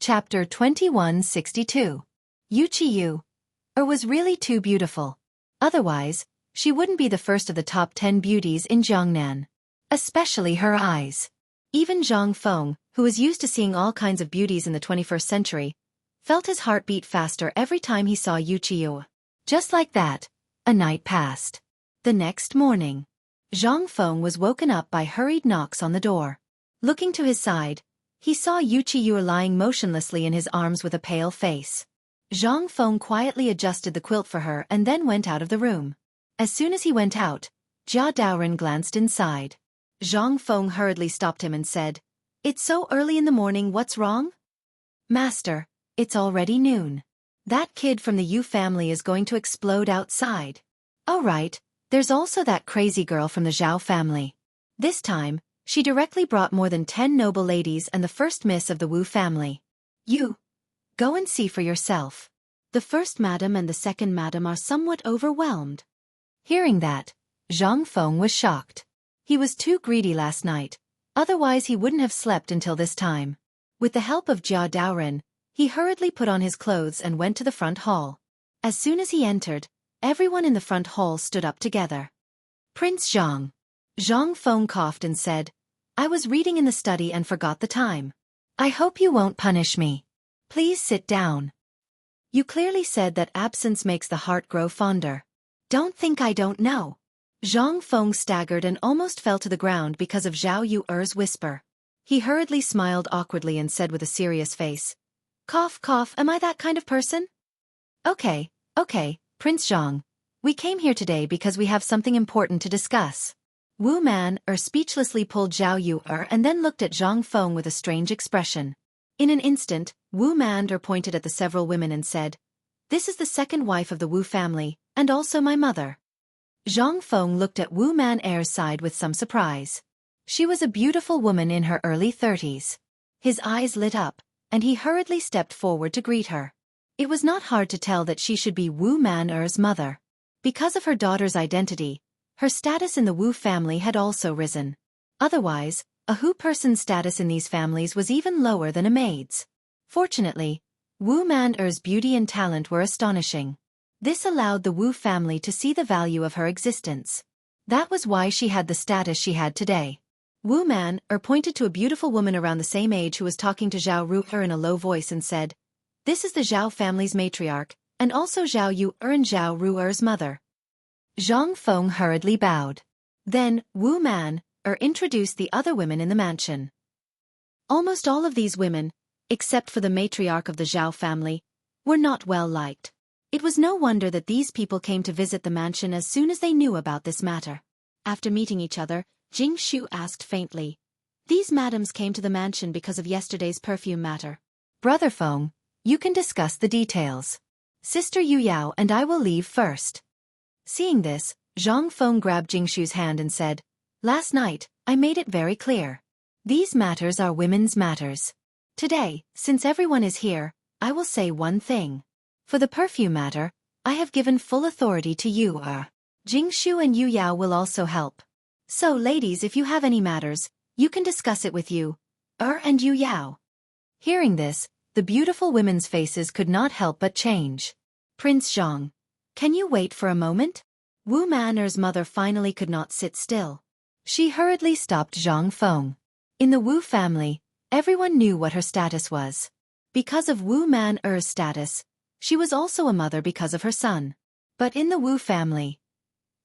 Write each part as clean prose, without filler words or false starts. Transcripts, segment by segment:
Chapter 2162. Wuxia was really too beautiful. Otherwise, she wouldn't be the first of the top 10 beauties in Jiangnan. Especially her eyes. Even Zhang Feng, who was used to seeing all kinds of beauties in the 21st century, felt his heart beat faster every time he saw Wuxia. Just like that, a night passed. The next morning, Zhang Feng was woken up by hurried knocks on the door. Looking to his side, he saw Wuxia lying motionlessly in his arms with a pale face. Zhang Feng quietly adjusted the quilt for her and then went out of the room. As soon as he went out, Jia Daoren glanced inside. Zhang Feng hurriedly stopped him and said, "It's so early in the morning, what's wrong?" "Master, it's already noon. That kid from the Yu family is going to explode outside. Oh right, there's also that crazy girl from the Zhao family. This time, she directly brought more than 10 noble ladies and the first miss of the Wu family. You go and see for yourself. The first madam and the second madam are somewhat overwhelmed." Hearing that, Zhang Feng was shocked. He was too greedy last night, otherwise he wouldn't have slept until this time. With the help of Jia Daoren, he hurriedly put on his clothes and went to the front hall. As soon as he entered, everyone in the front hall stood up together. "Prince Zhang." Zhang Feng coughed and said, "I was reading in the study and forgot the time. I hope you won't punish me. Please sit down. You clearly said that absence makes the heart grow fonder. Don't think I don't know." Zhang Feng staggered and almost fell to the ground because of Zhao Yuer's whisper. He hurriedly smiled awkwardly and said with a serious face, "Cough, cough, am I that kind of person?" Okay, Prince Zhang. We came here today because we have something important to discuss." Wu Man speechlessly pulled Zhao Yuer and then looked at Zhang Feng with a strange expression. In an instant, Wu Man pointed at the several women and said, "This is the second wife of the Wu family, and also my mother." Zhang Feng looked at Wu Man's side with some surprise. She was a beautiful woman in her early 30s. His eyes lit up, and he hurriedly stepped forward to greet her. It was not hard to tell that she should be Wu Man's mother. Because of her daughter's identity, her status in the Wu family had also risen. Otherwise, a Hu person's status in these families was even lower than a maid's. Fortunately, Wu Man's beauty and talent were astonishing. This allowed the Wu family to see the value of her existence. That was why she had the status she had today. Wu Man pointed to a beautiful woman around the same age who was talking to Zhao Ruer in a low voice and said, "This is the Zhao family's matriarch, and also Zhao Yuer and Zhao Ruer's mother." Zhang Feng hurriedly bowed. Then, Wu Man introduced the other women in the mansion. Almost all of these women, except for the matriarch of the Zhao family, were not well liked. It was no wonder that these people came to visit the mansion as soon as they knew about this matter. After meeting each other, Jianghu asked faintly, "These madams came to the mansion because of yesterday's perfume matter." "Brother Feng, you can discuss the details. Sister Yu Yao and I will leave first." Seeing this, Zhang Feng grabbed Jingshu's hand and said, "Last night, I made it very clear. These matters are women's matters. Today, since everyone is here, I will say one thing. For the perfume matter, I have given full authority to you. Jingshu and Yu Yao will also help. So ladies, if you have any matters, you can discuss it with you and Yu Yao." Hearing this, the beautiful women's faces could not help but change. "Prince Zhang, can you wait for a moment?" Wu Man's mother finally could not sit still. She hurriedly stopped Zhang Feng. In the Wu family, everyone knew what her status was. Because of Wu Man's status, she was also a mother because of her son. But in the Wu family,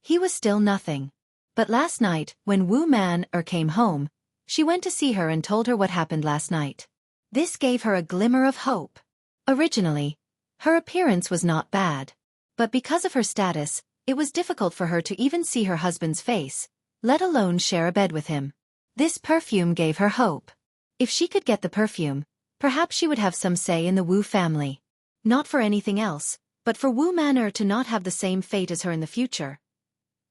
he was still nothing. But last night, when Wu Man came home, she went to see her and told her what happened last night. This gave her a glimmer of hope. Originally, her appearance was not bad. But because of her status, it was difficult for her to even see her husband's face, let alone share a bed with him. This perfume gave her hope. If she could get the perfume, perhaps she would have some say in the Wu family. Not for anything else, but for Wu Man to not have the same fate as her in the future.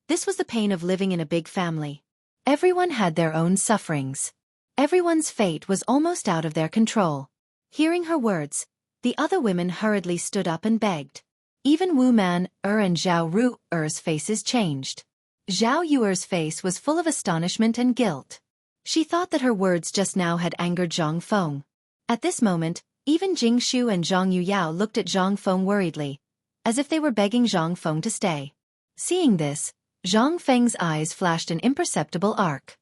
This was the pain of living in a big family. Everyone had their own sufferings. Everyone's fate was almost out of their control. Hearing her words, the other women hurriedly stood up and begged. Even Wu Man and Zhao Ruer's faces changed. Zhao Yuer's face was full of astonishment and guilt. She thought that her words just now had angered Zhang Feng. At this moment, Even Jingshu and Zhang Yuyao looked at Zhang Feng worriedly, as if they were begging Zhang Feng to stay. Seeing this, Zhang Feng's eyes flashed an imperceptible arc.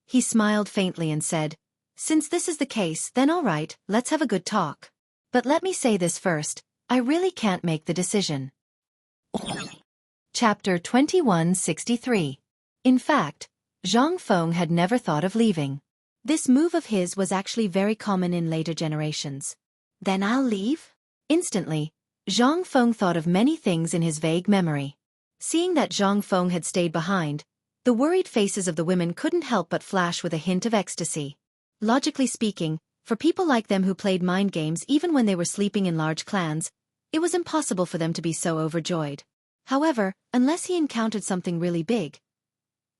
He smiled faintly and said, "Since this is the case, then all right, let's have a good talk. But let me say this first, I really can't make the decision." Chapter 2163. In fact, Zhang Feng had never thought of leaving. This move of his was actually very common in later generations. Then I'll leave? Instantly, Zhang Feng thought of many things in his vague memory. Seeing that Zhang Feng had stayed behind, the worried faces of the women couldn't help but flash with a hint of ecstasy. Logically speaking, for people like them who played mind games even when they were sleeping in large clans, it was impossible for them to be so overjoyed. However, unless he encountered something really big,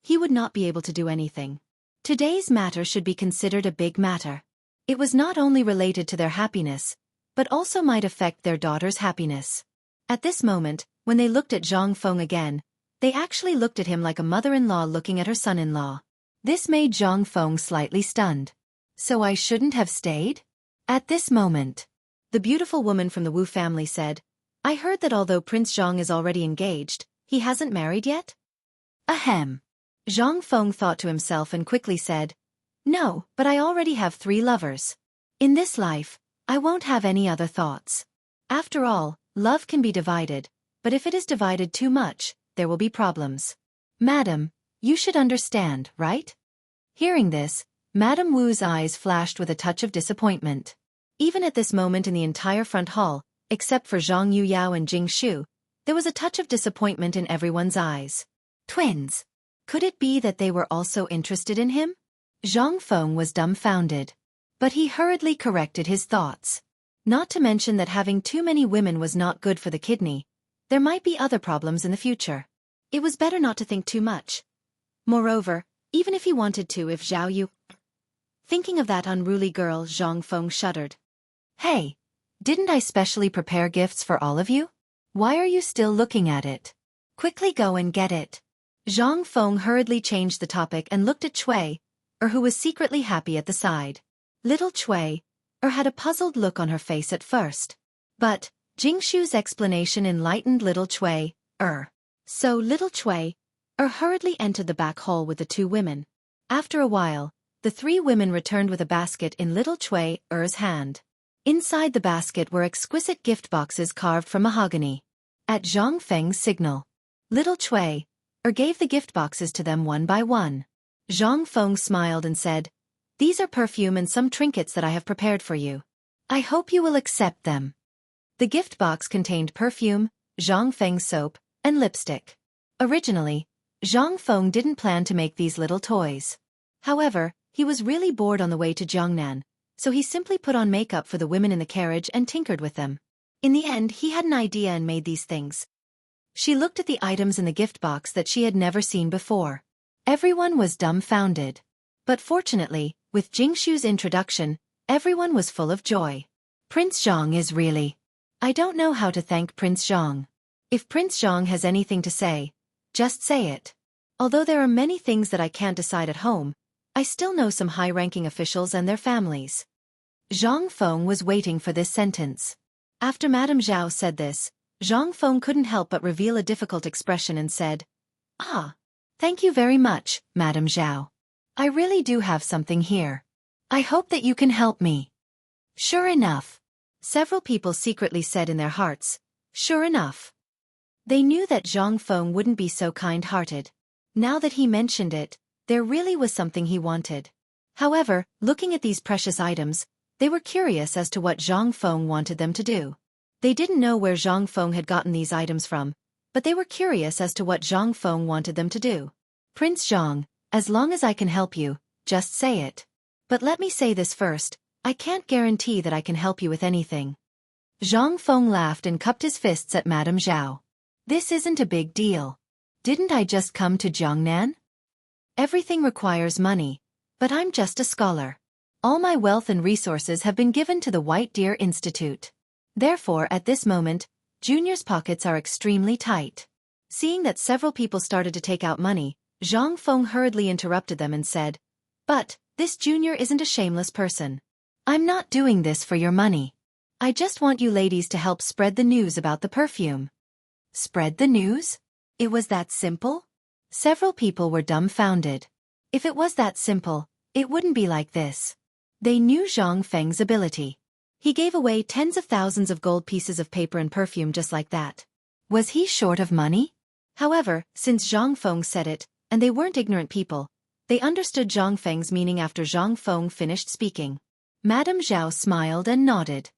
he would not be able to do anything. Today's matter should be considered a big matter. It was not only related to their happiness, but also might affect their daughter's happiness. At this moment, when they looked at Zhang Feng again, they actually looked at him like a mother-in-law looking at her son-in-law. This made Zhang Feng slightly stunned. So I shouldn't have stayed? At this moment, the beautiful woman from the Wu family said, "I heard that although Prince Zhang is already engaged, he hasn't married yet?" Ahem. Zhang Feng thought to himself and quickly said, "No, but I already have 3 lovers. In this life, I won't have any other thoughts. After all, love can be divided, but if it is divided too much, there will be problems. Madam, you should understand, right?" Hearing this, Madame Wu's eyes flashed with a touch of disappointment. Even at this moment in the entire front hall, except for Zhang Yuyao and Jingshu, there was a touch of disappointment in everyone's eyes. Twins! Could it be that they were also interested in him? Zhang Feng was dumbfounded. But he hurriedly corrected his thoughts. Not to mention that having too many women was not good for the kidney. There might be other problems in the future. It was better not to think too much. Moreover, even if he wanted to, if Zhao Yu... Thinking of that unruly girl, Zhang Feng shuddered. "Hey, didn't I specially prepare gifts for all of you? Why are you still looking at it? Quickly go and get it." Zhang Feng hurriedly changed the topic and looked at Cui, who was secretly happy at the side. Little Cui, had a puzzled look on her face at first. But Jingshu's explanation enlightened little Cui, So little Cui, hurriedly entered the back hall with the 2 women. After a while, the 3 women returned with a basket in little Cui's hand. Inside the basket were exquisite gift boxes carved from mahogany. At Zhang Feng's signal, little Cui gave the gift boxes to them one by one. Zhang Feng smiled and said, "These are perfume and some trinkets that I have prepared for you. I hope you will accept them." The gift box contained perfume, Zhang Feng soap, and lipstick. Originally, Zhang Feng didn't plan to make these little toys. However, he was really bored on the way to Jiangnan, so he simply put on makeup for the women in the carriage and tinkered with them. In the end, he had an idea and made these things. She looked at the items in the gift box that she had never seen before. Everyone was dumbfounded. But fortunately, with Jingshu's introduction, everyone was full of joy. Prince Zhang is really... I don't know how to thank Prince Zhang. If Prince Zhang has anything to say, just say it. Although there are many things that I can't decide at home, I still know some high-ranking officials and their families. Zhang Feng was waiting for this sentence. After Madame Zhao said this, Zhang Feng couldn't help but reveal a difficult expression and said, "Ah, thank you very much, Madame Zhao. I really do have something here. I hope that you can help me." Sure enough. Several people secretly said in their hearts, "Sure enough." They knew that Zhang Feng wouldn't be so kind-hearted. Now that he mentioned it, there really was something he wanted. However, looking at these precious items, they were curious as to what Zhang Feng wanted them to do. They didn't know where Zhang Feng had gotten these items from, but they were curious as to what Zhang Feng wanted them to do. "Prince Zhang, as long as I can help you, just say it. But let me say this first, I can't guarantee that I can help you with anything." Zhang Feng laughed and cupped his fists at Madame Zhao. "This isn't a big deal. Didn't I just come to Jiangnan? Everything requires money, but I'm just a scholar. All my wealth and resources have been given to the White Deer Institute. Therefore, at this moment, Junior's pockets are extremely tight." Seeing that several people started to take out money, Zhang Feng hurriedly interrupted them and said, "But, this Junior isn't a shameless person. I'm not doing this for your money. I just want you ladies to help spread the news about the perfume. Spread the news? It was that simple? Several people were dumbfounded. If it was that simple, it wouldn't be like this. They knew Zhang Feng's ability. He gave away tens of thousands of gold pieces of paper and perfume just like that. Was he short of money? However, since Zhang Feng said it, and they weren't ignorant people, they understood Zhang Feng's meaning after Zhang Feng finished speaking. Madame Zhao smiled and nodded.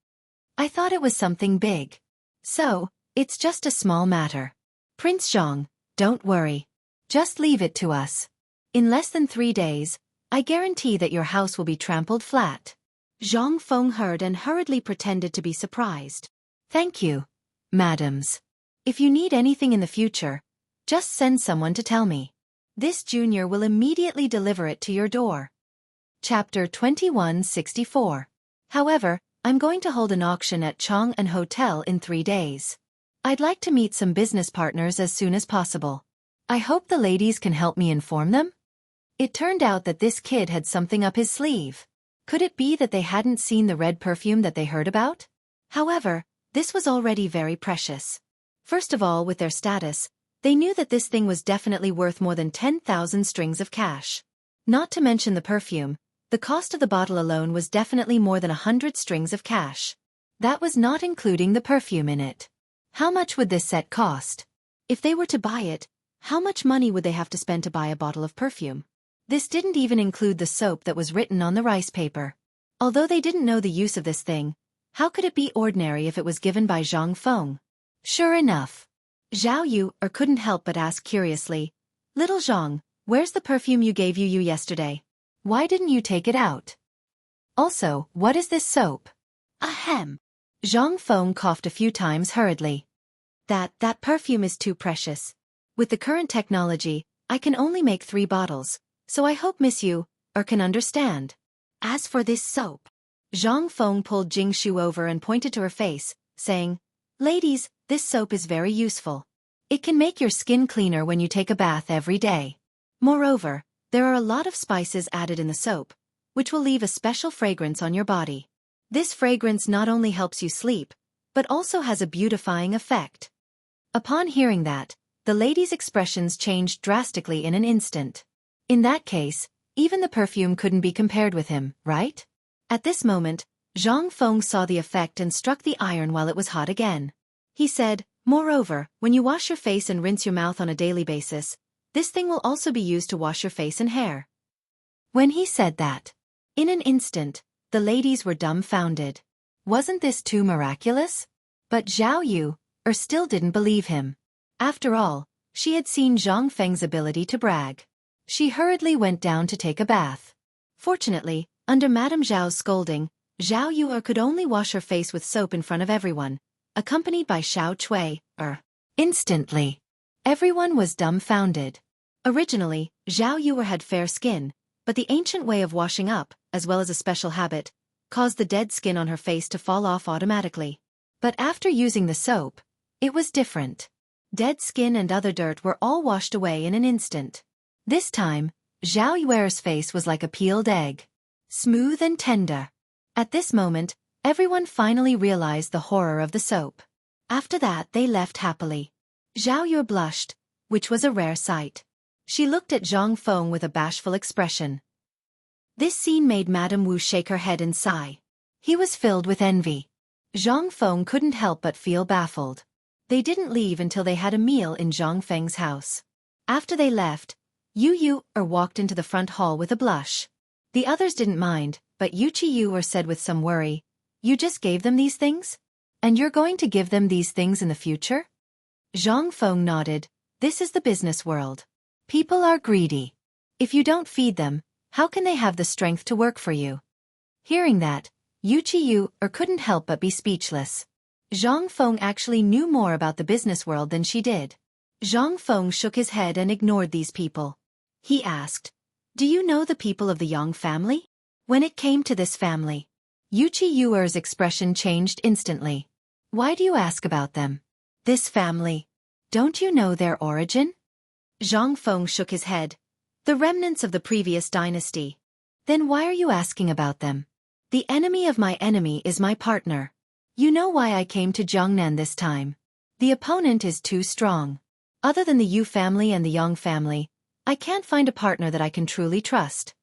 I thought it was something big. So, it's just a small matter. Prince Zhang, don't worry. Just leave it to us. In less than 3 days, I guarantee that your house will be trampled flat. Zhang Feng heard and hurriedly pretended to be surprised. Thank you, madams. If you need anything in the future, just send someone to tell me. This junior will immediately deliver it to your door. Chapter 2164. However, I'm going to hold an auction at Chang'an Hotel in 3 days. I'd like to meet some business partners as soon as possible. I hope the ladies can help me inform them. It turned out that this kid had something up his sleeve. Could it be that they hadn't seen the red perfume that they heard about? However, this was already very precious. First of all, with their status, they knew that this thing was definitely worth more than 10,000 strings of cash. Not to mention the perfume, the cost of the bottle alone was definitely more than 100 strings of cash. That was not including the perfume in it. How much would this set cost? If they were to buy it, how much money would they have to spend to buy a bottle of perfume? This didn't even include the soap that was written on the rice paper. Although they didn't know the use of this thing, how could it be ordinary if it was given by Zhang Feng? Sure enough. Zhao Yu couldn't help but ask curiously, Little Zhang, where's the perfume you gave you yesterday? Why didn't you take it out? Also, what is this soap? Ahem. Zhang Feng coughed a few times hurriedly. That perfume is too precious. With the current technology, I can only make 3 bottles, so I hope Miss Yu can understand. As for this soap, Zhang Feng pulled Jingshu over and pointed to her face, saying, Ladies, this soap is very useful. It can make your skin cleaner when you take a bath every day. Moreover, there are a lot of spices added in the soap, which will leave a special fragrance on your body. This fragrance not only helps you sleep, but also has a beautifying effect. Upon hearing that, the lady's expressions changed drastically in an instant. In that case, even the perfume couldn't be compared with him, right? At this moment, Zhang Feng saw the effect and struck the iron while it was hot again. He said, Moreover, when you wash your face and rinse your mouth on a daily basis, this thing will also be used to wash your face and hair. When he said that, in an instant, the ladies were dumbfounded. Wasn't this too miraculous? But Zhao Yu still didn't believe him. After all, she had seen Zhang Feng's ability to brag. She hurriedly went down to take a bath. Fortunately, under Madame Zhao's scolding, Zhao Yu could only wash her face with soap in front of everyone, accompanied by Xiao Cui. Instantly, everyone was dumbfounded. Originally, Zhao Yu had fair skin, but the ancient way of washing up, as well as a special habit, caused the dead skin on her face to fall off automatically. But after using the soap, it was different. Dead skin and other dirt were all washed away in an instant. This time, Zhao Yu's face was like a peeled egg. Smooth and tender. At this moment, everyone finally realized the horror of the soap. After that they left happily. Zhao Yu blushed, which was a rare sight. She looked at Zhang Feng with a bashful expression. This scene made Madame Wu shake her head and sigh. He was filled with envy. Zhang Feng couldn't help but feel baffled. They didn't leave until they had a meal in Zhang Feng's house. After they left, Yu walked into the front hall with a blush. The others didn't mind, but Yu said with some worry, You just gave them these things? And you're going to give them these things in the future? Zhang Feng nodded. This is the business world. People are greedy. If you don't feed them, how can they have the strength to work for you? Hearing that, Yu couldn't help but be speechless. Zhang Feng actually knew more about the business world than she did. Zhang Feng shook his head and ignored these people. He asked, Do you know the people of the Yang family? When it came to this family, Yu's expression changed instantly. Why do you ask about them? This family. Don't you know their origin? Zhang Feng shook his head. The remnants of the previous dynasty. Then why are you asking about them? The enemy of my enemy is my partner. You know why I came to Jiangnan this time. The opponent is too strong. Other than the Yu family and the Yang family, I can't find a partner that I can truly trust.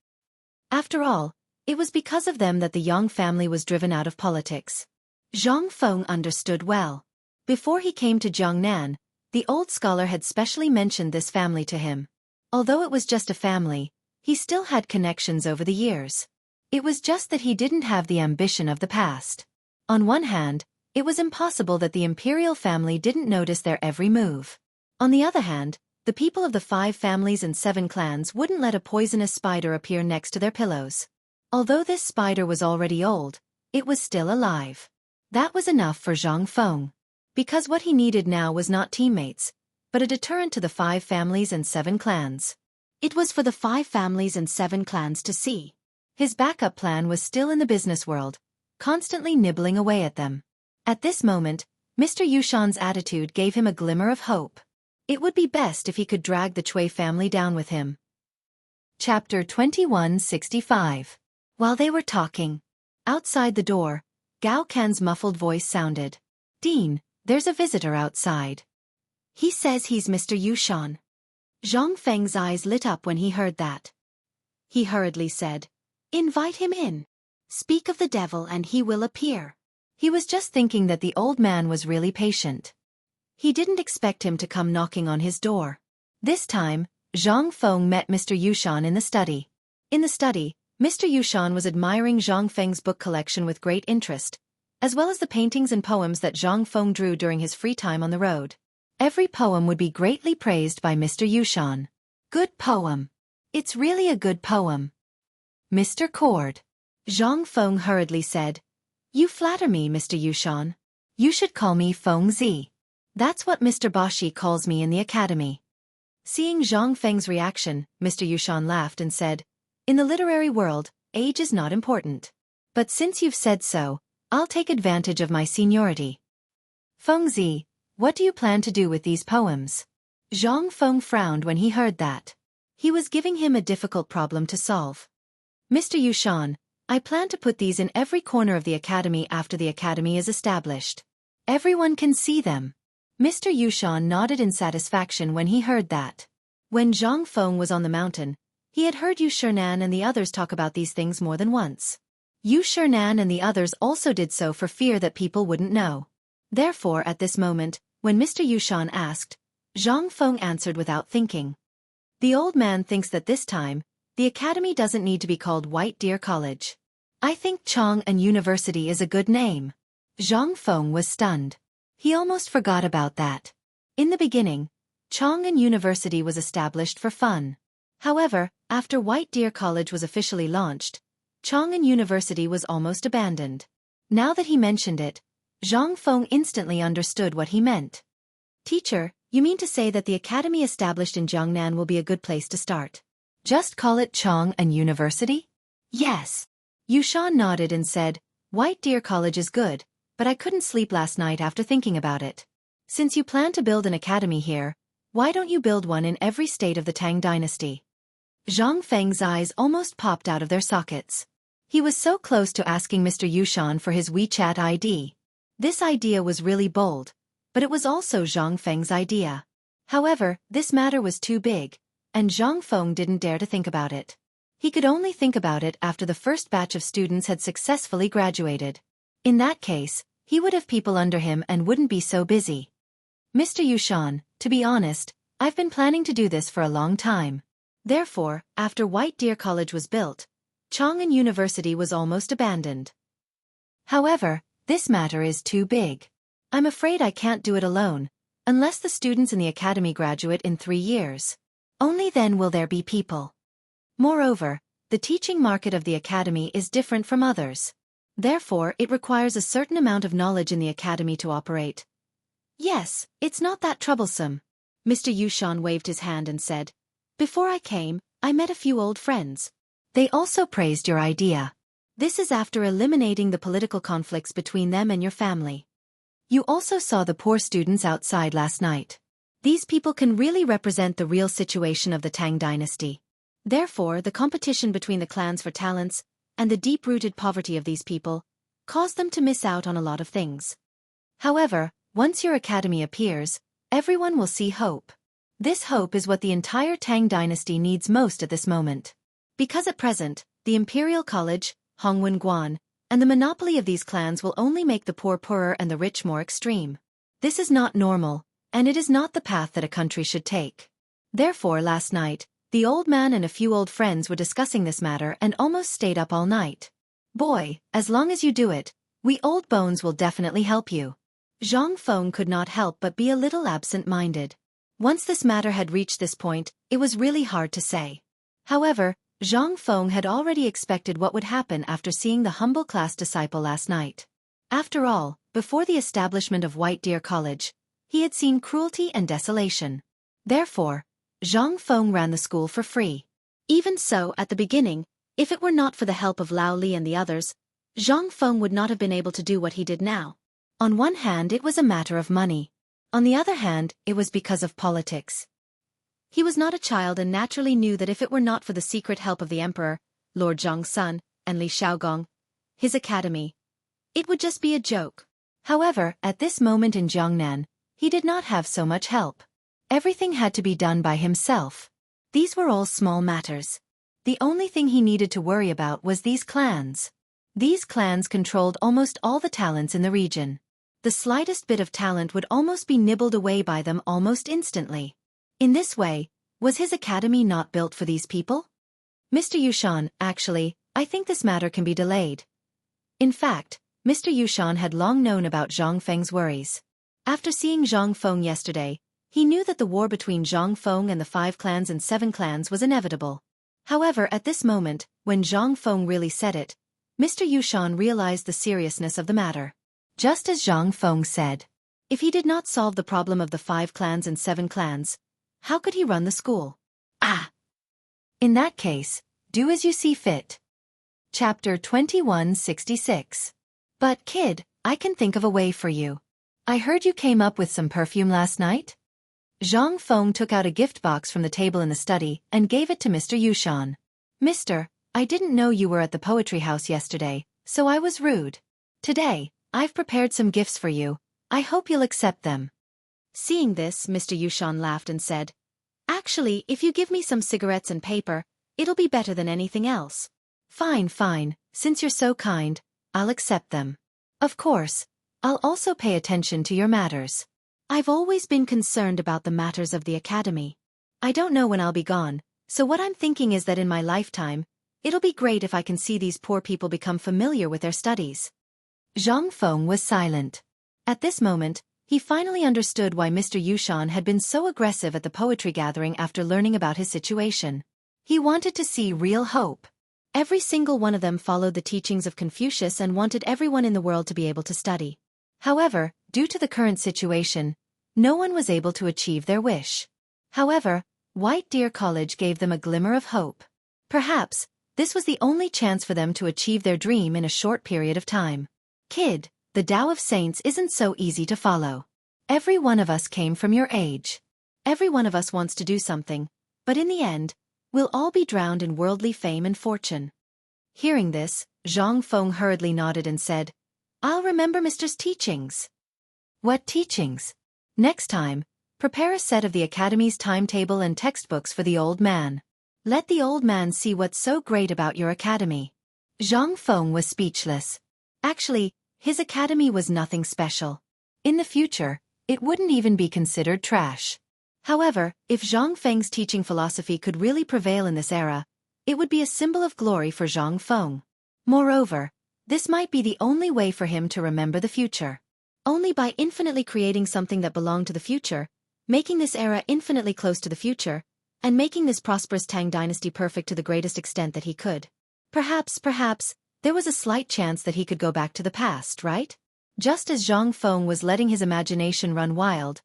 After all, it was because of them that the Yang family was driven out of politics. Zhang Feng understood well. Before he came to Jiangnan, the old scholar had specially mentioned this family to him. Although it was just a family, he still had connections over the years. It was just that he didn't have the ambition of the past. On one hand, it was impossible that the imperial family didn't notice their every move. On the other hand, the people of the 5 families and 7 clans wouldn't let a poisonous spider appear next to their pillows. Although this spider was already old, it was still alive. That was enough for Zhang Feng. Because what he needed now was not teammates, but a deterrent to the 5 families and 7 clans. It was for the 5 families and 7 clans to see. His backup plan was still in the business world, constantly nibbling away at them. At this moment, Mr. Yushan's attitude gave him a glimmer of hope. It would be best if he could drag the Cui family down with him. Chapter 2165. While they were talking, outside the door, Gao Can's muffled voice sounded. "Dean, there's a visitor outside. He says he's Mr. Yushan." Zhang Feng's eyes lit up when he heard that. He hurriedly said, "Invite him in. Speak of the devil and he will appear." He was just thinking that the old man was really patient. He didn't expect him to come knocking on his door. This time, Zhang Feng met Mr. Yushan in the study. In the study, Mr. Yushan was admiring Zhang Feng's book collection with great interest, as well as the paintings and poems that Zhang Feng drew during his free time on the road. Every poem would be greatly praised by Mr. Yushan. "Good poem. It's really a good poem." "Mr. Cord," Zhang Feng hurriedly said. "You flatter me, Mr. Yushan. You should call me Feng Zi. That's what Mr. Bashi calls me in the academy." Seeing Zhang Feng's reaction, Mr. Yushan laughed and said, "In the literary world, age is not important. But since you've said so, I'll take advantage of my seniority." "Feng Zi, what do you plan to do with these poems?" Zhang Feng frowned when he heard that. He was giving him a difficult problem to solve. "Mr. Yushan, I plan to put these in every corner of the academy after the academy is established. Everyone can see them." Mr. Yushan nodded in satisfaction when he heard that. When Zhang Feng was on the mountain, he had heard Yu Shernan and the others talk about these things more than once. Yu Shernan and the others also did so for fear that people wouldn't know. Therefore, at this moment, when Mr. Yushan asked, Zhang Feng answered without thinking. "The old man thinks that this time, the academy doesn't need to be called White Deer College. I think Chang'an University is a good name." Zhang Feng was stunned. He almost forgot about that. In the beginning, Chang'an University was established for fun. However, after White Deer College was officially launched, Chang'an University was almost abandoned. Now that he mentioned it, Zhang Feng instantly understood what he meant. "Teacher, you mean to say that the academy established in Jiangnan will be a good place to start? Just call it Chang'an University?" "Yes." Yushan nodded and said, "White Deer College is good, but I couldn't sleep last night after thinking about it. Since you plan to build an academy here, why don't you build one in every state of the Tang dynasty?" Zhang Feng's eyes almost popped out of their sockets. He was so close to asking Mr. Yushan for his WeChat ID. This idea was really bold, but it was also Zhang Feng's idea. However, this matter was too big, and Zhang Feng didn't dare to think about it. He could only think about it after the first batch of students had successfully graduated. In that case, he would have people under him and wouldn't be so busy. "Mr. Yushan, to be honest, I've been planning to do this for a long time. Therefore, after White Deer College was built, Chang'an University was almost abandoned. However, this matter is too big. I'm afraid I can't do it alone, unless the students in the academy graduate in 3 years. Only then will there be people. Moreover, the teaching market of the academy is different from others. Therefore, it requires a certain amount of knowledge in the academy to operate." "Yes, it's not that troublesome." Mr. Yushan waved his hand and said, "Before I came, I met a few old friends. They also praised your idea. This is after eliminating the political conflicts between them and your family. You also saw the poor students outside last night. These people can really represent the real situation of the Tang dynasty. Therefore, the competition between the clans for talents, and the deep-rooted poverty of these people, cause them to miss out on a lot of things. However, once your academy appears, everyone will see hope. This hope is what the entire Tang dynasty needs most at this moment. Because at present, the Imperial College, Hongwen Guan, and the monopoly of these clans will only make the poor poorer and the rich more extreme. This is not normal, and it is not the path that a country should take. Therefore, last night, the old man and a few old friends were discussing this matter and almost stayed up all night. Boy, as long as you do it, we old bones will definitely help you. Zhang Feng could not help but be a little absent-minded. Once this matter had reached this point, it was really hard to say. However, Zhang Feng had already expected what would happen after seeing the humble class disciple last night. After all, before the establishment of White Deer College, he had seen cruelty and desolation. Therefore, Zhang Feng ran the school for free. Even so, at the beginning, if it were not for the help of Lao Li and the others, Zhang Feng would not have been able to do what he did now. On one hand, it was a matter of money. On the other hand, it was because of politics. He was not a child and naturally knew that if it were not for the secret help of the emperor, Lord Zhang's son, and Li Xiaogong, his academy, it would just be a joke. However, at this moment in Jiangnan, he did not have so much help. Everything had to be done by himself. These were all small matters. The only thing he needed to worry about was these clans. These clans controlled almost all the talents in the region. The slightest bit of talent would almost be nibbled away by them almost instantly. In this way, was his academy not built for these people? Mr. Yushan, actually, I think this matter can be delayed. In fact, Mr. Yushan had long known about Zhang Feng's worries. After seeing Zhang Feng yesterday, he knew that the war between Zhang Feng and the 5 clans and 7 clans was inevitable. However, at this moment, when Zhang Feng really said it, Mr. Yushan realized the seriousness of the matter. Just as Zhang Feng said, if he did not solve the problem of the 5 clans and 7 clans, how could he run the school? In that case, do as you see fit. Chapter 2166. But kid, I can think of a way for you. I heard you came up with some perfume last night? Zhang Feng took out a gift box from the table in the study and gave it to Mr. Yushan. Mister, I didn't know you were at the poetry house yesterday, so I was rude. Today, I've prepared some gifts for you. I hope you'll accept them. Seeing this, Mr. Yushan laughed and said, actually, if you give me some cigarettes and paper, it'll be better than anything else. Fine, since you're so kind, I'll accept them. Of course, I'll also pay attention to your matters. I've always been concerned about the matters of the academy. I don't know when I'll be gone, so what I'm thinking is that in my lifetime, it'll be great if I can see these poor people become familiar with their studies. Zhang Feng was silent. At this moment, he finally understood why Mr. Yushan had been so aggressive at the poetry gathering after learning about his situation. He wanted to see real hope. Every single one of them followed the teachings of Confucius and wanted everyone in the world to be able to study. However, due to the current situation, no one was able to achieve their wish. However, White Deer College gave them a glimmer of hope. Perhaps, this was the only chance for them to achieve their dream in a short period of time. Kid, the Tao of Saints isn't so easy to follow. Every one of us came from your age. Every one of us wants to do something, but in the end, we'll all be drowned in worldly fame and fortune. Hearing this, Zhang Feng hurriedly nodded and said, I'll remember Mister's teachings. What teachings? Next time, prepare a set of the Academy's timetable and textbooks for the old man. Let the old man see what's so great about your academy. Zhang Feng was speechless. Actually, his academy was nothing special. In the future, it wouldn't even be considered trash. However, if Zhang Feng's teaching philosophy could really prevail in this era, it would be a symbol of glory for Zhang Feng. Moreover, this might be the only way for him to remember the future. Only by infinitely creating something that belonged to the future, making this era infinitely close to the future, and making this prosperous Tang dynasty perfect to the greatest extent that he could. Perhaps, there was a slight chance that he could go back to the past, right? Just as Zhang Feng was letting his imagination run wild,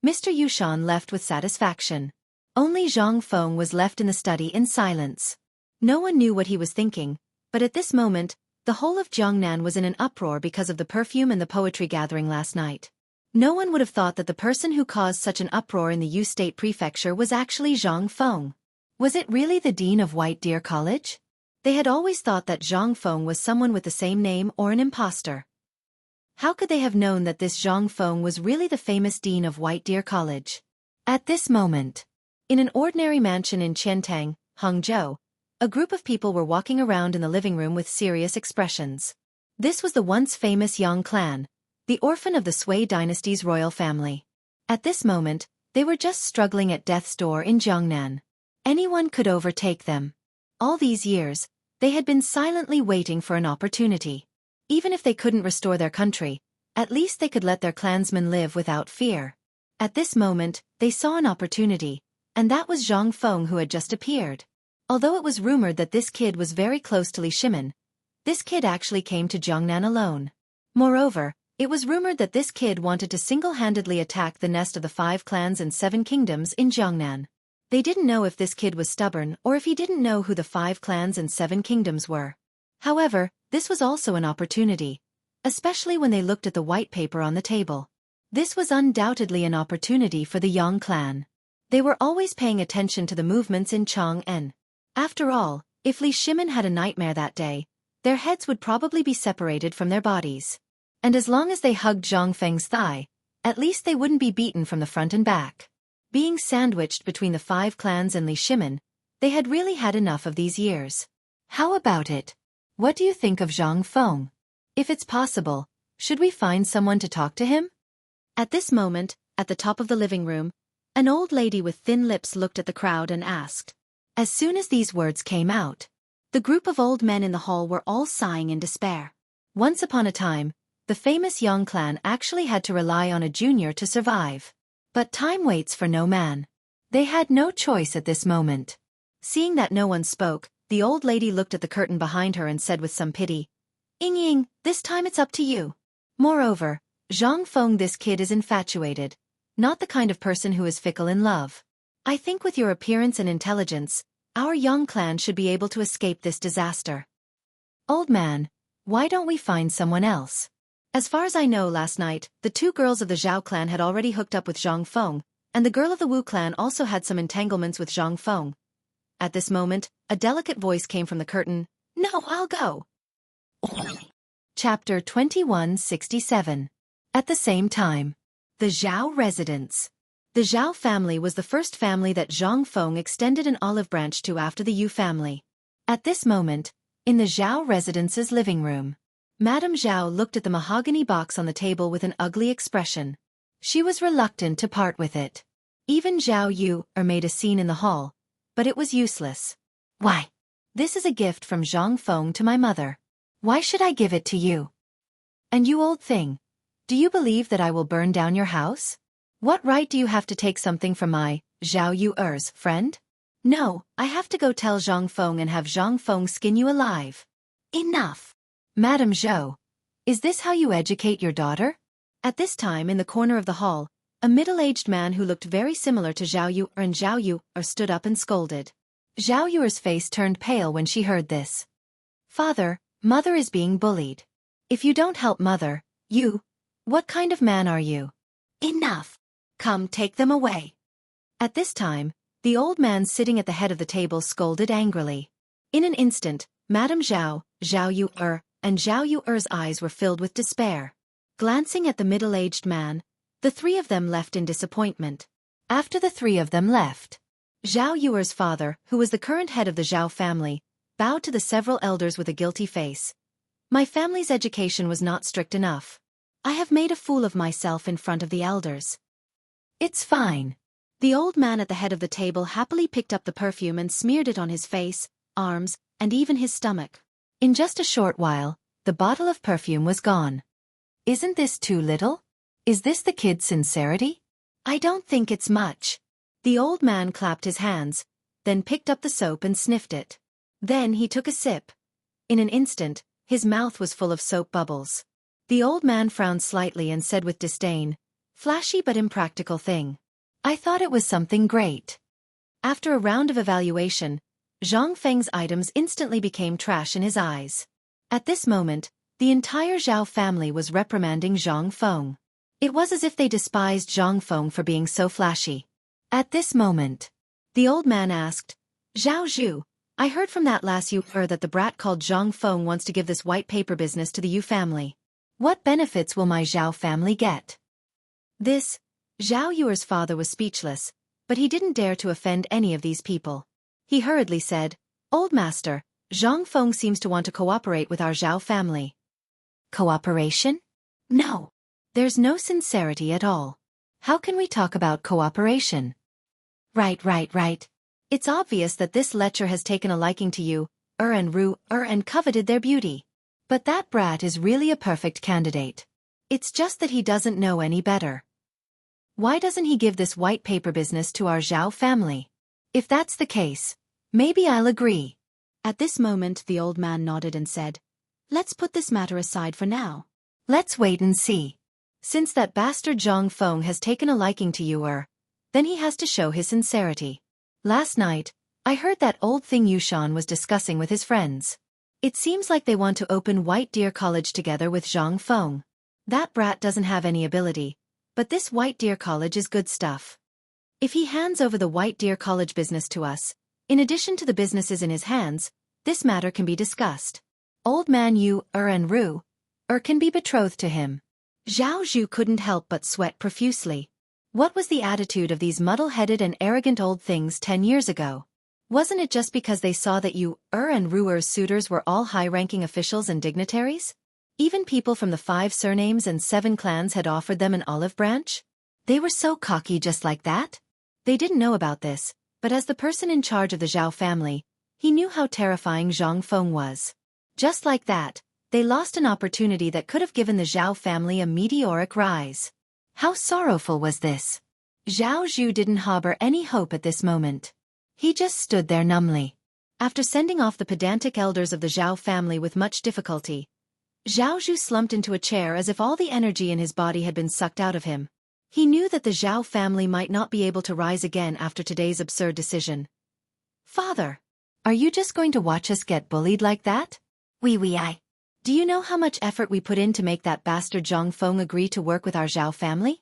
Mr. Yushan left with satisfaction. Only Zhang Feng was left in the study in silence. No one knew what he was thinking, but at this moment, the whole of Jiangnan was in an uproar because of the perfume and the poetry gathering last night. No one would have thought that the person who caused such an uproar in the Yu State Prefecture was actually Zhang Feng. Was it really the dean of White Deer College? They had always thought that Zhang Feng was someone with the same name or an imposter. How could they have known that this Zhang Feng was really the famous dean of White Deer College? At this moment, in an ordinary mansion in Tang, Hangzhou, a group of people were walking around in the living room with serious expressions. This was the once famous Yang clan, the orphan of the Sui dynasty's royal family. At this moment, they were just struggling at death's door in Jiangnan. Anyone could overtake them. All these years, they had been silently waiting for an opportunity. Even if they couldn't restore their country, at least they could let their clansmen live without fear. At this moment, they saw an opportunity, and that was Zhang Feng who had just appeared. Although it was rumored that this kid was very close to Li Shimin, this kid actually came to Jiangnan alone. Moreover, it was rumored that this kid wanted to single-handedly attack the nest of the 5 clans and 7 kingdoms in Jiangnan. They didn't know if this kid was stubborn or if he didn't know who the 5 clans and 7 kingdoms were. However, this was also an opportunity, especially when they looked at the white paper on the table. This was undoubtedly an opportunity for the Yang clan. They were always paying attention to the movements in Chang'an. After all, if Li Shimin had a nightmare that day, their heads would probably be separated from their bodies. And as long as they hugged Zhang Feng's thigh, at least they wouldn't be beaten from the front and back. Being sandwiched between the 5 clans and Li Shimin, they had really had enough of these years. How about it? What do you think of Zhang Feng? If it's possible, should we find someone to talk to him? At this moment, at the top of the living room, an old lady with thin lips looked at the crowd and asked. As soon as these words came out, the group of old men in the hall were all sighing in despair. Once upon a time, the famous Yang clan actually had to rely on a junior to survive. But time waits for no man. They had no choice at this moment. Seeing that no one spoke, the old lady looked at the curtain behind her and said with some pity, Ying, this time it's up to you. Moreover, Zhang Feng, this kid is infatuated, not the kind of person who is fickle in love. I think with your appearance and intelligence, our Yang clan should be able to escape this disaster. Old man, why don't we find someone else? As far as I know, last night, the 2 girls of the Zhao clan had already hooked up with Zhang Feng, and the girl of the Wu clan also had some entanglements with Zhang Feng. At this moment, a delicate voice came from the curtain. No, I'll go. Chapter 2167. At the same time, the Zhao residence. The Zhao family was the first family that Zhang Feng extended an olive branch to after the Yu family. At this moment, in the Zhao residence's living room, Madame Zhao looked at the mahogany box on the table with an ugly expression. She was reluctant to part with it. Even Zhao Yu made a scene in the hall, but it was useless. Why? This is a gift from Zhang Feng to my mother. Why should I give it to you? And you old thing, do you believe that I will burn down your house? What right do you have to take something from my, Zhao Yu's friend? No, I have to go tell Zhang Feng and have Zhang Feng skin you alive. Enough! Madame Zhou, is this how you educate your daughter? At this time in the corner of the hall, a middle-aged man who looked very similar to Zhao Yu and Zhao Yu stood up and scolded. Zhao Yu's face turned pale when she heard this. Father, mother is being bullied. If you don't help mother, what kind of man are you? Enough! Come, take them away. At this time, the old man sitting at the head of the table scolded angrily. In an instant, Madame Zhao, Zhao Yu and Zhao Yu's eyes were filled with despair. Glancing at the middle-aged man, the 3 of them left in disappointment. After the 3 of them left, Zhao Yu's father, who was the current head of the Zhao family, bowed to the several elders with a guilty face. My family's education was not strict enough. I have made a fool of myself in front of the elders. It's fine. The old man at the head of the table happily picked up the perfume and smeared it on his face, arms, and even his stomach. In just a short while, the bottle of perfume was gone. Isn't this too little? Is this the kid's sincerity? I don't think it's much. The old man clapped his hands, then picked up the soap and sniffed it. Then he took a sip. In an instant, his mouth was full of soap bubbles. The old man frowned slightly and said with disdain, Flashy but impractical thing. I thought it was something great. After a round of evaluation, Zhang Feng's items instantly became trash in his eyes. At this moment, the entire Zhao family was reprimanding Zhang Feng. It was as if they despised Zhang Feng for being so flashy. At this moment, the old man asked, Zhao Zhu, I heard from that last Yu that the brat called Zhang Feng wants to give this white paper business to the Yu family. What benefits will my Zhao family get? This, Zhao Yuer's father was speechless, but he didn't dare to offend any of these people. He hurriedly said, Old master, Zhang Feng seems to want to cooperate with our Zhao family. Cooperation? No. There's no sincerity at all. How can we talk about cooperation? Right. It's obvious that this lecher has taken a liking to you, and Ru, and coveted their beauty. But that brat is really a perfect candidate. It's just that he doesn't know any better. Why doesn't he give this white paper business to our Zhao family? If that's the case, maybe I'll agree. At this moment the old man nodded and said, Let's put this matter aside for now. Let's wait and see. Since that bastard Zhang Feng has taken a liking to you, then he has to show his sincerity. Last night, I heard that old thing Yushan was discussing with his friends. It seems like they want to open White Deer College together with Zhang Feng. That brat doesn't have any ability, but this White Deer College is good stuff. If he hands over the White Deer College business to us, in addition to the businesses in his hands, this matter can be discussed. Old man Yu, and Ru, can be betrothed to him. Zhao Zhu couldn't help but sweat profusely. What was the attitude of these muddle-headed and arrogant old things 10 years ago? Wasn't it just because they saw that Yu, and Ruer's suitors were all high-ranking officials and dignitaries? Even people from the 5 surnames and 7 clans had offered them an olive branch? They were so cocky just like that? They didn't know about this, but as the person in charge of the Zhao family, he knew how terrifying Zhang Feng was. Just like that, they lost an opportunity that could have given the Zhao family a meteoric rise. How sorrowful was this? Zhao Zhu didn't harbor any hope at this moment. He just stood there numbly. After sending off the pedantic elders of the Zhao family with much difficulty, Zhao Zhu slumped into a chair as if all the energy in his body had been sucked out of him. He knew that the Zhao family might not be able to rise again after today's absurd decision. Father, are you just going to watch us get bullied like that? I. Do you know how much effort we put in to make that bastard Zhang Feng agree to work with our Zhao family?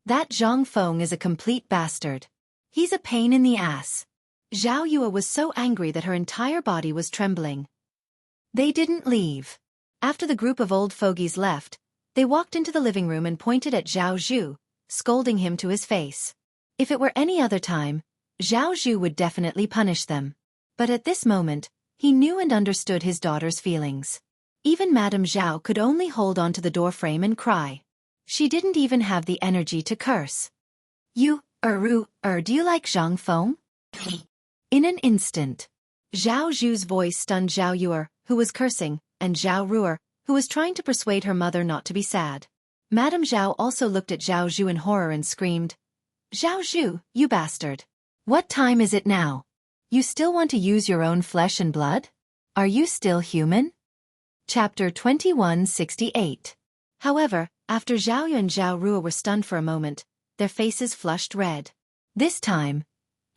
That Zhang Feng is a complete bastard. He's a pain in the ass. Zhao Yue was so angry that her entire body was trembling. They didn't leave. After the group of old fogies left, they walked into the living room and pointed at Zhao Zhu, scolding him to his face. If it were any other time, Zhao Zhu would definitely punish them. But at this moment, he knew and understood his daughter's feelings. Even Madame Zhao could only hold on to the doorframe and cry. She didn't even have the energy to curse. You, Ru, do you like Zhang Feng? In an instant, Zhao Zhu's voice stunned Zhao Yue, who was cursing, and Zhao Ruer, who was trying to persuade her mother not to be sad. Madame Zhao also looked at Zhao Zhu in horror and screamed, Zhao Zhu, you bastard! What time is it now? You still want to use your own flesh and blood? Are you still human? Chapter 2168. However, after Zhao Yu and Zhao Ruo were stunned for a moment, their faces flushed red. This time,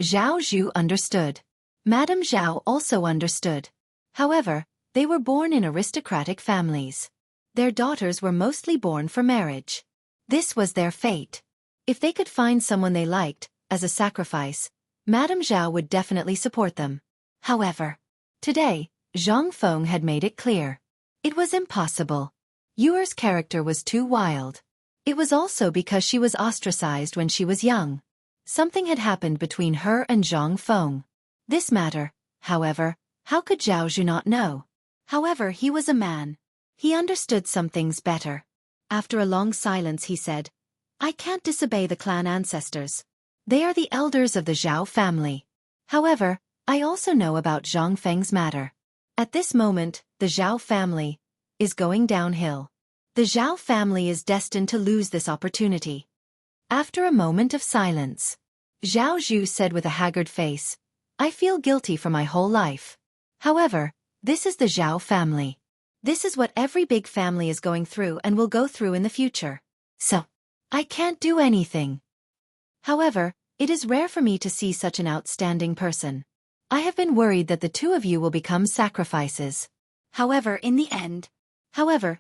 Zhao Zhu understood. Madame Zhao also understood. However, they were born in aristocratic families. Their daughters were mostly born for marriage. This was their fate. If they could find someone they liked, as a sacrifice, Madame Zhao would definitely support them. However, today, Zhang Feng had made it clear. It was impossible. Yuer's character was too wild. It was also because she was ostracized when she was young. Something had happened between her and Zhang Feng. This matter, however, how could Zhao Zhu not know? However, he was a man. He understood some things better. After a long silence he said, I can't disobey the clan ancestors. They are the elders of the Zhao family. However, I also know about Zhang Feng's matter. At this moment, the Zhao family is going downhill. The Zhao family is destined to lose this opportunity. After a moment of silence, Zhao Zhu said with a haggard face, I feel guilty for my whole life. However, this is the Zhao family. This is what every big family is going through and will go through in the future. So, I can't do anything. However, it is rare for me to see such an outstanding person. I have been worried that the two of you will become sacrifices. However,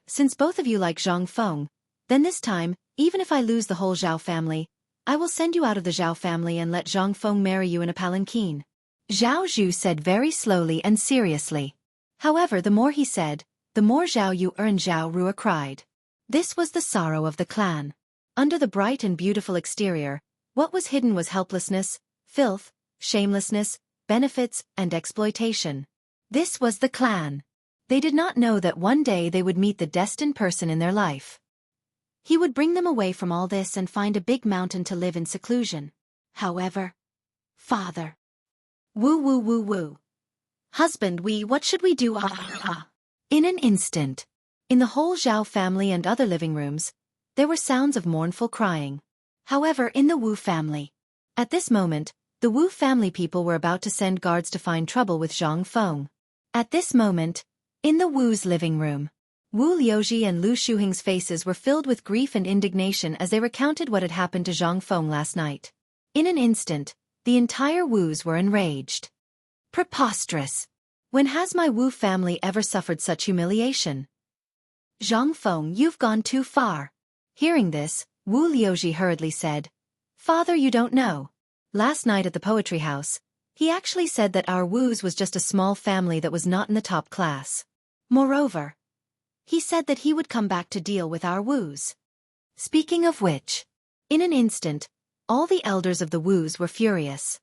since both of you like Zhang Feng, then this time, even if I lose the whole Zhao family, I will send you out of the Zhao family and let Zhang Feng marry you in a palanquin. Zhao Zhu said very slowly and seriously. However, the more he said, the more Zhao Yu and Zhao Rua cried. This was the sorrow of the clan. Under the bright and beautiful exterior, what was hidden was helplessness, filth, shamelessness, benefits, and exploitation. This was the clan. They did not know that one day they would meet the destined person in their life. He would bring them away from all this and find a big mountain to live in seclusion. However, father. Woo woo woo woo. Husband, what should we do? In an instant. In the whole Zhao family and other living rooms, there were sounds of mournful crying. However, in the Wu family. At this moment, the Wu family people were about to send guards to find trouble with Zhang Feng. At this moment, in the Wu's living room, Wu Liuji and Lu Shuhing's faces were filled with grief and indignation as they recounted what had happened to Zhang Feng last night. In an instant, the entire Wus were enraged. Preposterous! When has my Wu family ever suffered such humiliation? Zhang Feng, you've gone too far. Hearing this, Wu Liuji hurriedly said, Father, you don't know. Last night at the poetry house, he actually said that our Wu's was just a small family that was not in the top class. Moreover, he said that he would come back to deal with our Wu's. Speaking of which, in an instant, all the elders of the Wu's were furious.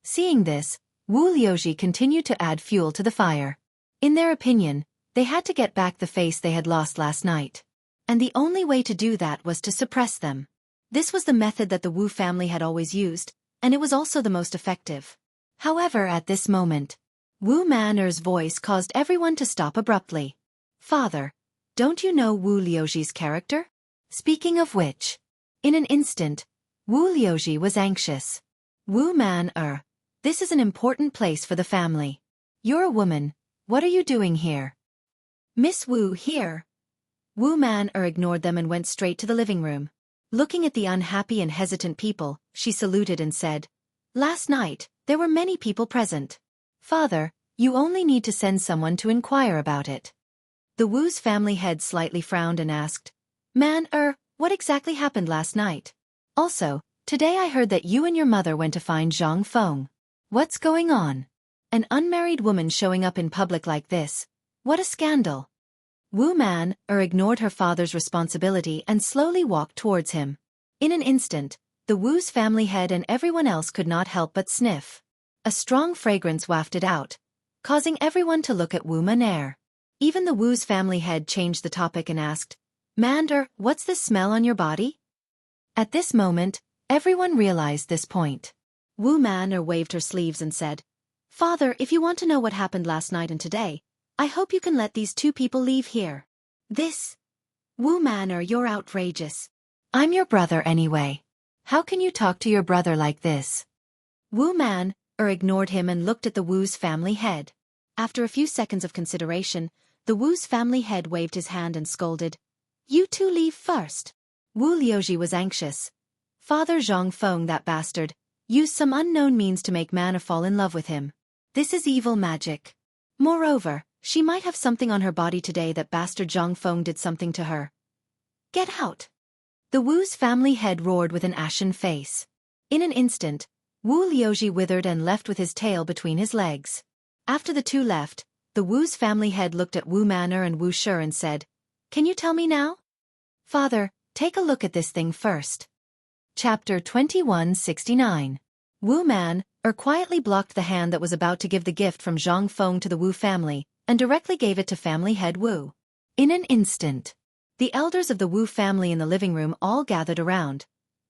Seeing this, Wu Liuji continued to add fuel to the fire. In their opinion, they had to get back the face they had lost last night. And the only way to do that was to suppress them. This was the method that the Wu family had always used, and it was also the most effective. However, at this moment, Wu Man'er's voice caused everyone to stop abruptly. Father, don't you know Wu Liuji's character? Speaking of which, in an instant, Wu Liuji was anxious. Wu Man'er, this is an important place for the family. You're a woman, what are you doing here? Miss Wu here. Wu Man'er ignored them and went straight to the living room. Looking at the unhappy and hesitant people, she saluted and said, Last night, there were many people present. Father, you only need to send someone to inquire about it. The Wu's family head slightly frowned and asked, Man'er, what exactly happened last night? Also, today I heard that you and your mother went to find Zhang Feng. What's going on? An unmarried woman showing up in public like this. What a scandal. Wu Man'er ignored her father's responsibility and slowly walked towards him. In an instant, the Wu's family head and everyone else could not help but sniff. A strong fragrance wafted out, causing everyone to look at Wu Man'er. Even the Wu's family head changed the topic and asked, Man'er, what's this smell on your body? At this moment, everyone realized this point. Wu Man'er waved her sleeves and said, Father, if you want to know what happened last night and today, I hope you can let these two people leave here. This? Wu Man'er, you're outrageous. I'm your brother anyway. How can you talk to your brother like this? Wu Man'er ignored him and looked at the Wu's family head. After a few seconds of consideration, the Wu's family head waved his hand and scolded, You two leave first. Wu Liuji was anxious. Father Zhang Feng, that bastard, used some unknown means to make Man'er fall in love with him. This is evil magic. Moreover, she might have something on her body today that bastard Zhang Feng did something to her. Get out. The Wu's family head roared with an ashen face. In an instant, Wu Liuji withered and left with his tail between his legs. After the two left, the Wu's family head looked at Wu Man'er and Wu Shi and said, Can you tell me now? Father, take a look at this thing first. Chapter 2169. Wu Man'er quietly blocked the hand that was about to give the gift from Zhang Feng to the Wu family, and directly gave it to family head Wu. In an instant, the elders of the Wu family in the living room all gathered around,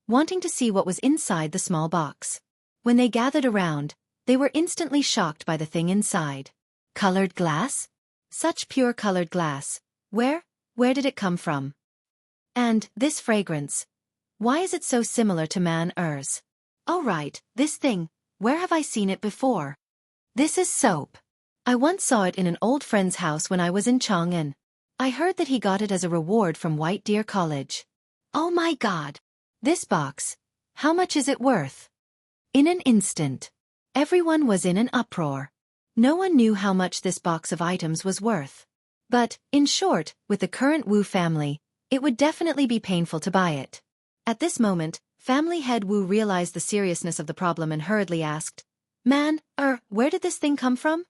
wanting to see what was inside the small box. When they gathered around, they were instantly shocked by the thing inside. Colored glass? Such pure colored glass. Where did it come from? And this fragrance. Why is it so similar to Man'er's? Oh right, this thing, where have I seen it before? This is soap. I once saw it in an old friend's house when I was in Chang'an. I heard that he got it as a reward from White Deer College. Oh my God! This box, how much is it worth? In an instant, everyone was in an uproar. No one knew how much this box of items was worth. But, in short, with the current Wu family, it would definitely be painful to buy it. At this moment, family head Wu realized the seriousness of the problem and hurriedly asked, Man, where did this thing come from?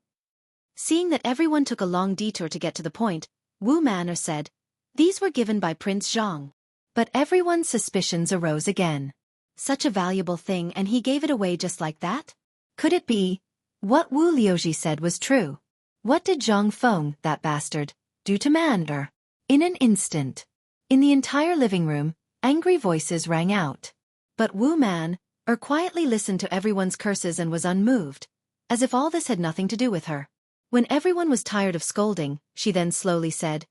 Seeing that everyone took a long detour to get to the point, Wu Man'er said, these were given by Prince Zhang. But everyone's suspicions arose again. Such a valuable thing and he gave it away just like that? Could it be? What Wu Liuji said was true. What did Zhang Feng, that bastard, do to Man? In an instant. In the entire living room, angry voices rang out. But Wu Man, quietly listened to everyone's curses and was unmoved, as if all this had nothing to do with her. When everyone was tired of scolding, she then slowly said,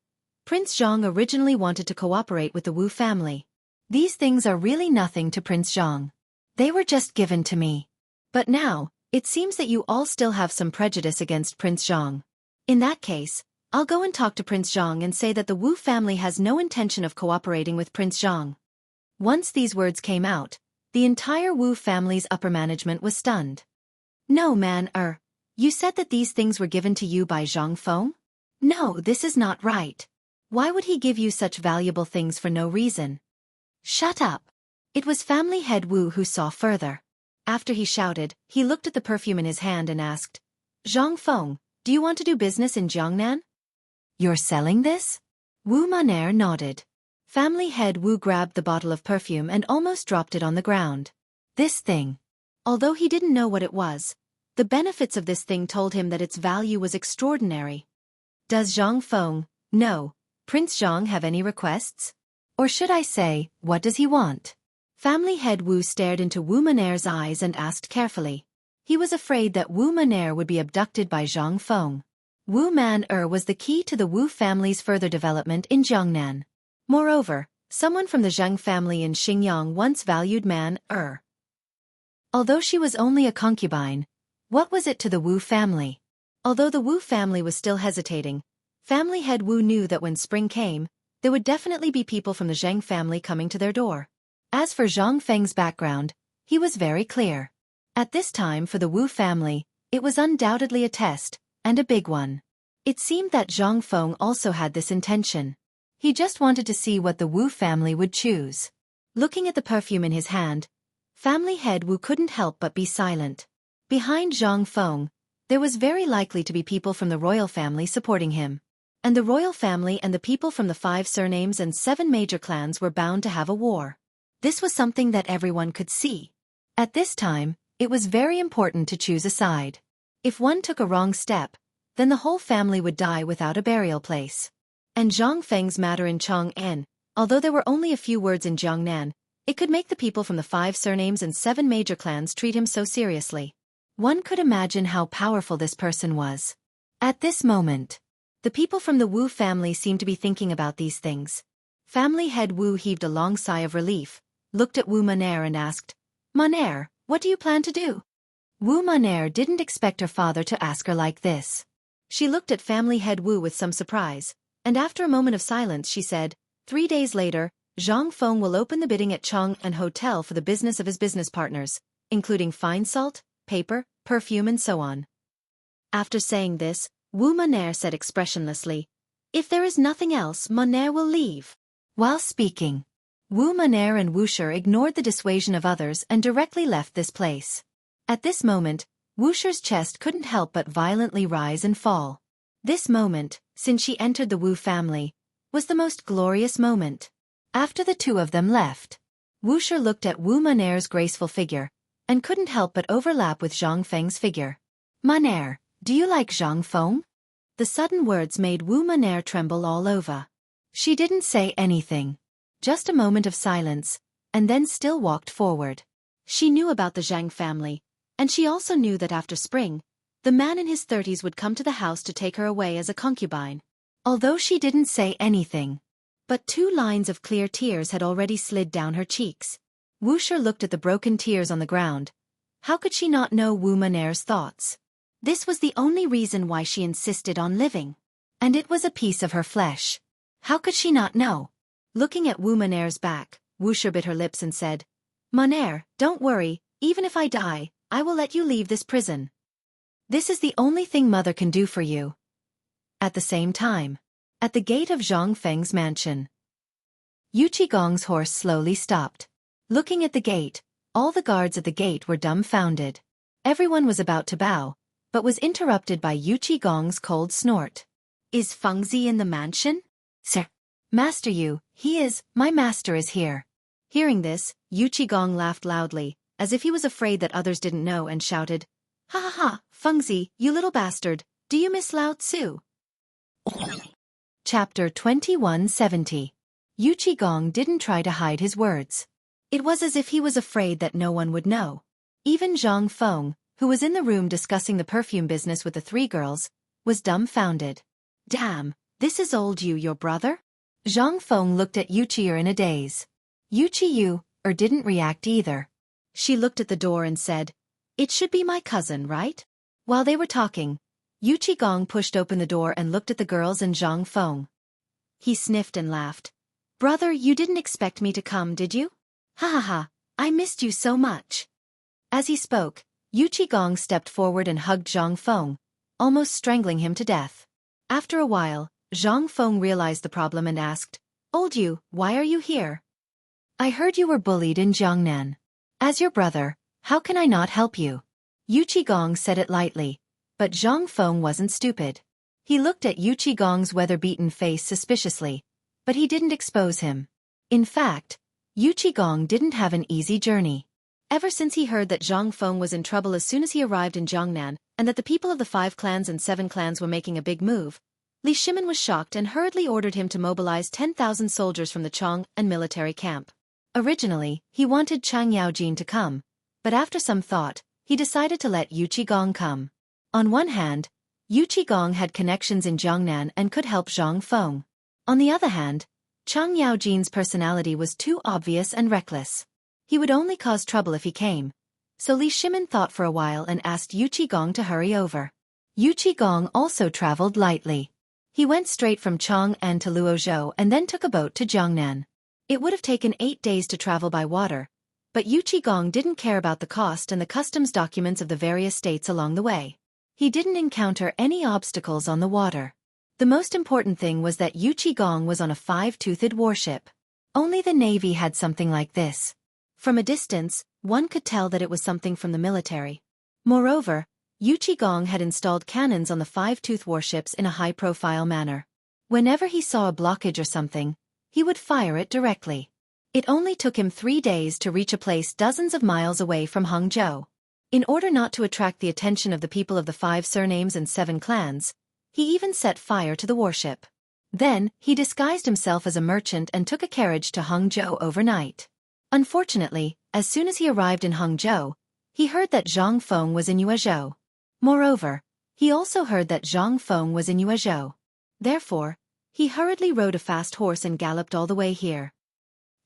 Prince Zhang originally wanted to cooperate with the Wu family. These things are really nothing to Prince Zhang. They were just given to me. But now, it seems that you all still have some prejudice against Prince Zhang. In that case, I'll go and talk to Prince Zhang and say that the Wu family has no intention of cooperating with Prince Zhang. Once these words came out, the entire Wu family's upper management was stunned. No man, you said that these things were given to you by Zhang Feng? No, this is not right. Why would he give you such valuable things for no reason? Shut up. It was family head Wu who saw further. After he shouted, he looked at the perfume in his hand and asked, Zhang Feng, do you want to do business in Jiangnan? You're selling this? Wu Man'er nodded. Family head Wu grabbed the bottle of perfume and almost dropped it on the ground. This thing. Although he didn't know what it was, the benefits of this thing told him that its value was extraordinary. Does Zhang Feng, no, Prince Zhang have any requests? Or should I say, what does he want? Family head Wu stared into Wu Man'er's eyes and asked carefully. He was afraid that Wu Man'er would be abducted by Zhang Feng. Wu Man'er was the key to the Wu family's further development in Jiangnan. Moreover, someone from the Zheng family in Xinjiang once valued Man-er. Although she was only a concubine, what was it to the Wu family? Although the Wu family was still hesitating, family head Wu knew that when spring came, there would definitely be people from the Zheng family coming to their door. As for Zhang Feng's background, he was very clear. At this time for the Wu family, it was undoubtedly a test, and a big one. It seemed that Zhang Feng also had this intention. He just wanted to see what the Wu family would choose. Looking at the perfume in his hand, family head Wu couldn't help but be silent. Behind Zhang Feng, there was very likely to be people from the royal family supporting him. And the royal family and the people from the 5 surnames and 7 major clans were bound to have a war. This was something that everyone could see. At this time, it was very important to choose a side. If one took a wrong step, then the whole family would die without a burial place. And Zhang Feng's matter in Chang'an, although there were only a few words in Jiangnan, it could make the people from the 5 surnames and 7 major clans treat him so seriously. One could imagine how powerful this person was. At this moment, the people from the Wu family seemed to be thinking about these things. Family head Wu heaved a long sigh of relief, looked at Wu Man'er and asked, Man'er, what do you plan to do? Wu Man'er didn't expect her father to ask her like this. She looked at family head Wu with some surprise, and after a moment of silence she said, 3 days later, Zhang Feng will open the bidding at Chang'an Hotel for the business of his business partners, including fine salt, paper, perfume and so on. After saying this, Wu Man'er said expressionlessly, if there is nothing else, Man'er will leave. While speaking, Wu Man'er and Wuxia ignored the dissuasion of others and directly left this place. At this moment, Wuxia's chest couldn't help but violently rise and fall. This moment, since she entered the Wu family, was the most glorious moment. After the two of them left, Wuxia looked at Wu Man'er's graceful figure, and couldn't help but overlap with Zhang Feng's figure. Man'er, do you like Zhang Feng? The sudden words made Wu Man'er tremble all over. She didn't say anything. Just a moment of silence, and then still walked forward. She knew about the Zhang family, and she also knew that after spring, the man in his 30s would come to the house to take her away as a concubine. Although she didn't say anything, but 2 lines of clear tears had already slid down her cheeks. Wuxia looked at the broken tears on the ground. How could she not know Wu Man'er's thoughts? This was the only reason why she insisted on living. And it was a piece of her flesh. How could she not know? Looking at Wu Man'er's back, Wuxia bit her lips and said, Man'er, don't worry, even if I die, I will let you leave this prison. This is the only thing mother can do for you. At the same time, at the gate of Zhang Feng's mansion, Yu Qigong's horse slowly stopped. Looking at the gate, all the guards at the gate were dumbfounded. Everyone was about to bow, but was interrupted by Yu Qigong's cold snort. Is Fengzi in the mansion? Sir. Master Yu, he is, my master is here. Hearing this, Yu Qigong laughed loudly, as if he was afraid that others didn't know, and shouted, Ha ha ha, Fengzi, you little bastard, do you miss Lao Tzu? Chapter 2170. Yu Qigong didn't try to hide his words. It was as if he was afraid that no one would know. Even Zhang Feng, who was in the room discussing the perfume business with the three girls, was dumbfounded. Damn, this is old Yu, your brother? Zhang Feng looked at Yu Qiyu in a daze. Yu Qiyu didn't react either. She looked at the door and said, It should be my cousin, right? While they were talking, Yu Qigong pushed open the door and looked at the girls and Zhang Feng. He sniffed and laughed. Brother, you didn't expect me to come, did you? Ha ha ha, I missed you so much. As he spoke, Yu Qigong stepped forward and hugged Zhang Feng, almost strangling him to death. After a while, Zhang Feng realized the problem and asked, Old Yu, why are you here? I heard you were bullied in Jiangnan. As your brother, how can I not help you? Yu Qigong said it lightly, but Zhang Feng wasn't stupid. He looked at Yu Qigong's weather-beaten face suspiciously, but he didn't expose him. In fact, Yu Qigong didn't have an easy journey. Ever since he heard that Zhang Feng was in trouble as soon as he arrived in Jiangnan, and that the people of the 5 clans and 7 clans were making a big move, Li Shimin was shocked and hurriedly ordered him to mobilize 10,000 soldiers from the Chong and military camp. Originally, he wanted Chang Yaojin to come, but after some thought, he decided to let Yu Qigong come. On one hand, Yu Qigong had connections in Jiangnan and could help Zhang Feng. On the other hand, Chang Yaojin's personality was too obvious and reckless. He would only cause trouble if he came, so Li Shimin thought for a while and asked Yu Qigong to hurry over. Yu Qigong also traveled lightly. He went straight from Chang'an to Luozhou and then took a boat to Jiangnan. It would have taken 8 days to travel by water, but Yu Qigong didn't care about the cost and the customs documents of the various states along the way. He didn't encounter any obstacles on the water. The most important thing was that Yu Qigong was on a 5-toothed warship. Only the Navy had something like this. From a distance, one could tell that it was something from the military. Moreover, Yu Qigong had installed cannons on the 5-tooth warships in a high-profile manner. Whenever he saw a blockage or something, he would fire it directly. It only took him 3 days to reach a place dozens of miles away from Hangzhou. In order not to attract the attention of the people of the 5 surnames and 7 clans, he even set fire to the warship. Then, he disguised himself as a merchant and took a carriage to Hangzhou overnight. Unfortunately, as soon as he arrived in Hangzhou, he heard that Zhang Feng was in Yuezhou. Moreover, he also heard that Zhang Feng was in Yuezhou. Therefore, he hurriedly rode a fast horse and galloped all the way here.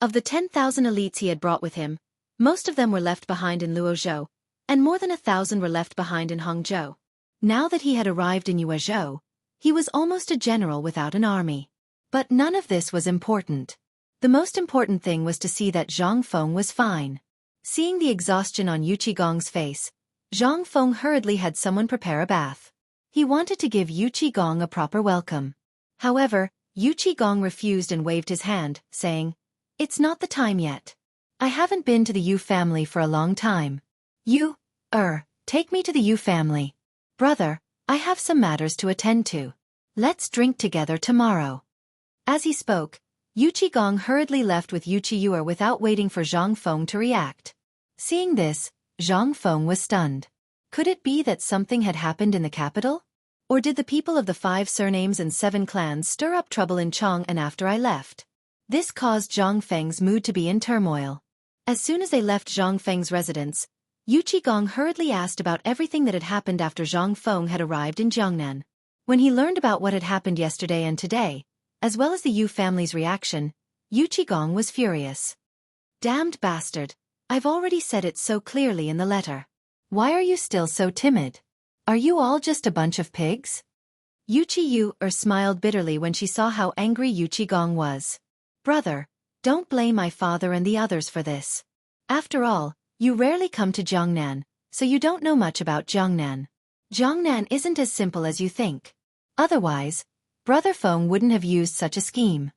Of the 10,000 elites he had brought with him, most of them were left behind in Luozhou, and more than 1,000 were left behind in Hangzhou. Now that he had arrived in Yuezhou, he was almost a general without an army. But none of this was important. The most important thing was to see that Zhang Feng was fine. Seeing the exhaustion on Yu Qigong's face, Zhang Feng hurriedly had someone prepare a bath. He wanted to give Yu Qigong a proper welcome. However, Yu Qigong refused and waved his hand, saying, It's not the time yet. I haven't been to the Yu family for a long time. You, take me to the Yu family. Brother, I have some matters to attend to. Let's drink together tomorrow. As he spoke, Yu Qigong hurriedly left with Yu Qiyu without waiting for Zhang Feng to react. Seeing this, Zhang Feng was stunned. Could it be that something had happened in the capital? Or did the people of the 5 surnames and 7 clans stir up trouble in Chang'an after I left? This caused Zhang Feng's mood to be in turmoil. As soon as they left Zhang Feng's residence, Yu Qigong hurriedly asked about everything that had happened after Zhang Feng had arrived in Jiangnan. When he learned about what had happened yesterday and today, as well as the Yu family's reaction, Yu Qigong was furious. Damned bastard, I've already said it so clearly in the letter. Why are you still so timid? Are you all just a bunch of pigs? Yu Qiyu smiled bitterly when she saw how angry Yu Qigong was. Brother, don't blame my father and the others for this. After all, you rarely come to Jiangnan, so you don't know much about Jiangnan. Jiangnan isn't as simple as you think. Otherwise, Brother Feng wouldn't have used such a scheme.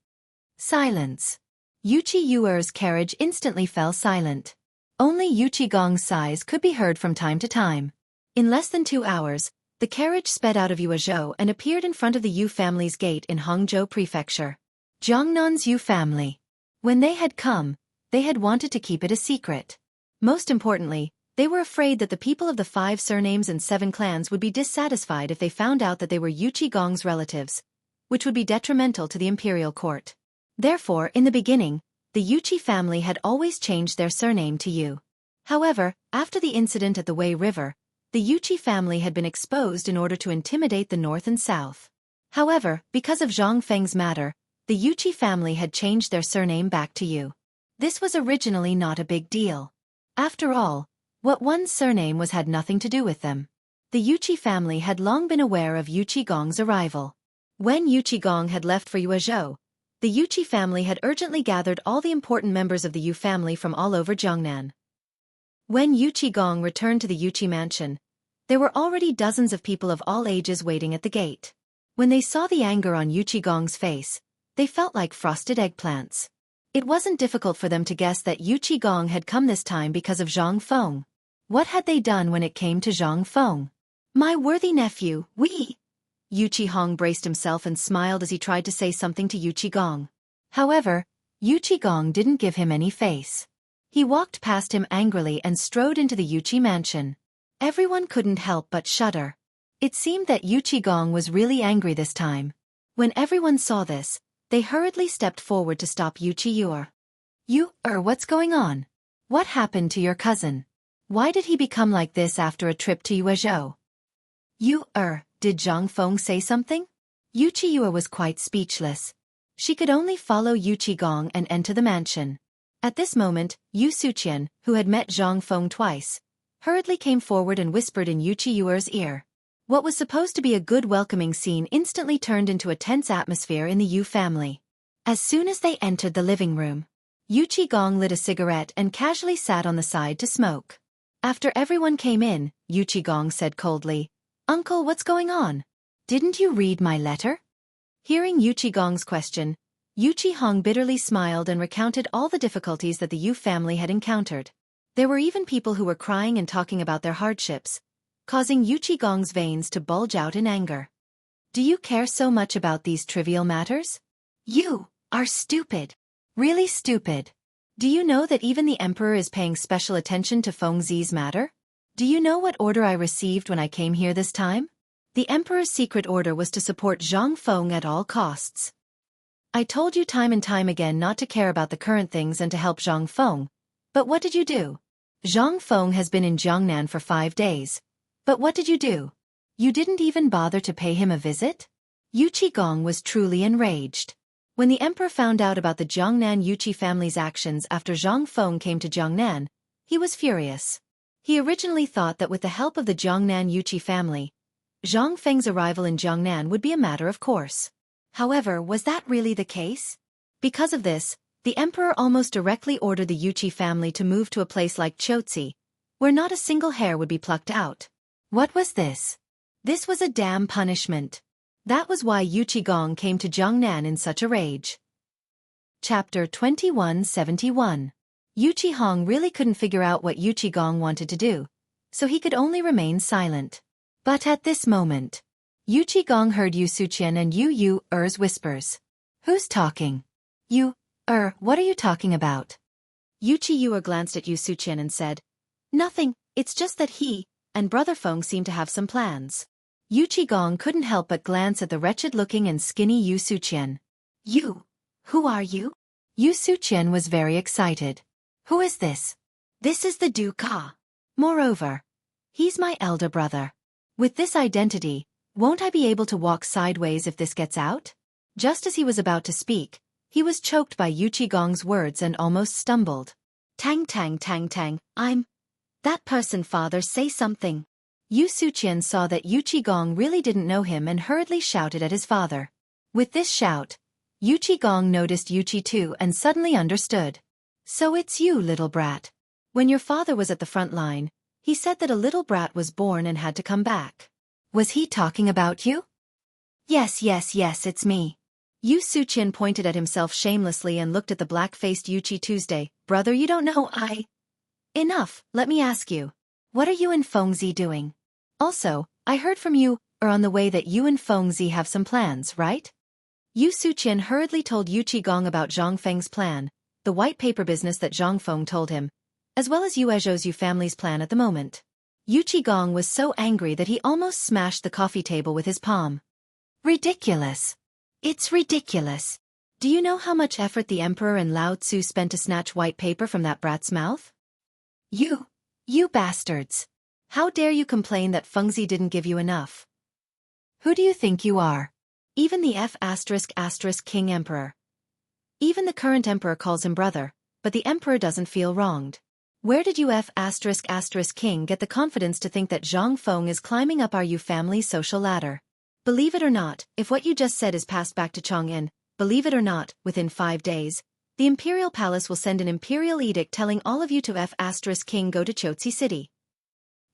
Silence. Yu Qiyu's carriage instantly fell silent. Only Yu Qigong's sighs could be heard from time to time. In less than 2 hours, the carriage sped out of Yuezhou and appeared in front of the Yu family's gate in Hangzhou Prefecture. Jiangnan's Yu family. When they had come, they had wanted to keep it a secret. Most importantly, they were afraid that the people of the 5 surnames and 7 clans would be dissatisfied if they found out that they were Yu Qigong's relatives, which would be detrimental to the imperial court. Therefore, in the beginning, the Yuqi family had always changed their surname to Yu. However, after the incident at the Wei River, the Yuqi family had been exposed in order to intimidate the north and south. However, because of Zhang Feng's matter, the Yuqi family had changed their surname back to Yu. This was originally not a big deal. After all, what one's surname was had nothing to do with them. The Yuqi family had long been aware of Yu Qigong's arrival. When Yu Qigong had left for Yuezhou, the Yuqi family had urgently gathered all the important members of the Yu family from all over Jiangnan. When Yu Qigong returned to the Yuqi mansion, there were already dozens of people of all ages waiting at the gate. When they saw the anger on Yu Qigong's face, they felt like frosted eggplants. It wasn't difficult for them to guess that Yu Qigong had come this time because of Zhang Feng. What had they done when it came to Zhang Feng? My worthy nephew, Yu Qihong braced himself and smiled as he tried to say something to Yu Qigong. However, Yu Qigong didn't give him any face. He walked past him angrily and strode into the Yuqi mansion. Everyone couldn't help but shudder. It seemed that Yu Qigong was really angry this time. When everyone saw this, they hurriedly stepped forward to stop Yu Qiyur. What's going on? What happened to your cousin? Why did he become like this after a trip to Yuezhou? Did Zhang Feng say something? Yu Qiyur was quite speechless. She could only follow Yu Qigong and enter the mansion. At this moment, Yu Suqian, who had met Zhang Feng twice, hurriedly came forward and whispered in Yu Qiyur's ear. What was supposed to be a good welcoming scene instantly turned into a tense atmosphere in the Yu family. As soon as they entered the living room, Yu Qigong lit a cigarette and casually sat on the side to smoke. After everyone came in, Yu Qigong said coldly, "Uncle, what's going on? Didn't you read my letter?" Hearing Yu Qigong's question, Yu Qihong bitterly smiled and recounted all the difficulties that the Yu family had encountered. There were even people who were crying and talking about their hardships, causing Yu Qigong's veins to bulge out in anger. Do you care so much about these trivial matters? You are stupid. Really stupid. Do you know that even the emperor is paying special attention to Feng Zi's matter? Do you know what order I received when I came here this time? The emperor's secret order was to support Zhang Feng at all costs. I told you time and time again not to care about the current things and to help Zhang Feng. But what did you do? Zhang Feng has been in Jiangnan for 5 days. But what did you do? You didn't even bother to pay him a visit? Yu Qigong was truly enraged. When the emperor found out about the Jiangnan Yuqi family's actions after Zhang Feng came to Jiangnan, he was furious. He originally thought that with the help of the Jiangnan Yuqi family, Zhang Feng's arrival in Jiangnan would be a matter of course. However, was that really the case? Because of this, the emperor almost directly ordered the Yuqi family to move to a place like Chotzi, where not a single hair would be plucked out. What was this? This was a damn punishment. That was why Yu Qigong came to Jiangnan in such a rage. Chapter 2171. Yu Qihong really couldn't figure out what Yu Qigong wanted to do, so he could only remain silent. But at this moment, Yu Qigong heard Yu Suqian and Yu's whispers. Who's talking? What are you talking about? Yu Qiyur glanced at Yu Suqian and said, Nothing, it's just that he and Brother Feng seem to have some plans. Yu Qigong couldn't help but glance at the wretched-looking and skinny Yu Suqian. Who are you? Yu Suqian was very excited. Who is this? This is the Du Ka. Moreover, he's my elder brother. With this identity, won't I be able to walk sideways if this gets out? Just as he was about to speak, he was choked by Yu Qigong's words and almost stumbled. Tang, I'm... That person, father, say something. Yu Suqian saw that Yu Qigong really didn't know him and hurriedly shouted at his father. With this shout, Yu Qigong noticed Yu Qi too and suddenly understood. So it's you, little brat. When your father was at the front line, he said that a little brat was born and had to come back. Was he talking about you? Yes, it's me. Yu Suqian pointed at himself shamelessly and looked at the black-faced Yu Qi Tuesday. Brother, you don't know Enough, let me ask you. What are you and Fengzi doing? Also, I heard from you, on the way that you and Fengzi have some plans, right? Yu Suqian hurriedly told Yu Qigong about Zhang Feng's plan, the white paper business that Zhang Feng told him, as well as Yu Ezhou's Yu family's plan at the moment. Yu Qigong was so angry that he almost smashed the coffee table with his palm. Ridiculous. It's ridiculous. Do you know how much effort the emperor and Lao Tzu spent to snatch white paper from that brat's mouth? You bastards. How dare you complain that Fengzi didn't give you enough? Who do you think you are? Even the King Emperor. Even the current emperor calls him brother, but the emperor doesn't feel wronged. Where did you King get the confidence to think that Zhang Feng is climbing up our Yu family's social ladder? Believe it or not, if what you just said is passed back to Chang'an, believe it or not, within 5 days, the imperial palace will send an imperial edict telling all of you to King go to Chotzi City.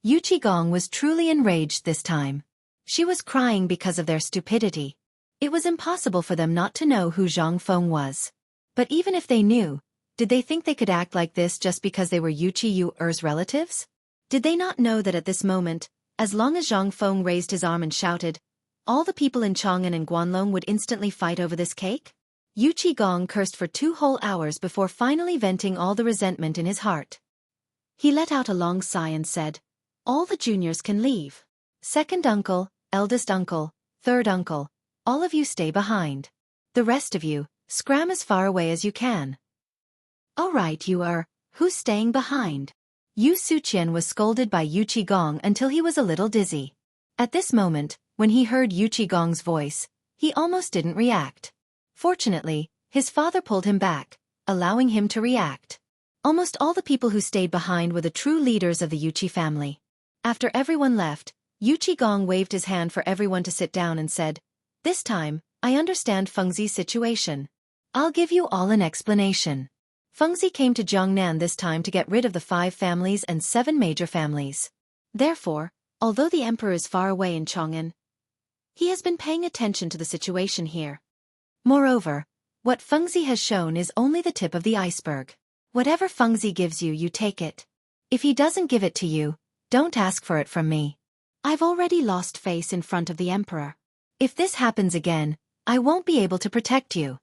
Yu Qigong was truly enraged this time. She was crying because of their stupidity. It was impossible for them not to know who Zhang Feng was. But even if they knew, did they think they could act like this just because they were Yu Er's relatives? Did they not know that at this moment, as long as Zhang Feng raised his arm and shouted, all the people in Chang'an and Guanlong would instantly fight over this cake? Yu Qigong cursed for 2 whole hours before finally venting all the resentment in his heart. He let out a long sigh and said, all the juniors can leave. Second uncle, eldest uncle, third uncle, all of you stay behind. The rest of you, scram as far away as you can. All right, who's staying behind? Yu Suqian was scolded by Yu Qigong until he was a little dizzy. At this moment, when he heard Yu Qigong's voice, he almost didn't react. Fortunately, his father pulled him back, allowing him to react. Almost all the people who stayed behind were the true leaders of the Yuqi family. After everyone left, Yu Qigong waved his hand for everyone to sit down and said, this time, I understand Fengzi's situation. I'll give you all an explanation. Fengzi came to Jiangnan this time to get rid of the 5 families and 7 major families. Therefore, although the emperor is far away in Chang'an, he has been paying attention to the situation here. Moreover, what Fengzi has shown is only the tip of the iceberg. Whatever Fengzi gives you, you take it. If he doesn't give it to you, don't ask for it from me. I've already lost face in front of the emperor. If this happens again, I won't be able to protect you.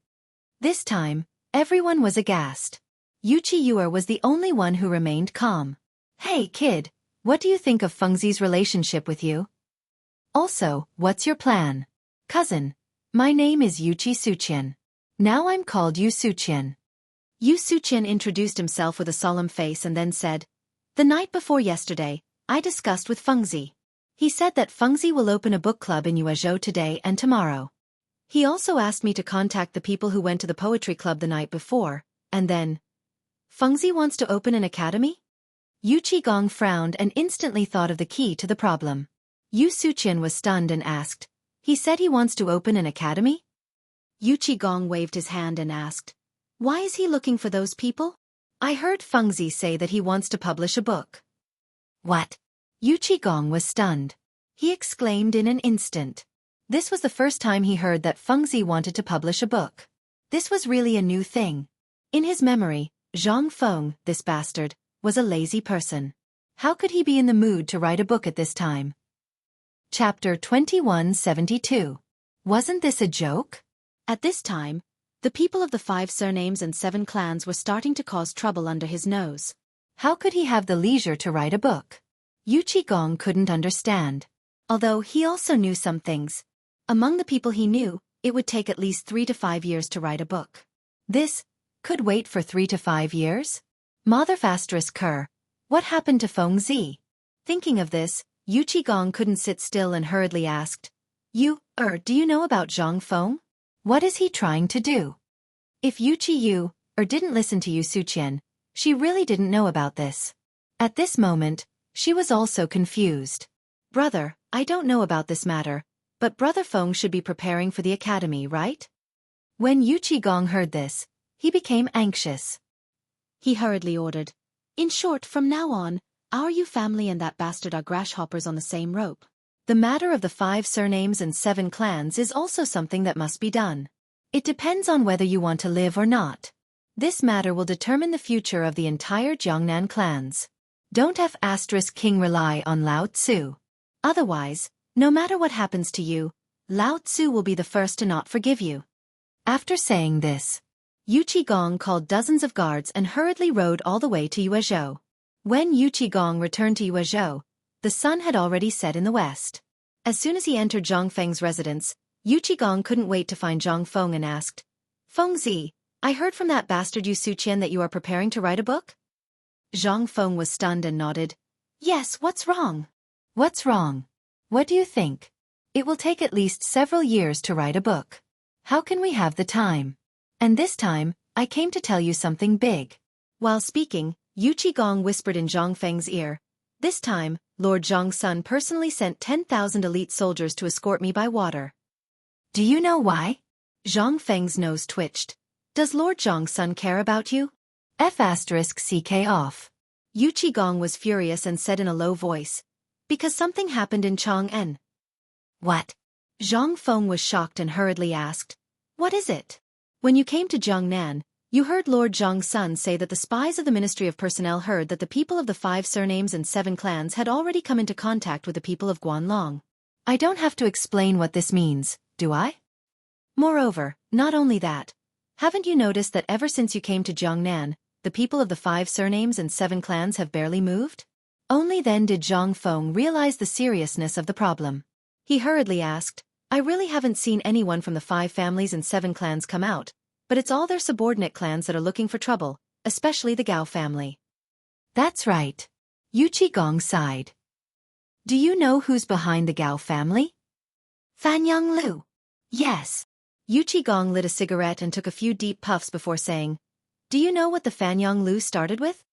This time, everyone was aghast. Yu Qiyu was the only one who remained calm. Hey kid, what do you think of Fengzi's relationship with you? Also, what's your plan? Cousin, my name is Yu Suqian. Now I'm called Yu Suqian. Yu Suqian introduced himself with a solemn face and then said, the night before yesterday, I discussed with Fengzi. He said that Fengzi will open a book club in Yuezhou today and tomorrow. He also asked me to contact the people who went to the poetry club the night before, and then... Fengzi wants to open an academy? Yu Qigong frowned and instantly thought of the key to the problem. Yu Suqian was stunned and asked, he said he wants to open an academy? Yu Qigong waved his hand and asked, why is he looking for those people? I heard Fengzi say that he wants to publish a book. What? Yu Qigong was stunned. He exclaimed in an instant. This was the first time he heard that Fengzi wanted to publish a book. This was really a new thing. In his memory, Zhang Feng, this bastard, was a lazy person. How could he be in the mood to write a book at this time? Chapter 2172. Wasn't this a joke? At this time, the people of the 5 surnames and 7 clans were starting to cause trouble under his nose. How could he have the leisure to write a book? Yu Qigong couldn't understand. Although he also knew some things. Among the people he knew, it would take at least 3 to 5 years to write a book. This could wait for 3 to 5 years? What happened to Fengzi? Thinking of this, Yu Qigong couldn't sit still and hurriedly asked, do you know about Zhang Feng? What is he trying to do? If Yu Qiyu didn't listen to Yu Suqian, she really didn't know about this. At this moment, she was also confused. Brother, I don't know about this matter, but Brother Feng should be preparing for the academy, right? When Yu Qigong heard this, he became anxious. He hurriedly ordered, in short, from now on, our Yu family and that bastard are grasshoppers on the same rope. The matter of the 5 surnames and 7 clans is also something that must be done. It depends on whether you want to live or not. This matter will determine the future of the entire Jiangnan clans. Don't have *King rely on Lao Tzu. Otherwise, no matter what happens to you, Lao Tzu will be the first to not forgive you. After saying this, Yu Qigong called dozens of guards and hurriedly rode all the way to Yuezhou. When Yu Qigong returned to Yuezhou, the sun had already set in the west. As soon as he entered Zhang Feng's residence, Yu Qigong couldn't wait to find Zhang Feng and asked, "Fengzi, I heard from that bastard Yu Suqian that you are preparing to write a book?" Zhang Feng was stunned and nodded. "Yes, what's wrong?" "What's wrong? What do you think? It will take at least several years to write a book. How can we have the time? And this time, I came to tell you something big." While speaking, Yu Qigong whispered in Zhang Feng's ear, "This time, Lord Zhang's son personally sent 10,000 elite soldiers to escort me by water." "Do you know why?" Zhang Feng's nose twitched. "Does Lord Zhang's son care about you?" *CK off. Yu Qigong was furious and said in a low voice, "Because something happened in Chang'an." "What?" Zhang Feng was shocked and hurriedly asked, "What is it?" "When you came to Jiangnan, you heard Lord Zhang's son say that the spies of the Ministry of Personnel heard that the people of the 5 surnames and 7 clans had already come into contact with the people of Guanlong. I don't have to explain what this means, do I? Moreover, not only that, haven't you noticed that ever since you came to Jiangnan, the people of the 5 surnames and 7 clans have barely moved?" Only then did Zhang Feng realize the seriousness of the problem. He hurriedly asked, "I really haven't seen anyone from the 5 families and 7 clans come out, but it's all their subordinate clans that are looking for trouble, especially the Gao family." "That's right." Yu Qigong sighed. "Do you know who's behind the Gao family?" "Fanyang Lu." "Yes." Yu Qigong lit a cigarette and took a few deep puffs before saying, "Do you know what the Fanyang Lu started with?"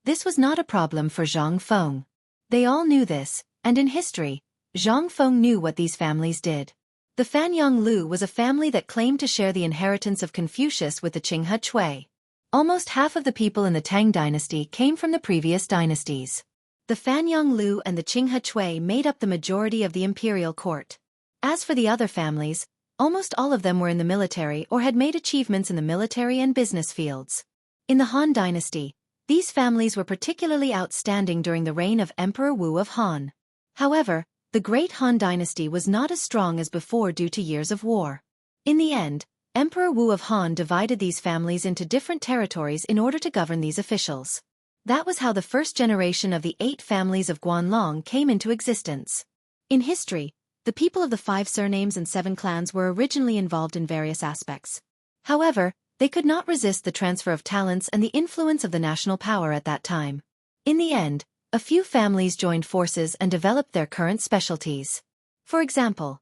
This was not a problem for Zhang Feng. They all knew this, and in history, Zhang Feng knew what these families did. The Fanyang Lu was a family that claimed to share the inheritance of Confucius with the Qinghe Chui. Almost half of the people in the Tang dynasty came from the previous dynasties. The Fanyang Lu and the Qinghe Chui made up the majority of the imperial court. As for the other families, almost all of them were in the military or had made achievements in the military and business fields. In the Han dynasty, these families were particularly outstanding during the reign of Emperor Wu of Han. However, the Great Han dynasty was not as strong as before due to years of war. In the end, Emperor Wu of Han divided these families into different territories in order to govern these officials. That was how the first generation of the 8 families of Guanlong came into existence. In history, the people of the 5 surnames and 7 clans were originally involved in various aspects. However, they could not resist the transfer of talents and the influence of the national power at that time. In the end, a few families joined forces and developed their current specialties. For example,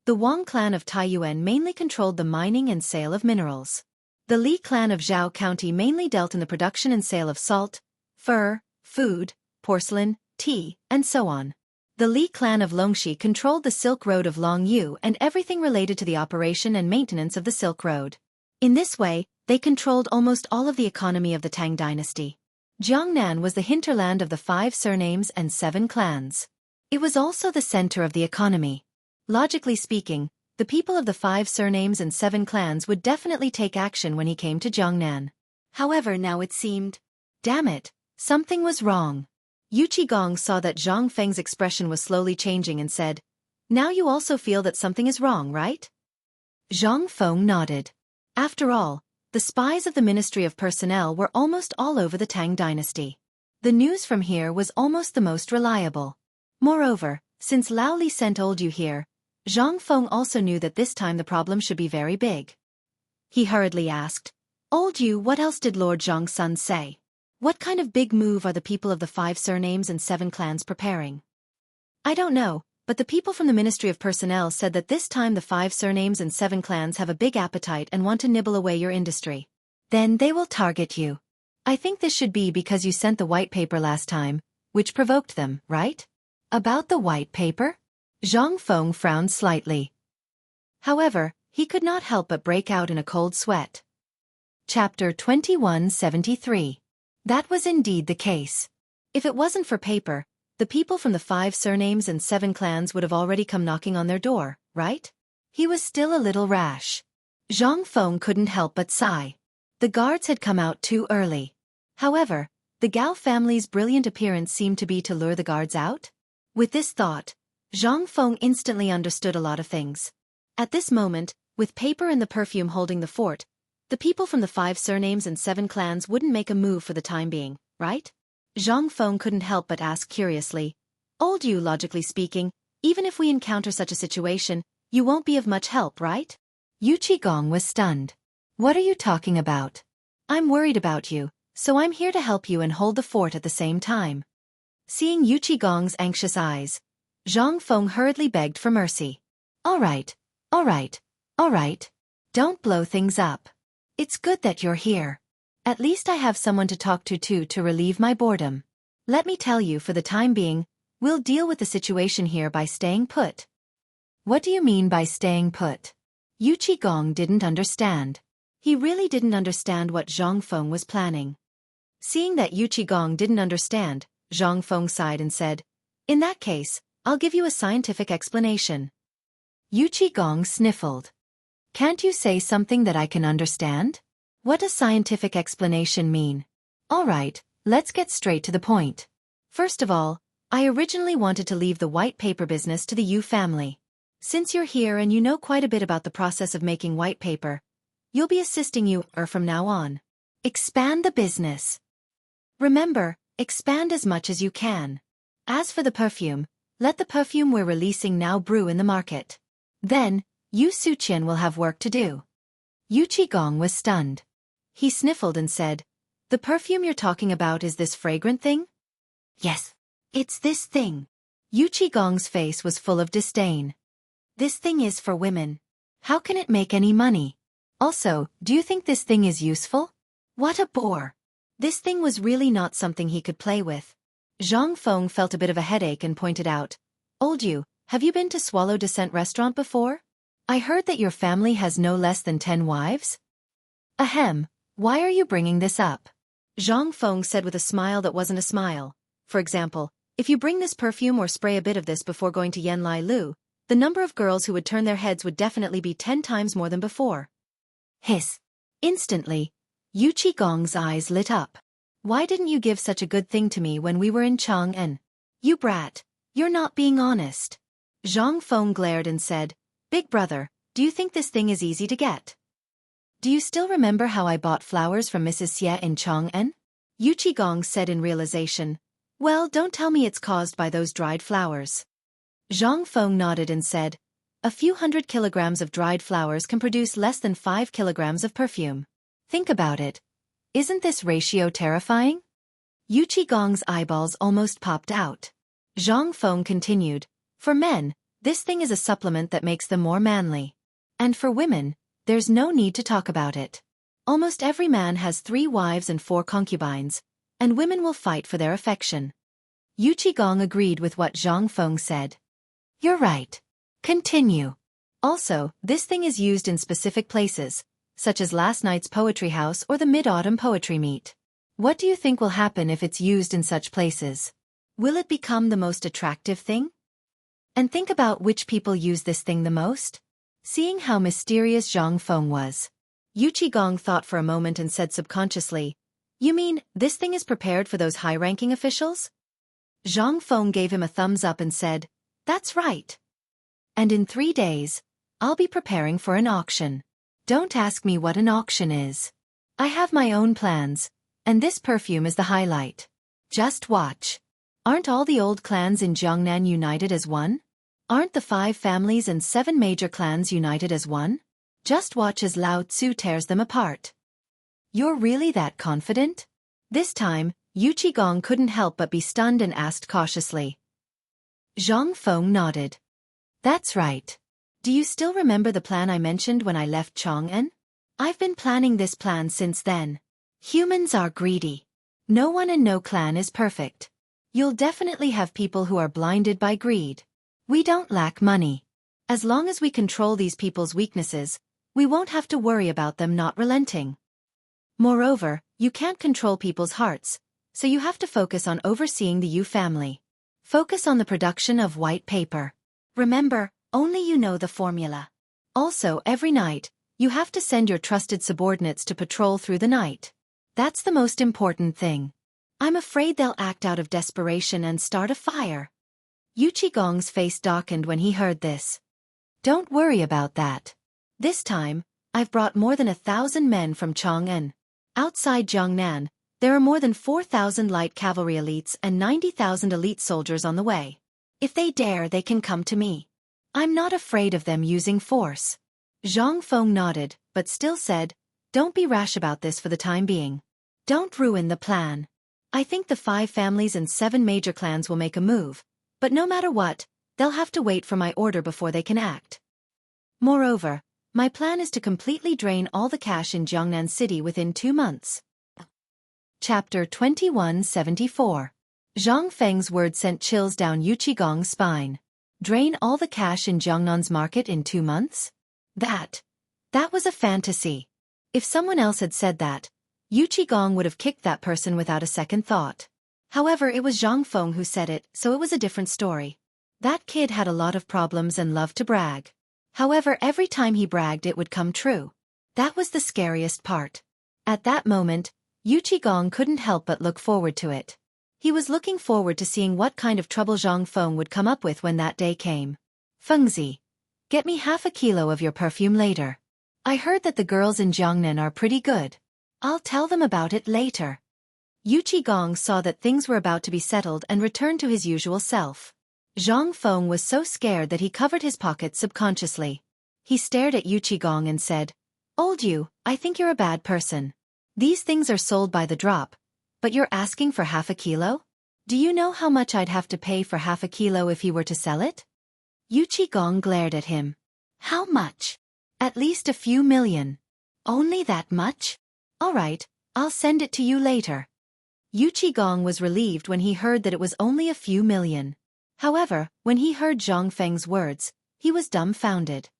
the Wang clan of Taiyuan mainly controlled the mining and sale of minerals. The Li clan of Zhao County mainly dealt in the production and sale of salt, fur, food, porcelain, tea, and so on. The Li clan of Longxi controlled the Silk Road of Longyu and everything related to the operation and maintenance of the Silk Road. In this way, they controlled almost all of the economy of the Tang dynasty. Jiangnan was the hinterland of the 5 surnames and 7 clans. It was also the center of the economy. Logically speaking, the people of the 5 surnames and 7 clans would definitely take action when he came to Jiangnan. However, now it seemed, damn it, something was wrong. Yu Qigong saw that Zhang Feng's expression was slowly changing and said, "Now you also feel that something is wrong, right?" Zhang Feng nodded. After all, the spies of the Ministry of Personnel were almost all over the Tang dynasty. The news from here was almost the most reliable. Moreover, since Lao Li sent old Yu here, Zhang Feng also knew that this time the problem should be very big. He hurriedly asked, "Old Yu, what else did Lord Zhang's son say? What kind of big move are the people of the 5 surnames and 7 clans preparing?" "I don't know, but the people from the Ministry of Personnel said that this time the 5 surnames and 7 clans have a big appetite and want to nibble away your industry. Then they will target you. I think this should be because you sent the white paper last time, which provoked them, right?" About the white paper? Zhang Feng frowned slightly. However, he could not help but break out in a cold sweat. Chapter 2173. That was indeed the case. If it wasn't for paper, the people from the 5 surnames and 7 clans would have already come knocking on their door, right? He was still a little rash. Zhang Feng couldn't help but sigh. The guards had come out too early. However, the Gao family's brilliant appearance seemed to be to lure the guards out. With this thought, Zhang Feng instantly understood a lot of things. At this moment, with paper and the perfume holding the fort, the people from the 5 surnames and 7 clans wouldn't make a move for the time being, right? Zhang Feng couldn't help but ask curiously. Old you, logically speaking, even if we encounter such a situation, you won't be of much help, right? Yu Qigong was stunned. What are you talking about? I'm worried about you, so I'm here to help you and hold the fort at the same time. Seeing Yu Qigong's anxious eyes, Zhang Feng hurriedly begged for mercy. All right. Don't blow things up. It's good that you're here. At least I have someone to talk to relieve my boredom. Let me tell you, for the time being, we'll deal with the situation here by staying put. What do you mean by staying put? Yu Qigong didn't understand. He really didn't understand what Zhang Feng was planning. Seeing that Yu Qigong didn't understand, Zhang Feng sighed and said, in that case, I'll give you a scientific explanation. Yu Qigong sniffled. Can't you say something that I can understand? What does scientific explanation mean? All right, let's get straight to the point. First of all, I originally wanted to leave the white paper business to the Yu family. Since you're here and you know quite a bit about the process of making white paper, you'll be assisting you from now on. Expand the business. Remember, expand as much as you can. As for the perfume, let the perfume we're releasing now brew in the market. Then, Yu Suqian will have work to do. Yu Qigong was stunned. He sniffled and said, the perfume you're talking about is this fragrant thing? Yes, it's this thing. Yu Qigong's face was full of disdain. This thing is for women. How can it make any money? Also, do you think this thing is useful? What a bore. This thing was really not something he could play with. Zhang Feng felt a bit of a headache and pointed out, Old you, have you been to Swallow Descent restaurant before? I heard that your family has no less than 10 wives? Ahem, why are you bringing this up? Zhang Feng said with a smile that wasn't a smile. For example, if you bring this perfume or spray a bit of this before going to Yanlai Lu, the number of girls who would turn their heads would definitely be 10 times more than before. Hiss. Instantly, Yu Qigong's eyes lit up. Why didn't you give such a good thing to me when we were in Chang'an? You brat, you're not being honest. Zhang Feng glared and said, Big brother, do you think this thing is easy to get? Do you still remember how I bought flowers from Mrs. Xie in Chang'an? Yu Qigong said in realization, Well, don't tell me it's caused by those dried flowers. Zhang Feng nodded and said, A few 100 kilograms of dried flowers can produce less than 5 kilograms of perfume. Think about it. Isn't this ratio terrifying? Yu Qigong's eyeballs almost popped out. Zhang Feng continued, For men, this thing is a supplement that makes them more manly. And for women, there's no need to talk about it. Almost every man has 3 wives and 4 concubines, and women will fight for their affection. Yu Qigong agreed with what Zhang Feng said. You're right. Continue. Also, this thing is used in specific places, such as last night's poetry house or the mid-autumn poetry meet. What do you think will happen if it's used in such places? Will it become the most attractive thing? And think about which people use this thing the most. Seeing how mysterious Zhang Feng was, Yu Qigong thought for a moment and said subconsciously, You mean, this thing is prepared for those high-ranking officials? Zhang Feng gave him a thumbs up and said, That's right. And in 3 days, I'll be preparing for an auction. Don't ask me what an auction is. I have my own plans, and this perfume is the highlight. Just watch. Aren't all the old clans in Jiangnan united as one? Aren't the 5 families and 7 major clans united as one? Just watch as Lao Tzu tears them apart. You're really that confident? This time, Yu Qigong couldn't help but be stunned and asked cautiously. Zhang Feng nodded. That's right. Do you still remember the plan I mentioned when I left Chang'an? I've been planning this plan since then. Humans are greedy. No one and no clan is perfect. You'll definitely have people who are blinded by greed. We don't lack money. As long as we control these people's weaknesses, we won't have to worry about them not relenting. Moreover, you can't control people's hearts, so you have to focus on overseeing the Yu family. Focus on the production of white paper. Remember, only you know the formula. Also, every night, You have to send your trusted subordinates to patrol through the night. That's the most important thing. I'm afraid they'll act out of desperation and start a fire. Yu Qigong's face darkened when he heard this. Don't worry about that. This time, I've brought more than 1,000 men from Chang'an. Outside Jiangnan, there are more than 4,000 light cavalry elites and 90,000 elite soldiers on the way. If they dare, they can come to me. I'm not afraid of them using force. Zhang Feng nodded, but still said, don't be rash about this for the time being. Don't ruin the plan. I think the 5 families and 7 major clans will make a move, but no matter what, they'll have to wait for my order before they can act. Moreover, my plan is to completely drain all the cash in Jiangnan City within 2 months. Chapter 2174. Zhang Feng's word sent chills down Yu Qigong's spine. Drain all the cash in Jiangnan's market in 2 months? That was a fantasy. If someone else had said that, Yu Qigong would have kicked that person without a second thought. However, it was Zhang Feng who said it, so it was a different story. That kid had a lot of problems and loved to brag. However, every time he bragged it would come true. That was the scariest part. At that moment, Yu Qigong couldn't help but look forward to it. He was looking forward to seeing what kind of trouble Zhang Feng would come up with when that day came. Fengzi, get me half a kilo of your perfume later. I heard that the girls in Jiangnan are pretty good. I'll tell them about it later. Yu Qigong saw that things were about to be settled and returned to his usual self. Zhang Feng was so scared that he covered his pockets subconsciously. He stared at Yu Qigong and said, Old Yu, I think you're a bad person. These things are sold by the drop, but you're asking for half a kilo? Do you know how much I'd have to pay for half a kilo if he were to sell it? Yu Qigong glared at him. How much? At least a few million. Only that much? All right, I'll send it to you later. Yu Qigong was relieved when he heard that it was only a few million. However, when he heard Zhang Feng's words, he was dumbfounded.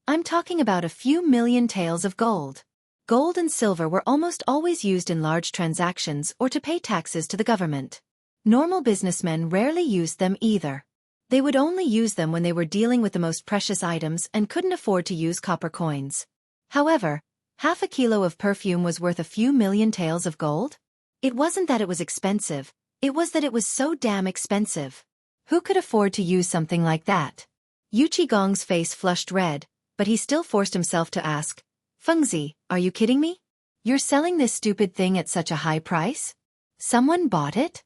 I'm talking about a few million taels of gold. Gold and silver were almost always used in large transactions or to pay taxes to the government. Normal businessmen rarely used them either. They would only use them when they were dealing with the most precious items and couldn't afford to use copper coins. However, half a kilo of perfume was worth a few million taels of gold? It wasn't that it was expensive, it was that it was so damn expensive. Who could afford to use something like that? Yu Qigong's face flushed red, but he still forced himself to ask, Fengzi, are you kidding me? You're selling this stupid thing at such a high price? Someone bought it?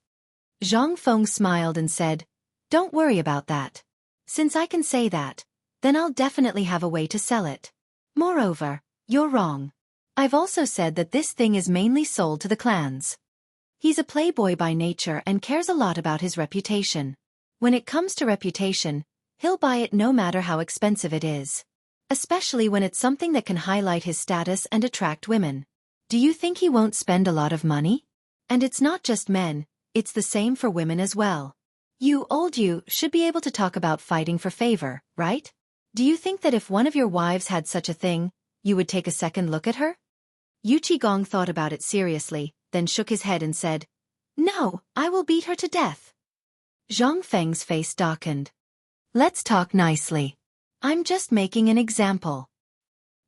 Zhang Feng smiled and said, Don't worry about that. Since I can say that, then I'll definitely have a way to sell it. Moreover, you're wrong. I've also said that this thing is mainly sold to the clans. He's a playboy by nature and cares a lot about his reputation. When it comes to reputation, he'll buy it no matter how expensive it is. Especially when it's something that can highlight his status and attract women. Do you think he won't spend a lot of money? And it's not just men, it's the same for women as well. You, old you, should be able to talk about fighting for favor, right? Do you think that if one of your wives had such a thing, you would take a second look at her? Yu Qigong thought about it seriously, then shook his head and said, No, I will beat her to death. Zhang Feng's face darkened. Let's talk nicely. I'm just making an example.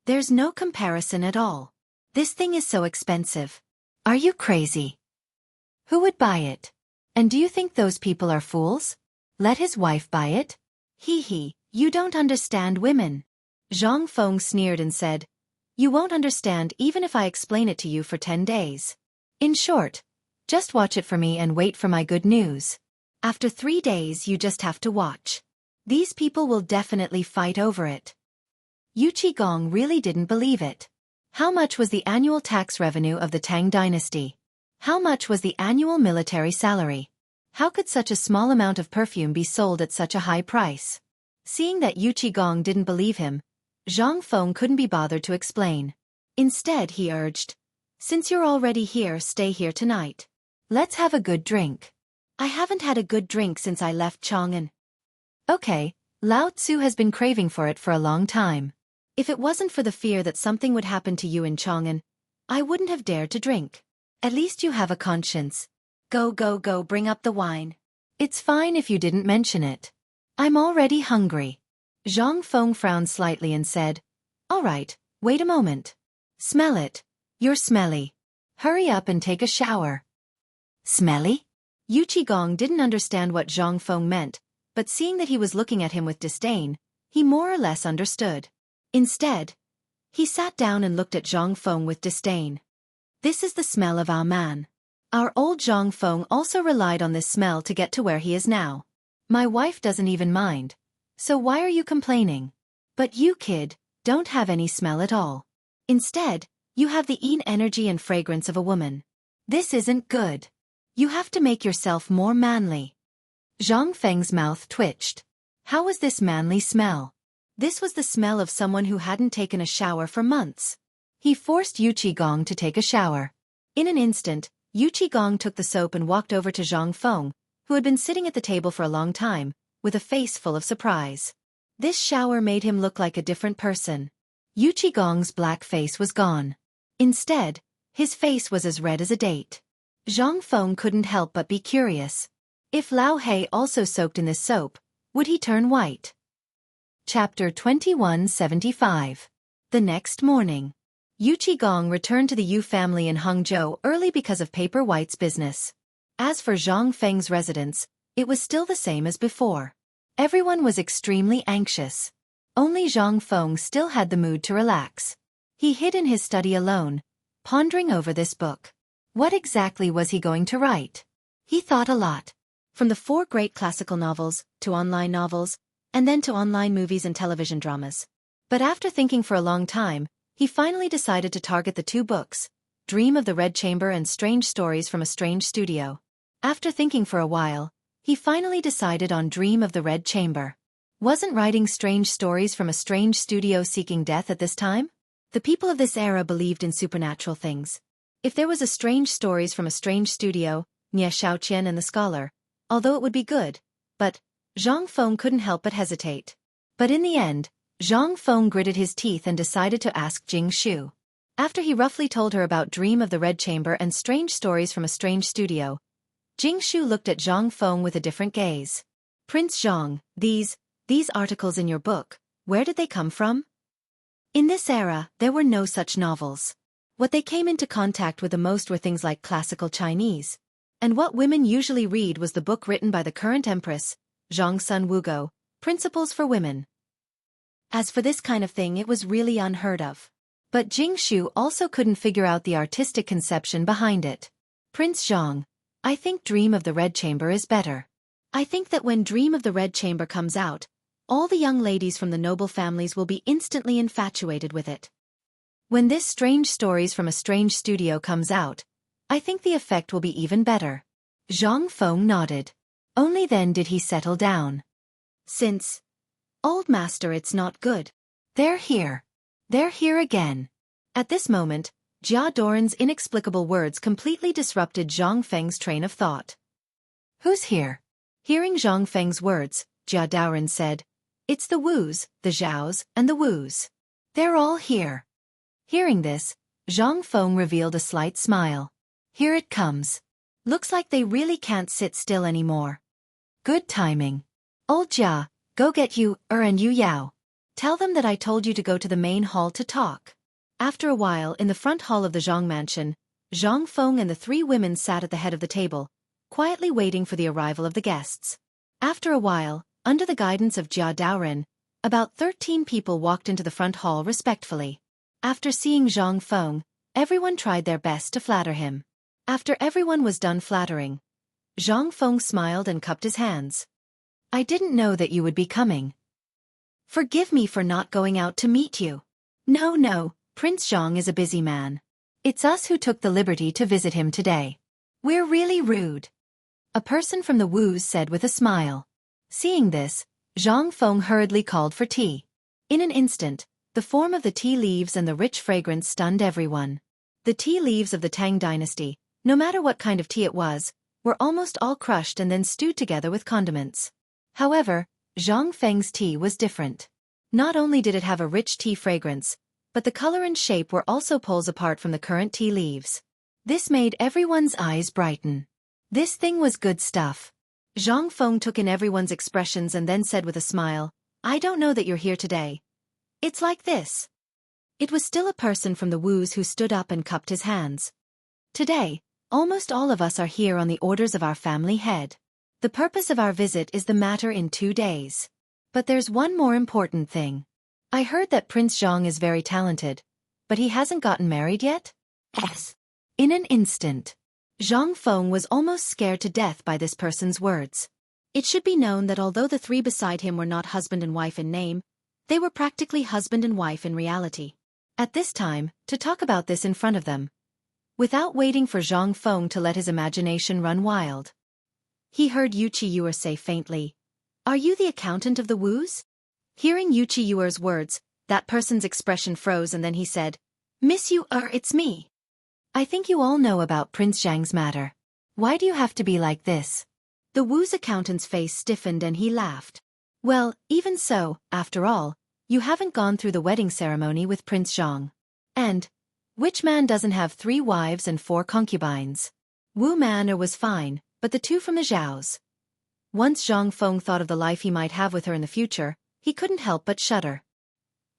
There's no comparison at all. This thing is so expensive. Are you crazy? Who would buy it? And do you think those people are fools? Let his wife buy it? Hee, you don't understand women. Zhang Feng sneered and said, You won't understand even if I explain it to you for 10 days. In short, just watch it for me and wait for my good news. After 3 days you just have to watch. These people will definitely fight over it. Yu Qigong really didn't believe it. How much was the annual tax revenue of the Tang dynasty? How much was the annual military salary? How could such a small amount of perfume be sold at such a high price? Seeing that Yu Qigong didn't believe him, Zhang Feng couldn't be bothered to explain. Instead, he urged, Since you're already here, stay here tonight. Let's have a good drink. I haven't had a good drink since I left Chang'an. Okay, Lao Tzu has been craving for it for a long time. If it wasn't for the fear that something would happen to you in Chang'an, I wouldn't have dared to drink. At least you have a conscience. Go, bring up the wine. It's fine if you didn't mention it. I'm already hungry. Zhang Feng frowned slightly and said, All right, Wait a moment. Smell it. You're smelly. Hurry up and take a shower. Smelly? Yu Qigong didn't understand what Zhang Feng meant, but seeing that he was looking at him with disdain, he more or less understood. Instead, he sat down and looked at Zhang Feng with disdain. This is the smell of our man. Our old Zhang Feng also relied on this smell to get to where he is now. My wife doesn't even mind. So why are you complaining? But you, kid, don't have any smell at all. Instead, you have the energy and fragrance of a woman. This isn't good. You have to make yourself more manly. Zhang Feng's mouth twitched. How was this manly smell? This was the smell of someone who hadn't taken a shower for months. He forced Yu Qigong to take a shower. In an instant, Yu Qigong took the soap and walked over to Zhang Feng, who had been sitting at the table for a long time, with a face full of surprise. This shower made him look like a different person. Yu Qigong's black face was gone. Instead, his face was as red as a date. Zhang Feng couldn't help but be curious. If Lao He also soaked in this soap, would he turn white? Chapter 2175. The next morning. Yu Qigong returned to the Yu family in Hangzhou early because of Paper White's business. As for Zhang Feng's residence, it was still the same as before. Everyone was extremely anxious. Only Zhang Feng still had the mood to relax. He hid in his study alone, pondering over this book. What exactly was he going to write? He thought a lot. From the 4 great classical novels, to online novels, and then to online movies and television dramas. But after thinking for a long time, he finally decided to target the 2 books, Dream of the Red Chamber and Strange Stories from a Strange Studio. After thinking for a while, he finally decided on Dream of the Red Chamber. Wasn't writing Strange Stories from a Strange Studio seeking death at this time? The people of this era believed in supernatural things. If there was a Strange Stories from a Strange Studio, Nia Xiaoqian and the Scholar, although it would be good, but Zhang Feng couldn't help but hesitate. But in the end, Zhang Feng gritted his teeth and decided to ask Jianghu. After he roughly told her about Dream of the Red Chamber and Strange Stories from a Strange Studio, Jianghu looked at Zhang Feng with a different gaze. Prince Zhang, these articles in your book, where did they come from? In this era, there were no such novels. What they came into contact with the most were things like classical Chinese. And what women usually read was the book written by the current empress, Zhang Sun Wugo, Principles for Women. As for this kind of thing, it was really unheard of. But Jianghu also couldn't figure out the artistic conception behind it. Prince Zhang, I think Dream of the Red Chamber is better. I think that when Dream of the Red Chamber comes out, all the young ladies from the noble families will be instantly infatuated with it. When this Strange Stories from a Strange Studio comes out, I think the effect will be even better. Zhang Feng nodded. Only then did he settle down. Since, old master, it's not good. They're here. They're here again. At this moment, Jia Doran's inexplicable words completely disrupted Zhang Feng's train of thought. Who's here? Hearing Zhang Feng's words, Jia Doran said, It's the Wus, the Zhaos, and the Wus. They're all here. Hearing this, Zhang Feng revealed a slight smile. Here it comes. Looks like they really can't sit still anymore. Good timing. Old Jia, go get Yu and Yu Yao. Tell them that I told you to go to the main hall to talk. After a while, in the front hall of the Zhang mansion, Zhang Feng and the 3 women sat at the head of the table, quietly waiting for the arrival of the guests. After a while, under the guidance of Jia Daoren, about 13 people walked into the front hall respectfully. After seeing Zhang Feng, everyone tried their best to flatter him. After everyone was done flattering, Zhang Feng smiled and cupped his hands. I didn't know that you would be coming. Forgive me for not going out to meet you. No, Prince Zhang is a busy man. It's us who took the liberty to visit him today. We're really rude. A person from the Wus said with a smile. Seeing this, Zhang Feng hurriedly called for tea. In an instant, the form of the tea leaves and the rich fragrance stunned everyone. The tea leaves of the Tang dynasty, no matter what kind of tea it was, were almost all crushed and then stewed together with condiments. However, Zhang Feng's tea was different. Not only did it have a rich tea fragrance, but the color and shape were also poles apart from the current tea leaves. This made everyone's eyes brighten. This thing was good stuff. Zhang Feng took in everyone's expressions and then said with a smile, I don't know that you're here today. It's like this. It was still a person from the Wus who stood up and cupped his hands. Today, almost all of us are here on the orders of our family head. The purpose of our visit is the matter in 2 days. But there's one more important thing. I heard that Prince Jiang is very talented, but he hasn't gotten married yet? Yes. In an instant, Zhang Feng was almost scared to death by this person's words. It should be known that although the three beside him were not husband and wife in name, they were practically husband and wife in reality. At this time, to talk about this in front of them, without waiting for Zhang Feng to let his imagination run wild, he heard Wuxia say faintly, "Are you the accountant of the Wus?" Hearing Wuxia's words, that person's expression froze and then he said, "Miss Yu, it's me. I think you all know about Prince Zhang's matter. Why do you have to be like this?" The Wu's accountant's face stiffened and he laughed. "Well, even so, after all, you haven't gone through the wedding ceremony with Prince Zhang. And which man doesn't have 3 wives and 4 concubines? Wu Man'er was fine, but the 2 from the Zhaos." Once Zhang Feng thought of the life he might have with her in the future, he couldn't help but shudder.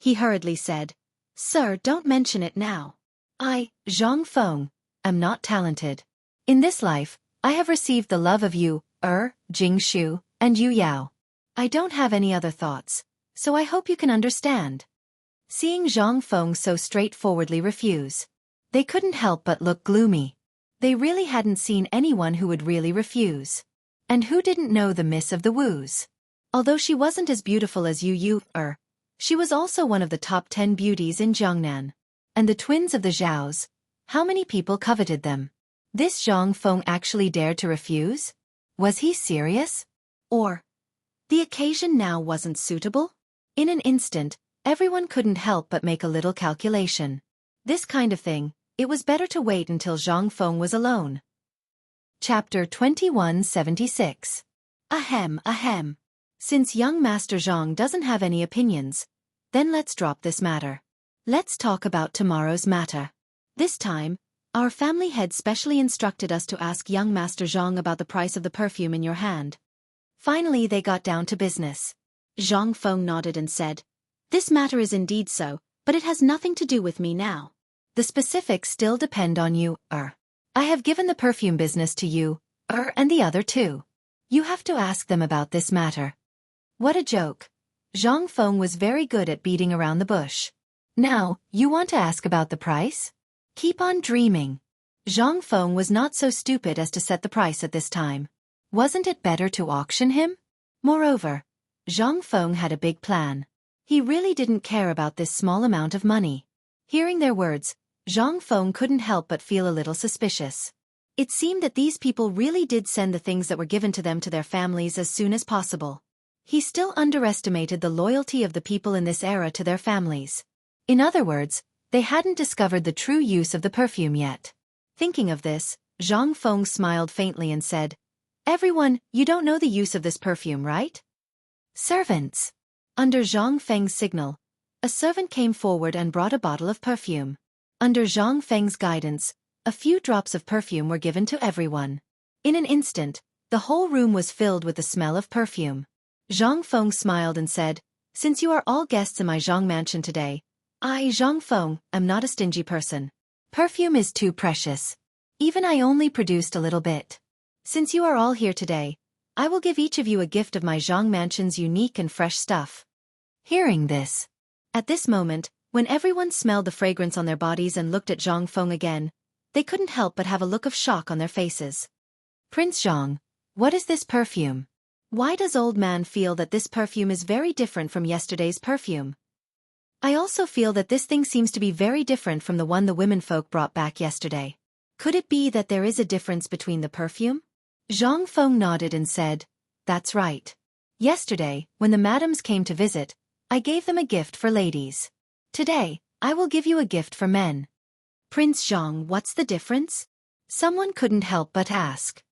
He hurriedly said, "Sir, don't mention it now. I, Zhang Feng, am not talented. In this life, I have received the love of you, Jingshu, and Yu Yao. I don't have any other thoughts, so I hope you can understand." Seeing Zhang Feng so straightforwardly refuse, they couldn't help but look gloomy. They really hadn't seen anyone who would really refuse. And who didn't know the Miss of the Wus? Although she wasn't as beautiful as Yu, she was also one of the top 10 beauties in Jiangnan. And the twins of the Zhaos, how many people coveted them? This Zhang Feng actually dared to refuse? Was he serious? Or the occasion now wasn't suitable? In an instant, everyone couldn't help but make a little calculation. This kind of thing, it was better to wait until Zhang Feng was alone. Chapter 2176. Ahem. Since young Master Zhang doesn't have any opinions, then let's drop this matter. Let's talk about tomorrow's matter. This time, our family head specially instructed us to ask young Master Zhang about the price of the perfume in your hand. Finally they got down to business. Zhang Feng nodded and said, "This matter is indeed so, but it has nothing to do with me now. The specifics still depend on you, I have given the perfume business to you, and the other 2. You have to ask them about this matter." What a joke. Zhang Feng was very good at beating around the bush. Now, you want to ask about the price? Keep on dreaming. Zhang Feng was not so stupid as to set the price at this time. Wasn't it better to auction him? Moreover, Zhang Feng had a big plan. He really didn't care about this small amount of money. Hearing their words, Zhang Feng couldn't help but feel a little suspicious. It seemed that these people really did send the things that were given to them to their families as soon as possible. He still underestimated the loyalty of the people in this era to their families. In other words, they hadn't discovered the true use of the perfume yet. Thinking of this, Zhang Feng smiled faintly and said, "Everyone, you don't know the use of this perfume, right?" Servants. Under Zhang Feng's signal, a servant came forward and brought a bottle of perfume. Under Zhang Feng's guidance, a few drops of perfume were given to everyone. In an instant, the whole room was filled with the smell of perfume. Zhang Feng smiled and said, "Since you are all guests in my Zhang mansion today, I, Zhang Feng, am not a stingy person. Perfume is too precious. Even I only produced a little bit. Since you are all here today, I will give each of you a gift of my Zhang mansion's unique and fresh stuff." Hearing this, at this moment, when everyone smelled the fragrance on their bodies and looked at Zhang Feng again, they couldn't help but have a look of shock on their faces. "Prince Zhang, what is this perfume? Why does old man feel that this perfume is very different from yesterday's perfume? I also feel that this thing seems to be very different from the one the womenfolk brought back yesterday. Could it be that there is a difference between the perfume?" Zhang Feng nodded and said, "That's right. Yesterday, when the madams came to visit, I gave them a gift for ladies. Today, I will give you a gift for men." "Prince Zhang, what's the difference?" Someone couldn't help but ask.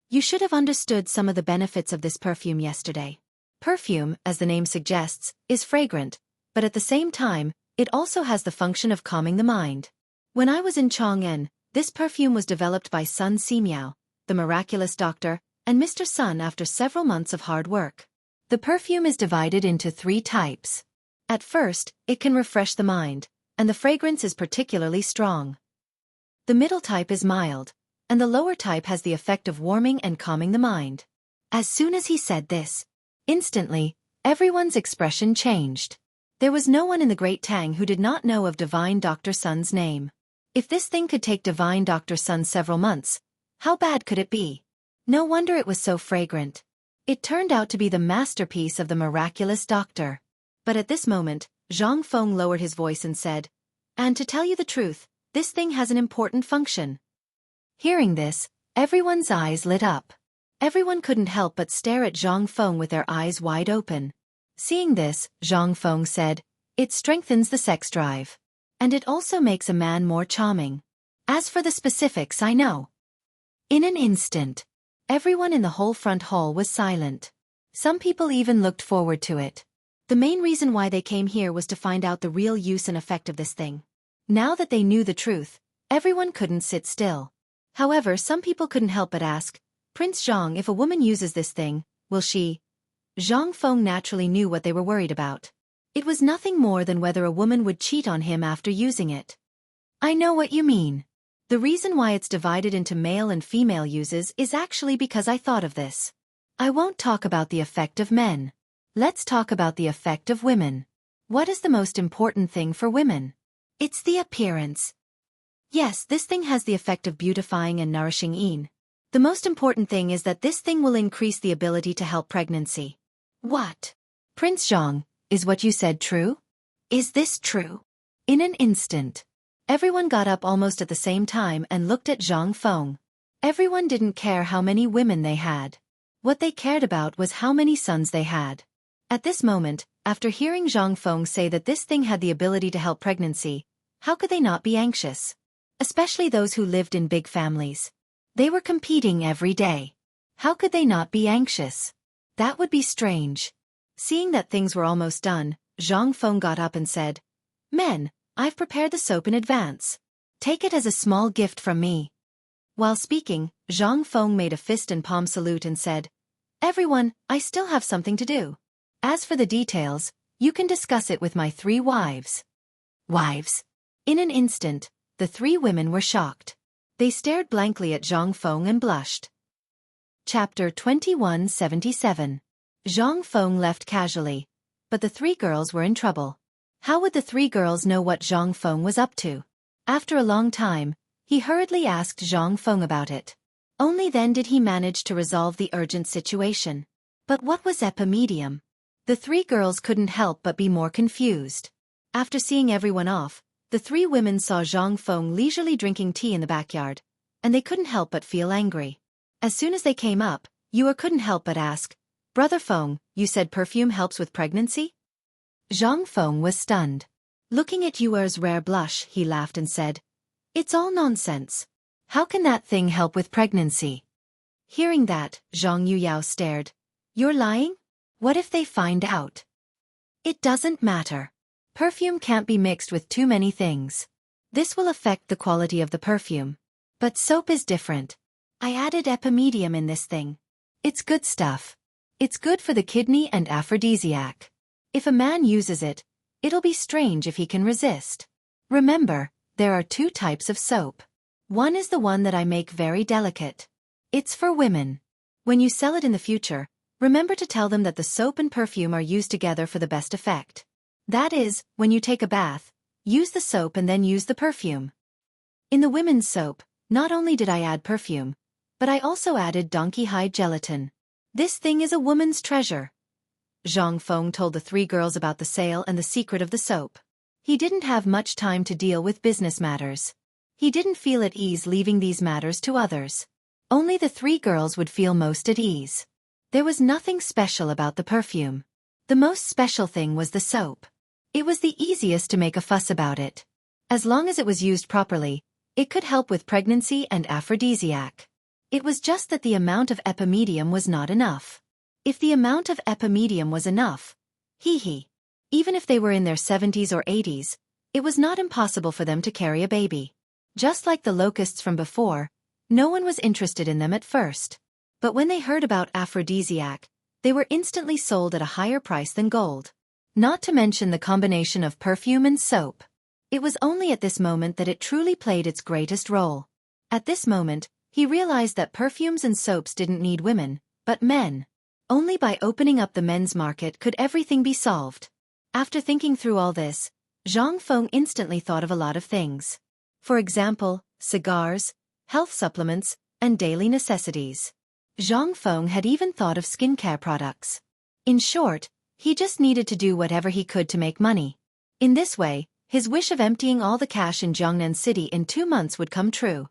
"You should have understood some of the benefits of this perfume yesterday. Perfume, as the name suggests, is fragrant, but at the same time, it also has the function of calming the mind. When I was in Chang'an, this perfume was developed by Sun Simiao, the miraculous doctor, and Mr. Sun after several months of hard work. The perfume is divided into 3 types. At first, it can refresh the mind, and the fragrance is particularly strong. The middle type is mild, and the lower type has the effect of warming and calming the mind. As soon as he said this, instantly, everyone's expression changed. There was no one in the Great Tang who did not know of Divine Dr. Sun's name. If this thing could take Divine Dr. Sun several months, how bad could it be? No wonder it was so fragrant. It turned out to be the masterpiece of the miraculous doctor. But at this moment, Zhang Feng lowered his voice and said, "And to tell you the truth, this thing has an important function." Hearing this, everyone's eyes lit up. Everyone couldn't help but stare at Zhang Feng with their eyes wide open. Seeing this, Zhang Feng said, "It strengthens the sex drive. And it also makes a man more charming. As for the specifics, I know." In an instant, everyone in the whole front hall was silent. Some people even looked forward to it. The main reason why they came here was to find out the real use and effect of this thing. Now that they knew the truth, everyone couldn't sit still. However, some people couldn't help but ask, "Prince Zhang, if a woman uses this thing, will she?" Zhang Feng naturally knew what they were worried about. It was nothing more than whether a woman would cheat on him after using it. "I know what you mean. The reason why it's divided into male and female uses is actually because I thought of this. I won't talk about the effect of men. Let's talk about the effect of women. What is the most important thing for women? It's the appearance. Yes, this thing has the effect of beautifying and nourishing Yin. The most important thing is that this thing will increase the ability to help pregnancy." "What? Prince Zhang, is what you said true? Is this true?" In an instant, everyone got up almost at the same time and looked at Zhang Feng. Everyone didn't care how many women they had. What they cared about was how many sons they had. At this moment, after hearing Zhang Feng say that this thing had the ability to help pregnancy, how could they not be anxious? Especially those who lived in big families. They were competing every day. How could they not be anxious? That would be strange. Seeing that things were almost done, Zhang Feng got up and said, "Men, I've prepared the soap in advance. Take it as a small gift from me." While speaking, Zhang Feng made a fist and palm salute and said, "Everyone, I still have something to do. As for the details, you can discuss it with my 3 wives." Wives? In an instant, the 3 women were shocked. They stared blankly at Zhang Feng and blushed. Chapter 2177. Zhang Feng left casually, but the 3 girls were in trouble. How would the 3 girls know what Zhang Feng was up to? After a long time, he hurriedly asked Zhang Feng about it. Only then did he manage to resolve the urgent situation. But what was epimedium? The 3 girls couldn't help but be more confused. After seeing everyone off, the 3 women saw Zhang Feng leisurely drinking tea in the backyard, and they couldn't help but feel angry. As soon as they came up, Yuer couldn't help but ask, "Brother Feng, you said perfume helps with pregnancy?" Zhang Feng was stunned. Looking at Yuer's rare blush, he laughed and said, "It's all nonsense. How can that thing help with pregnancy?" Hearing that, Zhang Yuyao stared. "You're lying? What if they find out?" "It doesn't matter. Perfume can't be mixed with too many things. This will affect the quality of the perfume. But soap is different. I added epimedium in this thing. It's good stuff. It's good for the kidney and aphrodisiac. If a man uses it, it'll be strange if he can resist. Remember, there are 2 types of soap. One is the one that I make very delicate. It's for women. When you sell it in the future, remember to tell them that the soap and perfume are used together for the best effect. That is, when you take a bath, use the soap and then use the perfume." In the women's soap, not only did I add perfume, but I also added donkey hide gelatin. This thing is a woman's treasure. Zhang Feng told the 3 girls about the sale and the secret of the soap. He didn't have much time to deal with business matters. He didn't feel at ease leaving these matters to others. Only the 3 girls would feel most at ease. There was nothing special about the perfume. The most special thing was the soap. It was the easiest to make a fuss about it. As long as it was used properly, it could help with pregnancy and aphrodisiac. It was just that the amount of epimedium was not enough. If the amount of epimedium was enough, even if they were in their 70s or 80s, it was not impossible for them to carry a baby. Just like the locusts from before, no one was interested in them at first. But when they heard about aphrodisiac, they were instantly sold at a higher price than gold. Not to mention the combination of perfume and soap. It was only at this moment that it truly played its greatest role. At this moment, he realized that perfumes and soaps didn't need women, but men. Only by opening up the men's market could everything be solved. After thinking through all this, Zhang Feng instantly thought of a lot of things. For example, cigars, health supplements, and daily necessities. Zhang Feng had even thought of skincare products. In short, he just needed to do whatever he could to make money. In this way, his wish of emptying all the cash in Jiangnan City in 2 months would come true.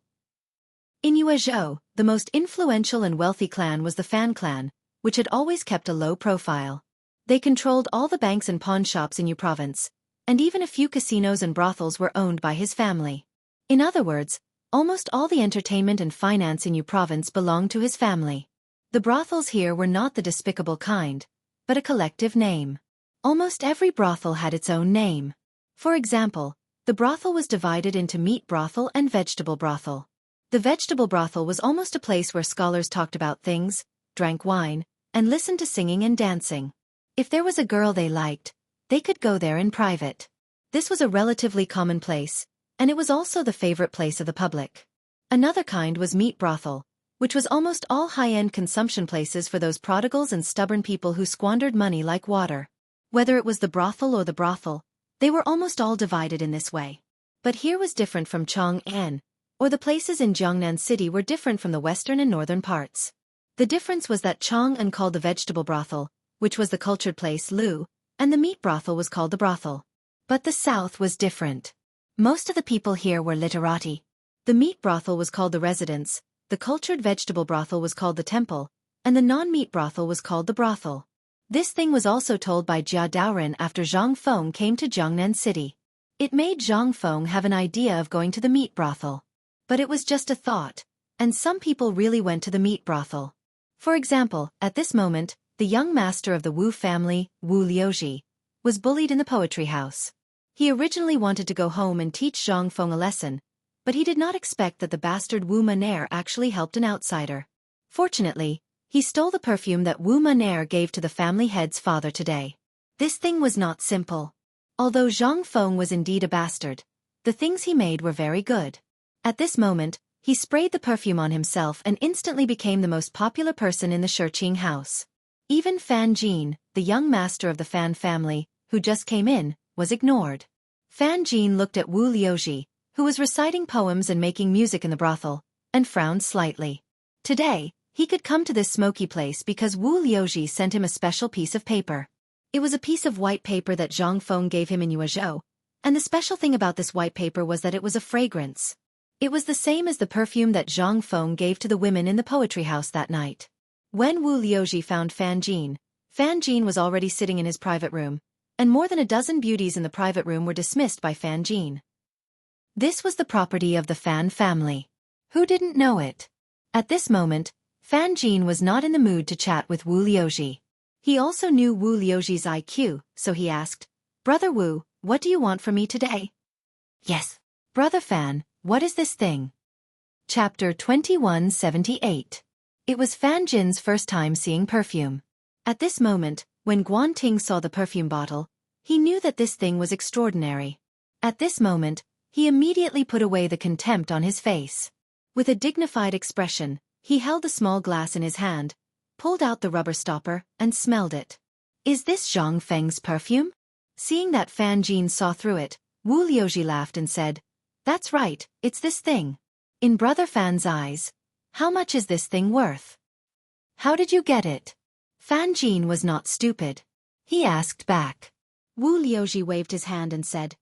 In Yuezhou, the most influential and wealthy clan was the Fan clan, which had always kept a low profile. They controlled all the banks and pawn shops in Yu province, and even a few casinos and brothels were owned by his family. In other words, almost all the entertainment and finance in Yu province belonged to his family. The brothels here were not the despicable kind, but a collective name. Almost every brothel had its own name. For example, the brothel was divided into meat brothel and vegetable brothel. The vegetable brothel was almost a place where scholars talked about things, drank wine, and listened to singing and dancing. If there was a girl they liked, they could go there in private. This was a relatively common place, and it was also the favorite place of the public. Another kind was meat brothel, which was almost all high-end consumption places for those prodigals and stubborn people who squandered money like water. Whether it was the brothel or the brothel, they were almost all divided in this way. But here was different from Chang'an, or the places in Jiangnan City were different from the western and northern parts. The difference was that Chang'an called the vegetable brothel, which was the cultured place, Lu, and the meat brothel was called the brothel. But the south was different. Most of the people here were literati. The meat brothel was called the residence, the cultured vegetable brothel was called the temple, and the non-meat brothel was called the brothel. This thing was also told by Jia Daoren after Zhang Feng came to Jiangnan City. It made Zhang Feng have an idea of going to the meat brothel. But it was just a thought, and some people really went to the meat brothel. For example, at this moment, the young master of the Wu family, Wu Liuji, was bullied in the poetry house. He originally wanted to go home and teach Zhang Feng a lesson, but he did not expect that the bastard Wu Maner actually helped an outsider. Fortunately, he stole the perfume that Wu Maner gave to the family head's father today. This thing was not simple. Although Zhang Feng was indeed a bastard, the things he made were very good. At this moment, he sprayed the perfume on himself and instantly became the most popular person in the Shiqing house. Even Fan Jin, the young master of the Fan family, who just came in, was ignored. Fan Jin looked at Wu Liuji, who was reciting poems and making music in the brothel, and frowned slightly. Today, he could come to this smoky place because Wu Liuji sent him a special piece of paper. It was a piece of white paper that Zhang Feng gave him in Yuezhou, and the special thing about this white paper was that it was a fragrance. It was the same as the perfume that Zhang Feng gave to the women in the poetry house that night. When Wu Liuji found Fan Jin was already sitting in his private room, and more than a dozen beauties in the private room were dismissed by Fan Jin. This was the property of the Fan family. Who didn't know it? At this moment, Fan Jin was not in the mood to chat with Wu Liuji. He also knew Wu Liuji's IQ, so he asked, "Brother Wu, what do you want from me today?" "Yes, Brother Fan, what is this thing?" Chapter 2178. It was Fan Jin's first time seeing perfume. At this moment, when Guan Ting saw the perfume bottle, he knew that this thing was extraordinary. At this moment, he immediately put away the contempt on his face. With a dignified expression, he held the small glass in his hand, pulled out the rubber stopper, and smelled it. "Is this Zhang Feng's perfume?" Seeing that Fan Jin saw through it, Wu Liuji laughed and said, "That's right, it's this thing." In Brother Fan's eyes, "How much is this thing worth? How did you get it?" Fan Jin was not stupid. He asked back. Wu Liuji waved his hand and said,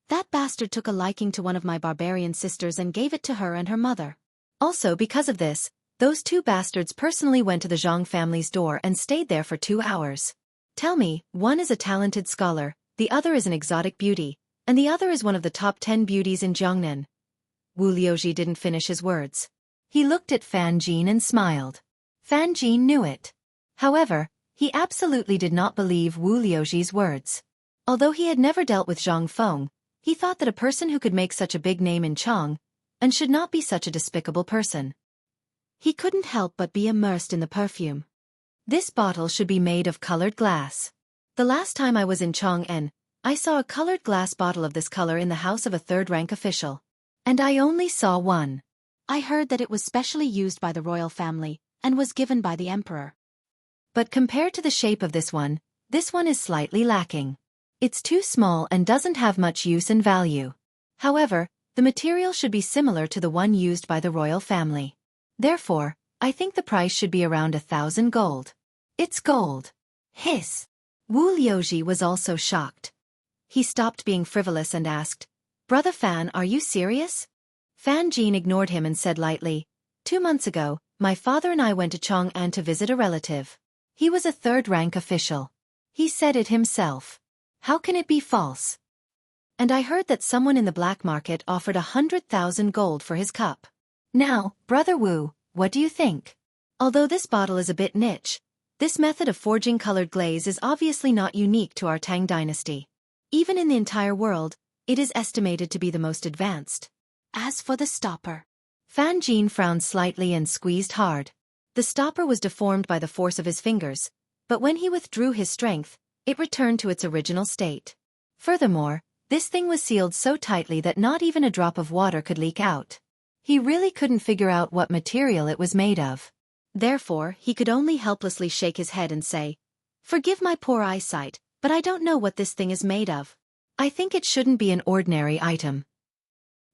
"That bastard took a liking to one of my barbarian sisters and gave it to her and her mother. Also because of this, those two bastards personally went to the Zhang family's door and stayed there for 2 hours. Tell me, one is a talented scholar, the other is an exotic beauty, and the other is one of the top 10 beauties in Jiangnan." Wu Liuji didn't finish his words. He looked at Fan Jin and smiled. Fan Jin knew it. However, he absolutely did not believe Wu Liuji's words. Although he had never dealt with Zhang Feng, he thought that a person who could make such a big name in Chang and should not be such a despicable person. He couldn't help but be immersed in the perfume. This bottle should be made of colored glass. The last time I was in Chang'an, I saw a colored glass bottle of this color in the house of a third-rank official. And I only saw one. I heard that it was specially used by the royal family, and was given by the emperor. But compared to the shape of this one is slightly lacking. It's too small and doesn't have much use and value. However, the material should be similar to the one used by the royal family. Therefore, I think the price should be around 1,000 gold. It's gold. Hiss. Wu Liuji was also shocked. He stopped being frivolous and asked, "Brother Fan, are you serious?" Fan Jin ignored him and said lightly, 2 months ago, my father and I went to Chang'an to visit a relative. He was a third-rank official. He said it himself. How can it be false? And I heard that someone in the black market offered 100,000 gold for his cup. Now, Brother Wu, what do you think? Although this bottle is a bit niche, this method of forging colored glaze is obviously not unique to our Tang dynasty. Even in the entire world, it is estimated to be the most advanced. As for the stopper, Fan Jin frowned slightly and squeezed hard. The stopper was deformed by the force of his fingers, but when he withdrew his strength, it returned to its original state. Furthermore, this thing was sealed so tightly that not even a drop of water could leak out. He really couldn't figure out what material it was made of. Therefore, he could only helplessly shake his head and say, "Forgive my poor eyesight, but I don't know what this thing is made of. I think it shouldn't be an ordinary item."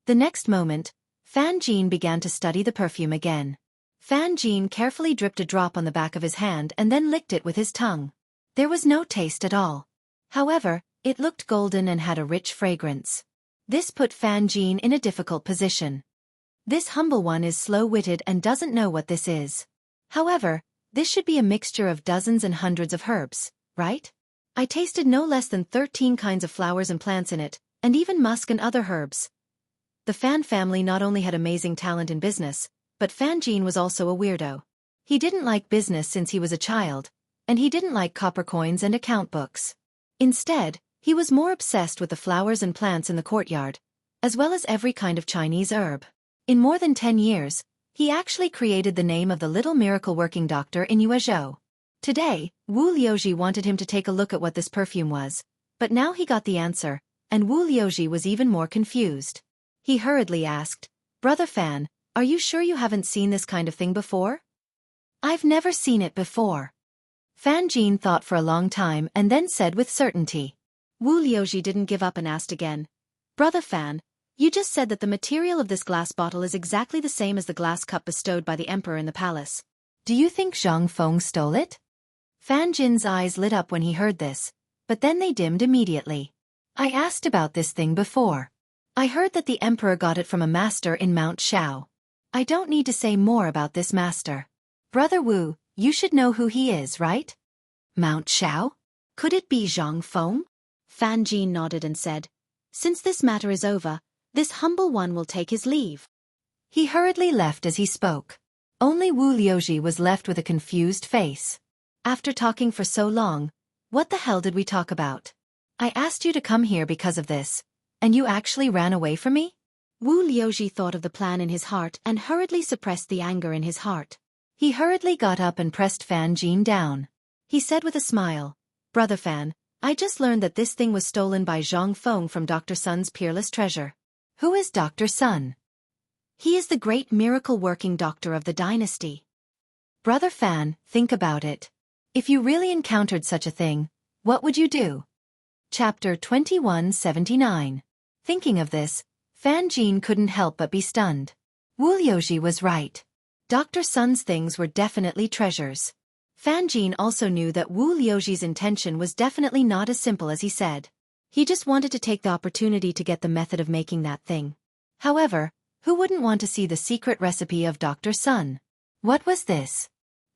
The next moment, Fan Jin began to study the perfume again. Fan Jin carefully dripped a drop on the back of his hand and then licked it with his tongue. There was no taste at all. However, it looked golden and had a rich fragrance. This put Fan Jin in a difficult position. This humble one is slow-witted and doesn't know what this is. However, this should be a mixture of dozens and hundreds of herbs, right? I tasted no less than 13 kinds of flowers and plants in it, and even musk and other herbs. The Fan family not only had amazing talent in business, but Fan Jin was also a weirdo. He didn't like business since he was a child, and he didn't like copper coins and account books. Instead, he was more obsessed with the flowers and plants in the courtyard, as well as every kind of Chinese herb. In more than 10 years, he actually created the name of the little miracle-working doctor in Yuezhou. Today, Wu Liuji wanted him to take a look at what this perfume was, but now he got the answer, and Wu Liuji was even more confused. He hurriedly asked, "Brother Fan, are you sure you haven't seen this kind of thing before?" "I've never seen it before." Fan Jin thought for a long time and then said with certainty. Wu Liuji didn't give up and asked again, "Brother Fan, you just said that the material of this glass bottle is exactly the same as the glass cup bestowed by the emperor in the palace. Do you think Zhang Feng stole it?" Fan Jin's eyes lit up when he heard this, but then they dimmed immediately. "I asked about this thing before. I heard that the emperor got it from a master in Mount Shao. I don't need to say more about this master. Brother Wu, you should know who he is, right?" "Mount Shao? Could it be Zhang Feng?" Fan Jin nodded and said, "Since this matter is over, this humble one will take his leave." He hurriedly left as he spoke. Only Wu Liuji was left with a confused face. "After talking for so long, what the hell did we talk about? I asked you to come here because of this, and you actually ran away from me?" Wu Liuji thought of the plan in his heart and hurriedly suppressed the anger in his heart. He hurriedly got up and pressed Fan Jin down. He said with a smile, "Brother Fan, I just learned that this thing was stolen by Zhang Feng from Dr. Sun's peerless treasure." "Who is Dr. Sun?" "He is the great miracle-working doctor of the dynasty." "Brother Fan, think about it. If you really encountered such a thing, what would you do?" Chapter 2179. Thinking of this, Fan Jin couldn't help but be stunned. Wu Liuji was right. Dr. Sun's things were definitely treasures. Fan Jin also knew that Wu Liuji's intention was definitely not as simple as he said. He just wanted to take the opportunity to get the method of making that thing. However, who wouldn't want to see the secret recipe of Dr. Sun? What was this?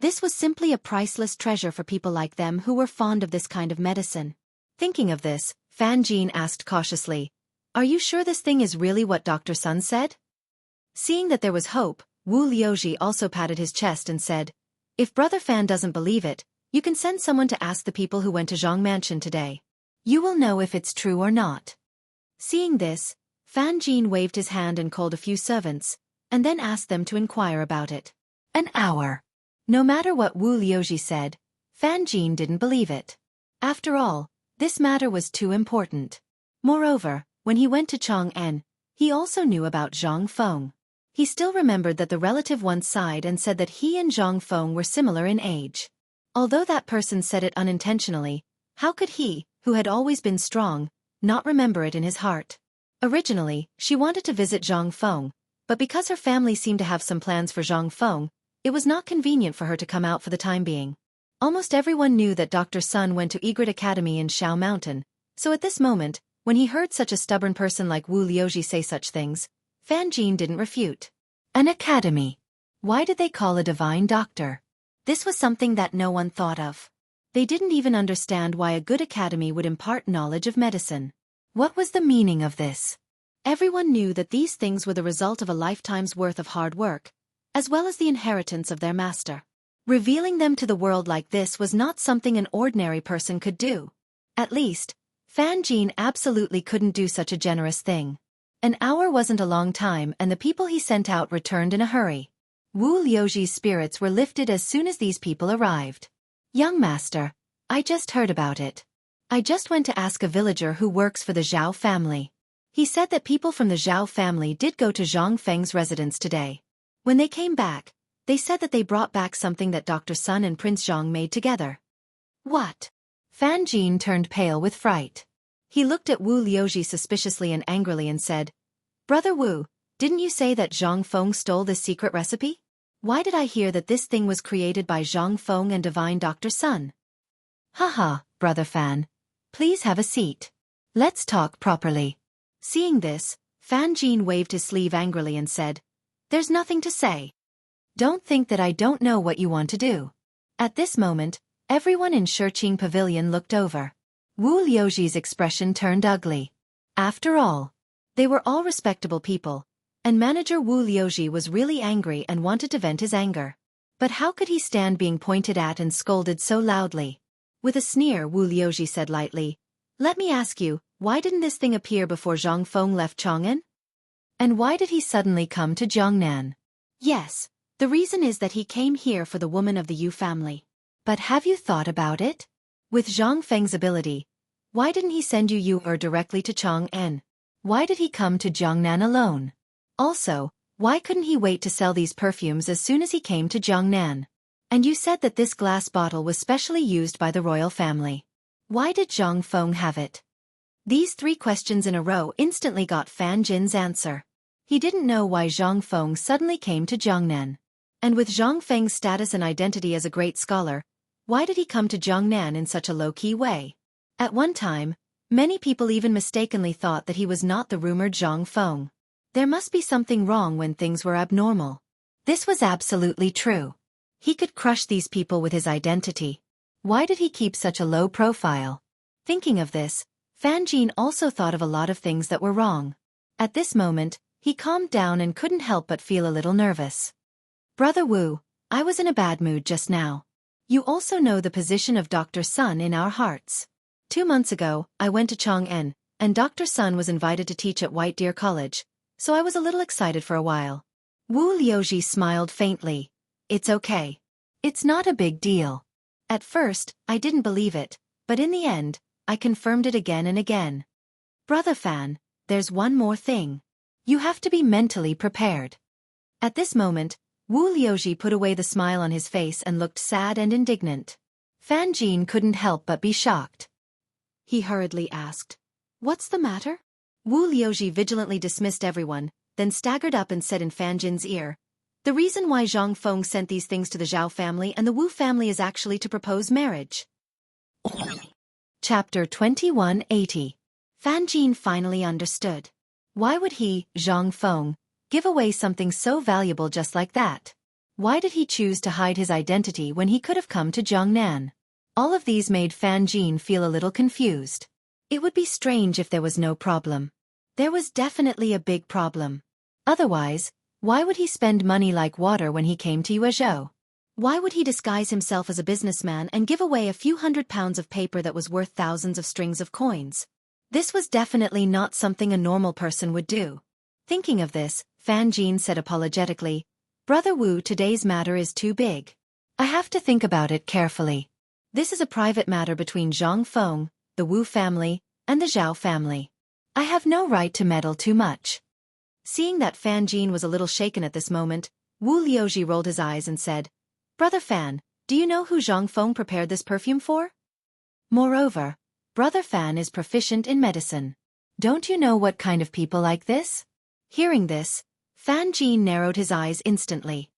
This was simply a priceless treasure for people like them who were fond of this kind of medicine. Thinking of this, Fan Jin asked cautiously, "Are you sure this thing is really what Dr. Sun said?" Seeing that there was hope, Wu Liuji also patted his chest and said, "If Brother Fan doesn't believe it, you can send someone to ask the people who went to Zhang Mansion today. You will know if it's true or not." Seeing this, Fan Jin waved his hand and called a few servants, and then asked them to inquire about it. An hour. No matter what Wu Liuji said, Fan Jin didn't believe it. After all, This matter was too important. Moreover, when he went to Chang'an, he also knew about Zhang Feng. He still remembered that the relative once sighed and said that he and Zhang Feng were similar in age. Although that person said it unintentionally, how could he, who had always been strong, not remember it in his heart? Originally, she wanted to visit Zhang Feng, but because her family seemed to have some plans for Zhang Feng, it was not convenient for her to come out for the time being. Almost everyone knew that Dr. Sun went to Egret Academy in Shao Mountain, so at this moment, when he heard such a stubborn person like Wu Liuji say such things, Fan Jin didn't refute. An academy. Why did they call a divine doctor? This was something that no one thought of. They didn't even understand why a good academy would impart knowledge of medicine. What was the meaning of this? Everyone knew that these things were the result of a lifetime's worth of hard work, as well as the inheritance of their master. Revealing them to the world like this was not something an ordinary person could do. At least, Fan Jin absolutely couldn't do such a generous thing. An hour wasn't a long time and the people he sent out returned in a hurry. Wu Liuji's spirits were lifted as soon as these people arrived. Young master, I just heard about it. I just went to ask a villager who works for the Zhao family. He said that people from the Zhao family did go to Zhang Feng's residence today. When they came back, they said that they brought back something that Dr. Sun and Prince Zhang made together. What? Fan Jin turned pale with fright. He looked at Wu Liuji suspiciously and angrily and said, Brother Wu, didn't you say that Zhang Feng stole this secret recipe? Why did I hear that this thing was created by Zhang Feng and Divine Dr. Sun? Haha, Brother Fan. Please have a seat. Let's talk properly. Seeing this, Fan Jin waved his sleeve angrily and said, There's nothing to say. Don't think that I don't know what you want to do. At this moment, everyone in Shiqing Pavilion looked over. Wu Liuji's expression turned ugly. After all, they were all respectable people, and manager Wu Liuji was really angry and wanted to vent his anger. But how could he stand being pointed at and scolded so loudly? With a sneer, Wu Liuji said lightly, Let me ask you, why didn't this thing appear before Zhang Feng left Chang'an? And why did he suddenly come to Jiangnan? Yes. The reason is that he came here for the woman of the Yu family. But have you thought about it? With Zhang Feng's ability, why didn't he send you directly to Chang'an? Why did he come to Jiangnan alone? Also, why couldn't he wait to sell these perfumes as soon as he came to Jiangnan? And you said that this glass bottle was specially used by the royal family. Why did Zhang Feng have it? These three questions in a row instantly got Fan Jin's answer. He didn't know why Zhang Feng suddenly came to Jiangnan. And with Zhang Feng's status and identity as a great scholar, why did he come to Jiangnan in such a low-key way? At one time, many people even mistakenly thought that he was not the rumored Zhang Feng. There must be something wrong when things were abnormal. This was absolutely true. He could crush these people with his identity. Why did he keep such a low profile? Thinking of this, Fan Jin also thought of a lot of things that were wrong. At this moment, he calmed down and couldn't help but feel a little nervous. Brother Wu, I was in a bad mood just now. You also know the position of Dr. Sun in our hearts. 2 months ago, I went to Chang'an, and Dr. Sun was invited to teach at White Deer College, so I was a little excited for a while. Wu Liuji smiled faintly. It's okay. It's not a big deal. At first, I didn't believe it, but in the end, I confirmed it again and again. Brother Fan, there's one more thing. You have to be mentally prepared. At this moment, Wu Liuji put away the smile on his face and looked sad and indignant. Fan Jin couldn't help but be shocked. He hurriedly asked, What's the matter? Wu Liuji vigilantly dismissed everyone, then staggered up and said in Fan Jin's ear, The reason why Zhang Feng sent these things to the Zhao family and the Wu family is actually to propose marriage. Chapter 2180. Fan Jin finally understood. Why would he, Zhang Feng, give away something so valuable just like that? Why did he choose to hide his identity when he could have come to Jiangnan? All of these made Fan Jin feel a little confused. It would be strange if there was no problem. There was definitely a big problem. Otherwise, why would he spend money like water when he came to Yuezhou? Why would he disguise himself as a businessman and give away a few £100s of paper that was worth thousands of strings of coins? This was definitely not something a normal person would do. Thinking of this, Fan Jin said apologetically, Brother Wu, today's matter is too big. I have to think about it carefully. This is a private matter between Zhang Feng, the Wu family, and the Zhao family. I have no right to meddle too much. Seeing that Fan Jin was a little shaken at this moment, Wu Liuji rolled his eyes and said, Brother Fan, do you know who Zhang Feng prepared this perfume for? Moreover, Brother Fan is proficient in medicine. Don't you know what kind of people like this? Hearing this, Fan Jin narrowed his eyes instantly.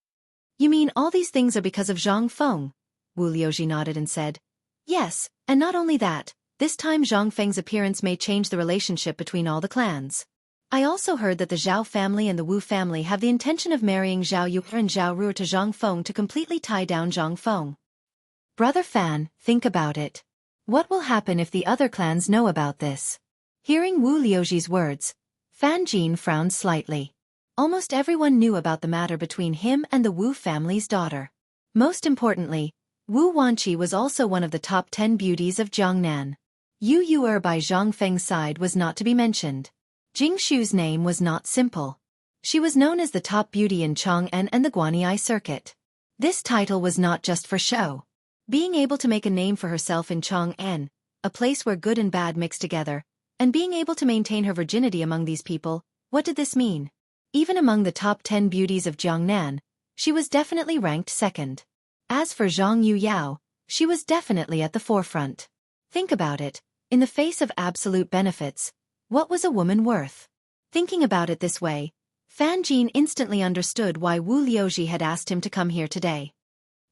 You mean all these things are because of Zhang Feng? Wu Liuji nodded and said, Yes, and not only that, this time Zhang Feng's appearance may change the relationship between all the clans. I also heard that the Zhao family and the Wu family have the intention of marrying Zhao Yu and Zhao Ruo to Zhang Feng to completely tie down Zhang Feng. Brother Fan, think about it. What will happen if the other clans know about this? Hearing Wu Liuji's words, Fan Jin frowned slightly. Almost everyone knew about the matter between him and the Wu family's daughter. Most importantly, Wu Wanqi was also one of the top 10 beauties of Jiangnan. Yu Yu'er by Zhang Feng's side was not to be mentioned. Jingshu's name was not simple. She was known as the top beauty in Chang'an and the Guanyi circuit. This title was not just for show. Being able to make a name for herself in Chang'an, a place where good and bad mix together, and being able to maintain her virginity among these people, what did this mean? Even among the top 10 beauties of Jiangnan, she was definitely ranked second. As for Zhang Yuyao, she was definitely at the forefront. Think about it, in the face of absolute benefits, what was a woman worth? Thinking about it this way, Fan Jin instantly understood why Wu Liuji had asked him to come here today.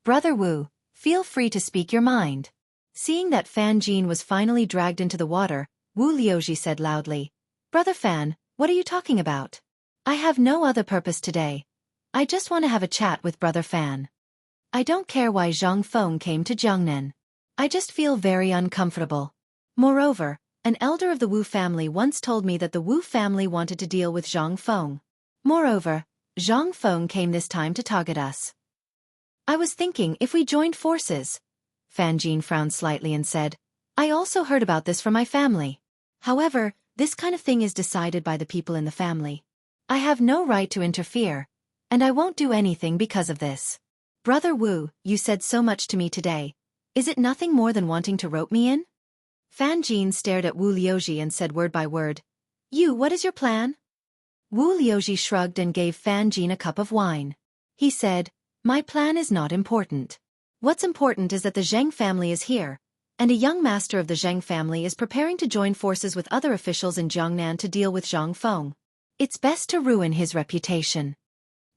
Brother Wu, feel free to speak your mind. Seeing that Fan Jin was finally dragged into the water, Wu Liuji said loudly, Brother Fan, what are you talking about? I have no other purpose today. I just want to have a chat with Brother Fan. I don't care why Zhang Feng came to Jiangnan. I just feel very uncomfortable. Moreover, an elder of the Wu family once told me that the Wu family wanted to deal with Zhang Feng. Moreover, Zhang Feng came this time to target us. I was thinking if we joined forces. Fan Jin frowned slightly and said, I also heard about this from my family. However, this kind of thing is decided by the people in the family. I have no right to interfere, and I won't do anything because of this. Brother Wu, you said so much to me today. Is it nothing more than wanting to rope me in? Fan Jin stared at Wu Liuji and said word by word, what is your plan? Wu Liuji shrugged and gave Fan Jin a cup of wine. He said, my plan is not important. What's important is that the Zheng family is here, and a young master of the Zheng family is preparing to join forces with other officials in Jiangnan to deal with Zhang Feng. It's best to ruin his reputation.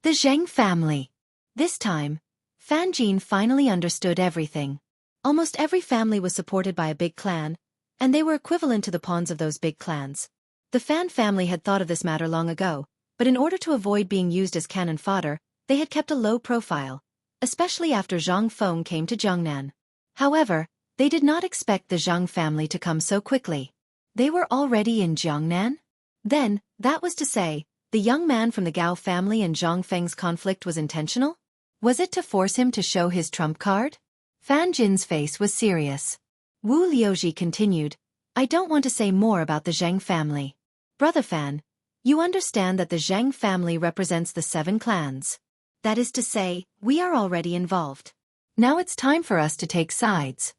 The Zheng family. This time, Fan Jin finally understood everything. Almost every family was supported by a big clan, and they were equivalent to the pawns of those big clans. The Fan family had thought of this matter long ago, but in order to avoid being used as cannon fodder, they had kept a low profile, especially after Zhang Feng came to Jiangnan. However, they did not expect the Zhang family to come so quickly. They were already in Jiangnan? Then, that was to say, the young man from the Gao family and Zhang Feng's conflict was intentional? Was it to force him to show his trump card? Fan Jin's face was serious. Wu Liuji continued, I don't want to say more about the Zheng family. Brother Fan, you understand that the Zheng family represents the 7 clans. That is to say, we are already involved. Now it's time for us to take sides.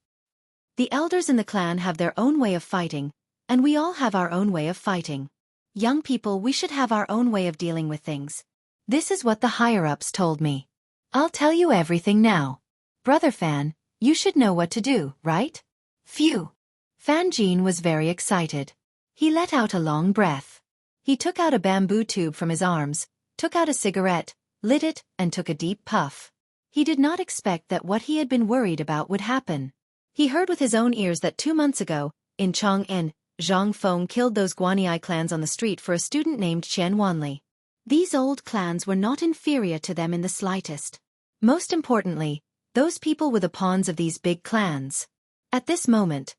The elders in the clan have their own way of fighting, and we all have our own way of fighting. Young people, we should have our own way of dealing with things. This is what the higher-ups told me. I'll tell you everything now. Brother Fan, you should know what to do, right? Phew! Fan Jin was very excited. He let out a long breath. He took out a bamboo tube from his arms, took out a cigarette, lit it, and took a deep puff. He did not expect that what he had been worried about would happen. He heard with his own ears that 2 months ago, in Chang'an, Zhang Feng killed those Guanyi clans on the street for a student named Qian Wanli. These old clans were not inferior to them in the slightest. Most importantly, those people were the pawns of these big clans. At this moment,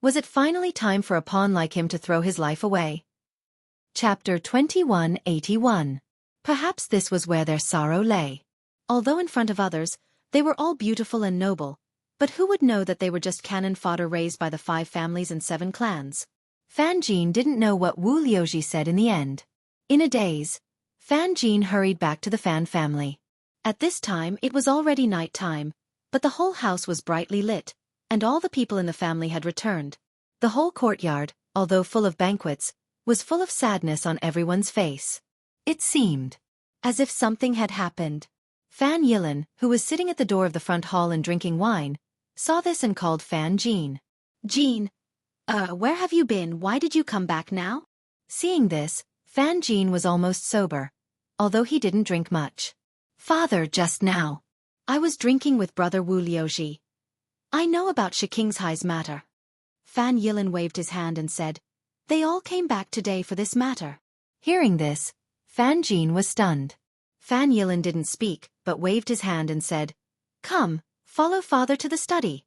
was it finally time for a pawn like him to throw his life away? Chapter 2181. Perhaps this was where their sorrow lay. Although in front of others, they were all beautiful and noble, but who would know that they were just cannon fodder raised by the 5 families and 7 clans? Fan Jin didn't know what Wu Liuji said in the end. In a daze, Fan Jin hurried back to the Fan family. At this time it was already night time, but the whole house was brightly lit, and all the people in the family had returned. The whole courtyard, although full of banquets, was full of sadness on everyone's face. It seemed as if something had happened. Fan Yilin, who was sitting at the door of the front hall and drinking wine, saw this and called Fan Jean. Jean, where have you been? Why did you come back now? Seeing this, Fan Jean was almost sober, although he didn't drink much. Father, just now, I was drinking with brother Wu Liuji. I know about Xianxia's matter. Fan Yilin waved his hand and said, they all came back today for this matter. Hearing this, Fan Jean was stunned. Fan Yilin didn't speak, but waved his hand and said, come, follow father to the study.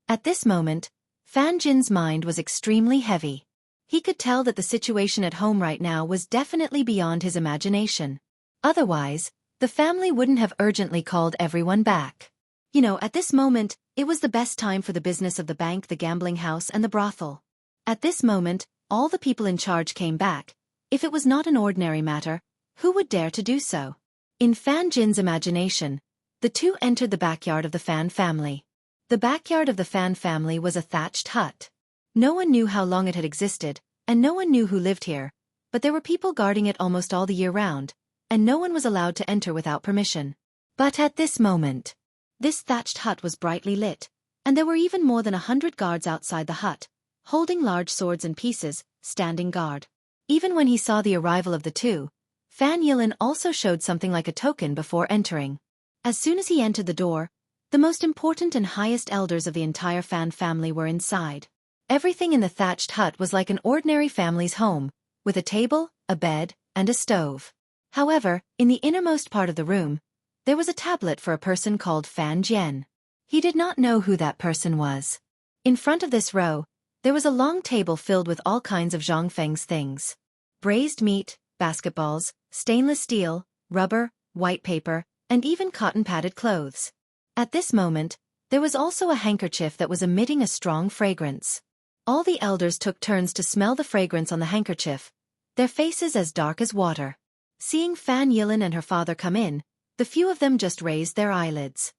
At this moment, Fan Jin's mind was extremely heavy. He could tell that the situation at home right now was definitely beyond his imagination. Otherwise, the family wouldn't have urgently called everyone back. At this moment, it was the best time for the business of the bank, the gambling house, and the brothel. At this moment, all the people in charge came back. If it was not an ordinary matter, who would dare to do so? In Fan Jin's imagination, the two entered the backyard of the Fan family. The backyard of the Fan family was a thatched hut. No one knew how long it had existed, and no one knew who lived here, but there were people guarding it almost all the year round, and no one was allowed to enter without permission. But at this moment, this thatched hut was brightly lit, and there were even more than 100 guards outside the hut, holding large swords and pieces, standing guard. Even when he saw the arrival of the two, Fan Yilin also showed something like a token before entering. As soon as he entered the door, the most important and highest elders of the entire Fan family were inside. Everything in the thatched hut was like an ordinary family's home, with a table, a bed, and a stove. However, in the innermost part of the room, there was a tablet for a person called Fan Jian. He did not know who that person was. In front of this row, there was a long table filled with all kinds of Zhang Feng's things. Braised meat, basketballs, stainless steel, rubber, white paper, and even cotton-padded clothes. At this moment, there was also a handkerchief that was emitting a strong fragrance. All the elders took turns to smell the fragrance on the handkerchief, their faces as dark as water. Seeing Fan Yilin and her father come in, the few of them just raised their eyelids.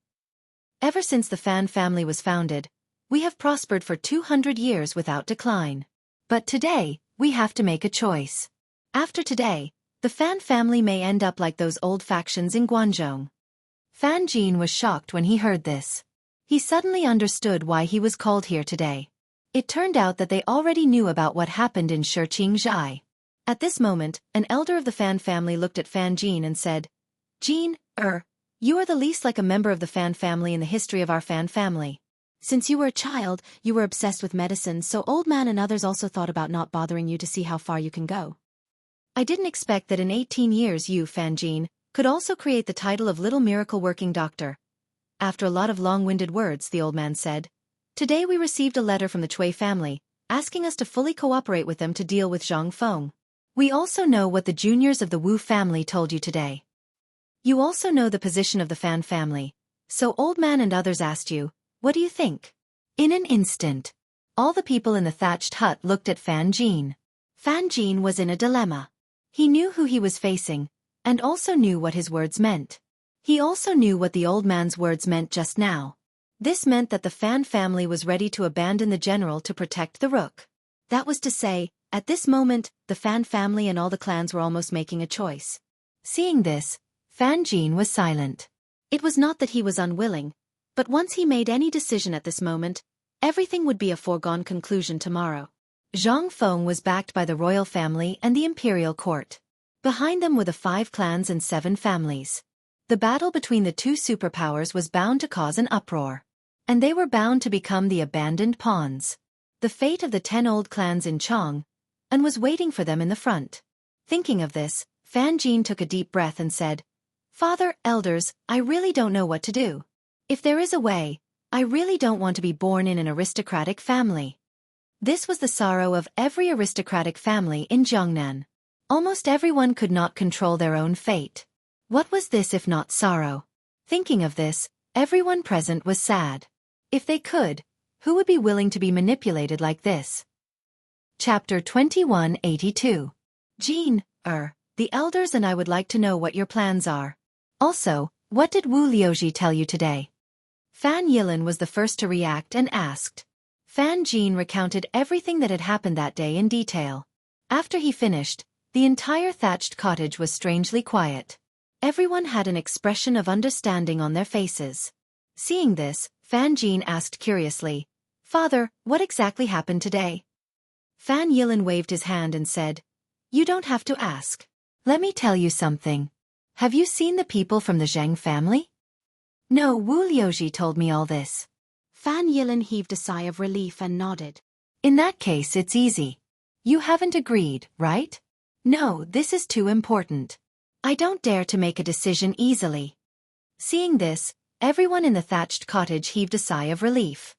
Ever since the Fan family was founded, we have prospered for 200 years without decline. But today, we have to make a choice. After today, the Fan family may end up like those old factions in Guangzhou. Fan Jin was shocked when he heard this. He suddenly understood why he was called here today. It turned out that they already knew about what happened in Xianxia. At this moment, an elder of the Fan family looked at Fan Jin and said, Jin, you are the least like a member of the Fan family in the history of our Fan family. Since you were a child, you were obsessed with medicine, so old man and others also thought about not bothering you to see how far you can go. I didn't expect that in 18 years you, Fan Jin, could also create the title of Little Miracle Working Doctor. After a lot of long-winded words, the old man said, Today we received a letter from the Cui family, asking us to fully cooperate with them to deal with Zhang Feng. We also know what the juniors of the Wu family told you today. You also know the position of the Fan family, so old man and others asked you, what do you think? In an instant, all the people in the thatched hut looked at Fan Jin. Fan Jin was in a dilemma. He knew who he was facing, and also knew what his words meant. He also knew what the old man's words meant just now. This meant that the Fan family was ready to abandon the general to protect the rook. That was to say, at this moment, the Fan family and all the clans were almost making a choice. Seeing this, Fan Jin was silent. It was not that he was unwilling, but once he made any decision at this moment, everything would be a foregone conclusion tomorrow. Zhang Feng was backed by the royal family and the imperial court. Behind them were the 5 clans and 7 families. The battle between the two superpowers was bound to cause an uproar. And they were bound to become the abandoned pawns. The fate of the 10 old clans in Chang, and was waiting for them in the front. Thinking of this, Fan Jin took a deep breath and said, Father, elders, I really don't know what to do. If there is a way, I really don't want to be born in an aristocratic family. This was the sorrow of every aristocratic family in Jiangnan. Almost everyone could not control their own fate. What was this if not sorrow? Thinking of this, everyone present was sad. If they could, who would be willing to be manipulated like this? Chapter 2182. Jin, the elders and I would like to know what your plans are. Also, what did Wu Liuji tell you today? Fan Yilin was the first to react and asked. Fan Jin recounted everything that had happened that day in detail. After he finished, the entire thatched cottage was strangely quiet. Everyone had an expression of understanding on their faces. Seeing this, Fan Jin asked curiously, "Father, what exactly happened today?" Fan Yilin waved his hand and said, "You don't have to ask. Let me tell you something. Have you seen the people from the Zheng family?" "No, Wu Liuji told me all this." Fan Yilin heaved a sigh of relief and nodded. "In that case it's easy. You haven't agreed, right?" "No, this is too important. I don't dare to make a decision easily." Seeing this, everyone in the thatched cottage heaved a sigh of relief.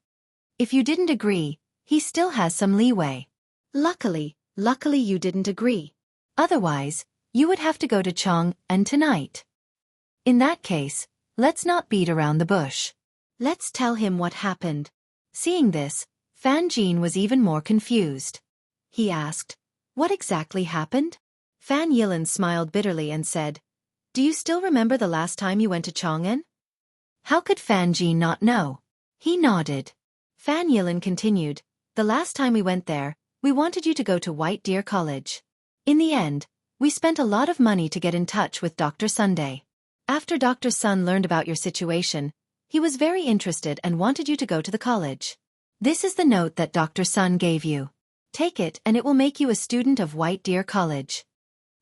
If you didn't agree, he still has some leeway. Luckily you didn't agree. Otherwise, you would have to go to Chang'an tonight. In that case, let's not beat around the bush. Let's tell him what happened. Seeing this, Fan Jin was even more confused. He asked, "What exactly happened?" Fan Yilin smiled bitterly and said, "Do you still remember the last time you went to Chang'an?" How could Fan Jin not know? He nodded. Fan Yilin continued, "The last time we went there, we wanted you to go to White Deer College. In the end, we spent a lot of money to get in touch with Dr. Sunday. After Dr. Sun learned about your situation, he was very interested and wanted you to go to the college. This is the note that Dr. Sun gave you. Take it and it will make you a student of White Deer College."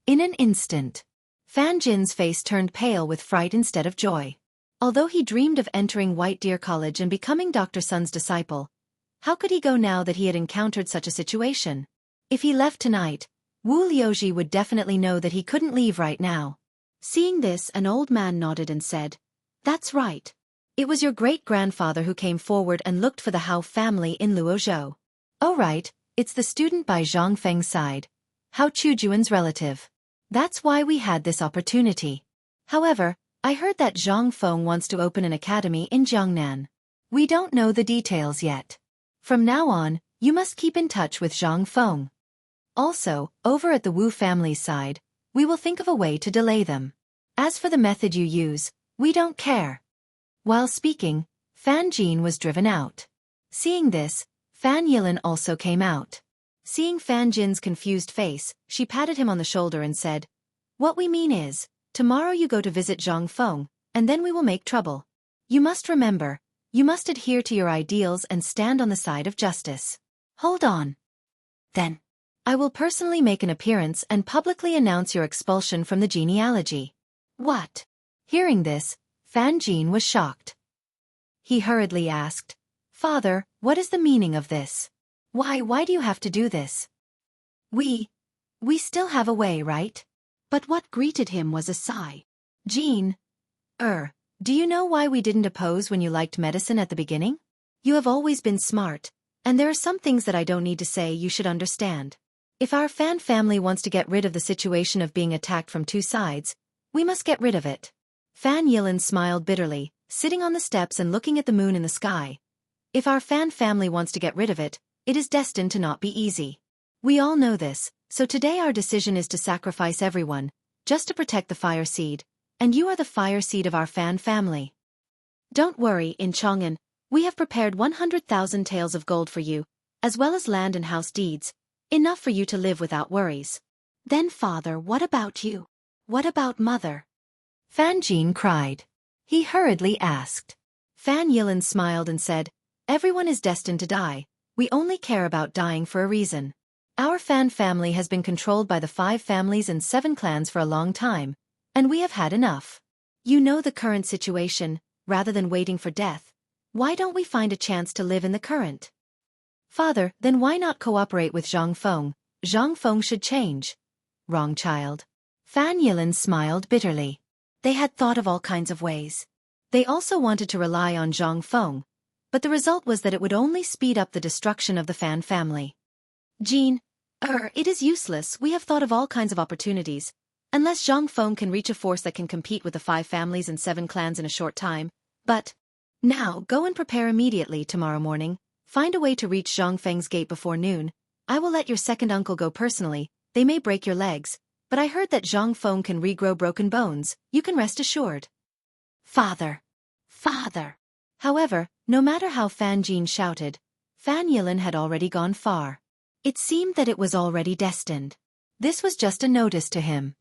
In an instant, Fan Jin's face turned pale with fright instead of joy. Although he dreamed of entering White Deer College and becoming Dr. Sun's disciple, how could he go now that he had encountered such a situation? If he left tonight, Wu Liuji would definitely know that he couldn't leave right now. Seeing this, an old man nodded and said, "That's right. It was your great-grandfather who came forward and looked for the Hao family in Luozhou. Oh right, it's the student by Zhang Feng's side, Hao Chujuan's relative. That's why we had this opportunity. However, I heard that Zhang Feng wants to open an academy in Jiangnan. We don't know the details yet. From now on, you must keep in touch with Zhang Feng. Also, over at the Wu family's side, we will think of a way to delay them. As for the method you use, we don't care." While speaking, Fan Jin was driven out. Seeing this, Fan Yilin also came out. Seeing Fan Jin's confused face, she patted him on the shoulder and said, "What we mean is, tomorrow you go to visit Zhang Feng, and then we will make trouble. You must remember, you must adhere to your ideals and stand on the side of justice. Hold on. Then, I will personally make an appearance and publicly announce your expulsion from the genealogy." "What?" Hearing this, Fan Jin was shocked. He hurriedly asked, "Father, what is the meaning of this? Why do you have to do this? We still have a way, right?" But what greeted him was a sigh. "Jin, do you know why we didn't oppose when you liked medicine at the beginning? You have always been smart, and there are some things that I don't need to say you should understand. If our Fan family wants to get rid of the situation of being attacked from two sides, we must get rid of it." Fan Yilin smiled bitterly, sitting on the steps and looking at the moon in the sky. "If our Fan family wants to get rid of it, it is destined to not be easy. We all know this, so today our decision is to sacrifice everyone, just to protect the fire seed, and you are the fire seed of our Fan family. Don't worry, in Chang'an, we have prepared 100,000 taels of gold for you, as well as land and house deeds, enough for you to live without worries." "Then father, what about you? What about mother?" Fan Jin cried. He hurriedly asked. Fan Yilin smiled and said, "Everyone is destined to die, we only care about dying for a reason. Our Fan family has been controlled by the 5 families and 7 clans for a long time, and we have had enough. You know the current situation, rather than waiting for death, why don't we find a chance to live in the current? Father, then why not cooperate with Zhang Feng? Zhang Feng should change." "Wrong child." Fan Yilin smiled bitterly. They had thought of all kinds of ways. They also wanted to rely on Zhang Feng, but the result was that it would only speed up the destruction of the Fan family. "Jin, it is useless, we have thought of all kinds of opportunities. Unless Zhang Feng can reach a force that can compete with the 5 families and 7 clans in a short time. But now go and prepare immediately tomorrow morning. Find a way to reach Zhang Feng's gate before noon. I will let your second uncle go personally, they may break your legs, but I heard that Zhang Feng can regrow broken bones, you can rest assured." Father! However, no matter how Fan Jin shouted, Fan Yilin had already gone far. It seemed that it was already destined. This was just a notice to him.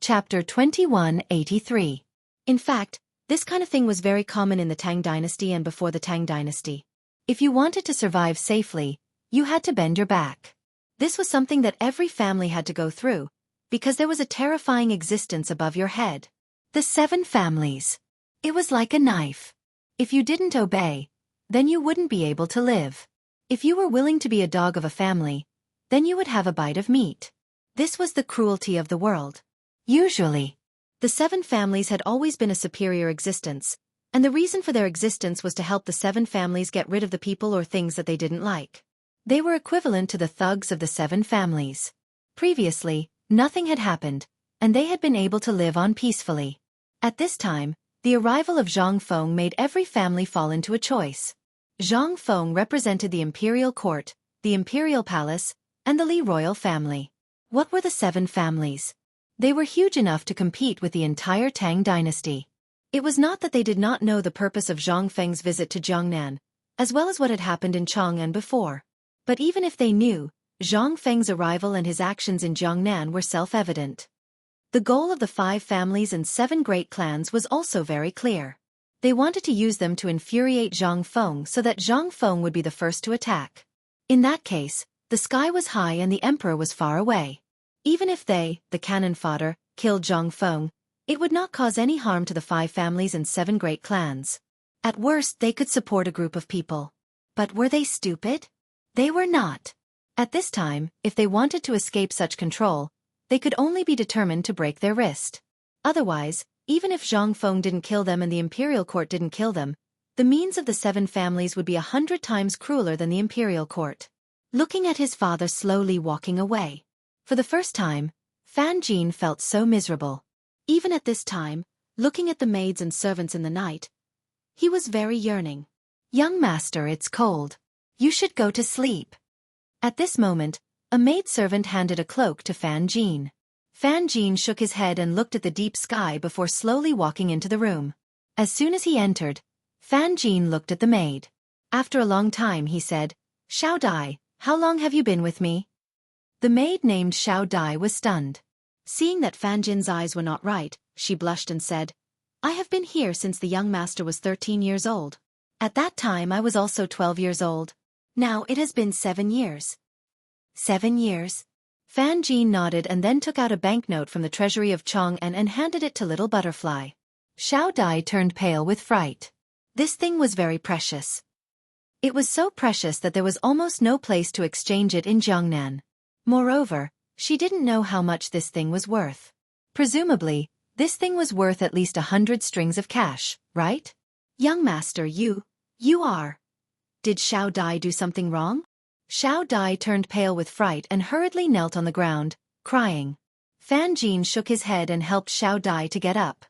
Chapter 2183. In fact, this kind of thing was very common in the Tang dynasty and before the Tang dynasty. If you wanted to survive safely, you had to bend your back. This was something that every family had to go through, because there was a terrifying existence above your head. The 7 families. It was like a knife. If you didn't obey, then you wouldn't be able to live. If you were willing to be a dog of a family, then you would have a bite of meat. This was the cruelty of the world. Usually, the 7 families had always been a superior existence, and the reason for their existence was to help the 7 families get rid of the people or things that they didn't like. They were equivalent to the thugs of the 7 families. Previously, nothing had happened, and they had been able to live on peacefully. At this time, the arrival of Zhang Feng made every family fall into a choice. Zhang Feng represented the imperial court, the imperial palace, and the Li royal family. What were the 7 families? They were huge enough to compete with the entire Tang dynasty. It was not that they did not know the purpose of Zhang Feng's visit to Jiangnan, as well as what had happened in Chang'an before. But even if they knew, Zhang Feng's arrival and his actions in Jiangnan were self-evident. The goal of the 5 families and 7 great clans was also very clear. They wanted to use them to infuriate Zhang Feng so that Zhang Feng would be the first to attack. In that case, the sky was high and the emperor was far away. Even if they, the cannon fodder, killed Zhang Feng, it would not cause any harm to the 5 families and 7 great clans. At worst, they could support a group of people. But were they stupid? They were not. At this time, if they wanted to escape such control, they could only be determined to break their wrist. Otherwise, even if Zhang Feng didn't kill them and the imperial court didn't kill them, the means of the 7 families would be 100 times crueler than the imperial court. Looking at his father slowly walking away. For the first time, Fan Jin felt so miserable. Even at this time, looking at the maids and servants in the night, he was very yearning. Young master, it's cold. You should go to sleep. At this moment, a maidservant handed a cloak to Fan Jin. Fan Jin shook his head and looked at the deep sky before slowly walking into the room. As soon as he entered, Fan Jin looked at the maid. After a long time he said, "Xiao Dai, how long have you been with me?" The maid named Xiao Dai was stunned. Seeing that Fan Jin's eyes were not right, she blushed and said, "I have been here since the young master was 13 years old. At that time I was also 12 years old. Now it has been 7 years. 7 years? Fan Jin nodded and then took out a banknote from the treasury of Chang'an and handed it to Little Butterfly. Xiao Dai turned pale with fright. This thing was very precious. It was so precious that there was almost no place to exchange it in Jiangnan. Moreover, she didn't know how much this thing was worth. Presumably, this thing was worth at least 100 strings of cash, right? Young master, you are. Did Xiao Dai do something wrong? Xiao Dai turned pale with fright and hurriedly knelt on the ground, crying. Fan Jin shook his head and helped Xiao Dai to get up.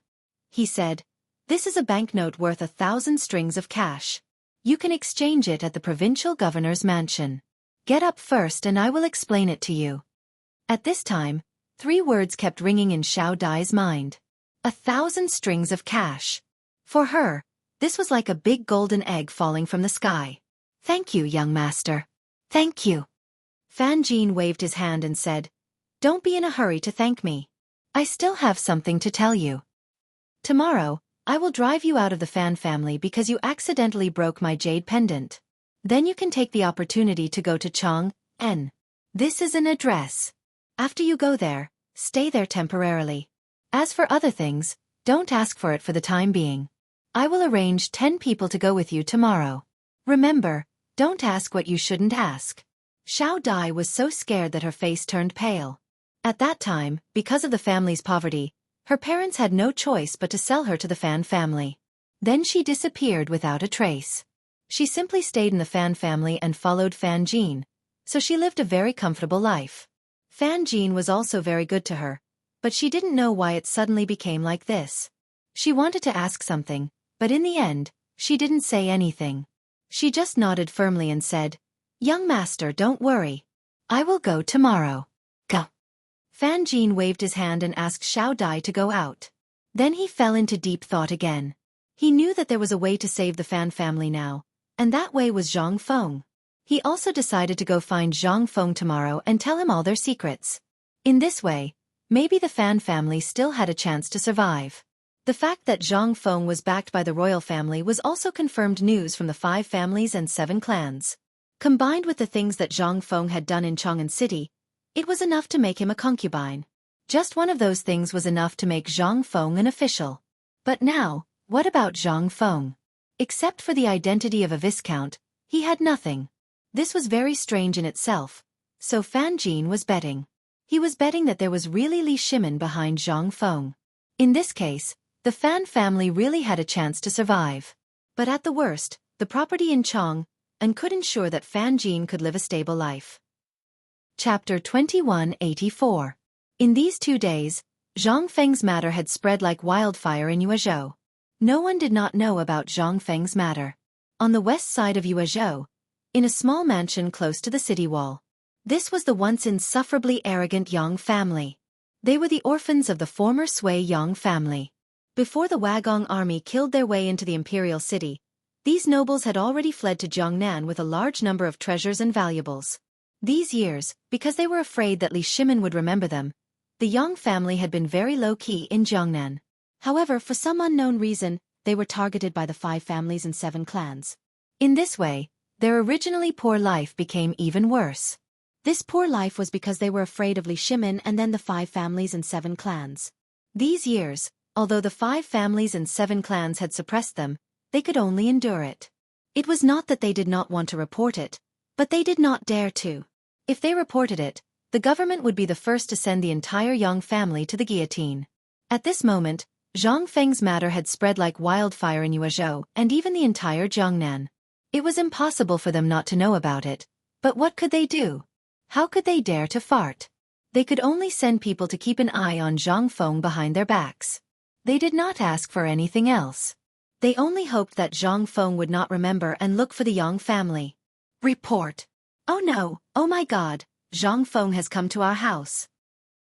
He said, "This is a banknote worth 1,000 strings of cash. You can exchange it at the provincial governor's mansion. Get up first and I will explain it to you." At this time, 3 words kept ringing in Xiao Dai's mind. 1,000 strings of cash. For her, this was like a big golden egg falling from the sky. "Thank you, young master. Thank you." Fan Jin waved his hand and said, "Don't be in a hurry to thank me. I still have something to tell you. Tomorrow, I will drive you out of the Fan family because you accidentally broke my jade pendant. Then you can take the opportunity to go to Chang'an. This is an address. After you go there, stay there temporarily. As for other things, don't ask for it for the time being. I will arrange 10 people to go with you tomorrow. Remember, don't ask what you shouldn't ask." Xiao Dai was so scared that her face turned pale. At that time, because of the family's poverty, her parents had no choice but to sell her to the Fan family. Then she disappeared without a trace. She simply stayed in the Fan family and followed Fan Jin, so she lived a very comfortable life. Fan Jin was also very good to her, but she didn't know why it suddenly became like this. She wanted to ask something, but in the end, she didn't say anything. She just nodded firmly and said, "Young master, don't worry. I will go tomorrow. Go." Fan Jin waved his hand and asked Xiao Dai to go out. Then he fell into deep thought again. He knew that there was a way to save the Fan family now, And that way was Zhang Feng. He also decided to go find Zhang Feng tomorrow and tell him all their secrets. In this way, maybe the Fan family still had a chance to survive. The fact that Zhang Feng was backed by the royal family was also confirmed news from the 5 families and 7 clans. Combined with the things that Zhang Feng had done in Chang'an City, it was enough to make him a concubine. Just one of those things was enough to make Zhang Feng an official. But now, what about Zhang Feng? Except for the identity of a viscount, he had nothing. This was very strange in itself, so Fan Jin was betting. He was betting that there was really Li Shimin behind Zhang Feng. In this case, the Fan family really had a chance to survive. But at the worst, the property in Chang'an could ensure that Fan Jin could live a stable life. Chapter 2184. In these 2 days, Zhang Feng's matter had spread like wildfire in Yuezhou. No one did not know about Zhang Feng's matter. On the west side of Yuezhou, in a small mansion close to the city wall. This was the once insufferably arrogant Yang family. They were the orphans of the former Sui Yang family. Before the Wagong army killed their way into the imperial city, these nobles had already fled to Jiangnan with a large number of treasures and valuables. These years, because they were afraid that Li Shimin would remember them, the Yang family had been very low-key in Jiangnan. However, for some unknown reason, they were targeted by the 5 families and 7 clans. In this way, their originally poor life became even worse. This poor life was because they were afraid of Li Shimin and then the 5 families and 7 clans. These years, although the 5 families and 7 clans had suppressed them, they could only endure it. It was not that they did not want to report it, but they did not dare to. If they reported it, the government would be the first to send the entire Yang family to the guillotine. At this moment, Zhang Feng's matter had spread like wildfire in Yuezhou and even the entire Jiangnan. It was impossible for them not to know about it, but what could they do? How could they dare to fart? They could only send people to keep an eye on Zhang Feng behind their backs. They did not ask for anything else. They only hoped that Zhang Feng would not remember and look for the Yang family. Report. Oh no, oh my God, Zhang Feng has come to our house.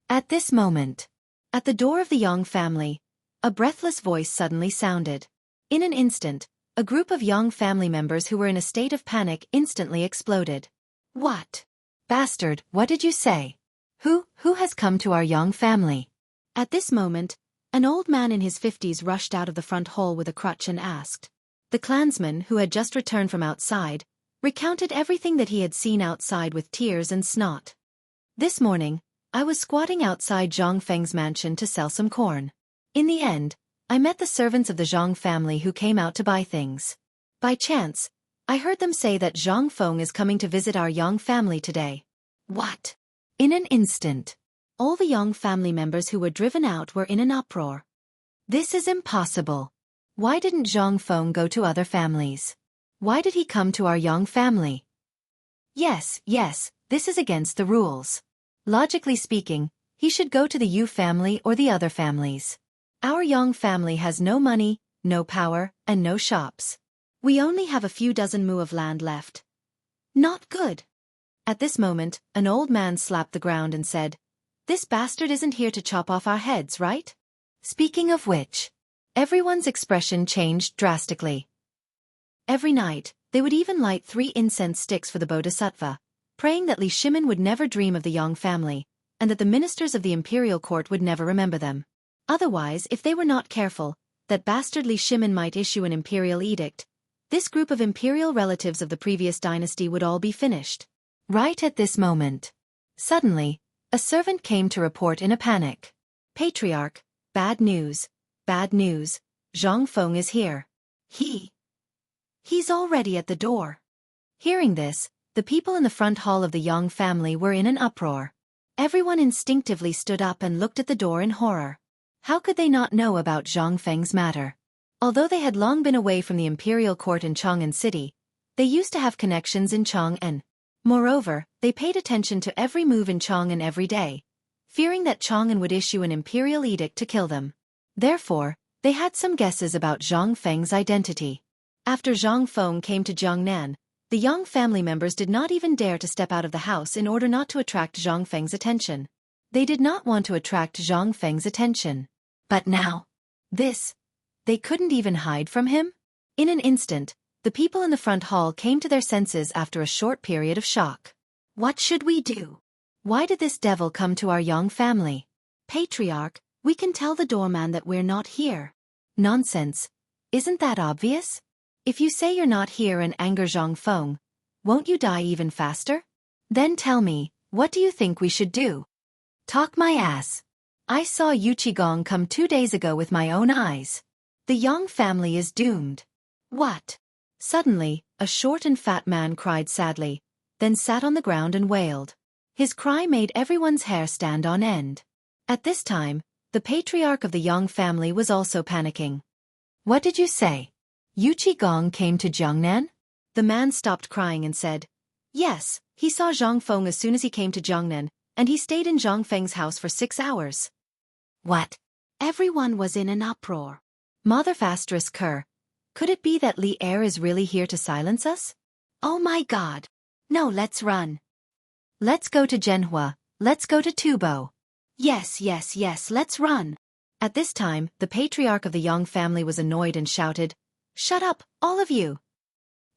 At this moment, at the door of the Yang family, a breathless voice suddenly sounded. In an instant, a group of Yang family members who were in a state of panic instantly exploded. What? Bastard, what did you say? Who has come to our Yang family? At this moment, an old man in his 50s rushed out of the front hall with a crutch and asked. The clansman, who had just returned from outside, recounted everything that he had seen outside with tears and snot. This morning, I was squatting outside Zhang Feng's mansion to sell some corn. In the end, I met the servants of the Zhang family who came out to buy things. By chance, I heard them say that Zhang Feng is coming to visit our Yang family today. What? In an instant, all the Yang family members who were driven out were in an uproar. This is impossible. Why didn't Zhang Feng go to other families? Why did he come to our Yang family? Yes, this is against the rules. Logically speaking, he should go to the Yu family or the other families. Our Yang family has no money, no power, and no shops. We only have a few dozen mu of land left. Not good. At this moment, an old man slapped the ground and said, This bastard isn't here to chop off our heads, right? Speaking of which, everyone's expression changed drastically. Every night, they would even light 3 incense sticks for the Bodhisattva, praying that Li Shimin would never dream of the Yang family, and that the ministers of the imperial court would never remember them. Otherwise, if they were not careful, that bastard Li Shimin might issue an imperial edict. This group of imperial relatives of the previous dynasty would all be finished. Right at this moment, suddenly, a servant came to report in a panic. Patriarch, bad news, Zhang Feng is here. He's already at the door. Hearing this, the people in the front hall of the Yang family were in an uproar. Everyone instinctively stood up and looked at the door in horror. How could they not know about Zhang Feng's matter? Although they had long been away from the imperial court in Chang'an City, they used to have connections in Chang'an. Moreover, they paid attention to every move in Chang'an every day, fearing that Chang'an would issue an imperial edict to kill them. Therefore, they had some guesses about Zhang Feng's identity. After Zhang Feng came to Jiangnan, the Yang family members did not even dare to step out of the house in order not to attract Zhang Feng's attention. They did not want to attract Zhang Feng's attention. But now, they couldn't even hide from him? In an instant, The people in the front hall came to their senses after a short period of shock. What should we do? Why did this devil come to our young family? Patriarch, we can tell the doorman that we're not here. Nonsense. Isn't that obvious? If you say you're not here and anger Zhang Feng, won't you die even faster? Then tell me, what do you think we should do? Talk my ass. I saw Yu Qigong come 2 days ago with my own eyes. The Yang family is doomed. What? Suddenly, a short and fat man cried sadly, then sat on the ground and wailed. His cry made everyone's hair stand on end. At this time, the patriarch of the Yang family was also panicking. What did you say? Yu Qigong came to Jiangnan? The man stopped crying and said, yes, he saw Zhang Feng as soon as he came to Jiangnan, and he stayed in Zhang Feng's house for 6 hours. What? Everyone was in an uproar. Mother ****. Could it be that Li Er is really here to silence us? Oh my god. No, let's run. Let's go to Jianghu. Let's go to Tubo. Yes, let's run. At this time, the patriarch of the Yang family was annoyed and shouted, shut up, all of you.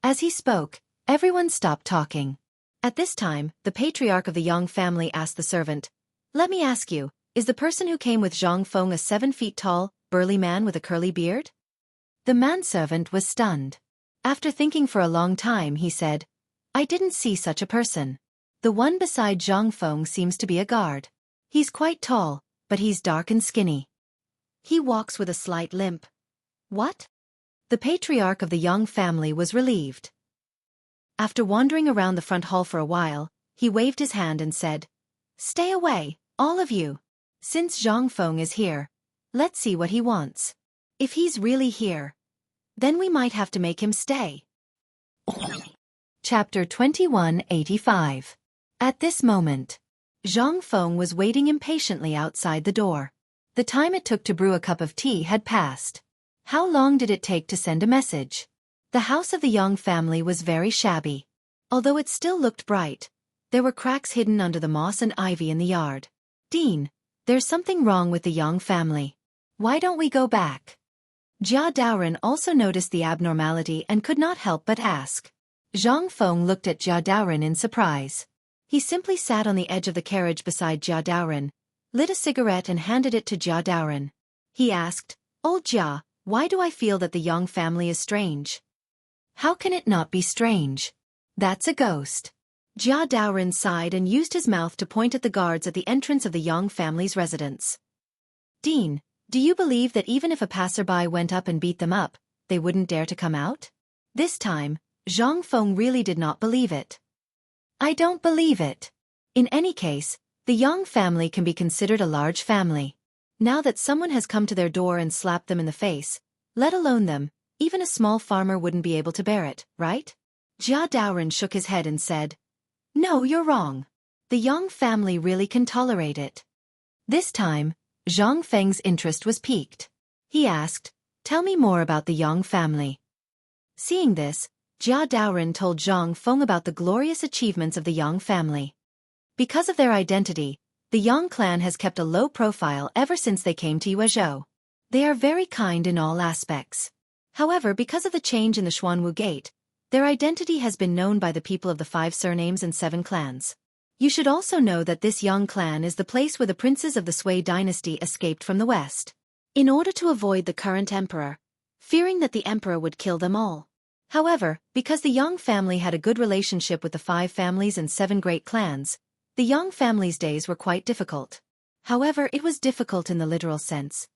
As he spoke, everyone stopped talking. At this time, the patriarch of the Yang family asked the servant, let me ask you, is the person who came with Zhang Feng a 7 feet tall, burly man with a curly beard? The manservant was stunned. After thinking for a long time, he said, I didn't see such a person. The one beside Zhang Feng seems to be a guard. He's quite tall, but he's dark and skinny. He walks with a slight limp. What? The patriarch of the Yang family was relieved. After wandering around the front hall for a while, he waved his hand and said, stay away, all of you. Since Zhang Feng is here, let's see what he wants. If he's really here, then we might have to make him stay. Chapter 2185. At this moment, Zhang Feng was waiting impatiently outside the door. The time it took to brew a cup of tea had passed. How long did it take to send a message? The house of the Yang family was very shabby. Although it still looked bright, there were cracks hidden under the moss and ivy in the yard. Dean, there's something wrong with the Yang family. Why don't we go back? Jia Daoren also noticed the abnormality and could not help but ask. Zhang Feng looked at Jia Daoren in surprise. He simply sat on the edge of the carriage beside Jia Daoren, lit a cigarette and handed it to Jia Daoren. He asked, Old Jia, why do I feel that the Yang family is strange? How can it not be strange? That's a ghost. Jia Daoren sighed and used his mouth to point at the guards at the entrance of the Yang family's residence. Dean, do you believe that even if a passerby went up and beat them up, they wouldn't dare to come out? This time, Zhang Feng really did not believe it. I don't believe it. In any case, the Yang family can be considered a large family. Now that someone has come to their door and slapped them in the face, let alone them, even a small farmer wouldn't be able to bear it, right? Jia Daoren shook his head and said, no, you're wrong. The Yang family really can tolerate it. This time, Zhang Feng's interest was piqued. He asked, tell me more about the Yang family. Seeing this, Jia Daoren told Zhang Feng about the glorious achievements of the Yang family. Because of their identity, the Yang clan has kept a low profile ever since they came to Yuezhou. They are very kind in all aspects. However, because of the change in the Xuanwu Gate, their identity has been known by the people of the 5 surnames and 7 clans. You should also know that this Yang clan is the place where the princes of the Sui dynasty escaped from the west. In order to avoid the current emperor, fearing that the emperor would kill them all. However, because the Yang family had a good relationship with the 5 families and 7 great clans, the Yang family's days were quite difficult. However, it was difficult in the literal sense.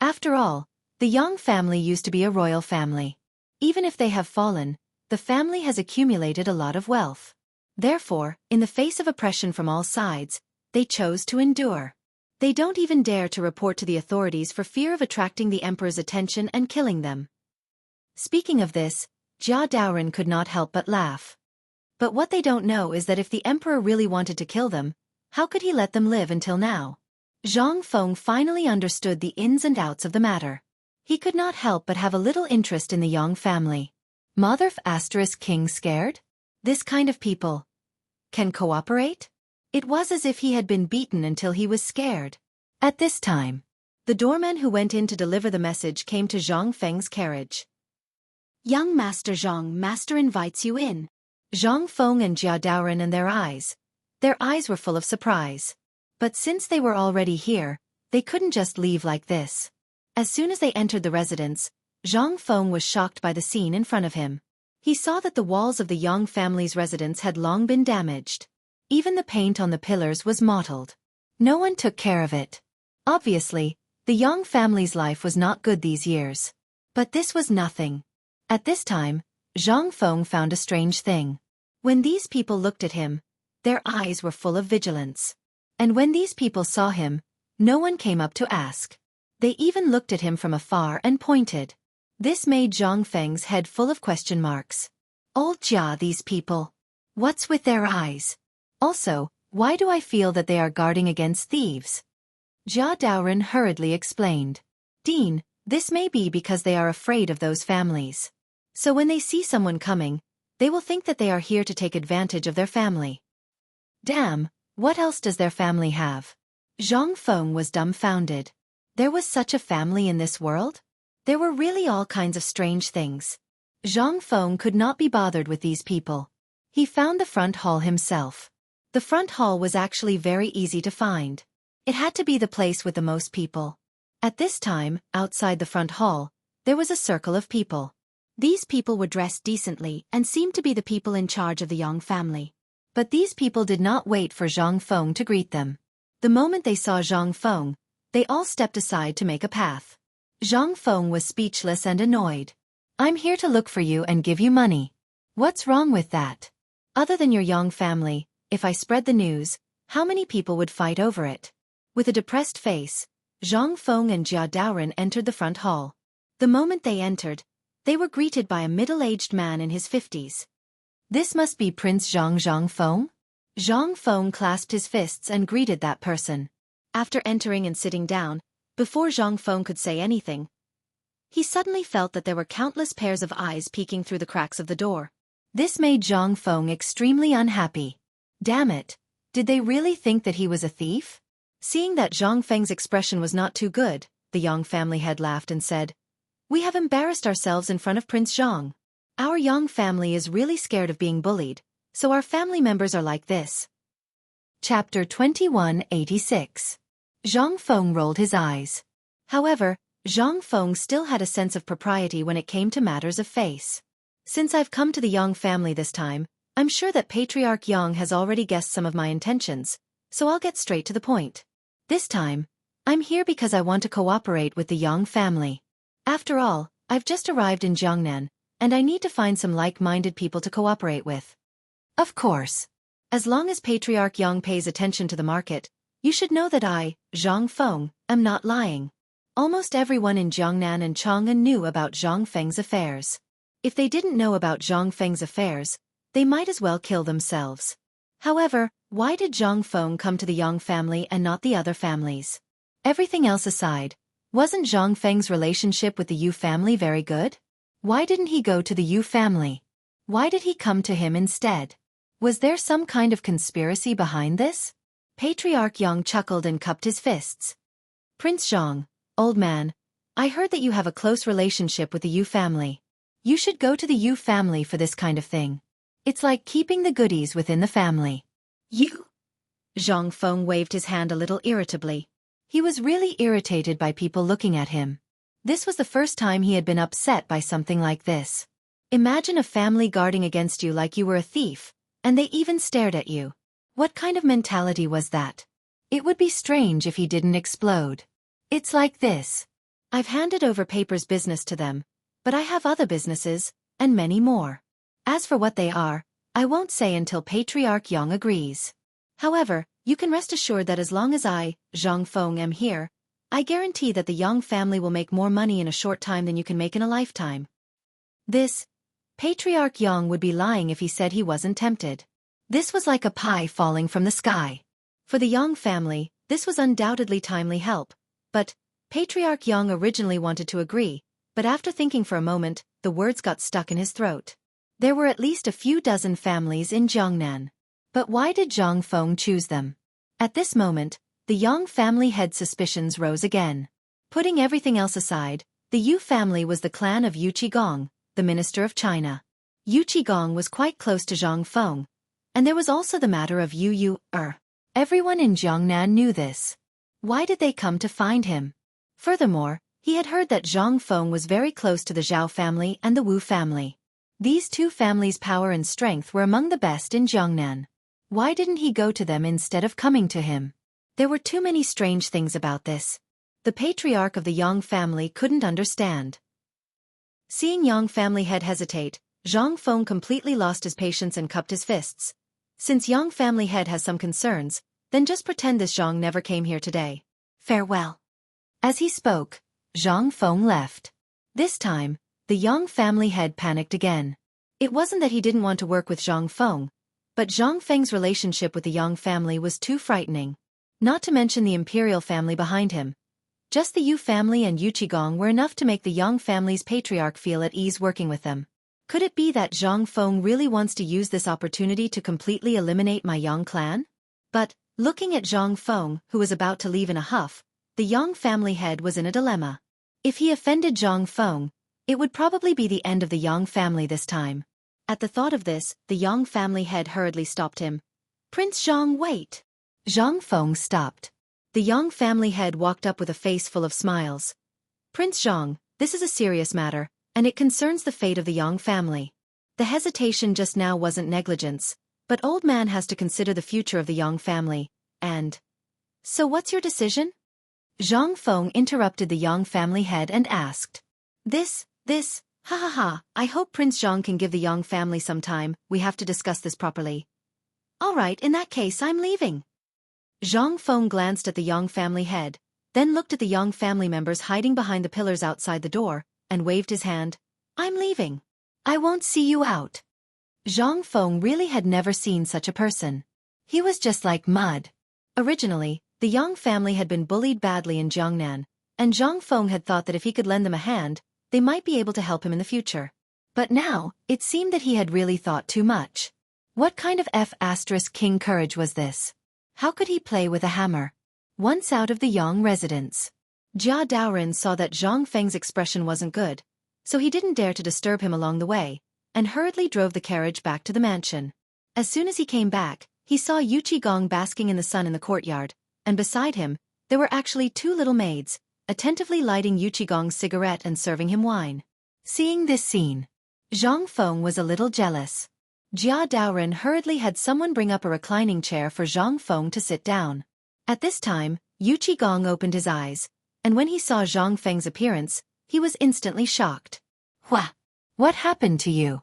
After all, the Yang family used to be a royal family. Even if they have fallen, the family has accumulated a lot of wealth. Therefore, in the face of oppression from all sides, they chose to endure. They don't even dare to report to the authorities for fear of attracting the emperor's attention and killing them. Speaking of this, Jia Daoren could not help but laugh. But what they don't know is that if the emperor really wanted to kill them, how could he let them live until now? Zhang Feng finally understood the ins and outs of the matter. He could not help but have a little interest in the Yang family. Mother * king scared? This kind of people can cooperate? It was as if he had been beaten until he was scared. At this time, the doorman who went in to deliver the message came to Zhang Feng's carriage. Young Master Zhang, Master invites you in. Zhang Feng and Jia Daoren and their eyes were full of surprise. But since they were already here, they couldn't just leave like this. As soon as they entered the residence, Zhang Feng was shocked by the scene in front of him. He saw that the walls of the Yang family's residence had long been damaged. Even the paint on the pillars was mottled. No one took care of it. Obviously, the Yang family's life was not good these years. But this was nothing. At this time, Zhang Feng found a strange thing. When these people looked at him, their eyes were full of vigilance. And when these people saw him, no one came up to ask. They even looked at him from afar and pointed. This made Zhang Feng's head full of question marks. Old Jia, these people. What's with their eyes? Also, why do I feel that they are guarding against thieves? Jia Daoren hurriedly explained. Dean, this may be because they are afraid of those families. So when they see someone coming, they will think that they are here to take advantage of their family. Damn, what else does their family have? Zhang Feng was dumbfounded. There was such a family in this world? There were really all kinds of strange things. Zhang Feng could not be bothered with these people. He found the front hall himself. The front hall was actually very easy to find. It had to be the place with the most people. At this time, outside the front hall, there was a circle of people. These people were dressed decently and seemed to be the people in charge of the Yang family. But these people did not wait for Zhang Feng to greet them. The moment they saw Zhang Feng, they all stepped aside to make a path. Zhang Feng was speechless and annoyed. I'm here to look for you and give you money. What's wrong with that? Other than your Yang family, if I spread the news, how many people would fight over it? With a depressed face, Zhang Feng and Jia Daoren entered the front hall. The moment they entered, they were greeted by a middle-aged man in his 50s. This must be Prince Zhang Feng? Zhang Feng clasped his fists and greeted that person. After entering and sitting down, before Zhang Feng could say anything, he suddenly felt that there were countless pairs of eyes peeking through the cracks of the door. This made Zhang Feng extremely unhappy. Damn it, did they really think that he was a thief? Seeing that Zhang Feng's expression was not too good, the Yang family head laughed and said, We have embarrassed ourselves in front of Prince Zhang. Our Yang family is really scared of being bullied, so our family members are like this. Chapter 2186. Zhang Feng rolled his eyes. However, Zhang Feng still had a sense of propriety when it came to matters of face. Since I've come to the Yang family this time, I'm sure that Patriarch Yang has already guessed some of my intentions, so I'll get straight to the point. This time, I'm here because I want to cooperate with the Yang family. After all, I've just arrived in Jiangnan, and I need to find some like-minded people to cooperate with. Of course. As long as Patriarch Yang pays attention to the market, you should know that I, Zhang Feng, am not lying. Almost everyone in Jiangnan and Chang'an knew about Zhang Feng's affairs. If they didn't know about Zhang Feng's affairs, they might as well kill themselves. However, why did Zhang Feng come to the Yang family and not the other families? Everything else aside, wasn't Zhang Feng's relationship with the Yu family very good? Why didn't he go to the Yu family? Why did he come to him instead? Was there some kind of conspiracy behind this? Patriarch Yang chuckled and cupped his fists. Prince Zhang, old man, I heard that you have a close relationship with the Yu family. You should go to the Yu family for this kind of thing. It's like keeping the goodies within the family. You? Zhang Feng waved his hand a little irritably. He was really irritated by people looking at him. This was the first time he had been upset by something like this. Imagine a family guarding against you like you were a thief, and they even stared at you. What kind of mentality was that? It would be strange if he didn't explode. It's like this. I've handed over Paper's business to them, but I have other businesses, and many more. As for what they are, I won't say until Patriarch Yang agrees. However, you can rest assured that as long as I, Zhang Feng, am here, I guarantee that the Yang family will make more money in a short time than you can make in a lifetime. Patriarch Yang would be lying if he said he wasn't tempted. This was like a pie falling from the sky. For the Yang family, this was undoubtedly timely help, but Patriarch Yang originally wanted to agree, but after thinking for a moment, the words got stuck in his throat. There were at least a few dozen families in Jiangnan. But why did Zhang Feng choose them? At this moment, the Yang family head's suspicions rose again. Putting everything else aside, the Yu family was the clan of Yu Qigong, the minister of China. Yu Qigong was quite close to Zhang Feng, and there was also the matter of Yu. Everyone in Jiangnan knew this. Why did they come to find him? Furthermore, he had heard that Zhang Feng was very close to the Zhao family and the Wu family. These two families' power and strength were among the best in Jiangnan. Why didn't he go to them instead of coming to him? There were too many strange things about this. The patriarch of the Yang family couldn't understand. Seeing Yang family head hesitate, Zhang Feng completely lost his patience and cupped his fists. Since Yang family head has some concerns, then just pretend this Zhang never came here today. Farewell. As he spoke, Zhang Feng left. This time, the Yang family head panicked again. It wasn't that he didn't want to work with Zhang Feng, but Zhang Feng's relationship with the Yang family was too frightening. Not to mention the imperial family behind him. Just the Yu family and Yu Qigong were enough to make the Yang family's patriarch feel at ease working with them. Could it be that Zhang Feng really wants to use this opportunity to completely eliminate my Yang clan? But, looking at Zhang Feng, who was about to leave in a huff, the Yang family head was in a dilemma. If he offended Zhang Feng, it would probably be the end of the Yang family this time. At the thought of this, the Yang family head hurriedly stopped him. Prince Zhang, wait! Zhang Feng stopped. The Yang family head walked up with a face full of smiles. Prince Zhang, this is a serious matter, and it concerns the fate of the Yang family. The hesitation just now wasn't negligence, but old man has to consider the future of the Yang family, and... So what's your decision? Zhang Feng interrupted the Yang family head and asked. This, I hope Prince Zhang can give the Yang family some time, we have to discuss this properly. Alright, in that case I'm leaving. Zhang Feng glanced at the Yang family head, then looked at the Yang family members hiding behind the pillars outside the door, and waved his hand. I'm leaving. I won't see you out. Zhang Feng really had never seen such a person. He was just like mud. Originally, the Yang family had been bullied badly in Jiangnan, and Zhang Feng had thought that if he could lend them a hand, they might be able to help him in the future. But now, it seemed that he had really thought too much. What kind of King courage was this? How could he play with a hammer? Once out of the Yang residence, Jia Daoren saw that Zhang Feng's expression wasn't good, so he didn't dare to disturb him along the way, and hurriedly drove the carriage back to the mansion. As soon as he came back, he saw Yu Qigong basking in the sun in the courtyard, and beside him, there were actually two little maids, attentively lighting Yu Qigong's cigarette and serving him wine. Seeing this scene, Zhang Feng was a little jealous. Jia Daoren hurriedly had someone bring up a reclining chair for Zhang Feng to sit down. At this time, Yu Qigong opened his eyes, and when he saw Zhang Feng's appearance, he was instantly shocked. What happened to you?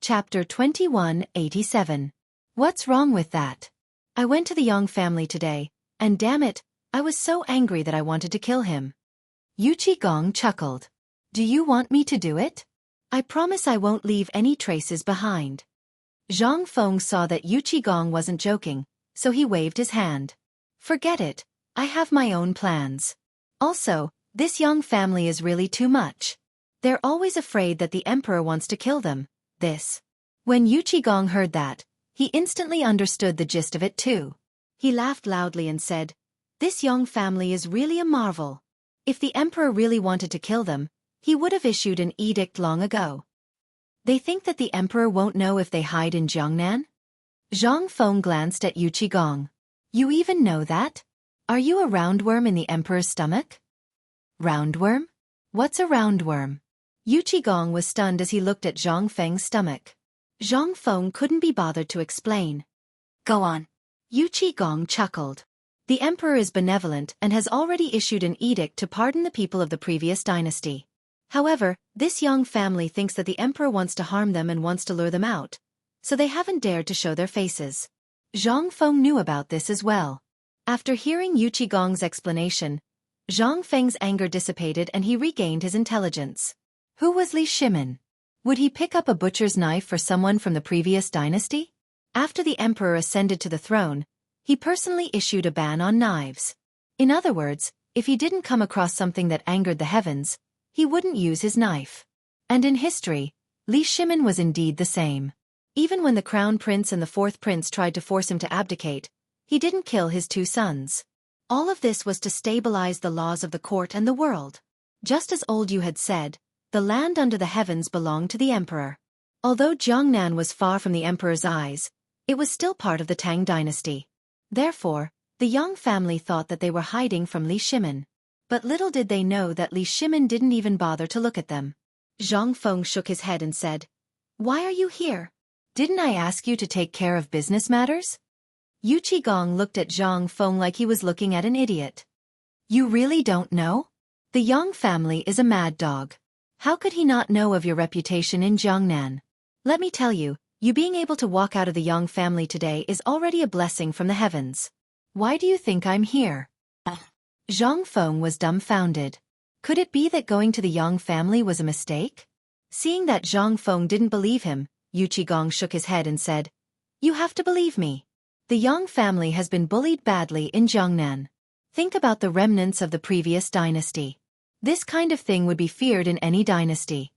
Chapter 2187. What's wrong with that? I went to the Yang family today, and damn it, I was so angry that I wanted to kill him. Yu Qigong chuckled. Do you want me to do it? I promise I won't leave any traces behind. Zhang Feng saw that Yu Qigong wasn't joking, so he waved his hand. Forget it, I have my own plans. Also, this Yang family is really too much. They're always afraid that the emperor wants to kill them. When Yu Qigong heard that, he instantly understood the gist of it too. He laughed loudly and said, This Yang family is really a marvel. If the emperor really wanted to kill them, he would have issued an edict long ago. They think that the emperor won't know if they hide in Jiangnan? Zhang Feng glanced at Yu Qigong. You even know that? Are you a roundworm in the emperor's stomach? Roundworm? What's a roundworm? Yu Qigong was stunned as he looked at Zhang Feng's stomach. Zhang Feng couldn't be bothered to explain. Go on. Yu Qigong chuckled. The emperor is benevolent and has already issued an edict to pardon the people of the previous dynasty. However, this Yang family thinks that the emperor wants to harm them and wants to lure them out, so they haven't dared to show their faces. Zhang Feng knew about this as well. After hearing Yu Qigong's explanation, Zhang Feng's anger dissipated and he regained his intelligence. Who was Li Shimin? Would he pick up a butcher's knife for someone from the previous dynasty? After the emperor ascended to the throne, he personally issued a ban on knives. In other words, if he didn't come across something that angered the heavens, he wouldn't use his knife. And in history, Li Shimin was indeed the same. Even when the crown prince and the fourth prince tried to force him to abdicate, he didn't kill his two sons. All of this was to stabilize the laws of the court and the world. Just as old Yu had said, The land under the heavens belonged to the emperor. Although Jiangnan was far from the emperor's eyes, it was still part of the Tang dynasty. Therefore, the Yang family thought that they were hiding from Li Shimin. But little did they know that Li Shimin didn't even bother to look at them. Zhang Feng shook his head and said, "Why are you here? Didn't I ask you to take care of business matters?" Yu Qigong looked at Zhang Feng like he was looking at an idiot. You really don't know? The Yang family is a mad dog. How could he not know of your reputation in Jiangnan? Let me tell you, you being able to walk out of the Yang family today is already a blessing from the heavens. Why do you think I'm here? Zhang Feng was dumbfounded. Could it be that going to the Yang family was a mistake? Seeing that Zhang Feng didn't believe him, Yu Qigong shook his head and said, "You have to believe me. The Yang family has been bullied badly in Jiangnan. Think about the remnants of the previous dynasty. This kind of thing would be feared in any dynasty.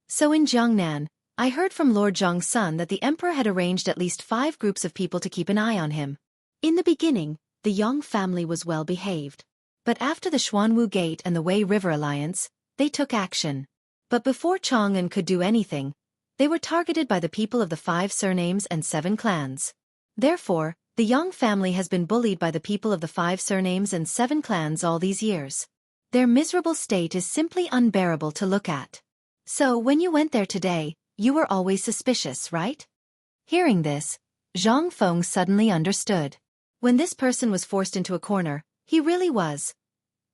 So in Jiangnan, I heard from Lord Zhang's son that the emperor had arranged at least 5 groups of people to keep an eye on him. In the beginning, the Yang family was well behaved. But after the Xuanwu Gate and the Wei River Alliance, they took action. But before Chang'an could do anything, they were targeted by the people of the 5 surnames and 7 clans. Therefore, the Yang family has been bullied by the people of the 5 surnames and 7 clans all these years. Their miserable state is simply unbearable to look at. So when you went there today, you were always suspicious, right?" Hearing this, Zhang Feng suddenly understood. When this person was forced into a corner, he really was.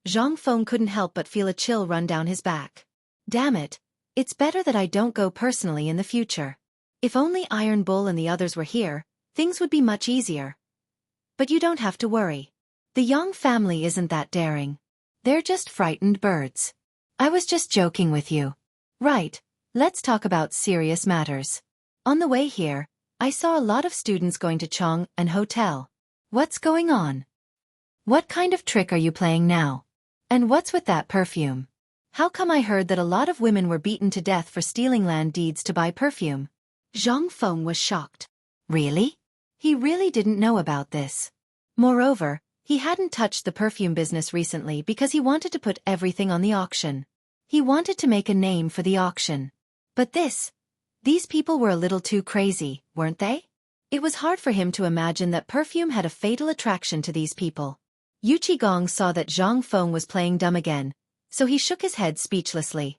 Zhang Feng couldn't help but feel a chill run down his back. Damn it, it's better that I don't go personally in the future. If only Iron Bull and the others were here, things would be much easier. But you don't have to worry. The Yang family isn't that daring. They're just frightened birds. I was just joking with you. Right, let's talk about serious matters. On the way here, I saw a lot of students going to Chang'an Hotel. What's going on? What kind of trick are you playing now? And what's with that perfume? How come I heard that a lot of women were beaten to death for stealing land deeds to buy perfume? Zhang Feng was shocked. Really? He really didn't know about this. Moreover, he hadn't touched the perfume business recently because he wanted to put everything on the auction. He wanted to make a name for the auction. But these people were a little too crazy, weren't they? It was hard for him to imagine that perfume had a fatal attraction to these people. Yu Qigong saw that Zhang Feng was playing dumb again, so he shook his head speechlessly.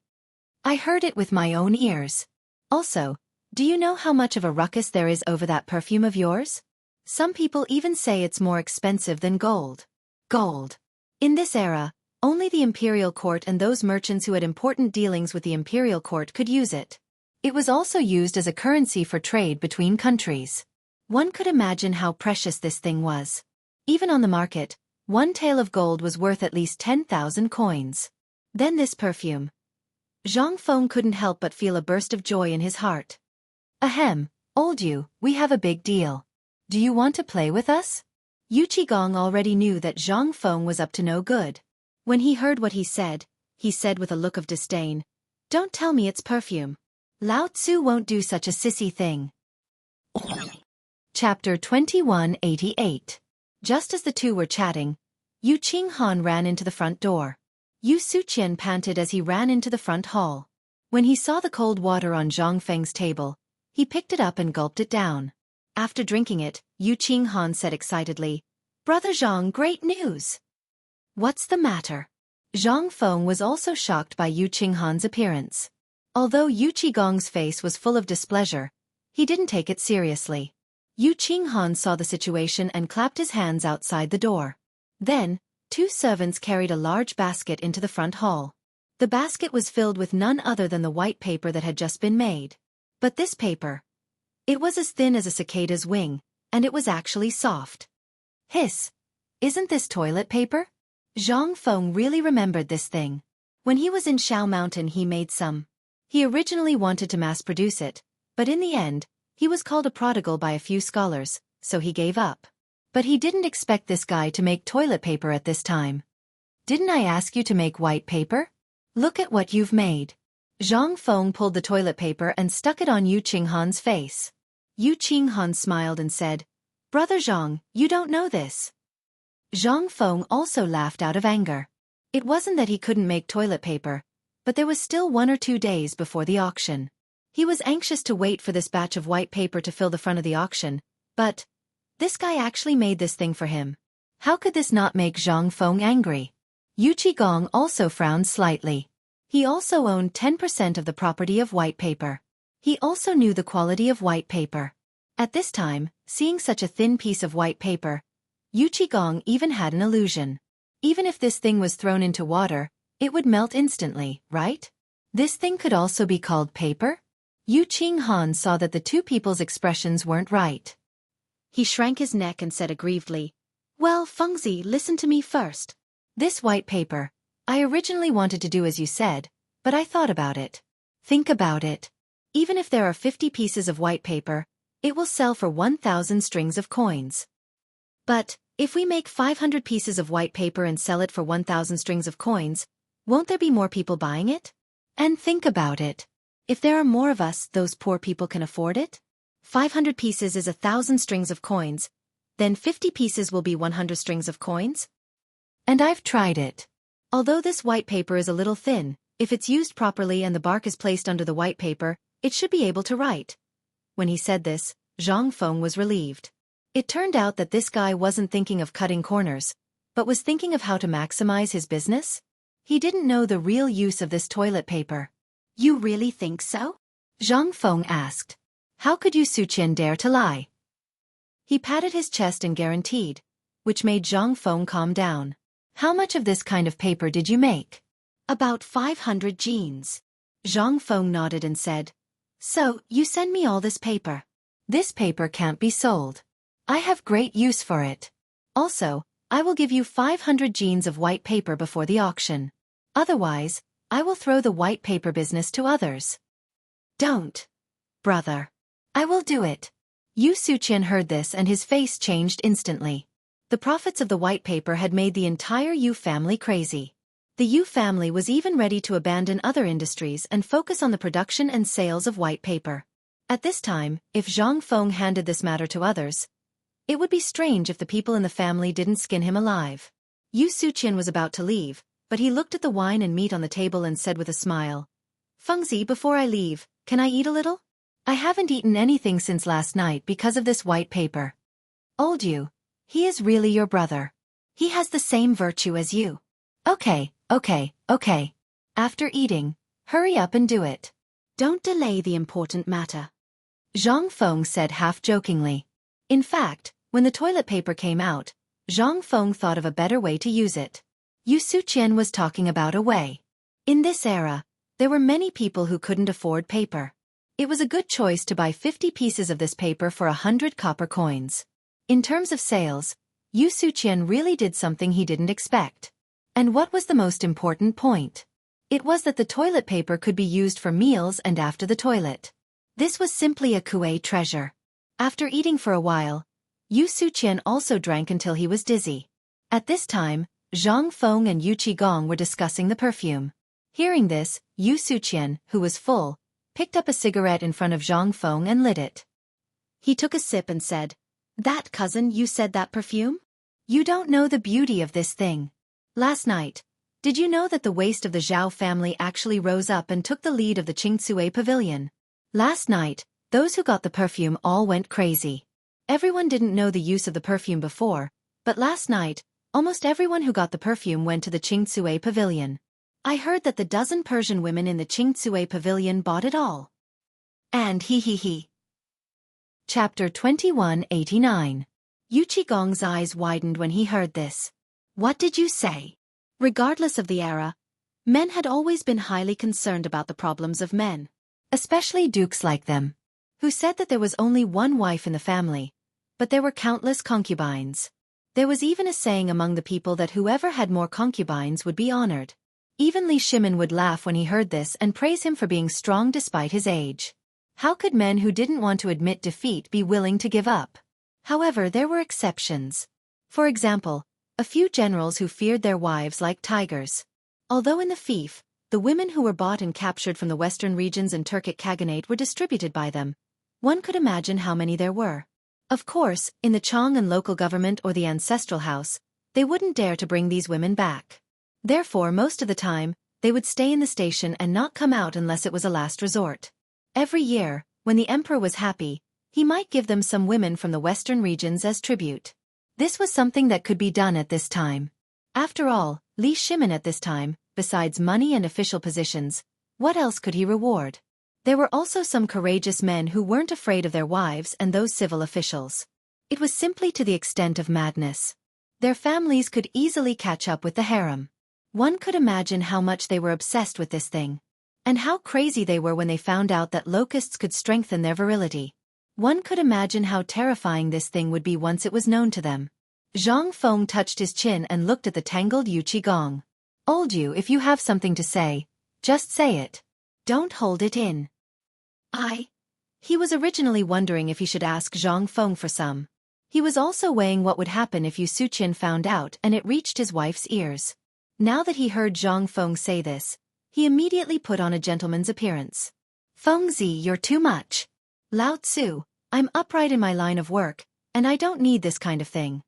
I heard it with my own ears. Also, do you know how much of a ruckus there is over that perfume of yours? Some people even say it's more expensive than gold. Gold. In this era, only the imperial court and those merchants who had important dealings with the imperial court could use it. It was also used as a currency for trade between countries. One could imagine how precious this thing was. Even on the market, 1 tael of gold was worth at least 10,000 coins. Then this perfume. Zhang Feng couldn't help but feel a burst of joy in his heart. Ahem, old Yu, we have a big deal. Do you want to play with us? Yu Qigong already knew that Zhang Feng was up to no good. When he heard what he said with a look of disdain, "Don't tell me it's perfume. Lao Tzu won't do such a sissy thing." Chapter 2188. Just as the two were chatting, Yu Qinghan ran into the front door. Yu Suqian panted as he ran into the front hall. When he saw the cold water on Zhang Feng's table, he picked it up and gulped it down. After drinking it, Yu Qinghan said excitedly, "Brother Zhang, great news!" "What's the matter?" Zhang Feng was also shocked by Yu Qinghan's appearance. Although Yu Qigong's face was full of displeasure, he didn't take it seriously. Yu Qinghan saw the situation and clapped his hands outside the door. Then, 2 servants carried a large basket into the front hall. The basket was filled with none other than the white paper that had just been made. But this paper, it was as thin as a cicada's wing, and it was actually soft. Hiss! Isn't this toilet paper? Zhang Feng really remembered this thing. When he was in Shao Mountain he made some. He originally wanted to mass-produce it, but in the end, he was called a prodigal by a few scholars, so he gave up. But he didn't expect this guy to make toilet paper at this time. "Didn't I ask you to make white paper? Look at what you've made." Zhang Feng pulled the toilet paper and stuck it on Yu Qinghan's face. Yu Qinghan smiled and said, "Brother Zhang, you don't know this." Zhang Feng also laughed out of anger. It wasn't that he couldn't make toilet paper, but there was still 1 or 2 days before the auction. He was anxious to wait for this batch of white paper to fill the front of the auction, but this guy actually made this thing for him. How could this not make Zhang Feng angry? Yu Qigong also frowned slightly. He also owned 10% of the property of white paper. He also knew the quality of white paper. At this time, seeing such a thin piece of white paper, Yu Qigong even had an illusion. Even if this thing was thrown into water, it would melt instantly, right? This thing could also be called paper? Yu Qinghan saw that the two people's expressions weren't right. He shrank his neck and said aggrievedly, "Well, Fengzi, listen to me first. This white paper, I originally wanted to do as you said, but I thought about it. Think about it. Even if there are 50 pieces of white paper, it will sell for 1,000 strings of coins. But, if we make 500 pieces of white paper and sell it for 1,000 strings of coins, won't there be more people buying it? And think about it. If there are more of us, those poor people can afford it? 500 pieces is 1,000 strings of coins, then 50 pieces will be 100 strings of coins? And I've tried it. Although this white paper is a little thin, if it's used properly and the bark is placed under the white paper, it should be able to write." When he said this, Zhang Feng was relieved. It turned out that this guy wasn't thinking of cutting corners, but was thinking of how to maximize his business. He didn't know the real use of this toilet paper. You really think so? Zhang Feng asked. How could Yu Suqian dare to lie? He patted his chest and guaranteed, which made Zhang Feng calm down. How much of this kind of paper did you make? About 500 jeans. Zhang Feng nodded and said, So, you send me all this paper. This paper can't be sold. I have great use for it. Also, I will give you 500 jeans of white paper before the auction. Otherwise, I will throw the white paper business to others. Don't, brother. I will do it. Yu Suqian heard this and his face changed instantly. The profits of the white paper had made the entire Yu family crazy. The Yu family was even ready to abandon other industries and focus on the production and sales of white paper. At this time, if Zhang Feng handed this matter to others, it would be strange if the people in the family didn't skin him alive. Yu Suqian was about to leave, but he looked at the wine and meat on the table and said with a smile, Fengzi, before I leave, can I eat a little? I haven't eaten anything since last night because of this white paper. Old Yu, he is really your brother. He has the same virtue as you. Okay. After eating, hurry up and do it. Don't delay the important matter. Zhang Feng said half-jokingly. In fact, when the toilet paper came out, Zhang Feng thought of a better way to use it. Yu Suqian was talking about a way. In this era, there were many people who couldn't afford paper. It was a good choice to buy 50 pieces of this paper for 100 copper coins. In terms of sales, Yu Suqian really did something he didn't expect. And what was the most important point? It was that the toilet paper could be used for meals and after the toilet. This was simply a Kuei treasure. After eating for a while, Yu Suqian also drank until he was dizzy. At this time, Zhang Feng and Yu Qigong were discussing the perfume. Hearing this, Yu Suqian, who was full, picked up a cigarette in front of Zhang Feng and lit it. He took a sip and said, That cousin, you said that perfume? You don't know the beauty of this thing. Last night, did you know that the waist of the Zhao family actually rose up and took the lead of the Qingcue pavilion? Last night, those who got the perfume all went crazy. Everyone didn't know the use of the perfume before, but last night, almost everyone who got the perfume went to the Qingcue pavilion. I heard that the dozen Persian women in the Qingcue pavilion bought it all. And he. Chapter 2189. Yu Qigong's eyes widened when he heard this. What did you say? Regardless of the era, men had always been highly concerned about the problems of men, especially dukes like them, who said that there was only one wife in the family, but there were countless concubines. There was even a saying among the people that whoever had more concubines would be honored. Even Li Shimin would laugh when he heard this and praise him for being strong despite his age. How could men who didn't want to admit defeat be willing to give up? However, there were exceptions. For example, a few generals who feared their wives like tigers. Although in the fief, the women who were bought and captured from the western regions and Turkic Khaganate were distributed by them, one could imagine how many there were. Of course, in the Chong and local government or the ancestral house, they wouldn't dare to bring these women back. Therefore, most of the time, they would stay in the station and not come out unless it was a last resort. Every year, when the emperor was happy, he might give them some women from the western regions as tribute. This was something that could be done at this time. After all, Li Shimin at this time, besides money and official positions, what else could he reward? There were also some courageous men who weren't afraid of their wives and those civil officials. It was simply to the extent of madness. Their families could easily catch up with the harem. One could imagine how much they were obsessed with this thing. And how crazy they were when they found out that locusts could strengthen their virility. One could imagine how terrifying this thing would be once it was known to them. Zhang Feng touched his chin and looked at the tangled Yu Qigong. "Old you, if you have something to say, just say it. Don't hold it in." He was originally wondering if he should ask Zhang Feng for some. He was also weighing what would happen if Yu Suqian found out and it reached his wife's ears. Now that he heard Zhang Feng say this, he immediately put on a gentleman's appearance. "Fengzi, you're too much. Lao Tzu, I'm upright in my line of work, and I don't need this kind of thing.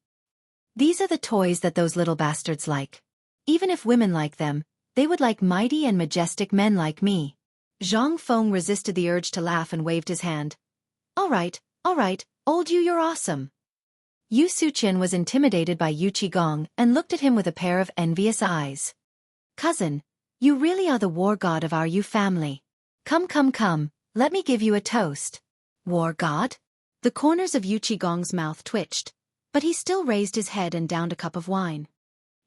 These are the toys that those little bastards like. Even if women like them, they would like mighty and majestic men like me." Zhang Feng resisted the urge to laugh and waved his hand. All right, old you, you're awesome." Yu Suqian was intimidated by Yu Qigong and looked at him with a pair of envious eyes. "Cousin, you really are the war god of our Yu family. Come, let me give you a toast." "War god?" The corners of Yu Qigong's mouth twitched, but he still raised his head and downed a cup of wine.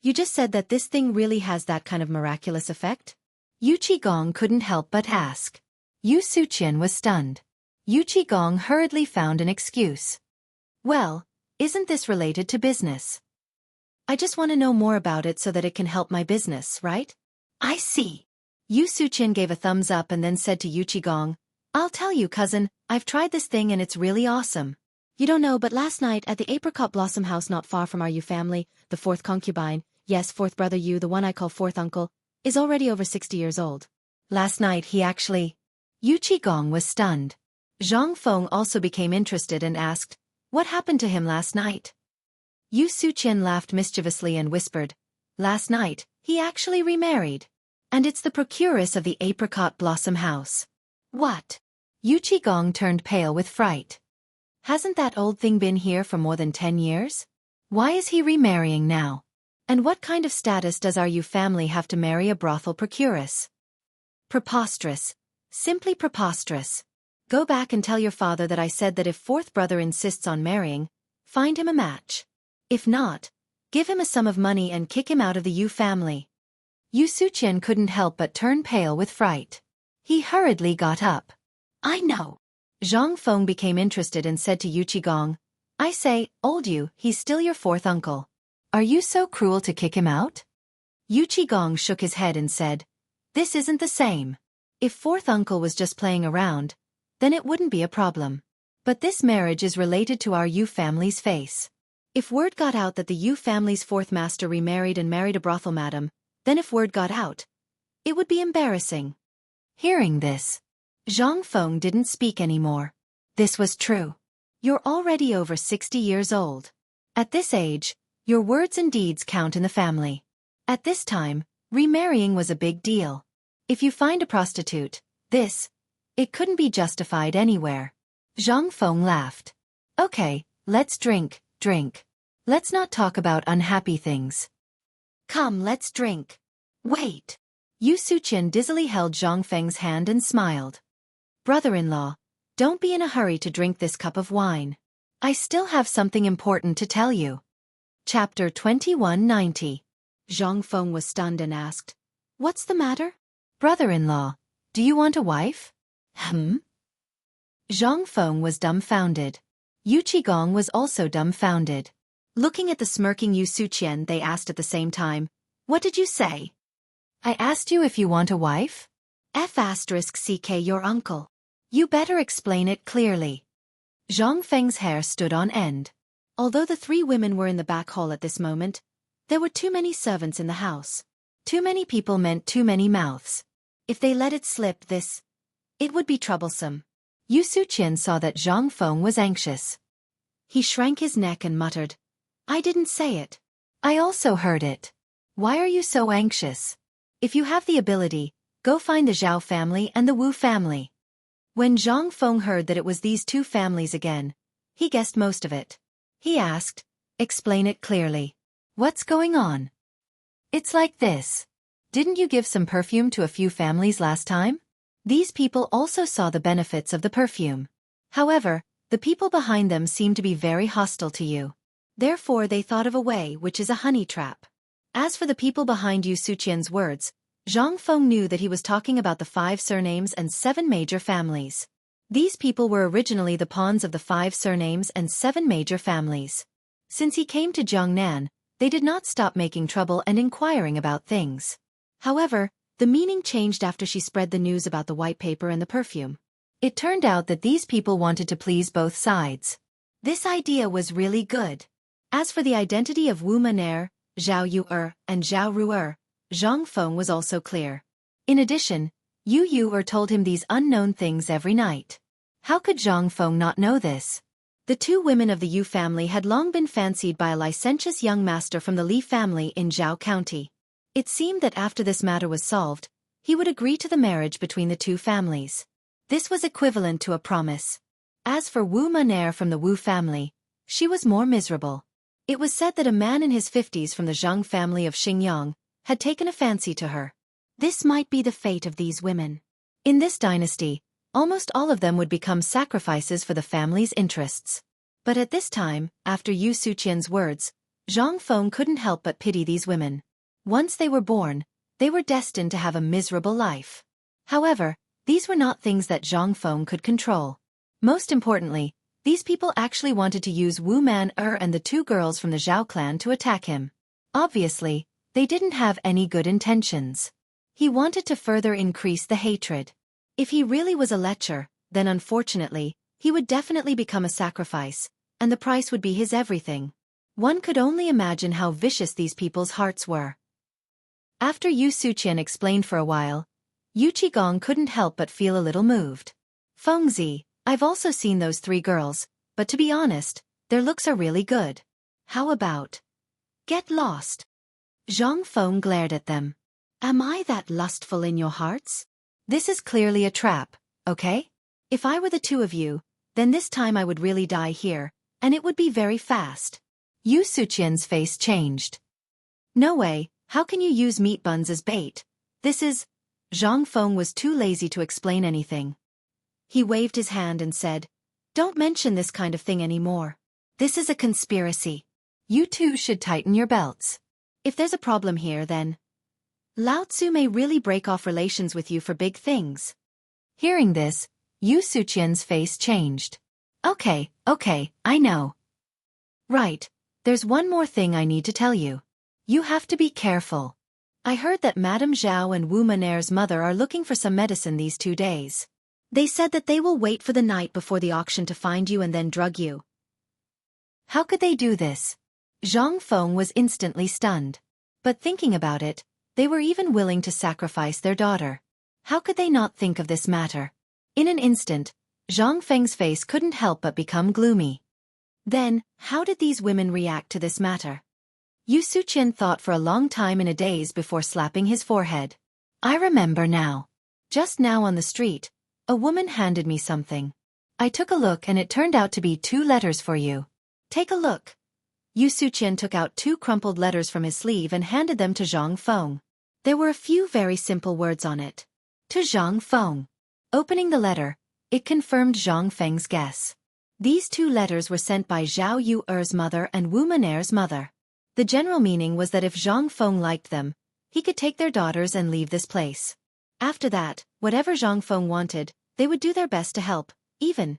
"You just said that this thing really has that kind of miraculous effect?" Yu Qigong couldn't help but ask. Yu Suqian was stunned. Yu Qigong hurriedly found an excuse. "Well, isn't this related to business? I just want to know more about it so that it can help my business, right?" "I see." Yu Suqian gave a thumbs up and then said to Yu Qigong, "I'll tell you, cousin, I've tried this thing and it's really awesome. You don't know, but last night at the apricot blossom house not far from our Yu family, the fourth concubine, yes, fourth brother Yu, the one I call fourth uncle, is already over 60 years old. Last night he actually..." Yu Qigong was stunned. Zhang Feng also became interested and asked, "What happened to him last night?" Yu Suqian laughed mischievously and whispered, "Last night, he actually remarried. And it's the procuress of the apricot blossom house." "What?" Yu Qigong turned pale with fright. "Hasn't that old thing been here for more than 10 years? Why is he remarrying now? And what kind of status does our Yu family have to marry a brothel procuress? Preposterous. Simply preposterous. Go back and tell your father that I said that if fourth brother insists on marrying, find him a match. If not, give him a sum of money and kick him out of the Yu family." Yu Suqian couldn't help but turn pale with fright. He hurriedly got up. "I know." Zhang Feng became interested and said to Yu Qigong, "I say, old Yu, he's still your fourth uncle. Are you so cruel to kick him out?" Yu Qigong shook his head and said, "This isn't the same. If fourth uncle was just playing around, then it wouldn't be a problem. But this marriage is related to our Yu family's face. If word got out that the Yu family's fourth master remarried and married a brothel madam, then if word got out, it would be embarrassing." Hearing this, Zhang Feng didn't speak anymore. This was true. You're already over 60 years old. At this age, your words and deeds count in the family. At this time, remarrying was a big deal. If you find a prostitute, it couldn't be justified anywhere. Zhang Feng laughed. "Okay, let's drink. Let's not talk about unhappy things." "Come, let's drink." "Wait." Yu Suqian dizzily held Zhang Feng's hand and smiled. "Brother-in-law, don't be in a hurry to drink this cup of wine. I still have something important to tell you." Chapter 2190. Zhang Feng was stunned and asked, "What's the matter?" "Brother-in-law, do you want a wife?" Zhang Feng was dumbfounded. Yu Qigong was also dumbfounded. Looking at the smirking Yu Suqian, they asked at the same time, "What did you say?" "I asked you if you want a wife?" *CK your uncle. You better explain it clearly." Zhang Feng's hair stood on end. Although the 3 women were in the back hall at this moment, there were too many servants in the house. Too many people meant too many mouths. If they let it slip it would be troublesome. Yu Suqian saw that Zhang Feng was anxious. He shrank his neck and muttered, "I didn't say it." "I also heard it. Why are you so anxious?" If you have the ability, go find the Zhao family and the Wu family. When Zhang Feng heard that it was these two families again, he guessed most of it. He asked, "Explain it clearly. What's going on?" It's like this. Didn't you give some perfume to a few families last time? These people also saw the benefits of the perfume. However, the people behind them seem to be very hostile to you. Therefore they thought of a way which is a honey trap. As for the people behind Yu Suqian's words, Zhang Feng knew that he was talking about the 5 surnames and 7 major families. These people were originally the pawns of the 5 surnames and 7 major families. Since he came to Jiangnan, they did not stop making trouble and inquiring about things. However, the meaning changed after she spread the news about the white paper and the perfume. It turned out that these people wanted to please both sides. This idea was really good. As for the identity of Wu Maner, Zhao Yu and Zhao Ru'er, Zhang Feng was also clear. In addition, Yu Yu told him these unknown things every night. How could Zhang Feng not know this? The 2 women of the Yu family had long been fancied by a licentious young master from the Li family in Zhao County. It seemed that after this matter was solved, he would agree to the marriage between the 2 families. This was equivalent to a promise. As for Wu Maner from the Wu family, she was more miserable. It was said that a man in his 50s from the Zhang family of Xingyang had taken a fancy to her. This might be the fate of these women. In this dynasty, almost all of them would become sacrifices for the family's interests. But at this time, after Yu Suqian's words, Zhang Feng couldn't help but pity these women. Once they were born, they were destined to have a miserable life. However, these were not things that Zhang Feng could control. Most importantly, these people actually wanted to use Wu Man and the 2 girls from the Zhao clan to attack him. Obviously, they didn't have any good intentions. He wanted to further increase the hatred. If he really was a lecher, then unfortunately, he would definitely become a sacrifice, and the price would be his everything. One could only imagine how vicious these people's hearts were. After Yu Suqian explained for a while, Yu Qigong couldn't help but feel a little moved. "Fengzi, I've also seen those 3 girls, but to be honest, their looks are really good. How about get lost?" Zhang Feng glared at them. "Am I that lustful in your hearts? This is clearly a trap, okay? If I were the 2 of you, then this time I would really die here, and it would be very fast." Yu Suqian's face changed. "No way, how can you use meat buns as bait? This is..." Zhang Feng was too lazy to explain anything. He waved his hand and said, "Don't mention this kind of thing anymore. This is a conspiracy. You 2 should tighten your belts. If there's a problem here, then Lao Tzu may really break off relations with you for big things." Hearing this, Yu Suqian's face changed. Okay, I know. Right, there's one more thing I need to tell you. You have to be careful. I heard that Madame Zhao and Wu Maner's mother are looking for some medicine these 2 days. They said that they will wait for the night before the auction to find you and then drug you. How could they do this? Zhang Feng was instantly stunned. But thinking about it, they were even willing to sacrifice their daughter. How could they not think of this matter? In an instant, Zhang Feng's face couldn't help but become gloomy. Then, how did these women react to this matter? Yu Suqian thought for a long time in a daze before slapping his forehead. I remember now. Just now on the street, a woman handed me something. I took a look and it turned out to be 2 letters for you. Take a look. Yu Suqian took out 2 crumpled letters from his sleeve and handed them to Zhang Feng. There were a few very simple words on it. To Zhang Feng. Opening the letter, it confirmed Zhang Feng's guess. These 2 letters were sent by Zhao Yu's mother and Wu Maner's mother. The general meaning was that if Zhang Feng liked them, he could take their daughters and leave this place. After that, whatever Zhang Feng wanted, they would do their best to help, even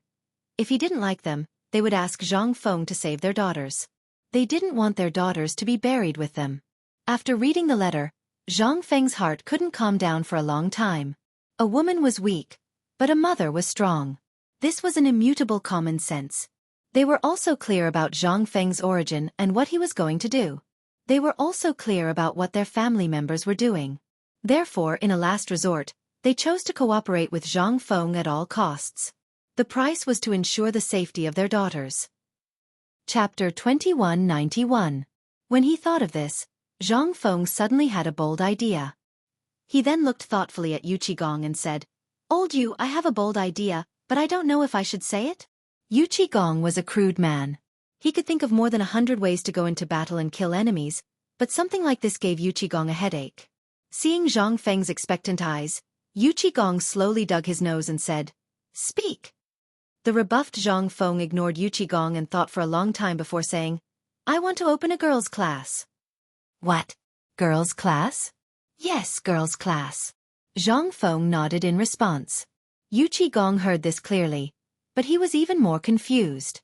if he didn't like them, they would ask Zhang Feng to save their daughters. They didn't want their daughters to be buried with them. After reading the letter, Zhang Feng's heart couldn't calm down for a long time. A woman was weak, but a mother was strong. This was an immutable common sense. They were also clear about Zhang Feng's origin and what he was going to do. They were also clear about what their family members were doing. Therefore, in a last resort, they chose to cooperate with Zhang Feng at all costs. The price was to ensure the safety of their daughters. Chapter 2191. When he thought of this, Zhang Feng suddenly had a bold idea. He then looked thoughtfully at Yu Qigong and said, "Old Yu, I have a bold idea, but I don't know if I should say it." Yu Qigong was a crude man. He could think of more than 100 ways to go into battle and kill enemies, but something like this gave Yu Qigong a headache. Seeing Zhang Feng's expectant eyes, Yu Qigong slowly dug his nose and said, "Speak." The rebuffed Zhang Feng ignored Yu Qigong and thought for a long time before saying, "I want to open a girls' class." "What? Girls' class?" "Yes, girls' class." Zhang Feng nodded in response. Yu Qigong heard this clearly, but he was even more confused.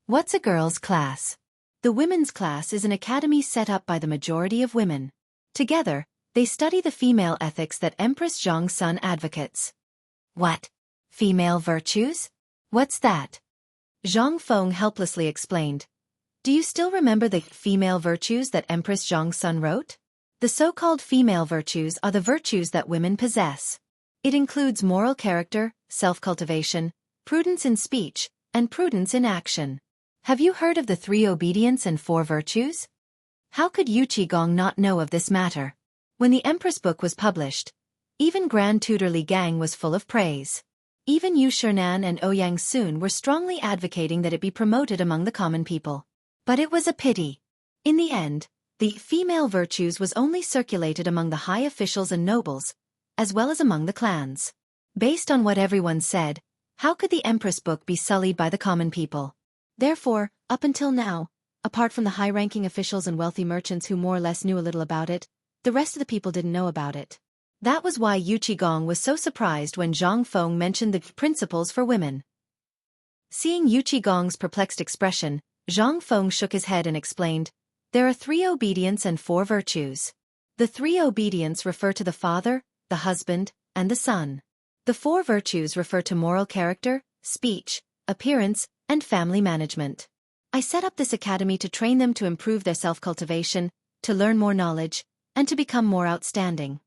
"What's a girls' class?" The women's class is an academy set up by the majority of women. Together, they study the female ethics that Empress Zhang Sun advocates. "What? Female virtues? What's that?" Zhang Feng helplessly explained. "Do you still remember the female virtues that Empress Zhang Sun wrote? The so-called female virtues are the virtues that women possess. It includes moral character, self-cultivation, prudence in speech, and prudence in action. Have you heard of the 3 obedience and 4 virtues?" How could Yu Qigong not know of this matter? When the Empress book was published, even Grand Tutor Li Gang was full of praise. Even Yu Shernan and Ouyang Sun were strongly advocating that it be promoted among the common people. But it was a pity. In the end, the female virtues was only circulated among the high officials and nobles, as well as among the clans. Based on what everyone said, how could the Empress book be sullied by the common people? Therefore, up until now, apart from the high-ranking officials and wealthy merchants who more or less knew a little about it, the rest of the people didn't know about it. That was why Yu Qigong was so surprised when Zhang Feng mentioned the principles for women. Seeing Yu Qigong's perplexed expression, Zhang Feng shook his head and explained, "There are 3 obedience and 4 virtues. The 3 obedience refer to the father, the husband, and the son. The 4 virtues refer to moral character, speech, appearance, and family management. I set up this academy to train them to improve their self-cultivation, to learn more knowledge, and to become more outstanding."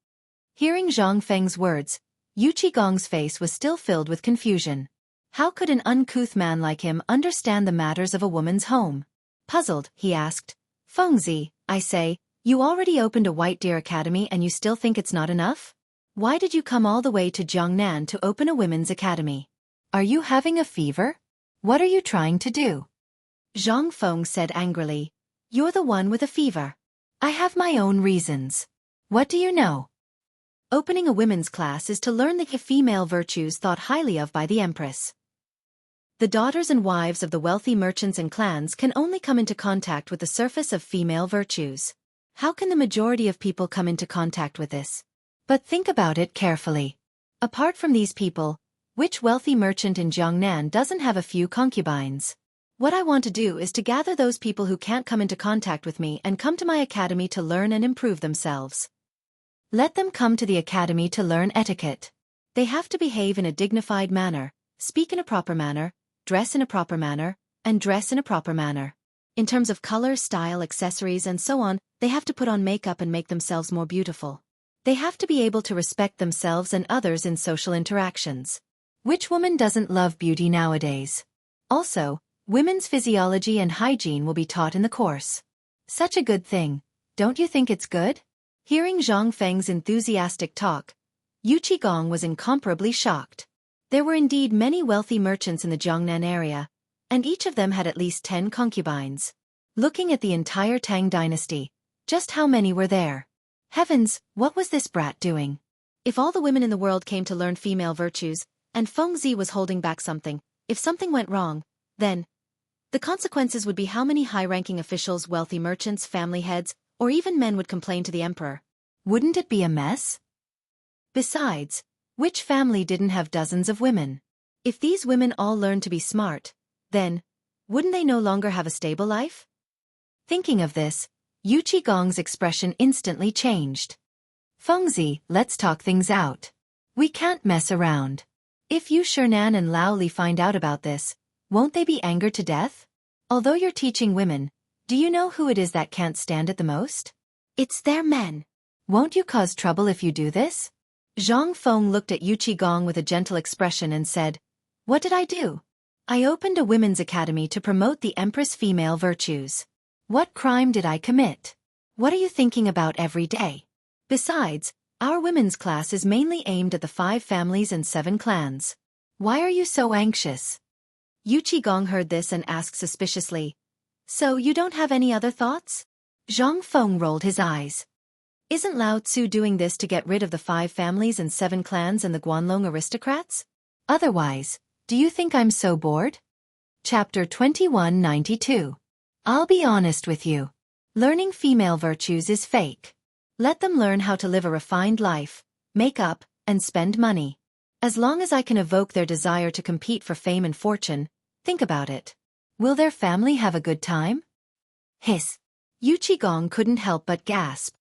Hearing Zhang Feng's words, Yu Qigong's face was still filled with confusion. How could an uncouth man like him understand the matters of a woman's home? Puzzled, he asked, "Fengzi, I say, you already opened a White Deer Academy and you still think it's not enough? Why did you come all the way to Jiangnan to open a women's academy? Are you having a fever? What are you trying to do?" Zhang Feng said angrily, "You're the one with a fever." "I have my own reasons. What do you know?" Opening a women's class is to learn the female virtues thought highly of by the Empress. The daughters and wives of the wealthy merchants and clans can only come into contact with the surface of female virtues. How can the majority of people come into contact with this? But think about it carefully. Apart from these people, which wealthy merchant in Jiangnan doesn't have a few concubines? What I want to do is to gather those people who can't come into contact with me and come to my academy to learn and improve themselves. Let them come to the academy to learn etiquette. They have to behave in a dignified manner, speak in a proper manner, dress in a proper manner, and dress in a proper manner. In terms of color, style, accessories, and so on, they have to put on makeup and make themselves more beautiful. They have to be able to respect themselves and others in social interactions. Which woman doesn't love beauty nowadays? Also, women's physiology and hygiene will be taught in the course. Such a good thing, don't you think it's good? Hearing Zhang Feng's enthusiastic talk, Yu Qigong was incomparably shocked. There were indeed many wealthy merchants in the Jiangnan area, and each of them had at least 10 concubines. Looking at the entire Tang dynasty, just how many were there? Heavens, what was this brat doing? If all the women in the world came to learn female virtues, and Fengzi was holding back something, if something went wrong, then the consequences would be how many high-ranking officials, wealthy merchants, family heads, or even men would complain to the emperor. Wouldn't it be a mess? Besides, which family didn't have dozens of women? If these women all learned to be smart, then wouldn't they no longer have a stable life? Thinking of this, Yu Qigong's expression instantly changed. "Fengzi, let's talk things out. We can't mess around. If Yu Shernan and Lao Li find out about this, won't they be angered to death? Although you're teaching women, do you know who it is that can't stand it the most? It's their men. Won't you cause trouble if you do this?" Zhang Feng looked at Yu Qigong with a gentle expression and said, "What did I do? I opened a women's academy to promote the Empress female virtues. What crime did I commit? What are you thinking about every day? Besides, Our women's class is mainly aimed at the 5 families and 7 clans. Why are you so anxious? Yu Qigong heard this and asked suspiciously. So you don't have any other thoughts? Zhang Feng rolled his eyes. Isn't Lao Tzu doing this to get rid of the 5 families and 7 clans and the Guanlong aristocrats? Otherwise, do you think I'm so bored? Chapter 2192. I'll be honest with you. Learning female virtues is fake. Let them learn how to live a refined life, make up, and spend money. As long as I can evoke their desire to compete for fame and fortune, think about it. Will their family have a good time? Hiss. Yu Qigong couldn't help but gasp.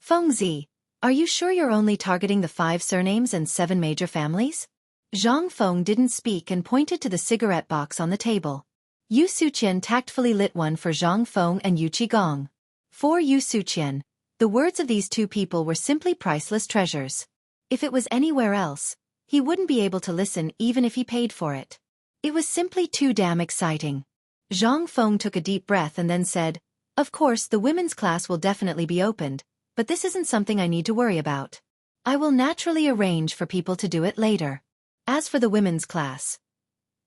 Fengzi, are you sure you're only targeting the 5 surnames and 7 major families? Zhang Feng didn't speak and pointed to the cigarette box on the table. Yu Suqian tactfully lit one for Zhang Feng and Yu Qigong. For Yu Suqian, the words of these 2 people were simply priceless treasures. If it was anywhere else, he wouldn't be able to listen even if he paid for it. It was simply too damn exciting. Zhang Feng took a deep breath and then said, Of course the women's class will definitely be opened, but this isn't something I need to worry about. I will naturally arrange for people to do it later. As for the women's class,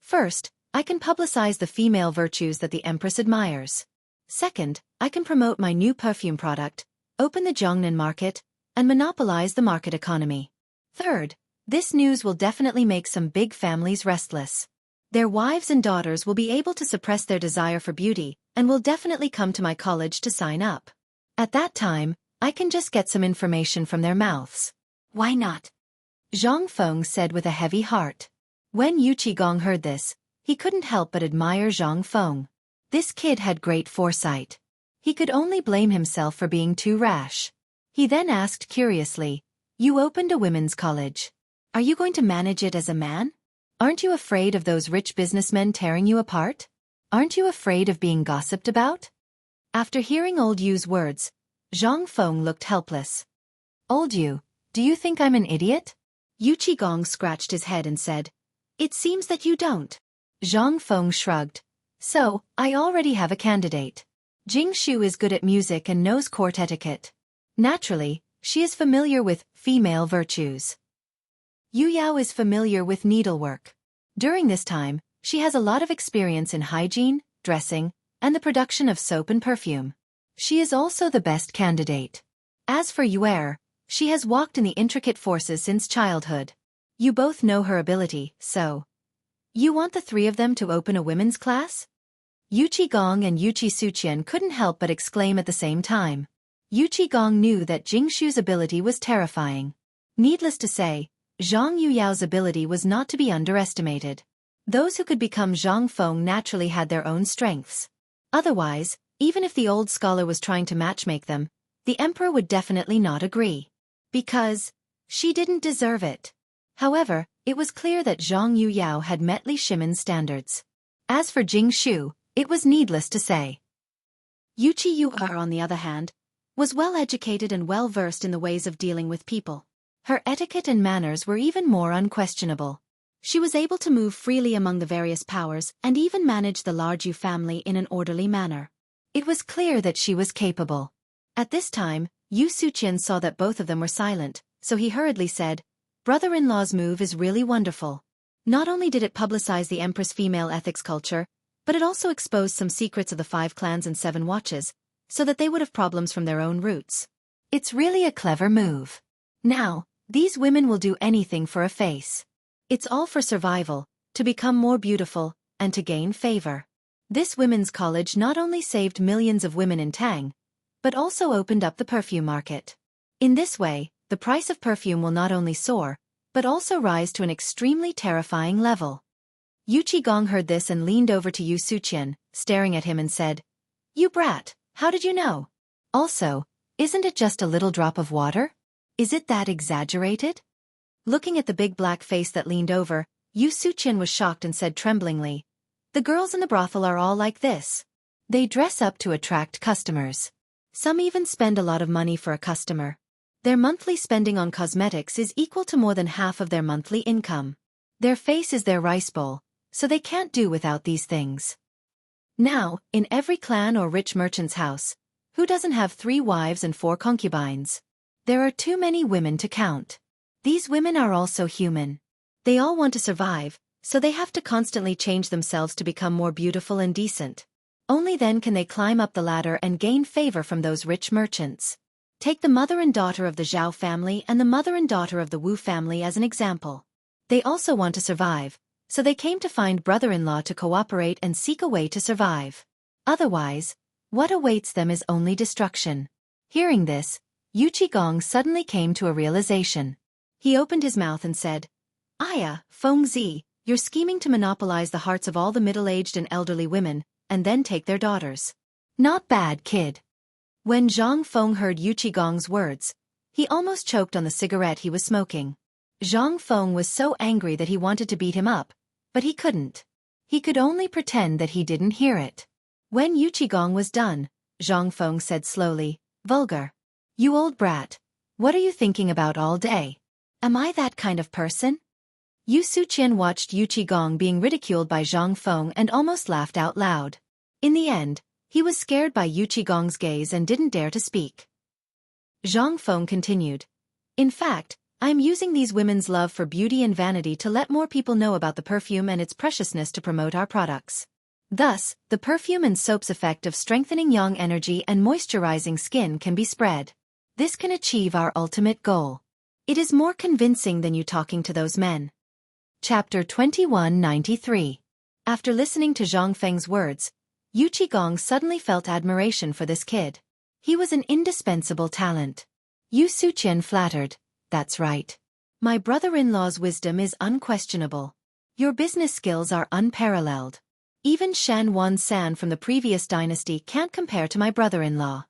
first, I can publicize the female virtues that the Empress admires. Second, I can promote my new perfume product, open the Jiangnan market, and monopolize the market economy. Third, this news will definitely make some big families restless. Their wives and daughters will be able to suppress their desire for beauty and will definitely come to my college to sign up. At that time, I can just get some information from their mouths. Why not? Zhang Feng said with a heavy heart. When Yu Qigong heard this, he couldn't help but admire Zhang Feng. This kid had great foresight. He could only blame himself for being too rash. He then asked curiously, You opened a women's college. Are you going to manage it as a man? Aren't you afraid of those rich businessmen tearing you apart? Aren't you afraid of being gossiped about? After hearing old Yu's words, Zhang Feng looked helpless. Old Yu, do you think I'm an idiot? Yu Qigong scratched his head and said, It seems that you don't. Zhang Feng shrugged. So, I already have a candidate. Jianghu is good at music and knows court etiquette. Naturally, she is familiar with female virtues. Yu Yao is familiar with needlework. During this time, she has a lot of experience in hygiene, dressing, and the production of soap and perfume. She is also the best candidate. As for Yuer, she has walked in the intricate forces since childhood. You both know her ability, so. You want the 3 of them to open a women's class? Yu Qigong and Yu Qisuqian couldn't help but exclaim at the same time. Yu Qigong knew that Jingshu's ability was terrifying. Needless to say, Zhang Yuyao's ability was not to be underestimated. Those who could become Zhang Feng naturally had their own strengths. Otherwise, even if the old scholar was trying to matchmake them, the emperor would definitely not agree. Because she didn't deserve it. However, it was clear that Zhang Yuyao had met Li Shimin's standards. As for Jingshu, it was needless to say. Yu Qiyuer, on the other hand, was well-educated and well-versed in the ways of dealing with people. Her etiquette and manners were even more unquestionable. She was able to move freely among the various powers and even manage the large Yu family in an orderly manner. It was clear that she was capable. At this time, Yu Suqian saw that both of them were silent, so he hurriedly said, Brother-in-law's move is really wonderful. Not only did it publicize the Empress female ethics culture, but it also exposed some secrets of the 5 clans and 7 watches, so that they would have problems from their own roots. It's really a clever move. Now, these women will do anything for a face. It's all for survival, to become more beautiful, and to gain favor. This women's college not only saved millions of women in Tang, but also opened up the perfume market. In this way, the price of perfume will not only soar, but also rise to an extremely terrifying level. Yu Qigong heard this and leaned over to Yu Suqian, staring at him and said, You brat, how did you know? Also, isn't it just a little drop of water? Is it that exaggerated? Looking at the big black face that leaned over, Yu Suqian was shocked and said tremblingly, The girls in the brothel are all like this. They dress up to attract customers. Some even spend a lot of money for a customer. Their monthly spending on cosmetics is equal to more than half of their monthly income. Their face is their rice bowl, so they can't do without these things. Now, in every clan or rich merchant's house, who doesn't have 3 wives and 4 concubines? There are too many women to count. These women are also human. They all want to survive, so they have to constantly change themselves to become more beautiful and decent. Only then can they climb up the ladder and gain favor from those rich merchants. Take the mother and daughter of the Zhao family and the mother and daughter of the Wu family as an example. They also want to survive, so they came to find brother-in-law to cooperate and seek a way to survive. Otherwise, what awaits them is only destruction. Hearing this, Yu Qigong suddenly came to a realization. He opened his mouth and said, "Aya, Feng Zi, you're scheming to monopolize the hearts of all the middle-aged and elderly women, and then take their daughters. Not bad, kid." When Zhang Feng heard Yu Qigong's words, he almost choked on the cigarette he was smoking. Zhang Feng was so angry that he wanted to beat him up, but he couldn't. He could only pretend that he didn't hear it. When Yu Qigong was done, Zhang Feng said slowly, "Vulgar. You old brat. What are you thinking about all day? Am I that kind of person?" Yu Suqian watched Yu Qigong being ridiculed by Zhang Feng and almost laughed out loud. In the end, he was scared by Yu Qigong's gaze and didn't dare to speak. Zhang Feng continued, "In fact, I am using these women's love for beauty and vanity to let more people know about the perfume and its preciousness to promote our products. Thus, the perfume and soap's effect of strengthening yang energy and moisturizing skin can be spread. This can achieve our ultimate goal. It is more convincing than you talking to those men." Chapter 2193. After listening to Zhang Feng's words, Yu Qigong suddenly felt admiration for this kid. He was an indispensable talent. Yu Suqian flattered, "That's right. My brother-in-law's wisdom is unquestionable. Your business skills are unparalleled. Even Shan Wan San from the previous dynasty can't compare to my brother-in-law."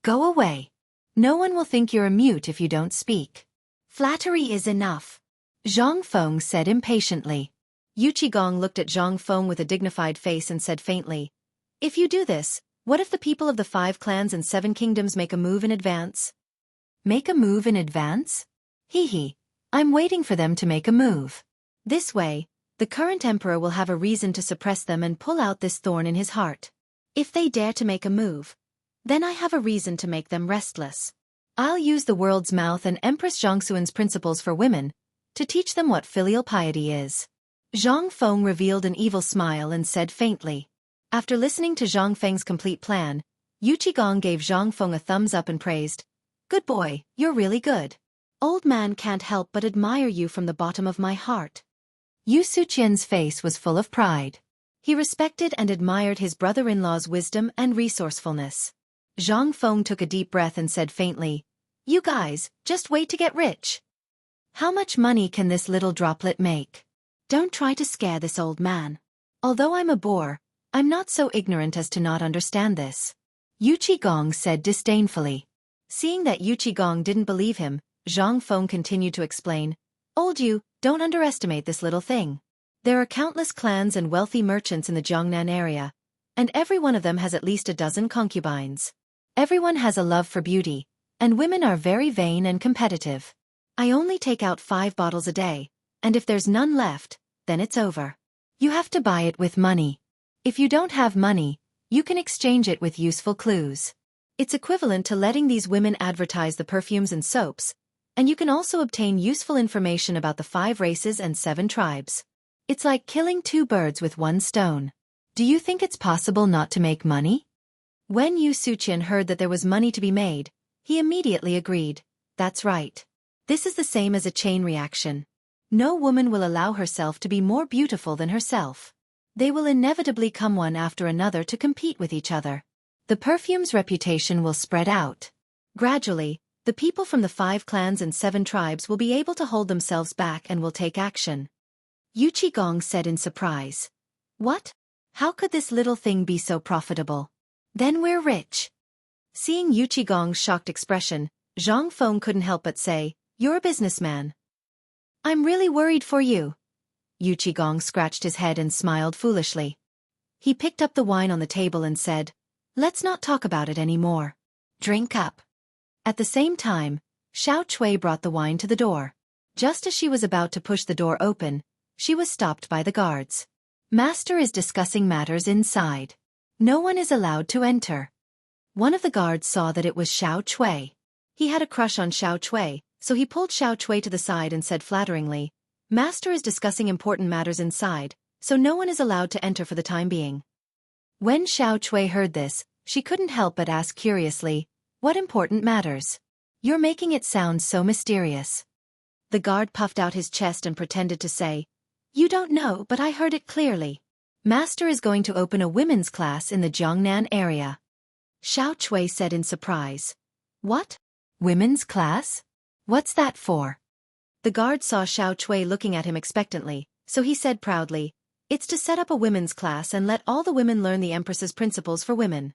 "Go away. No one will think you're a mute if you don't speak." "Flattery is enough," Zhang Feng said impatiently. Yu Qigong looked at Zhang Feng with a dignified face and said faintly, "If you do this, what if the people of the 5 clans and 7 kingdoms make a move in advance?" "Make a move in advance? Hee, I'm waiting for them to make a move. This way, the current emperor will have a reason to suppress them and pull out this thorn in his heart. If they dare to make a move, then I have a reason to make them restless. I'll use the world's mouth and Empress Jiangxuan's principles for women to teach them what filial piety is." Zhang Feng revealed an evil smile and said faintly. After listening to Zhang Feng's complete plan, Yu Qigong gave Zhang Feng a thumbs up and praised, "Good boy, you're really good. Old man can't help but admire you from the bottom of my heart." Yu Suqian's face was full of pride. He respected and admired his brother-in-law's wisdom and resourcefulness. Zhang Feng took a deep breath and said faintly, "You guys, just wait to get rich. How much money can this little droplet make? Don't try to scare this old man. Although I'm a boor, I'm not so ignorant as to not understand this." Yu Qigong said disdainfully. Seeing that Yu Qigong didn't believe him, Zhang Feng continued to explain, "Old Yu, don't underestimate this little thing. There are countless clans and wealthy merchants in the Jiangnan area, and every one of them has at least a dozen concubines. Everyone has a love for beauty, and women are very vain and competitive. I only take out 5 bottles a day, and if there's none left, then it's over. You have to buy it with money. If you don't have money, you can exchange it with useful clues. It's equivalent to letting these women advertise the perfumes and soaps, and you can also obtain useful information about the 5 races and 7 tribes. It's like killing 2 birds with 1 stone. Do you think it's possible not to make money?" When Yu Suqian heard that there was money to be made, he immediately agreed, "That's right. This is the same as a chain reaction. No woman will allow herself to be more beautiful than herself. They will inevitably come one after another to compete with each other. The perfume's reputation will spread out. Gradually, the people from the 5 clans and 7 tribes will be able to hold themselves back and will take action." Yu Qigong said in surprise, "What? How could this little thing be so profitable? Then we're rich." Seeing Yu Qigong's shocked expression, Zhang Feng couldn't help but say, "You're a businessman." "I'm really worried for you." Yu Qigong scratched his head and smiled foolishly. He picked up the wine on the table and said, "Let's not talk about it anymore. Drink up." At the same time, Xiao Chui brought the wine to the door. Just as she was about to push the door open, she was stopped by the guards. "Master is discussing matters inside. No one is allowed to enter." One of the guards saw that it was Xiao Chui. He had a crush on Xiao Chui, so he pulled Xiao Chui to the side and said flatteringly, "Master is discussing important matters inside, so no one is allowed to enter for the time being." When Xiao Chui heard this, she couldn't help but ask curiously, "What important matters? You're making it sound so mysterious." The guard puffed out his chest and pretended to say, "You don't know, but I heard it clearly. Master is going to open a women's class in the Jiangnan area." Xiao Chui said in surprise, "What? Women's class? What's that for?" The guard saw Xiao Chui looking at him expectantly, so he said proudly, "It's to set up a women's class and let all the women learn the Empress's principles for women."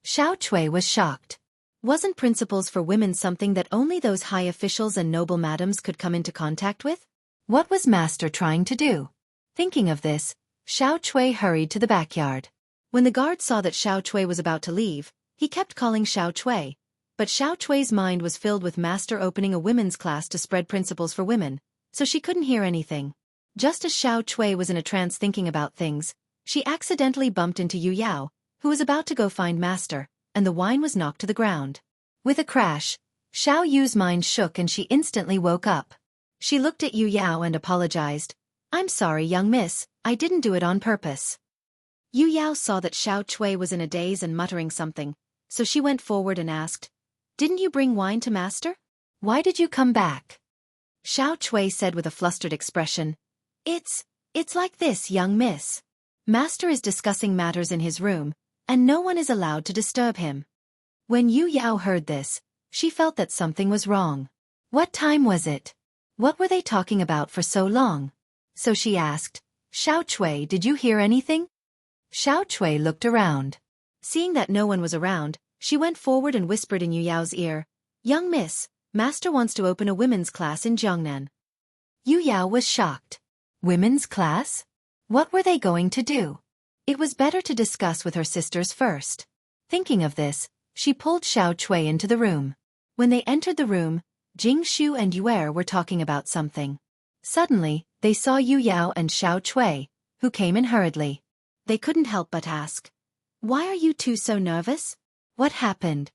Xiao Chui was shocked. Wasn't principles for women something that only those high officials and noble madams could come into contact with? What was Master trying to do? Thinking of this, Xiao Chui hurried to the backyard. When the guard saw that Xiao Chui was about to leave, he kept calling Xiao Chui, but Xiao Chui's mind was filled with Master opening a women's class to spread principles for women, so she couldn't hear anything. Just as Xiao Chui was in a trance thinking about things, she accidentally bumped into Yu Yao, who was about to go find Master, and the wine was knocked to the ground. With a crash, Xiao Yu's mind shook and she instantly woke up. She looked at Yu Yao and apologized. "I'm sorry, young miss, I didn't do it on purpose." Yu Yao saw that Xiao Chui was in a daze and muttering something, so she went forward and asked, "Didn't you bring wine to Master? Why did you come back?" Xiao Chui said with a flustered expression, It's like this, young miss. Master is discussing matters in his room, and no one is allowed to disturb him." When Yu Yao heard this, she felt that something was wrong. What time was it? What were they talking about for so long? So she asked, "Xiao Chui, did you hear anything?" Xiao Chui looked around. Seeing that no one was around, she went forward and whispered in Yu Yao's ear, "Young miss, Master wants to open a women's class in Jiangnan." Yu Yao was shocked. Women's class? What were they going to do? It was better to discuss with her sisters first. Thinking of this, she pulled Xiao Chui into the room. When they entered the room, Jingshu and Yuer were talking about something. Suddenly, they saw Yu Yao and Xiao Chui, who came in hurriedly. They couldn't help but ask, "Why are you two so nervous? What happened?"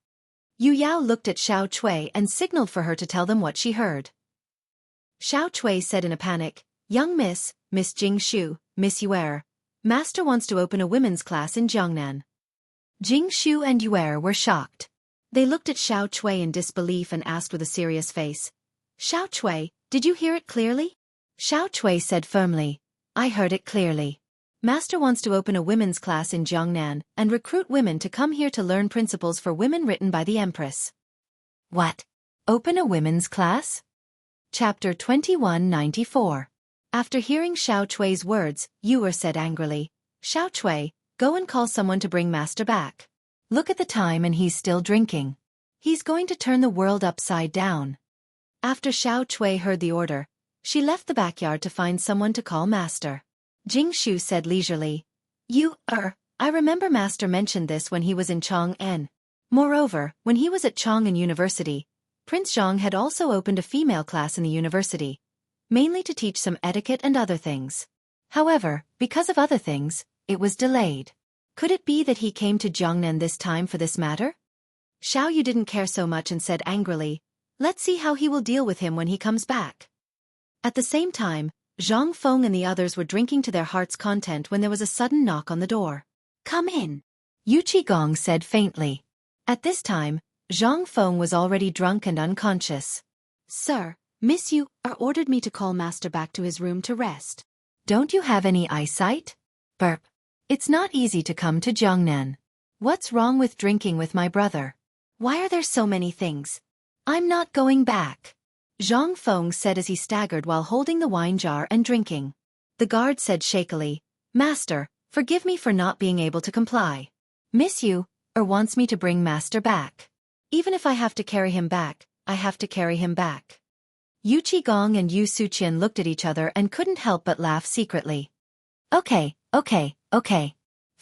Yu Yao looked at Xiao Chui and signaled for her to tell them what she heard. Xiao Chui said in a panic, "Young Miss Jingshu, Miss Yuer, Master wants to open a women's class in Jiangnan." Jingshu and Yuer were shocked. They looked at Xiao Chui in disbelief and asked with a serious face, "Xiao Chui, did you hear it clearly?" Xiao Chui said firmly, "I heard it clearly. Master wants to open a women's class in Jiangnan and recruit women to come here to learn principles for women written by the Empress." What? Open a women's class? Chapter 2194. After hearing Xiao Chui's words, Yuer said angrily, "Xiao Chui, go and call someone to bring Master back. Look at the time and he's still drinking. He's going to turn the world upside down." After Xiao Chui heard the order, she left the backyard to find someone to call Master. Jingshu said leisurely, I remember Master mentioned this when he was in Chang'an. Moreover, when he was at Chang'an University, Prince Zhang had also opened a female class in the university, mainly to teach some etiquette and other things. However, because of other things, it was delayed. Could it be that he came to Jiangnan this time for this matter? Xiao Yu didn't care so much and said angrily, "Let's see how he will deal with him when he comes back." At the same time, Zhang Feng and the others were drinking to their heart's content when there was a sudden knock on the door. "Come in," Yu Qigong said faintly. At this time, Zhang Feng was already drunk and unconscious. "Sir, Miss Yu ordered me to call Master back to his room to rest." "Don't you have any eyesight?" Burp. "It's not easy to come to Jiangnan. What's wrong with drinking with my brother? Why are there so many things? I'm not going back," Zhang Feng said as he staggered while holding the wine jar and drinking. The guard said shakily, "Master, forgive me for not being able to comply. Miss Yu wants me to bring Master back. Even if I have to carry him back, I have to carry him back." Yu Qigong and Yu Suqian looked at each other and couldn't help but laugh secretly. Okay.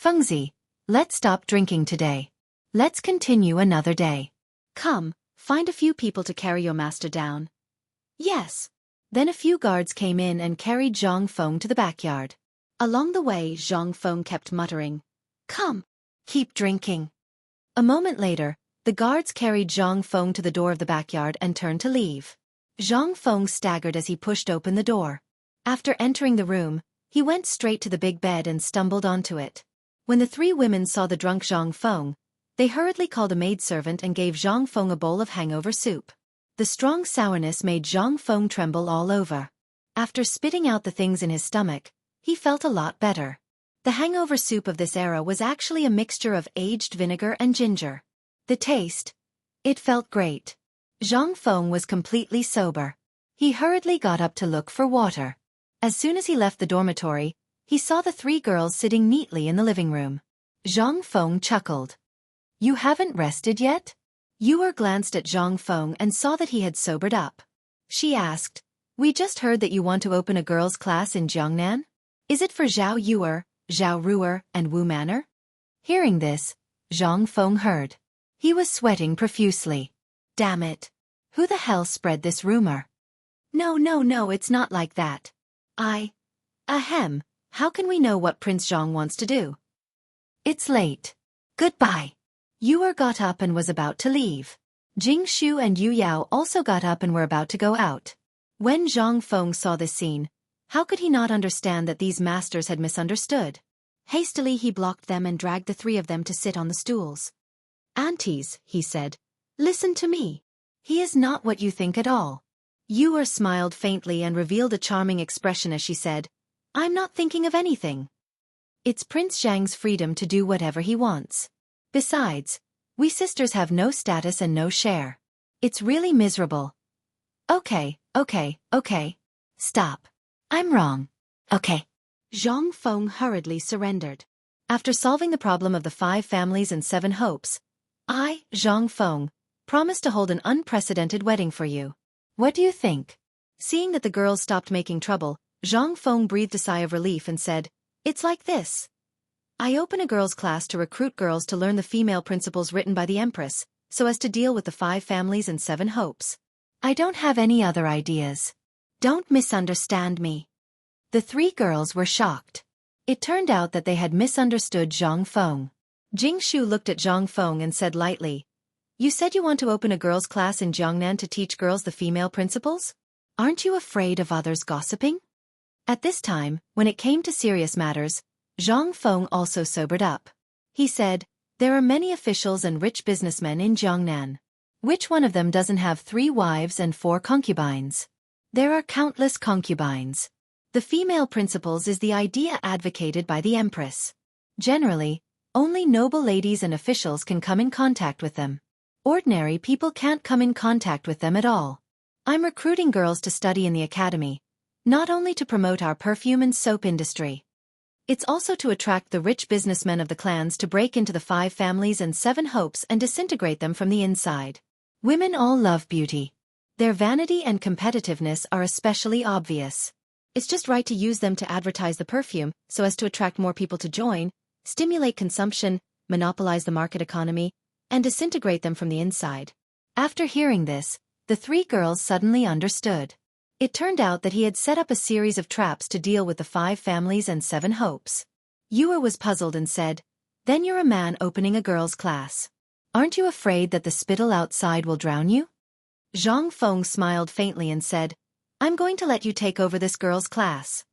Fengzi, let's stop drinking today. Let's continue another day. Come, find a few people to carry your master down." "Yes." Then a few guards came in and carried Zhang Feng to the backyard. Along the way, Zhang Feng kept muttering, "Come, keep drinking." A moment later, The guards carried Zhang Feng to the door of the backyard and turned to leave. Zhang Feng staggered as he pushed open the door. After entering the room, he went straight to the big bed and stumbled onto it. When the three women saw the drunk Zhang Feng, they hurriedly called a maidservant and gave Zhang Feng a bowl of hangover soup. The strong sourness made Zhang Feng tremble all over. After spitting out the things in his stomach, he felt a lot better. The hangover soup of this era was actually a mixture of aged vinegar and ginger. The taste? It felt great. Zhang Feng was completely sober. He hurriedly got up to look for water. As soon as he left the dormitory, he saw the three girls sitting neatly in the living room. Zhang Feng chuckled. "You haven't rested yet?" Yu glanced at Zhang Feng and saw that he had sobered up. She asked, "We just heard that you want to open a girls' class in Jiangnan? Is it for Zhao Yuer, Zhao Ruer, and Wu Manor?" Hearing this, Zhang Feng heard. He was sweating profusely. Damn it. Who the hell spread this rumor? No, it's not like that. Ahem, how can we know what Prince Zhang wants to do? It's late. Goodbye. Yu got up and was about to leave. Jingshu and Yu Yao also got up and were about to go out. When Zhang Feng saw this scene, how could he not understand that these masters had misunderstood? Hastily he blocked them and dragged the three of them to sit on the stools. "Aunties," he said, "listen to me. He is not what you think at all." Yu smiled faintly and revealed a charming expression as she said, "I'm not thinking of anything. It's Prince Zhang's freedom to do whatever he wants. Besides, we sisters have no status and no share. It's really miserable." Okay. Stop. I'm wrong. Okay. Zhang Feng hurriedly surrendered. After solving the problem of the 5 families and 7 hopes, I, Zhang Feng, promise to hold an unprecedented wedding for you. What do you think? Seeing that the girls stopped making trouble, Zhang Feng breathed a sigh of relief and said, "It's like this. I open a girls' class to recruit girls to learn the female principles written by the Empress, so as to deal with the 5 families and 7 hopes. I don't have any other ideas. Don't misunderstand me." The 3 girls were shocked. It turned out that they had misunderstood Zhang Feng. Jingshu looked at Zhang Feng and said lightly, "You said you want to open a girls' class in Jiangnan to teach girls the female principles? Aren't you afraid of others gossiping?" At this time, when it came to serious matters, Zhang Feng also sobered up. He said, "There are many officials and rich businessmen in Jiangnan. Which one of them doesn't have 3 wives and 4 concubines? There are countless concubines. The female principles is the idea advocated by the Empress. Generally, only noble ladies and officials can come in contact with them. Ordinary people can't come in contact with them at all. I'm recruiting girls to study in the academy, not only to promote our perfume and soap industry. It's also to attract the rich businessmen of the clans to break into the 5 families and 7 hopes and disintegrate them from the inside. Women all love beauty. Their vanity and competitiveness are especially obvious. It's just right to use them to advertise the perfume so as to attract more people to join, stimulate consumption, monopolize the market economy, and disintegrate them from the inside." After hearing this, the 3 girls suddenly understood. It turned out that he had set up a series of traps to deal with the 5 families and 7 hopes. Yu was puzzled and said, "Then you're a man opening a girls' class. Aren't you afraid that the spittle outside will drown you?" Zhang Feng smiled faintly and said, "I'm going to let you take over this girls' class."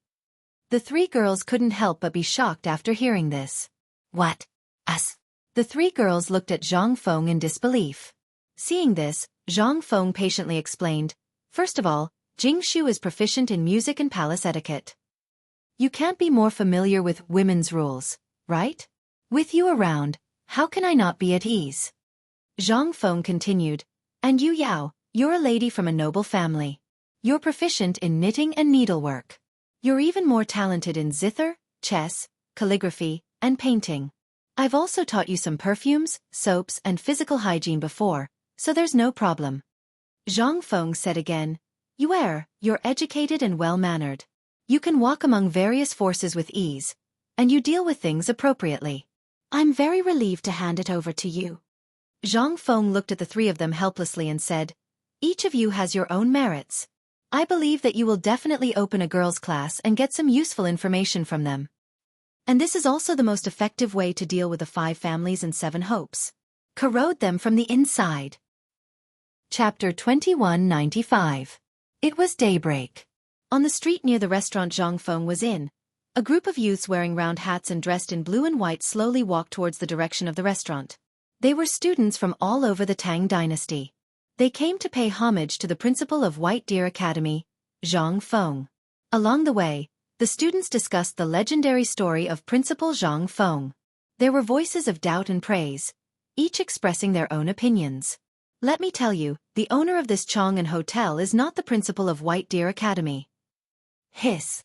The 3 girls couldn't help but be shocked after hearing this. "What? Us?" The 3 girls looked at Zhang Feng in disbelief. Seeing this, Zhang Feng patiently explained, "First of all, Jingshu is proficient in music and palace etiquette. You can't be more familiar with women's rules, right? With you around, how can I not be at ease?" Zhang Feng continued, "And you Yao, you're a lady from a noble family. You're proficient in knitting and needlework. You're even more talented in zither, chess, calligraphy, and painting. I've also taught you some perfumes, soaps, and physical hygiene before, so there's no problem." Zhang Feng said again, "You're educated and well-mannered. You can walk among various forces with ease, and you deal with things appropriately. I'm very relieved to hand it over to you." Zhang Feng looked at the 3 of them helplessly and said, "Each of you has your own merits. I believe that you will definitely open a girls' class and get some useful information from them. And this is also the most effective way to deal with the 5 families and 7 hopes. corrode them from the inside. Chapter 2195. It was daybreak. On the street near the restaurant Zhang Feng was in, a group of youths wearing round hats and dressed in blue and white slowly walked towards the direction of the restaurant. They were students from all over the Tang dynasty. They came to pay homage to the principal of White Deer Academy, Zhang Feng. Along the way, the students discussed the legendary story of Principal Zhang Feng. There were voices of doubt and praise, each expressing their own opinions. Let me tell you, the owner of this Chang'an hotel is not the principal of White Deer Academy. Hiss.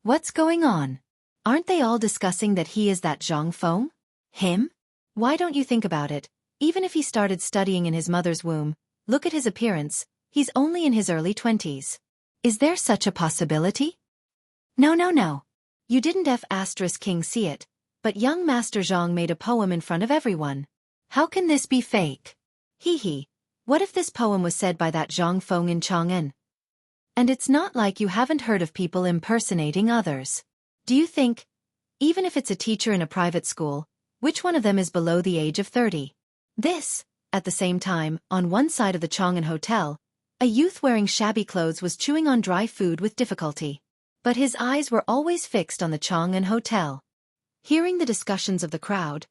What's going on? Aren't they all discussing that he is that Zhang Feng? Him? Why don't you think about it? Even if he started studying in his mother's womb, look at his appearance, he's only in his early 20s. Is there such a possibility? No. You didn't King see it, but young Master Zhang made a poem in front of everyone. How can this be fake? Hee. What if this poem was said by that Zhang Feng in Chang'an? And it's not like you haven't heard of people impersonating others. Do you think, even if it's a teacher in a private school, which one of them is below the age of 30? At the same time, on one side of the Chang'an hotel, a youth wearing shabby clothes was chewing on dry food with difficulty. But his eyes were always fixed on the Chang'an hotel. Hearing the discussions of the crowd,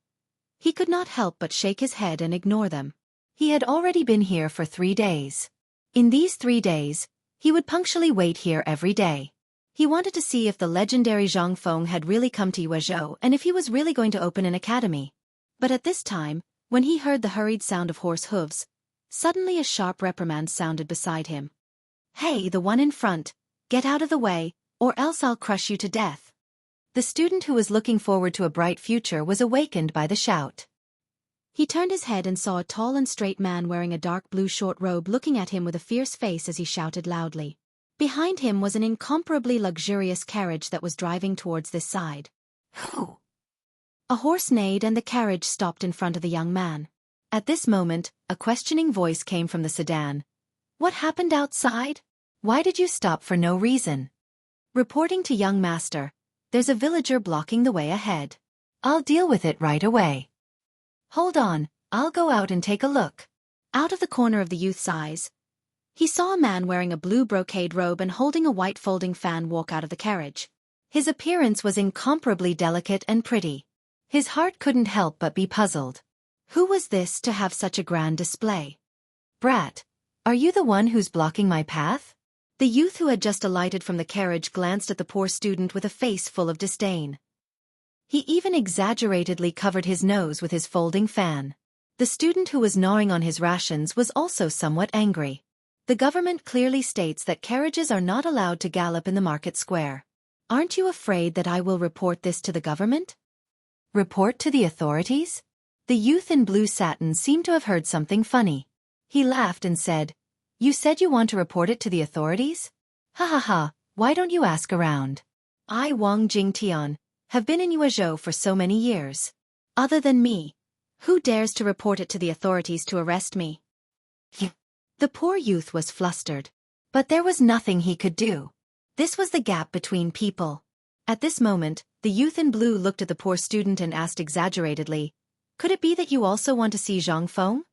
he could not help but shake his head and ignore them. He had already been here for 3 days. In these 3 days, he would punctually wait here every day. He wanted to see if the legendary Zhang Feng had really come to Yuezhou and if he was really going to open an academy. But at this time, when he heard the hurried sound of horse hooves, suddenly a sharp reprimand sounded beside him. "Hey, the one in front, get out of the way, or else I'll crush you to death." The student who was looking forward to a bright future was awakened by the shout. He turned his head and saw a tall and straight man wearing a dark blue short robe looking at him with a fierce face as he shouted loudly. Behind him was an incomparably luxurious carriage that was driving towards this side. Who? A horse neighed and the carriage stopped in front of the young man. At this moment, a questioning voice came from the sedan. "What happened outside? Why did you stop for no reason?" Reporting to young master, "There's a villager blocking the way ahead." "I'll deal with it right away." "Hold on, I'll go out and take a look." Out of the corner of the youth's eyes, he saw a man wearing a blue brocade robe and holding a white folding fan walk out of the carriage. His appearance was incomparably delicate and pretty. His heart couldn't help but be puzzled. Who was this to have such a grand display? "Brat, are you the one who's blocking my path?" The youth who had just alighted from the carriage glanced at the poor student with a face full of disdain. He even exaggeratedly covered his nose with his folding fan. The student who was gnawing on his rations was also somewhat angry. The government clearly states that carriages are not allowed to gallop in the market square. Aren't you afraid that I will report this to the government? Report to the authorities? The youth in blue satin seemed to have heard something funny. He laughed and said, "You said you want to report it to the authorities? Ha, why don't you ask around? I, Wang Jingtian, have been in Yuezhou for so many years. Other than me, who dares to report it to the authorities to arrest me?" The poor youth was flustered. But there was nothing he could do. This was the gap between people. At this moment, the youth in blue looked at the poor student and asked exaggeratedly, "Could it be that you also want to see Zhang Feng?"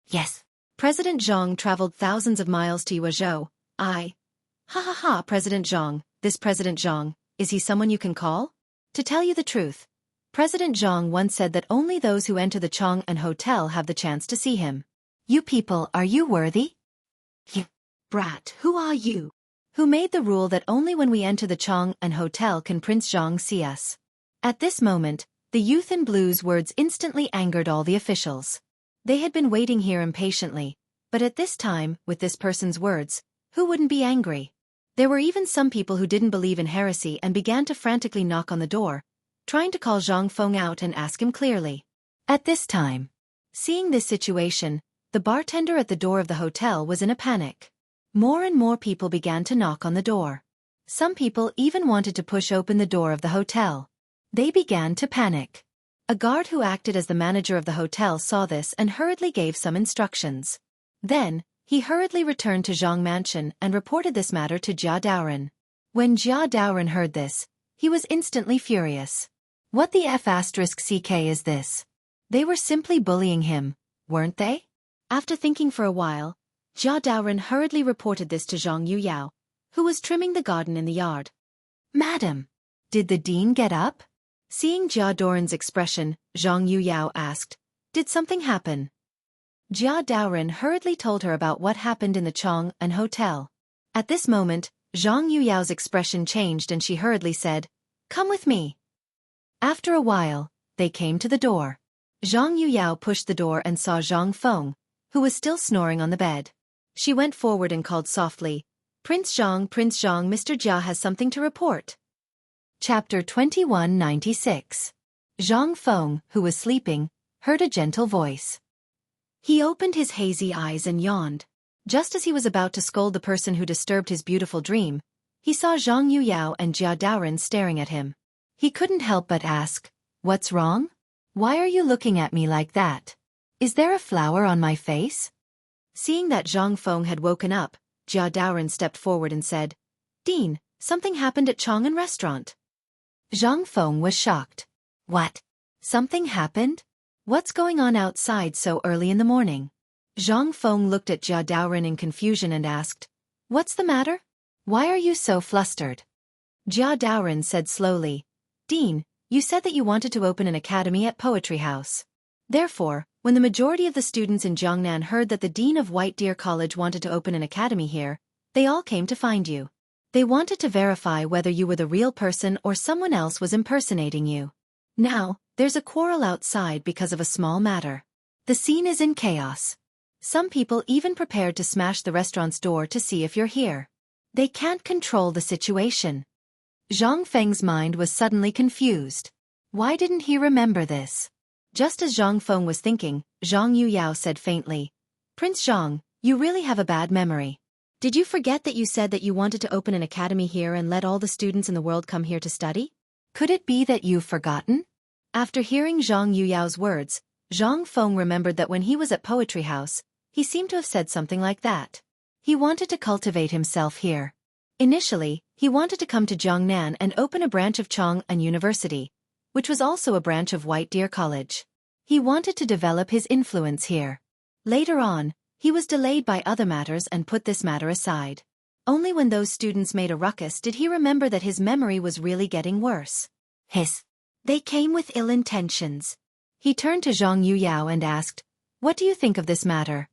"Yes. President Zhang traveled thousands of miles to Yuezhou. Ha, President Zhang, this President Zhang, is he someone you can call? To tell you the truth, President Zhang once said that only those who enter the Chang'an hotel have the chance to see him. You people, are you worthy?" "Brat, who are you? Who made the rule that only when we enter the Chang'an hotel can Prince Zhang see us?" At this moment, the youth in blue's words instantly angered all the officials. They had been waiting here impatiently, but at this time, with this person's words, who wouldn't be angry? There were even some people who didn't believe in heresy and began to frantically knock on the door, trying to call Zhang Feng out and ask him clearly. At this time, seeing this situation, the bartender at the door of the hotel was in a panic. More and more people began to knock on the door. Some people even wanted to push open the door of the hotel. They began to panic. A guard who acted as the manager of the hotel saw this and hurriedly gave some instructions. Then, he hurriedly returned to Zhang Mansion and reported this matter to Jia Daoren. When Jia Daoren heard this, he was instantly furious. What the F*** is this? They were simply bullying him. weren't they? After thinking for a while, Jia Daoren hurriedly reported this to Zhang Yuyao, who was trimming the garden in the yard. Madam, did the dean get up? Seeing Jia Daoren's expression, Zhang Yuyao asked, did something happen? Jia Daoren hurriedly told her about what happened in the Chang'an hotel. At this moment, Zhang Yuyao's expression changed and she hurriedly said, "Come with me." After a while, they came to the door. Zhang Yuyao pushed the door and saw Zhang Feng, who was still snoring on the bed. She went forward and called softly, Prince Zhang, Mr. Jia has something to report." Chapter 2196. Zhang Feng, who was sleeping, heard a gentle voice. He opened his hazy eyes and yawned. Just as he was about to scold the person who disturbed his beautiful dream, he saw Zhang Yuyao and Jia Daoren staring at him. He couldn't help but ask, "What's wrong? Why are you looking at me like that? Is there a flower on my face?" Seeing that Zhang Feng had woken up, Jia Daoren stepped forward and said, "Dean, something happened at Chang'an restaurant." Zhang Feng was shocked. "What? Something happened? What's going on outside so early in the morning?" Zhang Feng looked at Jia Daoren in confusion and asked, "What's the matter? Why are you so flustered?" Jia Daoren said slowly, "Dean, you said that you wanted to open an academy at Poetry House. Therefore, when the majority of the students in Jiangnan heard that the dean of White Deer College wanted to open an academy here, they all came to find you. They wanted to verify whether you were the real person or someone else was impersonating you. Now, there's a quarrel outside because of a small matter. The scene is in chaos. Some people even prepared to smash the restaurant's door to see if you're here. They can't control the situation." Zhang Feng's mind was suddenly confused. Why didn't he remember this? Just as Zhang Feng was thinking, Zhang Yuyao said faintly, "Prince Zhang, you really have a bad memory. Did you forget that you said that you wanted to open an academy here and let all the students in the world come here to study? Could it be that you've forgotten?" After hearing Zhang Yuyao's words, Zhang Feng remembered that when he was at Poetry House, he seemed to have said something like that. He wanted to cultivate himself here. Initially, he wanted to come to Jiangnan and open a branch of Chang'an University, which was also a branch of White Deer College. He wanted to develop his influence here. Later on, he was delayed by other matters and put this matter aside. Only when those students made a ruckus did he remember that his memory was really getting worse. They came with ill intentions. He turned to Zhang Yuyao and asked, "What do you think of this matter?"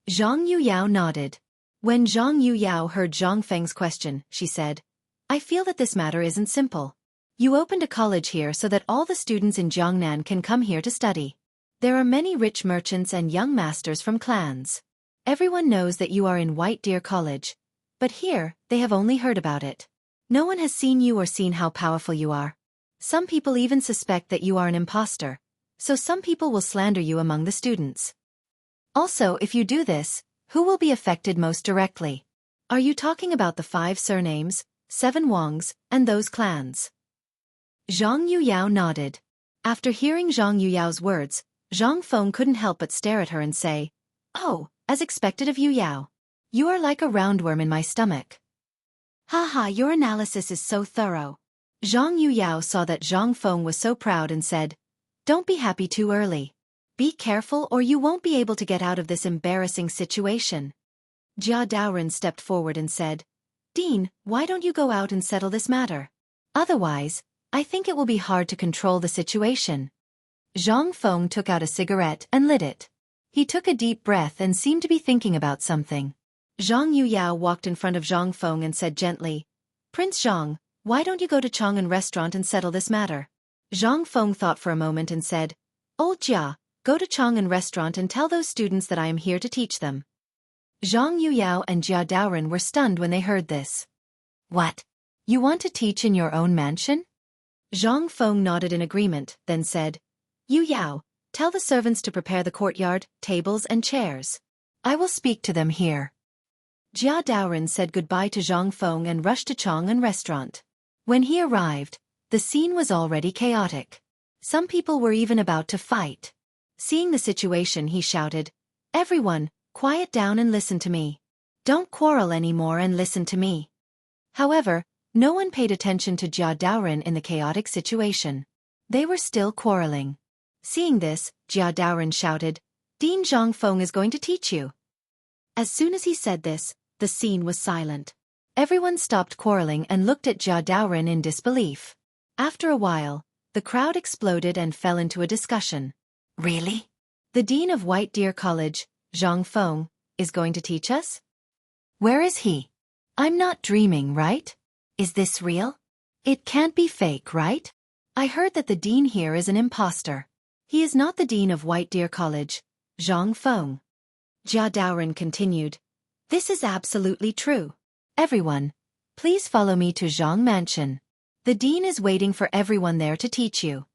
Zhang Yuyao nodded. When Zhang Yuyao heard Zhang Feng's question, she said, "I feel that this matter isn't simple. You opened a college here so that all the students in Jiangnan can come here to study. There are many rich merchants and young masters from clans. Everyone knows that you are in White Deer College, but here, they have only heard about it. No one has seen you or seen how powerful you are. Some people even suspect that you are an imposter, so some people will slander you among the students. Also, if you do this, who will be affected most directly? Are you talking about the 5 surnames, 7 Wangs, and those clans?" Zhang Yuyao nodded. After hearing Zhang Yuyao's words, Zhang Feng couldn't help but stare at her and say, "Oh, as expected of Yuyao. You are like a roundworm in my stomach." "Haha, your analysis is so thorough." Zhang Yuyao saw that Zhang Feng was so proud and said, "Don't be happy too early. Be careful or you won't be able to get out of this embarrassing situation." Jia Daoren stepped forward and said, "Dean, why don't you go out and settle this matter? Otherwise, I think it will be hard to control the situation." Zhang Feng took out a cigarette and lit it. He took a deep breath and seemed to be thinking about something. Zhang Yuyao walked in front of Zhang Feng and said gently, "Prince Zhang, why don't you go to Chang'an restaurant and settle this matter?" Zhang Feng thought for a moment and said, "Old Jia, go to Chang'an restaurant and tell those students that I am here to teach them." Zhang Yuyao and Jia Daoren were stunned when they heard this. "What? You want to teach in your own mansion?" Zhang Feng nodded in agreement, then said, "Yuyao, tell the servants to prepare the courtyard, tables and chairs. I will speak to them here." Jia Daoren said goodbye to Zhang Feng and rushed to Chang'an restaurant. When he arrived, the scene was already chaotic. Some people were even about to fight. Seeing the situation, he shouted, "Everyone, quiet down and listen to me. Don't quarrel anymore and listen to me." However, no one paid attention to Jia Daoren in the chaotic situation. They were still quarreling. Seeing this, Jia Daoren shouted, Dean Zhangfeng is going to teach you. As soon as he said this, the scene was silent. Everyone stopped quarreling and looked at Jia Daoren in disbelief. After a while, the crowd exploded and fell into a discussion. Really? The Dean of White Deer College, Zhangfeng, is going to teach us? Where is he? I'm not dreaming, right? Is this real? It can't be fake, right? I heard that the dean here is an imposter. He is not the Dean of White Deer College, Zhangfeng. Jia Daoren continued. This is absolutely true. Everyone, please follow me to Zhang Mansion. The dean is waiting for everyone there to teach you.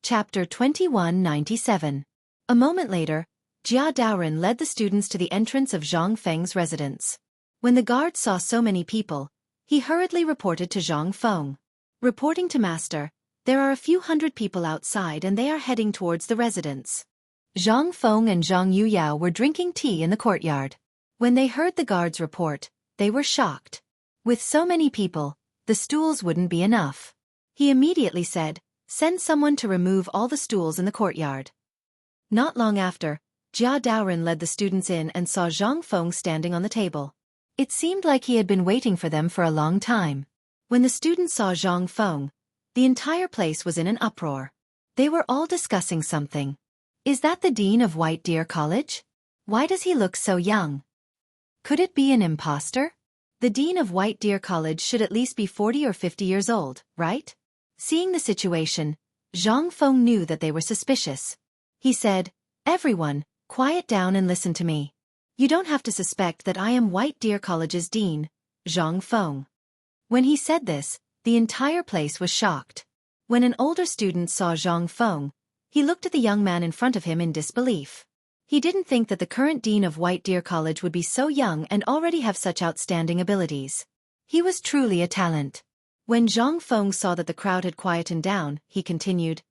Chapter 2197. A moment later, Jia Daoren led the students to the entrance of Zhang Feng's residence. When the guard saw so many people, he hurriedly reported to Zhang Feng. Reporting to Master, there are a few hundred people outside and they are heading towards the residence. Zhang Feng and Zhang Yuyao were drinking tea in the courtyard. When they heard the guard's report, they were shocked. With so many people, the stools wouldn't be enough. He immediately said, send someone to remove all the stools in the courtyard. Not long after, Jia Daoren led the students in and saw Zhang Feng standing on the table. It seemed like he had been waiting for them for a long time. When the students saw Zhang Feng, the entire place was in an uproar. They were all discussing something. Is that the Dean of White Deer College? Why does he look so young? Could it be an imposter? The Dean of White Deer College should at least be 40 or 50 years old, right? Seeing the situation, Zhang Feng knew that they were suspicious. He said, everyone, quiet down and listen to me. You don't have to suspect that I am White Deer College's dean, Zhang Feng. When he said this, the entire place was shocked. When an older student saw Zhang Feng, he looked at the young man in front of him in disbelief. He didn't think that the current dean of White Deer College would be so young and already have such outstanding abilities. He was truly a talent. When Zhang Feng saw that the crowd had quietened down, he continued,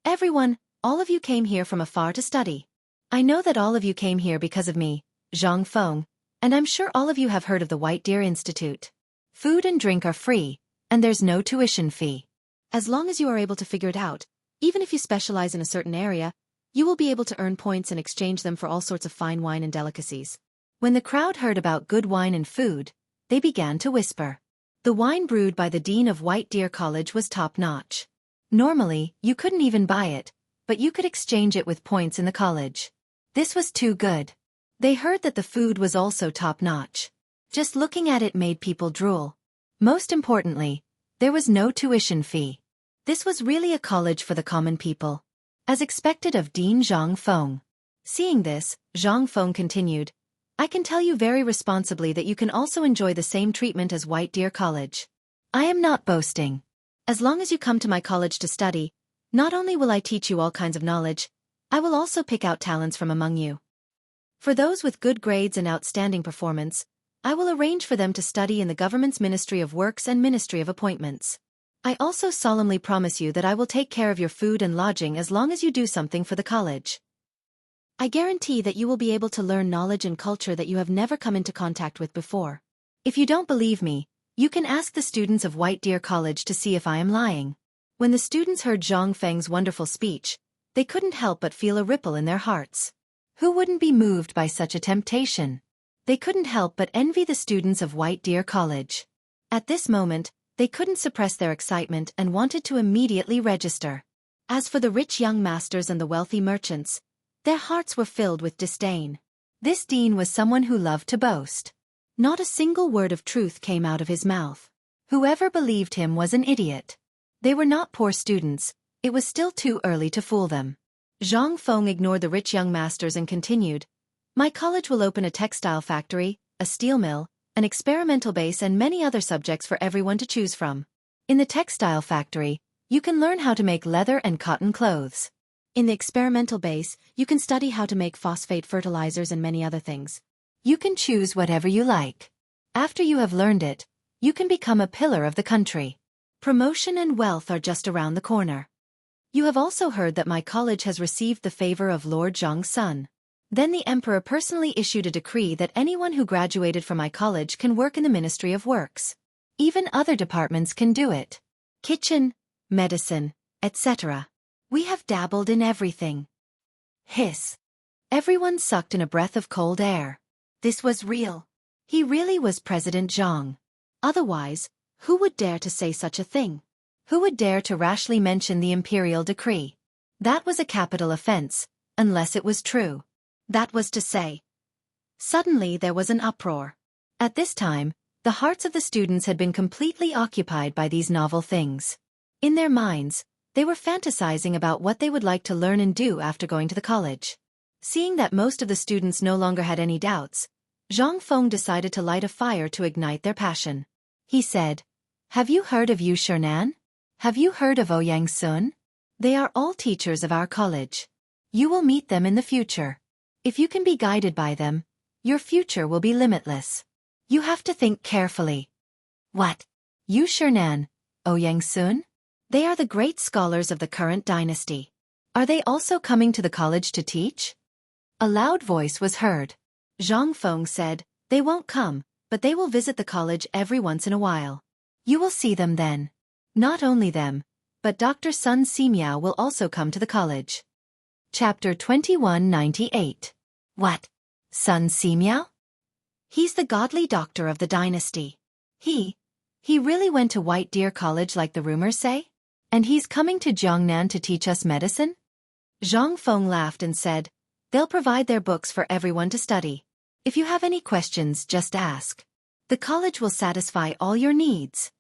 everyone, all of you came here from afar to study. I know that all of you came here because of me, Zhang Feng, and I'm sure all of you have heard of the White Deer Institute. Food and drink are free, and there's no tuition fee. As long as you are able to figure it out, even if you specialize in a certain area, you will be able to earn points and exchange them for all sorts of fine wine and delicacies. When the crowd heard about good wine and food, they began to whisper. The wine brewed by the Dean of White Deer College was top-notch. Normally, you couldn't even buy it, but you could exchange it with points in the college. This was too good. They heard that the food was also top-notch. Just looking at it made people drool. Most importantly, there was no tuition fee. This was really a college for the common people. As expected of Dean Zhang Feng. Seeing this, Zhang Feng continued, I can tell you very responsibly that you can also enjoy the same treatment as White Deer College. I am not boasting. As long as you come to my college to study, not only will I teach you all kinds of knowledge, I will also pick out talents from among you. For those with good grades and outstanding performance, I will arrange for them to study in the government's Ministry of Works and Ministry of Appointments. I also solemnly promise you that I will take care of your food and lodging as long as you do something for the college. I guarantee that you will be able to learn knowledge and culture that you have never come into contact with before. If you don't believe me, you can ask the students of White Deer College to see if I am lying. When the students heard Zhang Feng's wonderful speech, they couldn't help but feel a ripple in their hearts. Who wouldn't be moved by such a temptation? They couldn't help but envy the students of White Deer College. At this moment, they couldn't suppress their excitement and wanted to immediately register. As for the rich young masters and the wealthy merchants, their hearts were filled with disdain. This dean was someone who loved to boast. Not a single word of truth came out of his mouth. Whoever believed him was an idiot. They were not poor students, it was still too early to fool them. Zhang Feng ignored the rich young masters and continued, my college will open a textile factory, a steel mill, an experimental base and many other subjects for everyone to choose from. In the textile factory, you can learn how to make leather and cotton clothes. In the experimental base, you can study how to make phosphate fertilizers and many other things. You can choose whatever you like. After you have learned it, you can become a pillar of the country. Promotion and wealth are just around the corner. You have also heard that my college has received the favor of Lord Zhang's son. Then the emperor personally issued a decree that anyone who graduated from my college can work in the Ministry of Works. Even other departments can do it. Kitchen, medicine, etc. We have dabbled in everything. Hiss. Everyone sucked in a breath of cold air. This was real. He really was President Jiang. Otherwise, who would dare to say such a thing? Who would dare to rashly mention the imperial decree? That was a capital offense, unless it was true. That was to say. Suddenly there was an uproar. At this time, the hearts of the students had been completely occupied by these novel things. In their minds, they were fantasizing about what they would like to learn and do after going to the college. Seeing that most of the students no longer had any doubts, Zhang Feng decided to light a fire to ignite their passion. He said, "Have you heard of Yu Shernan? Have you heard of Ouyang Sun? They are all teachers of our college. You will meet them in the future. If you can be guided by them, your future will be limitless. You have to think carefully." What? Yu Shernan, Ouyang Sun? They are the great scholars of the current dynasty. Are they also coming to the college to teach? A loud voice was heard. Zhang Feng said, "They won't come, but they will visit the college every once in a while. You will see them then. Not only them, but Dr. Sun Simiao will also come to the college." Chapter 2198. What? Sun Simiao? He's the godly doctor of the dynasty. He really went to White Deer College like the rumors say? And he's coming to Jiangnan to teach us medicine? Zhang Feng laughed and said, "They'll provide their books for everyone to study. If you have any questions, just ask. The college will satisfy all your needs."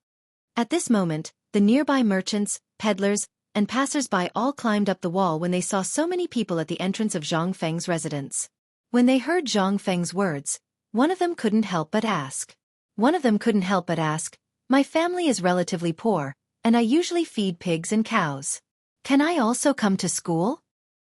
At this moment, the nearby merchants, peddlers, and passers-by all climbed up the wall when they saw so many people at the entrance of Zhang Feng's residence. When they heard Zhang Feng's words, one of them couldn't help but ask. "My family is relatively poor, and I usually feed pigs and cows. Can I also come to school?"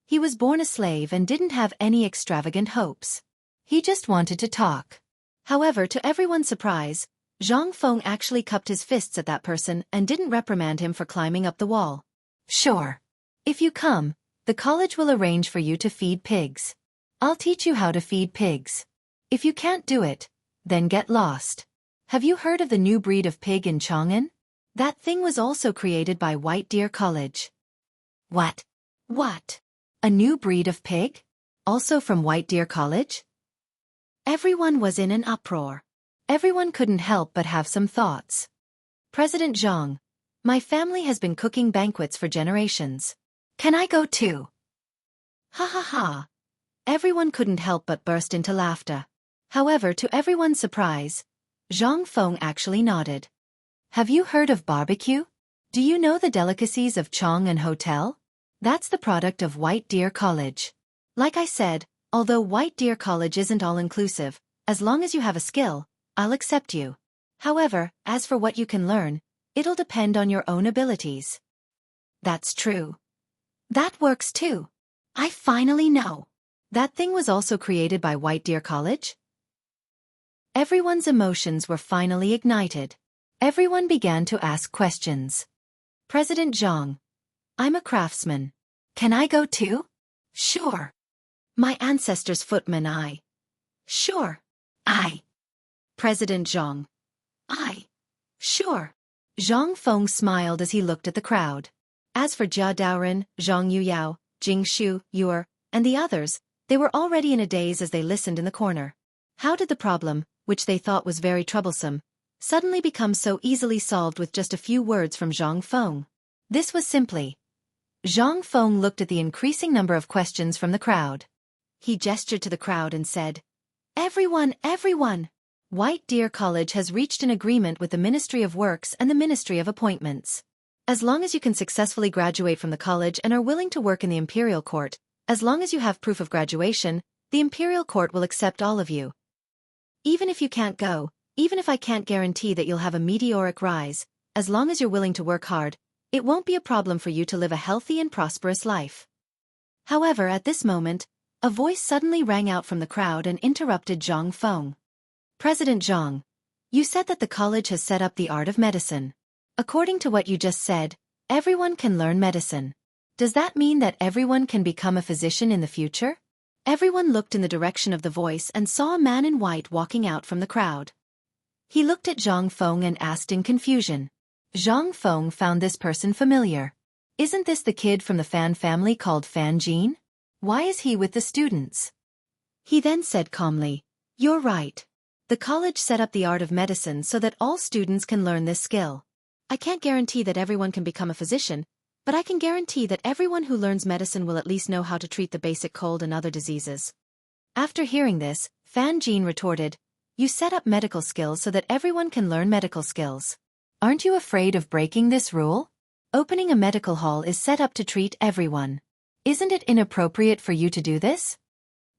He was born a slave and didn't have any extravagant hopes. He just wanted to talk. However, to everyone's surprise, Zhang Feng actually cupped his fists at that person and didn't reprimand him for climbing up the wall. "Sure. If you come, the college will arrange for you to feed pigs. I'll teach you how to feed pigs. If you can't do it, then get lost. Have you heard of the new breed of pig in Chang'an? That thing was also created by White Deer College." What? A new breed of pig? Also from White Deer College? Everyone was in an uproar. Everyone couldn't help but have some thoughts. "President Zhang, my family has been cooking banquets for generations. Can I go too?" Ha ha ha. Everyone couldn't help but burst into laughter. However, to everyone's surprise, Zhang Feng actually nodded. "Have you heard of barbecue? Do you know the delicacies of Chang'an Hotel? That's the product of White Deer College. Like I said, although White Deer College isn't all-inclusive, as long as you have a skill, I'll accept you. However, as for what you can learn, it'll depend on your own abilities." That's true. That works too. I finally know. That thing was also created by White Deer College? Everyone's emotions were finally ignited. Everyone began to ask questions. "President Zhang, I'm a craftsman. Can I go too?" "Sure." "My ancestors' footman Sure. "President Zhang, Sure." Zhang Feng smiled as he looked at the crowd. As for Jia Daoren, Zhang Yuyao, Jing Shu, Yuer, and the others, they were already in a daze as they listened in the corner. How did the problem, which they thought was very troublesome, suddenly become so easily solved with just a few words from Zhang Feng? This was simply. Zhang Feng looked at the increasing number of questions from the crowd. He gestured to the crowd and said, Everyone! White Deer College has reached an agreement with the Ministry of Works and the Ministry of Appointments. As long as you can successfully graduate from the college and are willing to work in the Imperial Court, as long as you have proof of graduation, the Imperial Court will accept all of you. Even if you can't go, even if I can't guarantee that you'll have a meteoric rise, as long as you're willing to work hard, it won't be a problem for you to live a healthy and prosperous life. However, at this moment, a voice suddenly rang out from the crowd and interrupted Zhang Feng. President Zhang, you said that the college has set up the art of medicine. According to what you just said, everyone can learn medicine. Does that mean that everyone can become a physician in the future? Everyone looked in the direction of the voice and saw a man in white walking out from the crowd. He looked at Zhang Feng and asked in confusion. Zhang Feng found this person familiar. Isn't this the kid from the Fan family called Fan Jin? Why is he with the students? He then said calmly, "You're right. The college set up the art of medicine so that all students can learn this skill. I can't guarantee that everyone can become a physician, but I can guarantee that everyone who learns medicine will at least know how to treat the basic cold and other diseases." After hearing this, Fan Jin retorted, "You set up medical skills so that everyone can learn medical skills. Aren't you afraid of breaking this rule? Opening a medical hall is set up to treat everyone. Isn't it inappropriate for you to do this?"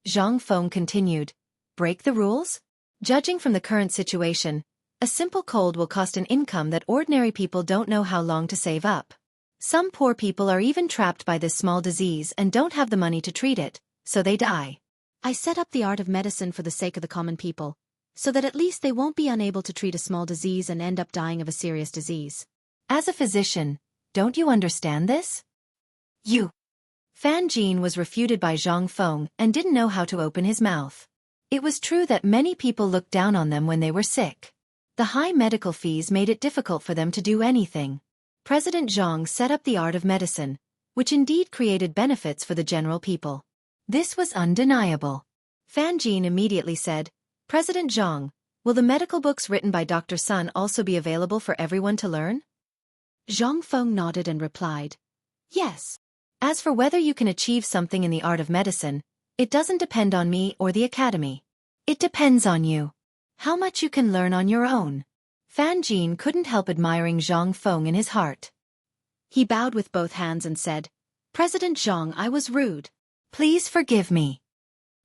Zhang Feng continued, "Break the rules? Judging from the current situation, a simple cold will cost an income that ordinary people don't know how long to save up. Some poor people are even trapped by this small disease and don't have the money to treat it, so they die. I set up the art of medicine for the sake of the common people, so that at least they won't be unable to treat a small disease and end up dying of a serious disease. As a physician, don't you understand this?" You. Fan Jin was refuted by Zhang Feng and didn't know how to open his mouth. It was true that many people looked down on them when they were sick. The high medical fees made it difficult for them to do anything. President Zhang set up the art of medicine, which indeed created benefits for the general people. This was undeniable. Fan Jin immediately said, "President Zhang, will the medical books written by Dr. Sun also be available for everyone to learn?" Zhang Feng nodded and replied, "Yes. As for whether you can achieve something in the art of medicine, it doesn't depend on me or the academy. It depends on you. How much you can learn on your own." Fan Jin couldn't help admiring Zhang Feng in his heart. He bowed with both hands and said, "President Zhang, I was rude. Please forgive me."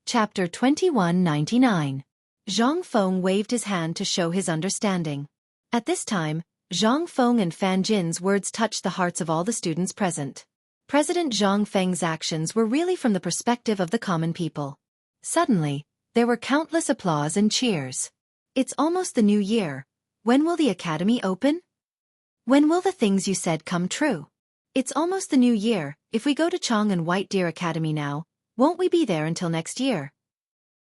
Chapter 2199. Zhang Feng waved his hand to show his understanding. At this time, Zhang Feng and Fan Jin's words touched the hearts of all the students present. President Zhang Feng's actions were really from the perspective of the common people. Suddenly, there were countless applause and cheers. "It's almost the new year. When will the academy open? When will the things you said come true? It's almost the new year. If we go to Chang and White Deer Academy now, won't we be there until next year?"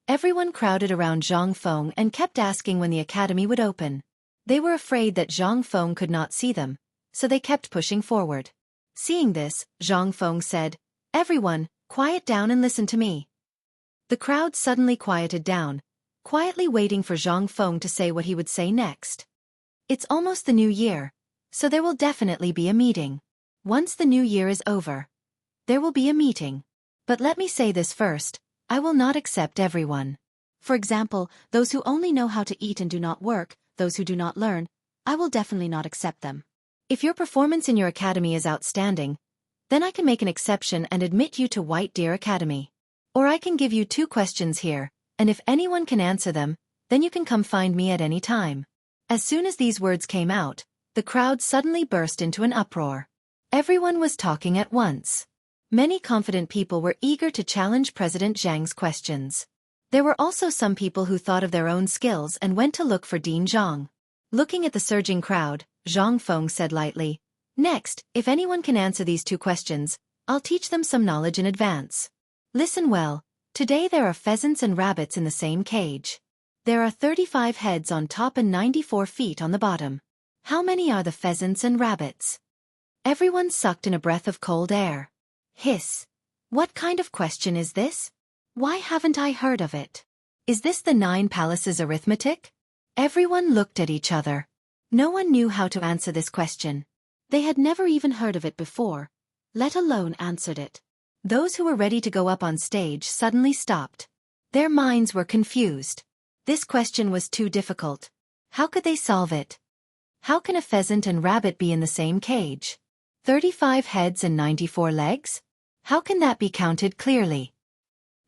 Everyone crowded around Zhang Feng and kept asking when the academy would open. They were afraid that Zhang Feng could not see them, so they kept pushing forward. Seeing this, Zhang Feng said, "Everyone, quiet down and listen to me." The crowd suddenly quieted down, quietly waiting for Zhang Feng to say what he would say next. "It's almost the new year, so there will definitely be a meeting. Once the new year is over, there will be a meeting. But let me say this first, I will not accept everyone. For example, those who only know how to eat and do not work, those who do not learn, I will definitely not accept them. If your performance in your academy is outstanding, then I can make an exception and admit you to White Deer Academy. Or I can give you 2 questions here, and if anyone can answer them, then you can come find me at any time." As soon as these words came out, the crowd suddenly burst into an uproar. Everyone was talking at once. Many confident people were eager to challenge President Zhang's questions. There were also some people who thought of their own skills and went to look for Dean Zhang. Looking at the surging crowd, Zhang Feng said lightly, "Next, if anyone can answer these 2 questions, I'll teach them some knowledge in advance. Listen well, today there are pheasants and rabbits in the same cage. There are 35 heads on top and 94 feet on the bottom. How many are the pheasants and rabbits?" Everyone sucked in a breath of cold air. Hiss. What kind of question is this? Why haven't I heard of it? Is this the 9 palaces arithmetic? Everyone looked at each other. No one knew how to answer this question. They had never even heard of it before, let alone answered it. Those who were ready to go up on stage suddenly stopped. Their minds were confused. This question was too difficult. How could they solve it? How can a pheasant and rabbit be in the same cage? 35 heads and 94 legs? How can that be counted clearly?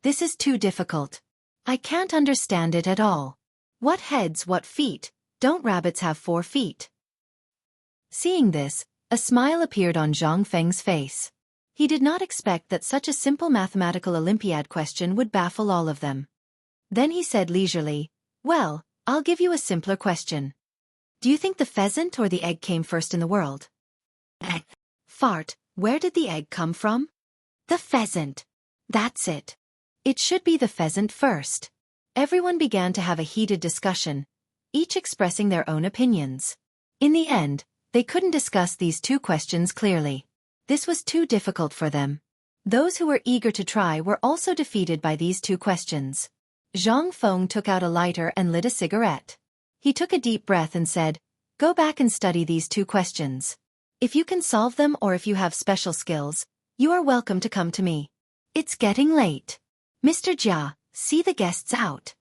This is too difficult. I can't understand it at all. What heads, what feet? Don't rabbits have 4 feet? Seeing this, a smile appeared on Zhang Feng's face. He did not expect that such a simple mathematical Olympiad question would baffle all of them. Then he said leisurely, "Well, I'll give you a simpler question. Do you think the pheasant or the egg came first in the world?" Egg. Fart, where did the egg come from? The pheasant. That's it. It should be the pheasant first. Everyone began to have a heated discussion, each expressing their own opinions. In the end, they couldn't discuss these 2 questions clearly. This was too difficult for them. Those who were eager to try were also defeated by these two questions. Zhang Feng took out a lighter and lit a cigarette. He took a deep breath and said, "Go back and study these two questions. If you can solve them or if you have special skills, you are welcome to come to me. It's getting late. Mr. Jia, see the guests out."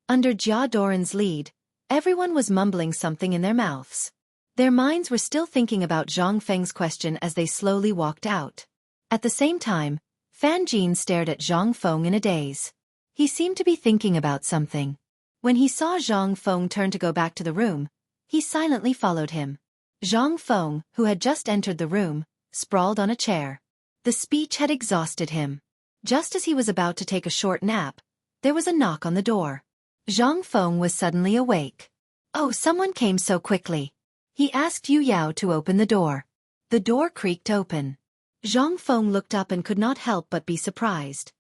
Under Jia Doran's lead, everyone was mumbling something in their mouths. Their minds were still thinking about Zhang Feng's question as they slowly walked out. At the same time, Fan Jin stared at Zhang Feng in a daze. He seemed to be thinking about something. When he saw Zhang Feng turn to go back to the room, he silently followed him. Zhang Feng, who had just entered the room, sprawled on a chair. The speech had exhausted him. Just as he was about to take a short nap, there was a knock on the door. Zhang Feng was suddenly awake. "Oh, someone came so quickly." He asked Yu Yao to open the door. The door creaked open. Zhang Feng looked up and could not help but be surprised.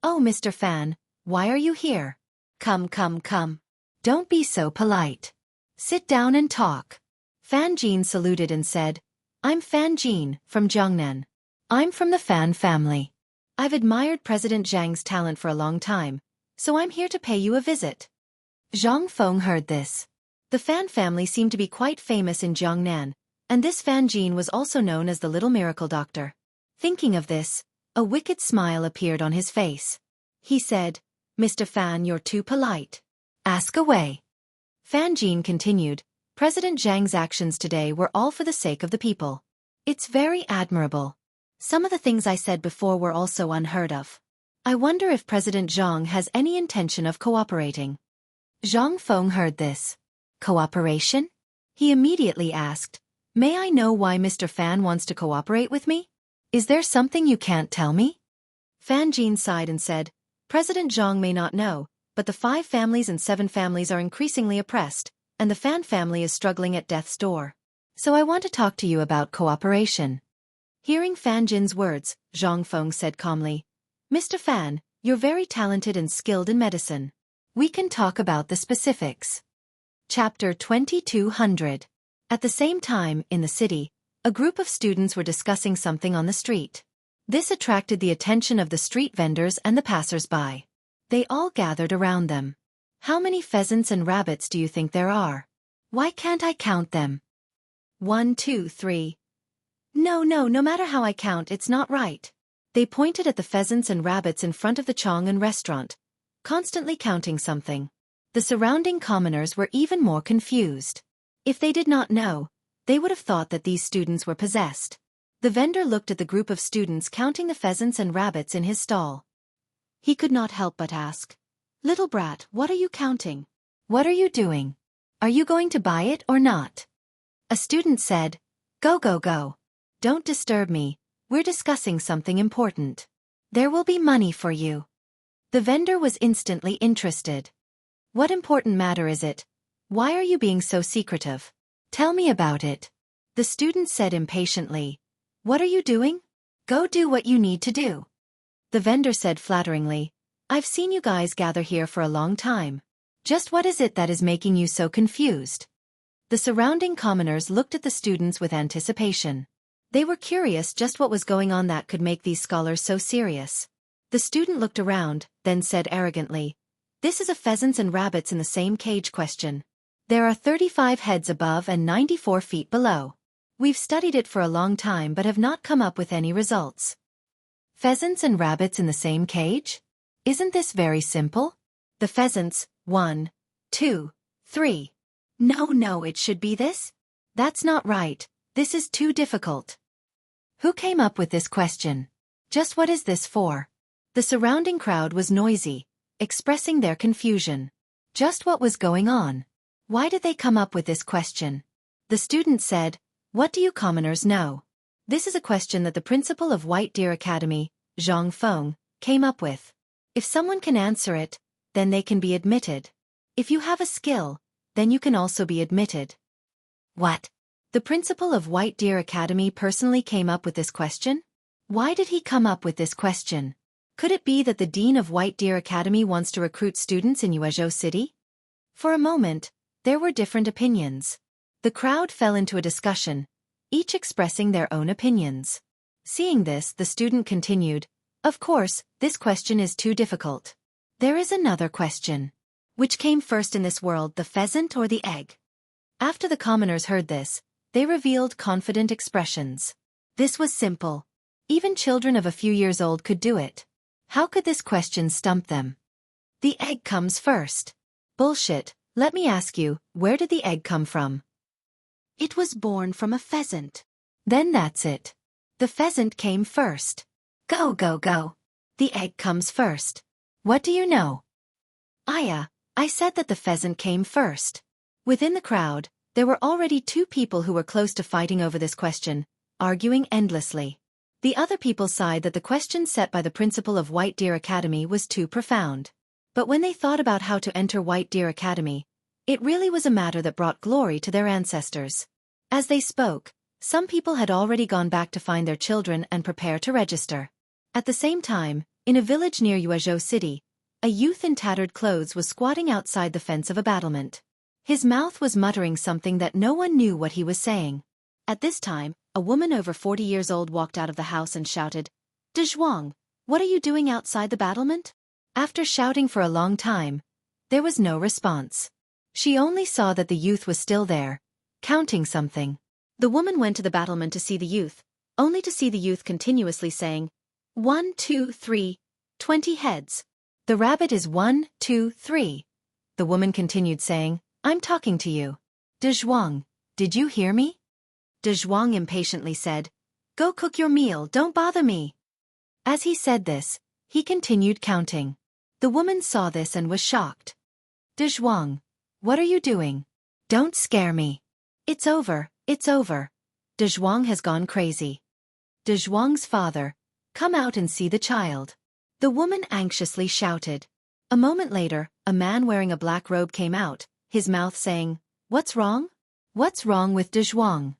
"Oh, Mr. Fan, why are you here? Come, come, come. Don't be so polite. Sit down and talk." Fan Jin saluted and said, "I'm Fan Jin, from Jiangnan. I'm from the Fan family. I've admired President Zhang's talent for a long time, so I'm here to pay you a visit." Zhang Feng heard this. The Fan family seemed to be quite famous in Jiangnan, and this Fan Jin was also known as the Little Miracle Doctor. Thinking of this, a wicked smile appeared on his face. He said, "Mr. Fan, you're too polite. Ask away." Fan Jin continued, "President Zhang's actions today were all for the sake of the people. It's very admirable. Some of the things I said before were also unheard of. I wonder if President Zhang has any intention of cooperating." Zhang Feng heard this. "Cooperation?" He immediately asked, "May I know why Mr. Fan wants to cooperate with me? Is there something you can't tell me?" Fan Jin sighed and said, "President Zhang may not know, but the 5 families and 7 families are increasingly oppressed, and the Fan family is struggling at death's door. So I want to talk to you about cooperation." Hearing Fan Jin's words, Zhang Feng said calmly, "Mr. Fan, you're very talented and skilled in medicine. We can talk about the specifics." Chapter 2200. At the same time, in the city, a group of students were discussing something on the street. This attracted the attention of the street vendors and the passers-by. They all gathered around them. "How many pheasants and rabbits do you think there are? Why can't I count them? 1, 2, 3. No matter how I count, it's not right." They pointed at the pheasants and rabbits in front of the Chang'an restaurant, constantly counting something. The surrounding commoners were even more confused. If they did not know, they would have thought that these students were possessed. The vendor looked at the group of students counting the pheasants and rabbits in his stall. He could not help but ask, "Little brat, what are you counting? What are you doing? Are you going to buy it or not?" A student said, Go, go, go. Don't disturb me, we're discussing something important. There will be money for you." The vendor was instantly interested. "What important matter is it? Why are you being so secretive? Tell me about it." The student said impatiently, "What are you doing? Go do what you need to do." The vendor said flatteringly, "I've seen you guys gather here for a long time. Just what is it that is making you so confused?" The surrounding commoners looked at the students with anticipation. They were curious just what was going on that could make these scholars so serious. The student looked around, then said arrogantly, "This is a pheasants and rabbits in the same cage question. There are 35 heads above and 94 feet below. We've studied it for a long time but have not come up with any results." Pheasants and rabbits in the same cage? Isn't this very simple? The pheasants, 1, 2, 3. No, it should be this? That's not right, this is too difficult. Who came up with this question? Just what is this for? The surrounding crowd was noisy, expressing their confusion. Just what was going on? Why did they come up with this question? The student said, "What do you commoners know? This is a question that the principal of White Deer Academy, Zhang Feng, came up with. If someone can answer it, then they can be admitted. If you have a skill, then you can also be admitted." What? The principal of White Deer Academy personally came up with this question? Why did he come up with this question? Could it be that the dean of White Deer Academy wants to recruit students in Yuezhou City? For a moment, there were different opinions. The crowd fell into a discussion, each expressing their own opinions. Seeing this, the student continued, "Of course, this question is too difficult. There is another question. Which came first in this world, the pheasant or the egg?" After the commoners heard this, they revealed confident expressions. This was simple. Even children of a few years old could do it. How could this question stump them? The egg comes first. Bullshit. Let me ask you, where did the egg come from? It was born from a pheasant. Then that's it. The pheasant came first. Go, go, go. The egg comes first. What do you know? I said that the pheasant came first. Within the crowd, there were already two people who were close to fighting over this question, arguing endlessly. The other people sighed that the question set by the principal of White Deer Academy was too profound. But when they thought about how to enter White Deer Academy, it really was a matter that brought glory to their ancestors. As they spoke, some people had already gone back to find their children and prepare to register. At the same time, in a village near Yuezhou City, a youth in tattered clothes was squatting outside the fence of a battlement. His mouth was muttering something that no one knew what he was saying. At this time, a woman over 40 years old walked out of the house and shouted, "Zhuang, what are you doing outside the battlement?" After shouting for a long time, there was no response. She only saw that the youth was still there, counting something. The woman went to the battlement to see the youth, only to see the youth continuously saying, 1, 2, 3, 20 heads. The rabbit is 1, 2, 3. The woman continued saying, "I'm talking to you. Zhuang, did you hear me?" Zhuang impatiently said, "Go cook your meal, don't bother me." As he said this, he continued counting. The woman saw this and was shocked. "Zhuang, what are you doing? Don't scare me. It's over, it's over. Zhuang has gone crazy. Zhuang's father, come out and see the child." The woman anxiously shouted. A moment later, a man wearing a black robe came out, his mouth saying, "What's wrong? What's wrong with Zhuang?"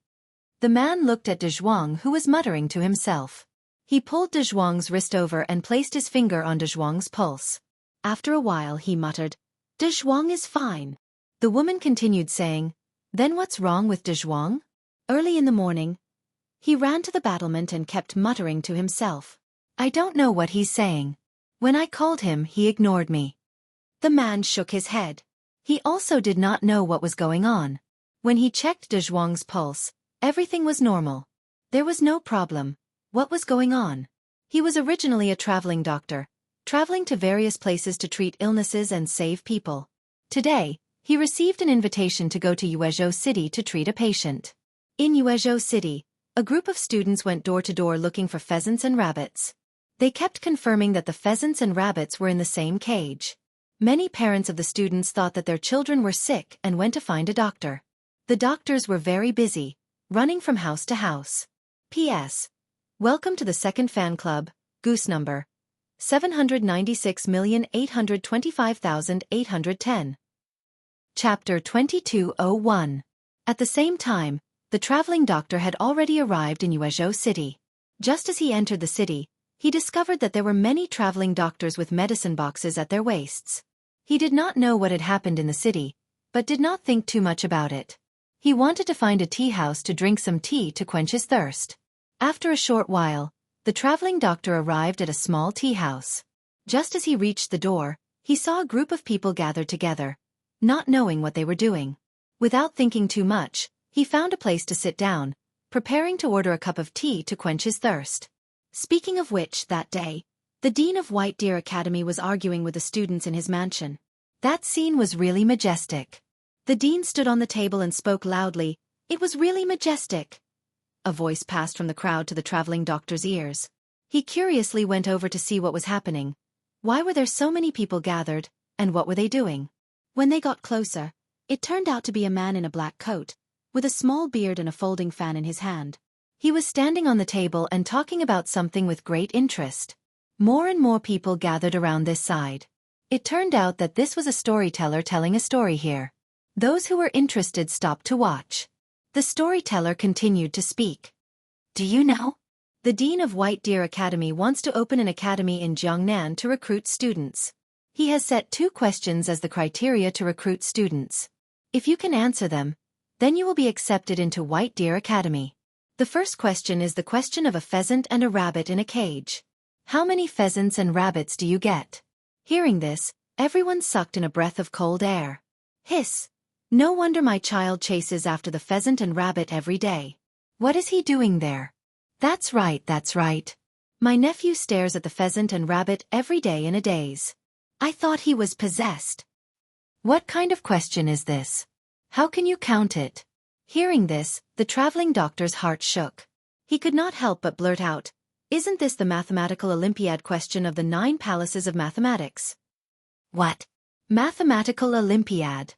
The man looked at Zhuang, who was muttering to himself. He pulled Zhuang's wrist over and placed his finger on Zhuang's pulse. After a while he muttered, "Zhuang is fine." The woman continued saying, "Then what's wrong with Zhuang?" Early in the morning, he ran to the battlement and kept muttering to himself, "I don't know what he's saying. When I called him, he ignored me." The man shook his head. He also did not know what was going on. When he checked Zhuang's pulse, everything was normal. There was no problem. What was going on? He was originally a traveling doctor, traveling to various places to treat illnesses and save people. Today, he received an invitation to go to Yuezhou City to treat a patient. In Yuezhou City, a group of students went door to door looking for pheasants and rabbits. They kept confirming that the pheasants and rabbits were in the same cage. Many parents of the students thought that their children were sick and went to find a doctor. The doctors were very busy, running from house to house. P.S. Welcome to the second fan club, Goose number 796,825,810. Chapter 2201. At the same time, the traveling doctor had already arrived in Yuezhou City. Just as he entered the city, he discovered that there were many traveling doctors with medicine boxes at their waists. He did not know what had happened in the city, but did not think too much about it. He wanted to find a tea house to drink some tea to quench his thirst. After a short while, the traveling doctor arrived at a small tea house. Just as he reached the door, he saw a group of people gathered together, not knowing what they were doing. Without thinking too much, he found a place to sit down, preparing to order a cup of tea to quench his thirst. Speaking of which, that day, the dean of White Deer Academy was arguing with the students in his mansion. That scene was really majestic. The dean stood on the table and spoke loudly, "It was really majestic." A voice passed from the crowd to the traveling doctor's ears. He curiously went over to see what was happening. Why were there so many people gathered, and what were they doing? When they got closer, it turned out to be a man in a black coat, with a small beard and a folding fan in his hand. He was standing on the table and talking about something with great interest. More and more people gathered around this side. It turned out that this was a storyteller telling a story here. Those who were interested stopped to watch. The storyteller continued to speak. "Do you know? The dean of White Deer Academy wants to open an academy in Jiangnan to recruit students. He has set 2 questions as the criteria to recruit students. If you can answer them, then you will be accepted into White Deer Academy. The first question is the question of a pheasant and a rabbit in a cage. How many pheasants and rabbits do you get? Hearing this, everyone sucked in a breath of cold air. Hiss! No wonder my child chases after the pheasant and rabbit every day. What is he doing there? That's right, that's right. My nephew stares at the pheasant and rabbit every day in a daze. I thought he was possessed. What kind of question is this? How can you count it? Hearing this, the traveling doctor's heart shook. He could not help but blurt out, "Isn't this the mathematical Olympiad question of the 9 palaces of mathematics?" What? Mathematical Olympiad?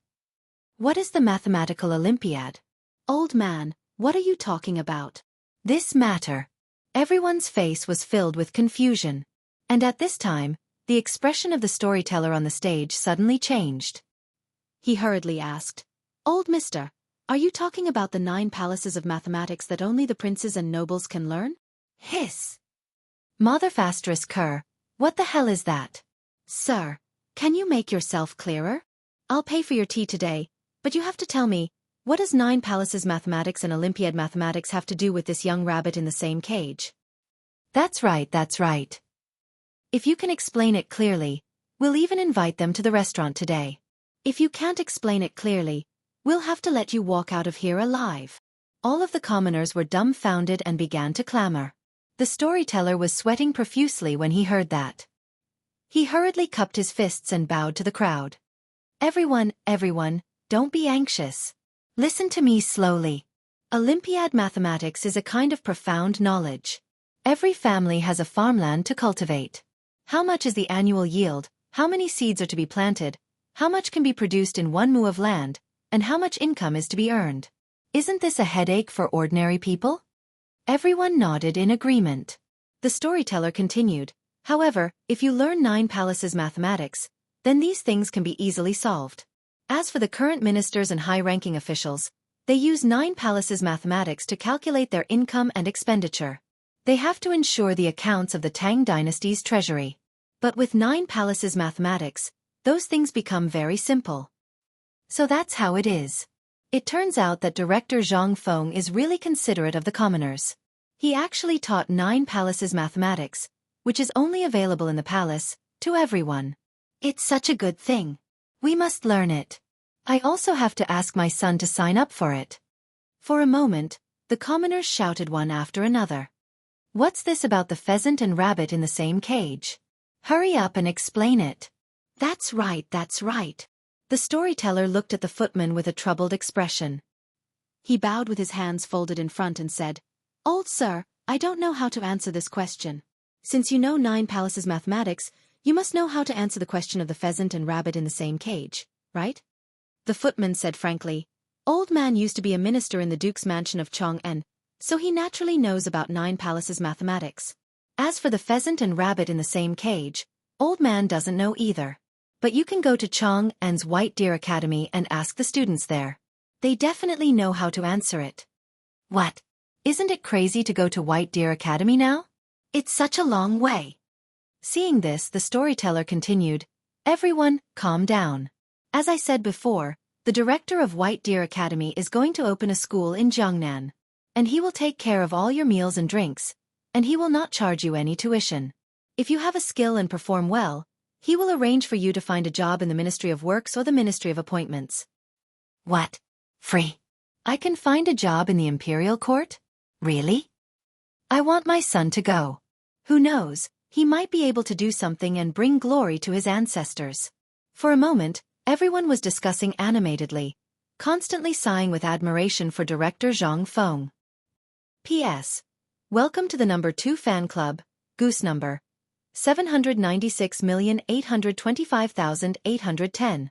What is the mathematical Olympiad? Old man, what are you talking about? This matter. Everyone's face was filled with confusion. And at this time, the expression of the storyteller on the stage suddenly changed. He hurriedly asked, "Old mister, are you talking about the 9 palaces of mathematics that only the princes and nobles can learn?" Hiss! Mother Fastris Kerr, what the hell is that? Sir, can you make yourself clearer? I'll pay for your tea today, but you have to tell me, what does 9 palaces mathematics and Olympiad mathematics have to do with this young rabbit in the same cage? That's right, that's right. If you can explain it clearly, we'll even invite them to the restaurant today. If you can't explain it clearly, we'll have to let you walk out of here alive. All of the commoners were dumbfounded and began to clamor. The storyteller was sweating profusely when he heard that. He hurriedly cupped his fists and bowed to the crowd. Everyone, don't be anxious. Listen to me slowly. Olympiad mathematics is a kind of profound knowledge. Every family has a farmland to cultivate. How much is the annual yield, how many seeds are to be planted, how much can be produced in 1 mu of land, and how much income is to be earned? Isn't this a headache for ordinary people? Everyone nodded in agreement. The storyteller continued, however, if you learn 9 palaces mathematics, then these things can be easily solved. As for the current ministers and high-ranking officials, they use 9 palaces mathematics to calculate their income and expenditure. They have to ensure the accounts of the Tang dynasty's treasury. But with 9 palaces mathematics, those things become very simple. So that's how it is. It turns out that Director Zhang Feng is really considerate of the commoners. He actually taught 9 palaces mathematics, which is only available in the palace, to everyone. It's such a good thing. We must learn it. I also have to ask my son to sign up for it. For a moment, the commoners shouted one after another. What's this about the pheasant and rabbit in the same cage? Hurry up and explain it. That's right, that's right. The storyteller looked at the footman with a troubled expression. He bowed with his hands folded in front and said, "Old sir, I don't know how to answer this question. Since you know 9 palaces mathematics, you must know how to answer the question of the pheasant and rabbit in the same cage, right?" The footman said frankly, "Old man used to be a minister in the Duke's mansion of Chang'an, so he naturally knows about 9 palaces mathematics. As for the pheasant and rabbit in the same cage, old man doesn't know either. But you can go to Chang'an's White Deer Academy and ask the students there. They definitely know how to answer it." What? Isn't it crazy to go to White Deer Academy now? It's such a long way. Seeing this, the storyteller continued, "Everyone, calm down. As I said before, the director of White Deer Academy is going to open a school in Jiangnan. And he will take care of all your meals and drinks, and he will not charge you any tuition. If you have a skill and perform well, he will arrange for you to find a job in the Ministry of Works or the Ministry of Appointments." What? Free? I can find a job in the imperial court? Really? I want my son to go. Who knows, he might be able to do something and bring glory to his ancestors. For a moment, everyone was discussing animatedly, constantly sighing with admiration for Director Zhang Feng. P.S. Welcome to the number 2 fan club, goose number 796,825,810.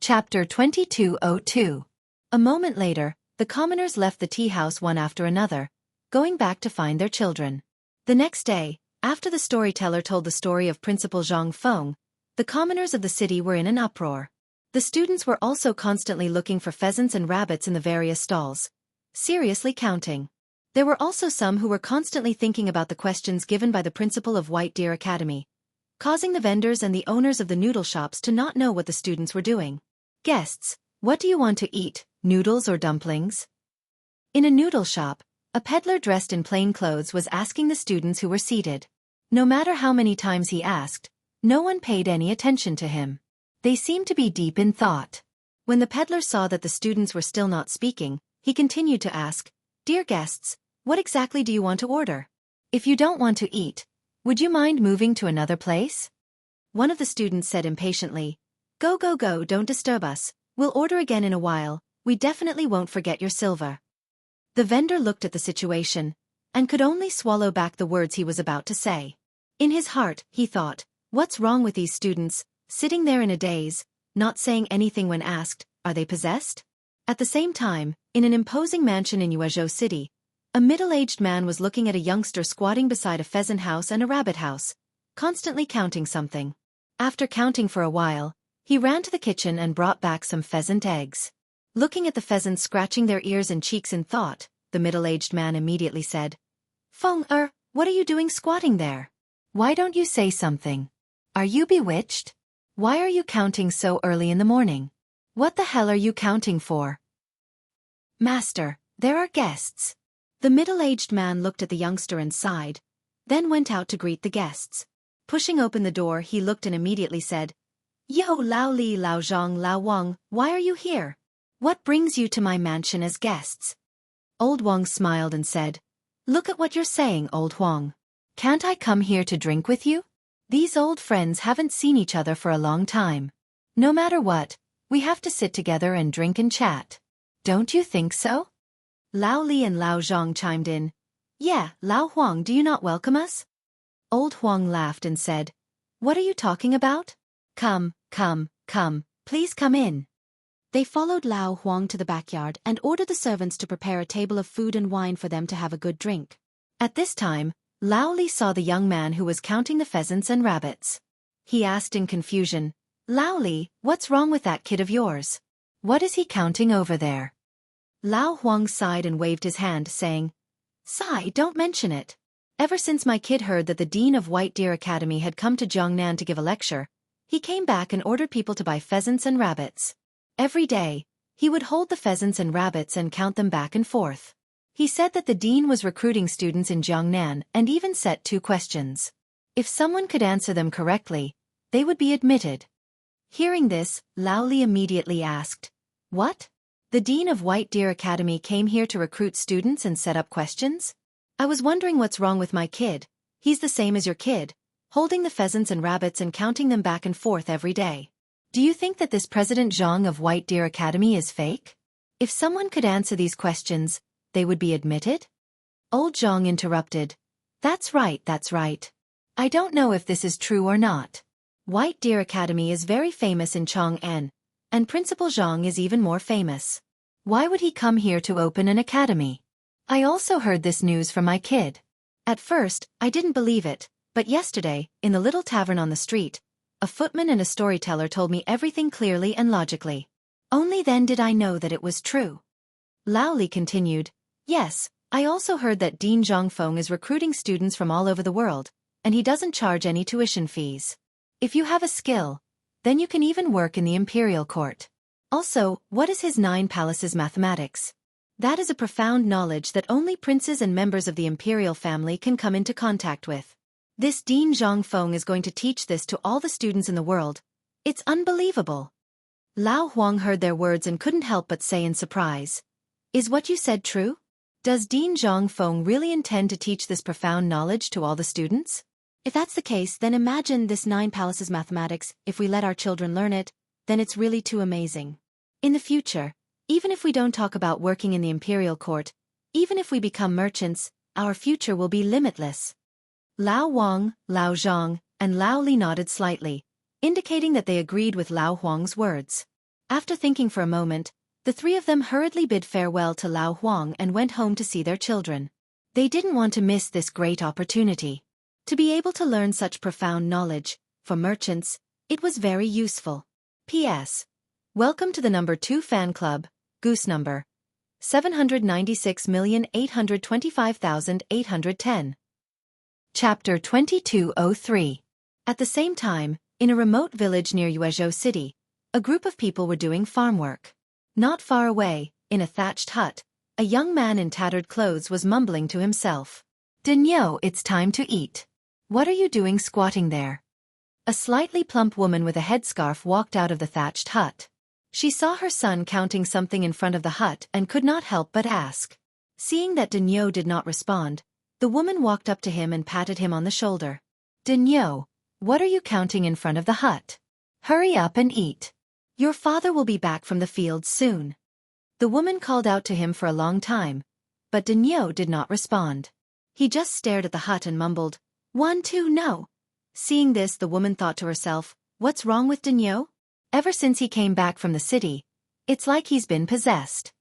Chapter 2202. A moment later, the commoners left the tea house one after another, going back to find their children. The next day, after the storyteller told the story of Principal Zhang Feng, the commoners of the city were in an uproar. The students were also constantly looking for pheasants and rabbits in the various stalls, seriously counting. There were also some who were constantly thinking about the questions given by the principal of White Deer Academy, causing the vendors and the owners of the noodle shops to not know what the students were doing. "Guests, what do you want to eat, noodles or dumplings?" In a noodle shop, A peddler dressed in plain clothes was asking the students who were seated. No matter how many times he asked, no one paid any attention to him. They seemed to be deep in thought. When the peddler saw that the students were still not speaking, he continued to ask, "Dear guests, what exactly do you want to order? If you don't want to eat, would you mind moving to another place?" One of the students said impatiently, "Go, go, go, don't disturb us. We'll order again in a while. We definitely won't forget your silver." The vendor looked at the situation and could only swallow back the words he was about to say. In his heart, he thought, what's wrong with these students, sitting there in a daze, not saying anything when asked, are they possessed? At the same time, in an imposing mansion in Yuezhou City, a middle-aged man was looking at a youngster squatting beside a pheasant house and a rabbit house, constantly counting something. After counting for a while, he ran to the kitchen and brought back some pheasant eggs. Looking at the pheasants scratching their ears and cheeks in thought, the middle-aged man immediately said, "Feng what are you doing squatting there? Why don't you say something? Are you bewitched? Why are you counting so early in the morning? What the hell are you counting for?" "Master, there are guests." The middle-aged man looked at the youngster and sighed, then went out to greet the guests. Pushing open the door, he looked and immediately said, "Yo, Lao Li, Lao Zhang, Lao Wang, why are you here? What brings you to my mansion as guests?" Old Wang smiled and said, "Look at what you're saying, Old Huang. Can't I come here to drink with you? These old friends haven't seen each other for a long time. No matter what, we have to sit together and drink and chat. Don't you think so?" Lao Li and Lao Zhang chimed in, "Yeah, Lao Huang, do you not welcome us?" Old Huang laughed and said, "What are you talking about? Come, come, come, please come in." They followed Lao Huang to the backyard and ordered the servants to prepare a table of food and wine for them to have a good drink. At this time, Lao Li saw the young man who was counting the pheasants and rabbits. He asked in confusion, "Lao Li, what's wrong with that kid of yours? What is he counting over there?" Lao Huang sighed and waved his hand, saying, "Sigh, don't mention it. Ever since my kid heard that the dean of White Deer Academy had come to Jiangnan to give a lecture, he came back and ordered people to buy pheasants and rabbits. Every day, he would hold the pheasants and rabbits and count them back and forth. He said that the dean was recruiting students in Jiangnan and even set 2 questions. If someone could answer them correctly, they would be admitted." Hearing this, Lao Li immediately asked, "What? The dean of White Deer Academy came here to recruit students and set up questions? I was wondering what's wrong with my kid. He's the same as your kid, holding the pheasants and rabbits and counting them back and forth every day. Do you think that this President Zhang of White Deer Academy is fake? If someone could answer these questions, they would be admitted?" Old Zhang interrupted, That's right, that's right. I don't know if this is true or not. White Deer Academy is very famous in Chang'an, and Principal Zhang is even more famous. Why would he come here to open an academy? I also heard this news from my kid. At first, I didn't believe it, but yesterday, in the little tavern on the street, a footman and a storyteller told me everything clearly and logically. Only then did I know that it was true. Lao Li continued, "Yes, I also heard that Dean Zhangfeng is recruiting students from all over the world, and he doesn't charge any tuition fees. If you have a skill, then you can even work in the imperial court. Also, what is his 9 palaces mathematics? That is a profound knowledge that only princes and members of the imperial family can come into contact with. This Dean Zhangfeng is going to teach this to all the students in the world. It's unbelievable." Lao Huang heard their words and couldn't help but say in surprise, "Is what you said true? Does Dean Zhangfeng really intend to teach this profound knowledge to all the students? If that's the case, then imagine this 9 palaces mathematics. If we let our children learn it, then it's really too amazing. In the future, even if we don't talk about working in the imperial court, even if we become merchants, our future will be limitless." Lao Wang, Lao Zhang, and Lao Li nodded slightly, indicating that they agreed with Lao Huang's words. After thinking for a moment, the 3 of them hurriedly bid farewell to Lao Huang and went home to see their children. They didn't want to miss this great opportunity. To be able to learn such profound knowledge, for merchants, it was very useful. P.S. Welcome to the number 2 fan club, Goose number 796,825,810. Chapter 2203. At the same time, in a remote village near Yuezhou City, a group of people were doing farm work. Not far away, in a thatched hut, A young man in tattered clothes was mumbling to himself. "Dinyo, it's time to eat. What are you doing squatting there?" A slightly plump woman with a headscarf walked out of the thatched hut. She saw her son counting something in front of the hut and could not help but ask. Seeing that Dinyo did not respond, the woman walked up to him and patted him on the shoulder. "Dinyo, what are you counting in front of the hut? Hurry up and eat. Your father will be back from the field soon." The woman called out to him for a long time, but Dinyo did not respond. He just stared at the hut and mumbled, "1, 2, no." Seeing this, the woman thought to herself, "What's wrong with Dinyo? Ever since he came back from the city, it's like he's been possessed.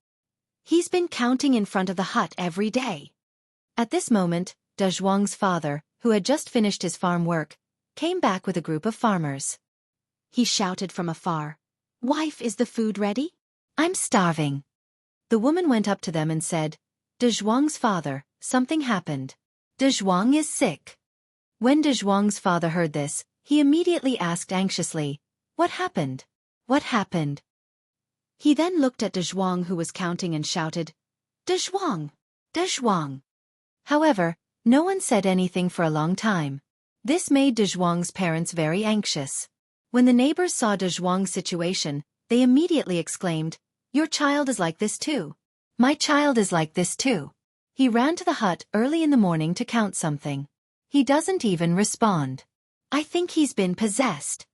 He's been counting in front of the hut every day." At this moment, Zhuang's father, who had just finished his farm work, came back with a group of farmers. He shouted from afar, "Wife, is the food ready? I'm starving." The woman went up to them and said, "Zhuang's father, something happened. Zhuang is sick." When Zhuang's father heard this, he immediately asked anxiously, "What happened? What happened?" He then looked at Zhuang, who was counting, and shouted, "Zhuang! Zhuang!" However, no one said anything for a long time. This made Zhuang's parents very anxious. When the neighbors saw Zhuang's situation, they immediately exclaimed, "Your child is like this too. My child is like this too. He ran to the hut early in the morning to count something. He doesn't even respond. I think he's been possessed."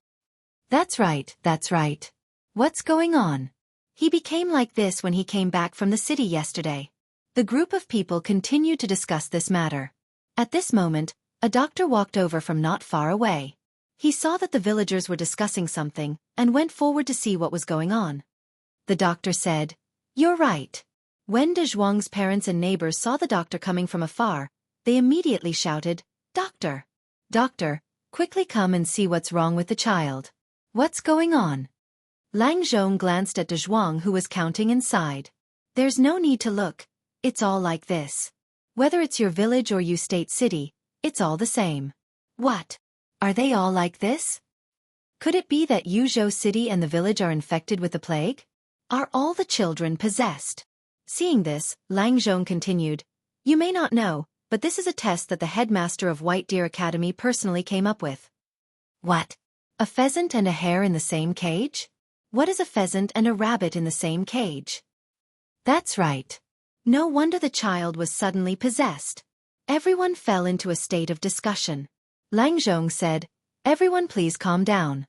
That's right, that's right. What's going on? He became like this when he came back from the city yesterday. The group of people continued to discuss this matter. At this moment, a doctor walked over from not far away. He saw that the villagers were discussing something and went forward to see what was going on. The doctor said, "You're right." When Zhuang's parents and neighbors saw the doctor coming from afar, they immediately shouted, "Doctor! Doctor, quickly come and see what's wrong with the child. What's going on?" Lang Zhong glanced at Zhuang, who was counting, and sighed. "There's no need to look. It's all like this. Whether it's your village or you state city, it's all the same." "What? Are they all like this? Could it be that Yuzhou city and the village are infected with the plague? Are all the children possessed?" Seeing this, Lang Zhong continued, "You may not know, but this is a test that the headmaster of White Deer Academy personally came up with." "What? A pheasant and a hare in the same cage? What is a pheasant and a rabbit in the same cage?" That's right. No wonder the child was suddenly possessed. Everyone fell into a state of discussion. Lang Zhong said, "Everyone please calm down.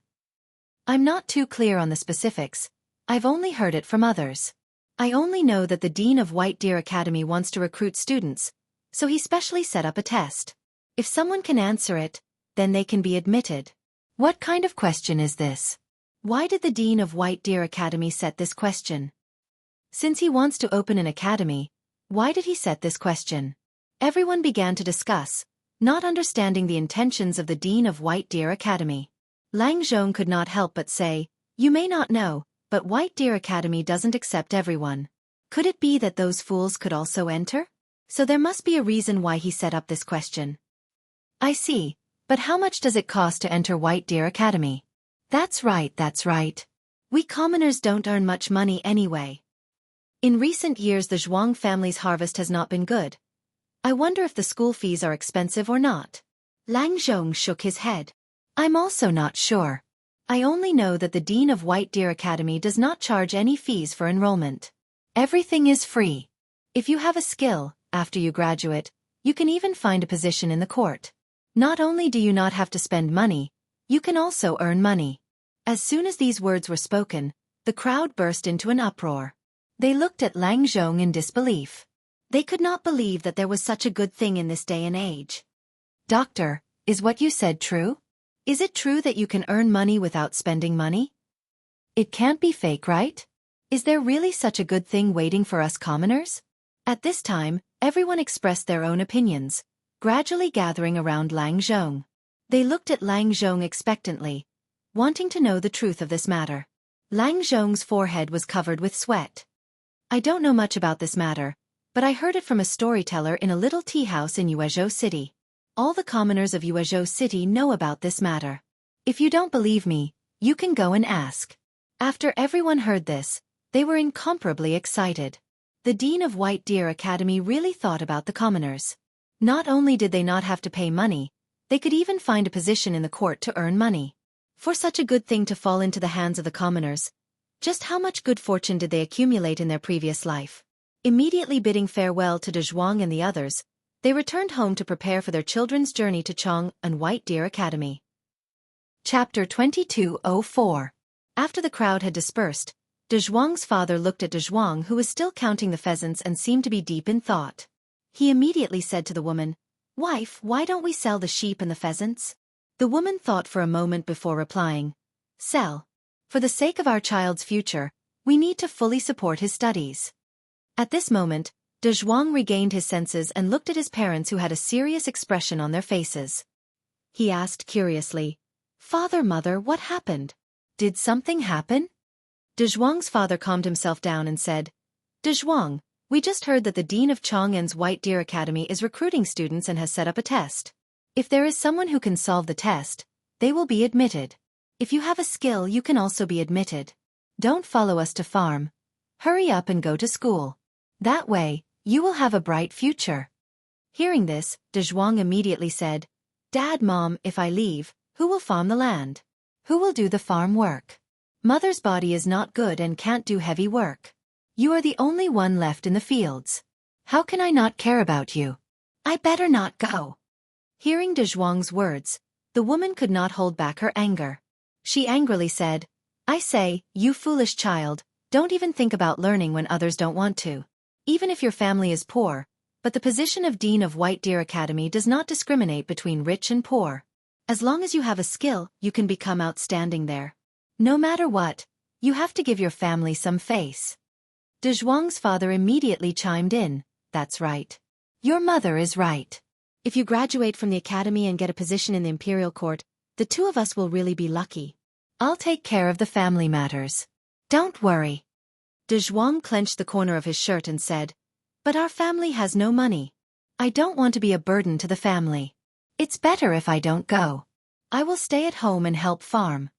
I'm not too clear on the specifics. I've only heard it from others. I only know that the dean of White Deer Academy wants to recruit students, so he specially set up a test. If someone can answer it, then they can be admitted." What kind of question is this? Why did the dean of White Deer Academy set this question? Since he wants to open an academy, why did he set this question? Everyone began to discuss, not understanding the intentions of the dean of White Deer Academy. Lang Zhong could not help but say, "You may not know, but White Deer Academy doesn't accept everyone. Could it be that those fools could also enter? So there must be a reason why he set up this question." "I see, but how much does it cost to enter White Deer Academy?" That's right, that's right. We commoners don't earn much money anyway. In recent years the Zhuang family's harvest has not been good. I wonder if the school fees are expensive or not. Lang Zhong shook his head. "I'm also not sure. I only know that the dean of White Deer Academy does not charge any fees for enrollment. Everything is free. If you have a skill, after you graduate, you can even find a position in the court. Not only do you not have to spend money, you can also earn money." As soon as these words were spoken, the crowd burst into an uproar. They looked at Lang Zhong in disbelief. They could not believe that there was such a good thing in this day and age. "Doctor, is what you said true? Is it true that you can earn money without spending money? It can't be fake, right? Is there really such a good thing waiting for us commoners?" At this time, everyone expressed their own opinions, gradually gathering around Lang Zhong. They looked at Lang Zhong expectantly, wanting to know the truth of this matter. Lang Zhong's forehead was covered with sweat. "I don't know much about this matter, but I heard it from a storyteller in a little tea house in Yuezhou City. All the commoners of Yuezhou City know about this matter. If you don't believe me, you can go and ask." After everyone heard this, they were incomparably excited. The Dean of White Deer Academy really thought about the commoners. Not only did they not have to pay money, they could even find a position in the court to earn money. For such a good thing to fall into the hands of the commoners, just how much good fortune did they accumulate in their previous life? Immediately bidding farewell to De Zhuang and the others, they returned home to prepare for their children's journey to Chang and White Deer Academy. Chapter 2204. After the crowd had dispersed, De Zhuang's father looked at De Zhuang, who was still counting the pheasants and seemed to be deep in thought. He immediately said to the woman, "Wife, why don't we sell the sheep and the pheasants?" The woman thought for a moment before replying, "Sell. For the sake of our child's future, we need to fully support his studies." At this moment, De Zhuang regained his senses and looked at his parents, who had a serious expression on their faces. He asked curiously, "Father, mother, what happened? Did something happen?" De Zhuang's father calmed himself down and said, "De Zhuang, we just heard that the Dean of Chang'an's White Deer Academy is recruiting students and has set up a test. If there is someone who can solve the test, they will be admitted. If you have a skill, you can also be admitted. Don't follow us to farm. Hurry up and go to school. That way, you will have a bright future." Hearing this, De Zhuang immediately said, "Dad, Mom, if I leave, who will farm the land? Who will do the farm work? Mother's body is not good and can't do heavy work. You are the only one left in the fields. How can I not care about you? I better not go." Hearing De Zhuang's words, the woman could not hold back her anger. She angrily said, "I say, you foolish child, don't even think about learning when others don't want to. Even if your family is poor, but the position of Dean of White Deer Academy does not discriminate between rich and poor. As long as you have a skill, you can become outstanding there. No matter what, you have to give your family some face." De Zhuang's father immediately chimed in, "That's right. Your mother is right. If you graduate from the academy and get a position in the imperial court, the two of us will really be lucky. I'll take care of the family matters. Don't worry." De Zhuang clenched the corner of his shirt and said, "But our family has no money. I don't want to be a burden to the family. It's better if I don't go. I will stay at home and help farm."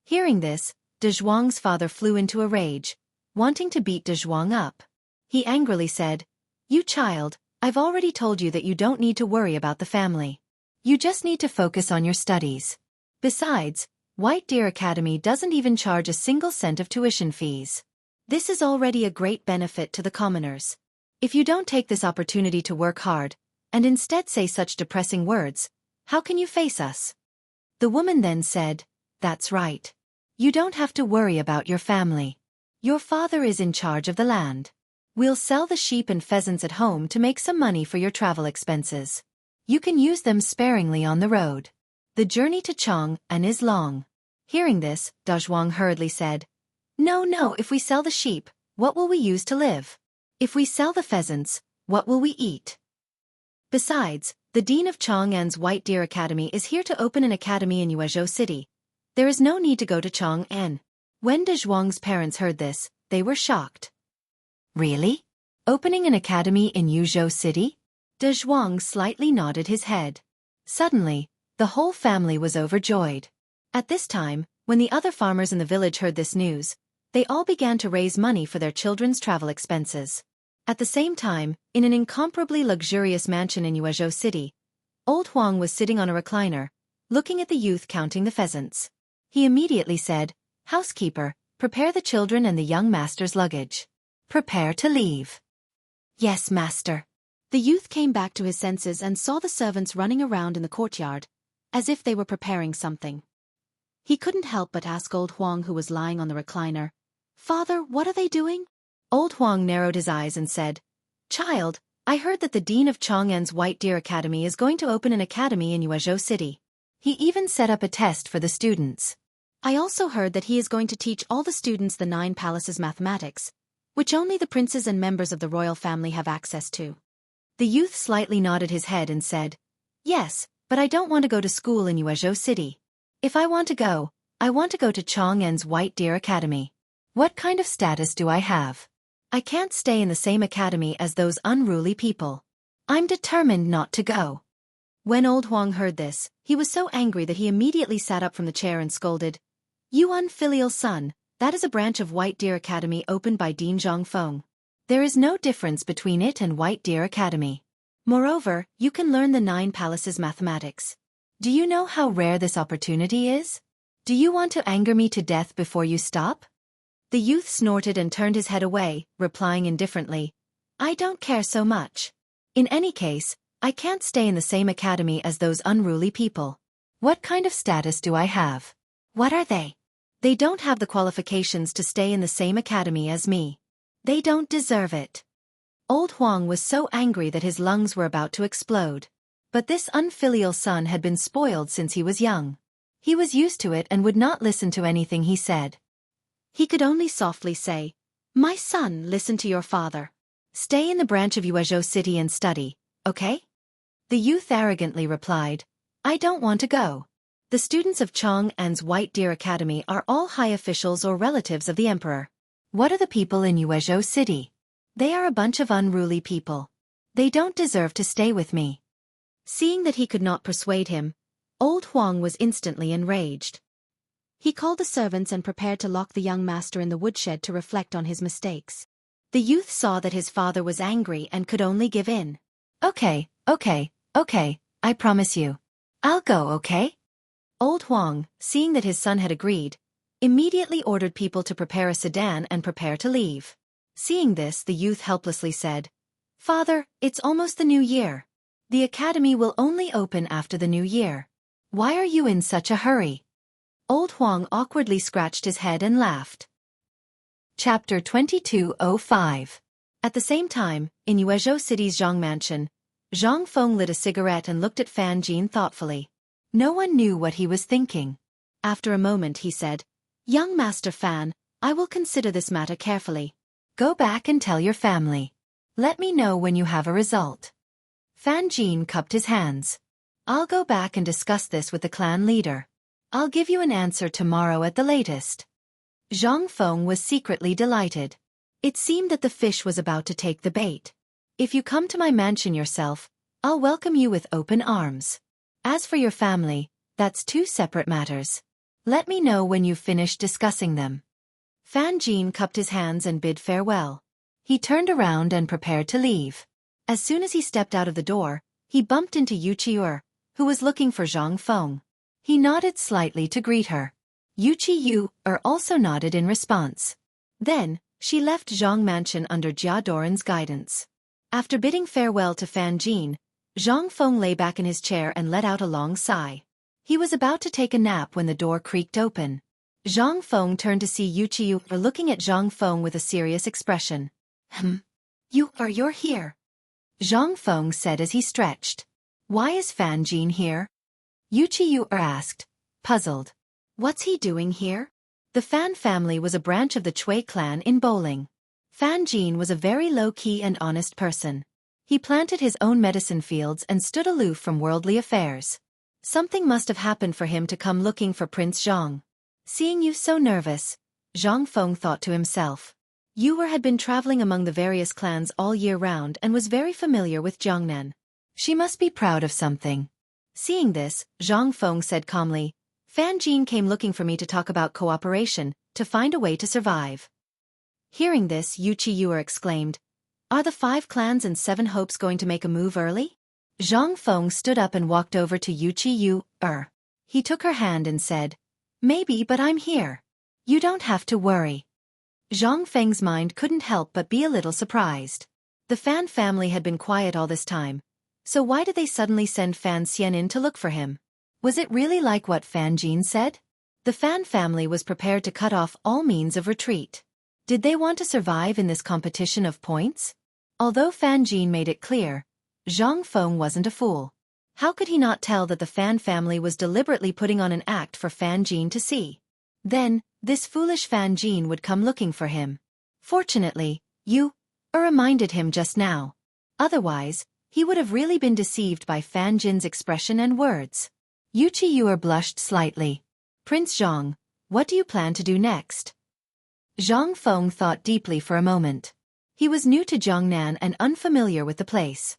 Hearing this, De Zhuang's father flew into a rage, wanting to beat De Zhuang up. He angrily said, "You child, I've already told you that you don't need to worry about the family. You just need to focus on your studies. Besides, White Deer Academy doesn't even charge a single cent of tuition fees. This is already a great benefit to the commoners. If you don't take this opportunity to work hard, and instead say such depressing words, how can you face us?" The woman then said, "That's right. You don't have to worry about your family. Your father is in charge of the land. We'll sell the sheep and pheasants at home to make some money for your travel expenses. You can use them sparingly on the road. The journey to Chang'an is long." Hearing this, De Zhuang hurriedly said, No, if we sell the sheep, what will we use to live? If we sell the pheasants, what will we eat? Besides, the Dean of Chang'an's White Deer Academy is here to open an academy in Yuezhou City. There is no need to go to Chang'an." When De Zhuang's parents heard this, they were shocked. "Really? Opening an academy in Yuezhou City?" De Zhuang slightly nodded his head. Suddenly, the whole family was overjoyed. At this time, when the other farmers in the village heard this news, they all began to raise money for their children's travel expenses. At the same time, in an incomparably luxurious mansion in Yuezhou City, old Huang was sitting on a recliner, looking at the youth counting the pheasants. He immediately said, "Housekeeper, prepare the children and the young master's luggage. Prepare to leave." "Yes, master." The youth came back to his senses and saw the servants running around in the courtyard, as if they were preparing something. He couldn't help but ask old Huang, who was lying on the recliner, "Father, what are they doing?" Old Huang narrowed his eyes and said, "Child, I heard that the Dean of Chang'an's White Deer Academy is going to open an academy in Yuezhou City. He even set up a test for the students. I also heard that he is going to teach all the students the 9 palaces mathematics, which only the princes and members of the royal family have access to." The youth slightly nodded his head and said, "Yes, but I don't want to go to school in Yuezhou City. If I want to go, I want to go to Chang'an's White Deer Academy. What kind of status do I have? I can't stay in the same academy as those unruly people. I'm determined not to go." When old Huang heard this, he was so angry that he immediately sat up from the chair and scolded, "You unfilial son, that is a branch of White Deer Academy opened by Dean Zhongfeng. There is no difference between it and White Deer Academy. Moreover, you can learn the 9 palaces mathematics. Do you know how rare this opportunity is? Do you want to anger me to death before you stop? The youth snorted and turned his head away, replying indifferently, I don't care so much. In any case, I can't stay in the same academy as those unruly people. What kind of status do I have? What are they? They don't have the qualifications to stay in the same academy as me. They don't deserve it. Old Huang was so angry that his lungs were about to explode. But this unfilial son had been spoiled since he was young. He was used to it and would not listen to anything he said. He could only softly say, My son, listen to your father. Stay in the branch of Yuezhou City and study, okay? The youth arrogantly replied, I don't want to go. The students of Chang'an's White Deer Academy are all high officials or relatives of the emperor. What are the people in Yuezhou City? They are a bunch of unruly people. They don't deserve to stay with me. Seeing that he could not persuade him, Old Huang was instantly enraged. He called the servants and prepared to lock the young master in the woodshed to reflect on his mistakes. The youth saw that his father was angry and could only give in. Okay, I promise you. I'll go, okay? Old Huang, seeing that his son had agreed, immediately ordered people to prepare a sedan and prepare to leave. Seeing this, the youth helplessly said, Father, it's almost the new year. The academy will only open after the new year. Why are you in such a hurry? Old Huang awkwardly scratched his head and laughed. Chapter 2205. At the same time, in Yuezhou City's Zhang Mansion, Zhang Feng lit a cigarette and looked at Fan Jin thoughtfully. No one knew what he was thinking. After a moment he said, Young Master Fan, I will consider this matter carefully. Go back and tell your family. Let me know when you have a result. Fan Jin cupped his hands. I'll go back and discuss this with the clan leader. I'll give you an answer tomorrow at the latest. Zhang Feng was secretly delighted. It seemed that the fish was about to take the bait. If you come to my mansion yourself, I'll welcome you with open arms. As for your family, that's 2 separate matters. Let me know when you've finished discussing them. Fan Jin cupped his hands and bid farewell. He turned around and prepared to leave. As soon as he stepped out of the door, he bumped into Wuxia, who was looking for Zhang Feng. He nodded slightly to greet her. Wuxia also nodded in response. Then, she left Zhang Mansion under Jia Doran's guidance. After bidding farewell to Fan Jin, Zhang Feng lay back in his chair and let out a long sigh. He was about to take a nap when the door creaked open. Zhang Feng turned to see Wuxia looking at Zhang Feng with a serious expression. You're here. Zhang Feng said as he stretched. Why is Fan Jin here? Wuxia asked, puzzled. What's he doing here? The Fan family was a branch of the Chui clan in Bowling. Fan Jin was a very low-key and honest person. He planted his own medicine fields and stood aloof from worldly affairs. Something must have happened for him to come looking for Prince Zhang. Seeing you so nervous, Zhang Feng thought to himself. Yuer had been traveling among the various clans all year round and was very familiar with Jiangnan. She must be proud of something. Seeing this, Zhang Feng said calmly, Fan Jin came looking for me to talk about cooperation, to find a way to survive. Hearing this, Wuxia exclaimed, Are the 5 clans and 7 hopes going to make a move early? Zhang Feng stood up and walked over to Wuxia. He took her hand and said, Maybe, but I'm here. You don't have to worry. Zhang Feng's mind couldn't help but be a little surprised. The Fan family had been quiet all this time, so why did they suddenly send Fan Xian in to look for him? Was it really like what Fan Jin said? The Fan family was prepared to cut off all means of retreat. Did they want to survive in this competition of points? Although Fan Jin made it clear, Zhang Feng wasn't a fool. How could he not tell that the Fan family was deliberately putting on an act for Fan Jin to see? Then, this foolish Fan Jin would come looking for him. Fortunately, you reminded him just now. Otherwise, he would have really been deceived by Fan Jin's expression and words. Wuxia blushed slightly. Prince Zhang, what do you plan to do next? Zhang Feng thought deeply for a moment. He was new to Jiangnan and unfamiliar with the place.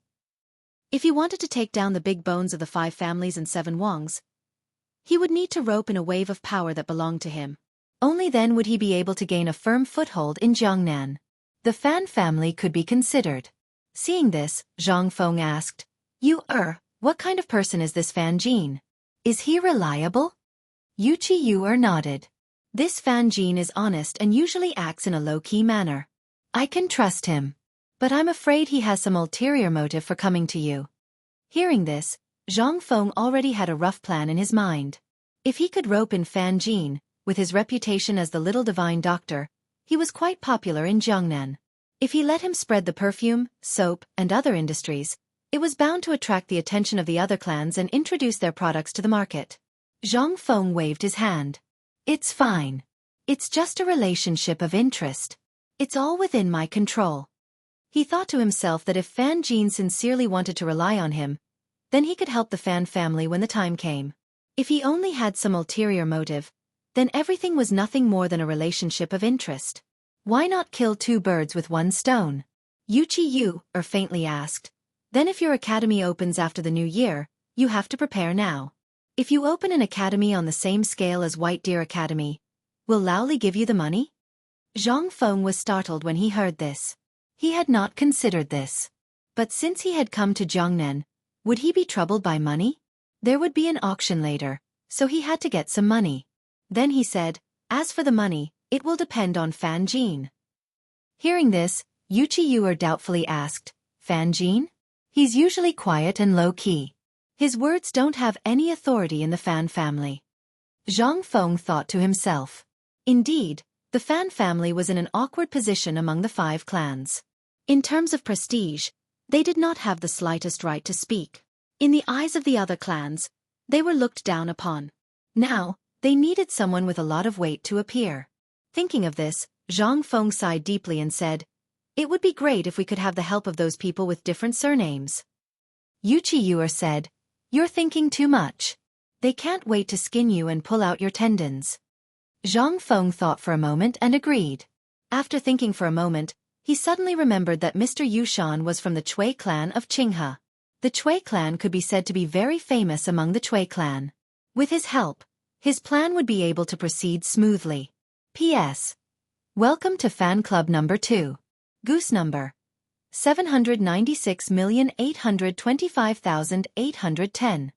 If he wanted to take down the big bones of the 5 families and 7 Wangs, he would need to rope in a wave of power that belonged to him. Only then would he be able to gain a firm foothold in Jiangnan. The Fan family could be considered. Seeing this, Zhang Feng asked, What kind of person is this Fan Jin? Is he reliable? Wuxia nodded. This Fan Jin is honest and usually acts in a low-key manner. I can trust him. But I'm afraid he has some ulterior motive for coming to you. Hearing this, Zhang Feng already had a rough plan in his mind. If he could rope in Fan Jin, with his reputation as the little divine doctor, he was quite popular in Jiangnan. If he let him spread the perfume, soap, and other industries, it was bound to attract the attention of the other clans and introduce their products to the market. Zhang Feng waved his hand. It's fine. It's just a relationship of interest. It's all within my control. He thought to himself that if Fan Jin sincerely wanted to rely on him, then he could help the Fan family when the time came. If he only had some ulterior motive, then everything was nothing more than a relationship of interest. Why not kill two birds with one stone? Wuxia faintly asked. Then if your academy opens after the new year, you have to prepare now. If you open an academy on the same scale as White Deer Academy, will Laoli give you the money? Zhang Feng was startled when he heard this. He had not considered this. But since he had come to Jiangnan, would he be troubled by money? There would be an auction later, so he had to get some money. Then he said, as for the money, it will depend on Fan Jin. Hearing this, Wuxia doubtfully asked, Fan Jin? He's usually quiet and low-key. His words don't have any authority in the Fan family. Zhang Feng thought to himself. Indeed, the Fan family was in an awkward position among the 5 clans. In terms of prestige, they did not have the slightest right to speak. In the eyes of the other clans, they were looked down upon. Now, they needed someone with a lot of weight to appear. Thinking of this, Zhang Feng sighed deeply and said, It would be great if we could have the help of those people with different surnames. Wuxia said, You're thinking too much. They can't wait to skin you and pull out your tendons. Zhang Feng thought for a moment and agreed. After thinking for a moment, he suddenly remembered that Mr. Yushan was from the Cui clan of Jianghu. The Cui clan could be said to be very famous among the Cui clan. With his help, his plan would be able to proceed smoothly. P.S. Welcome to Fan Club number 2. Goose number 796,825,810.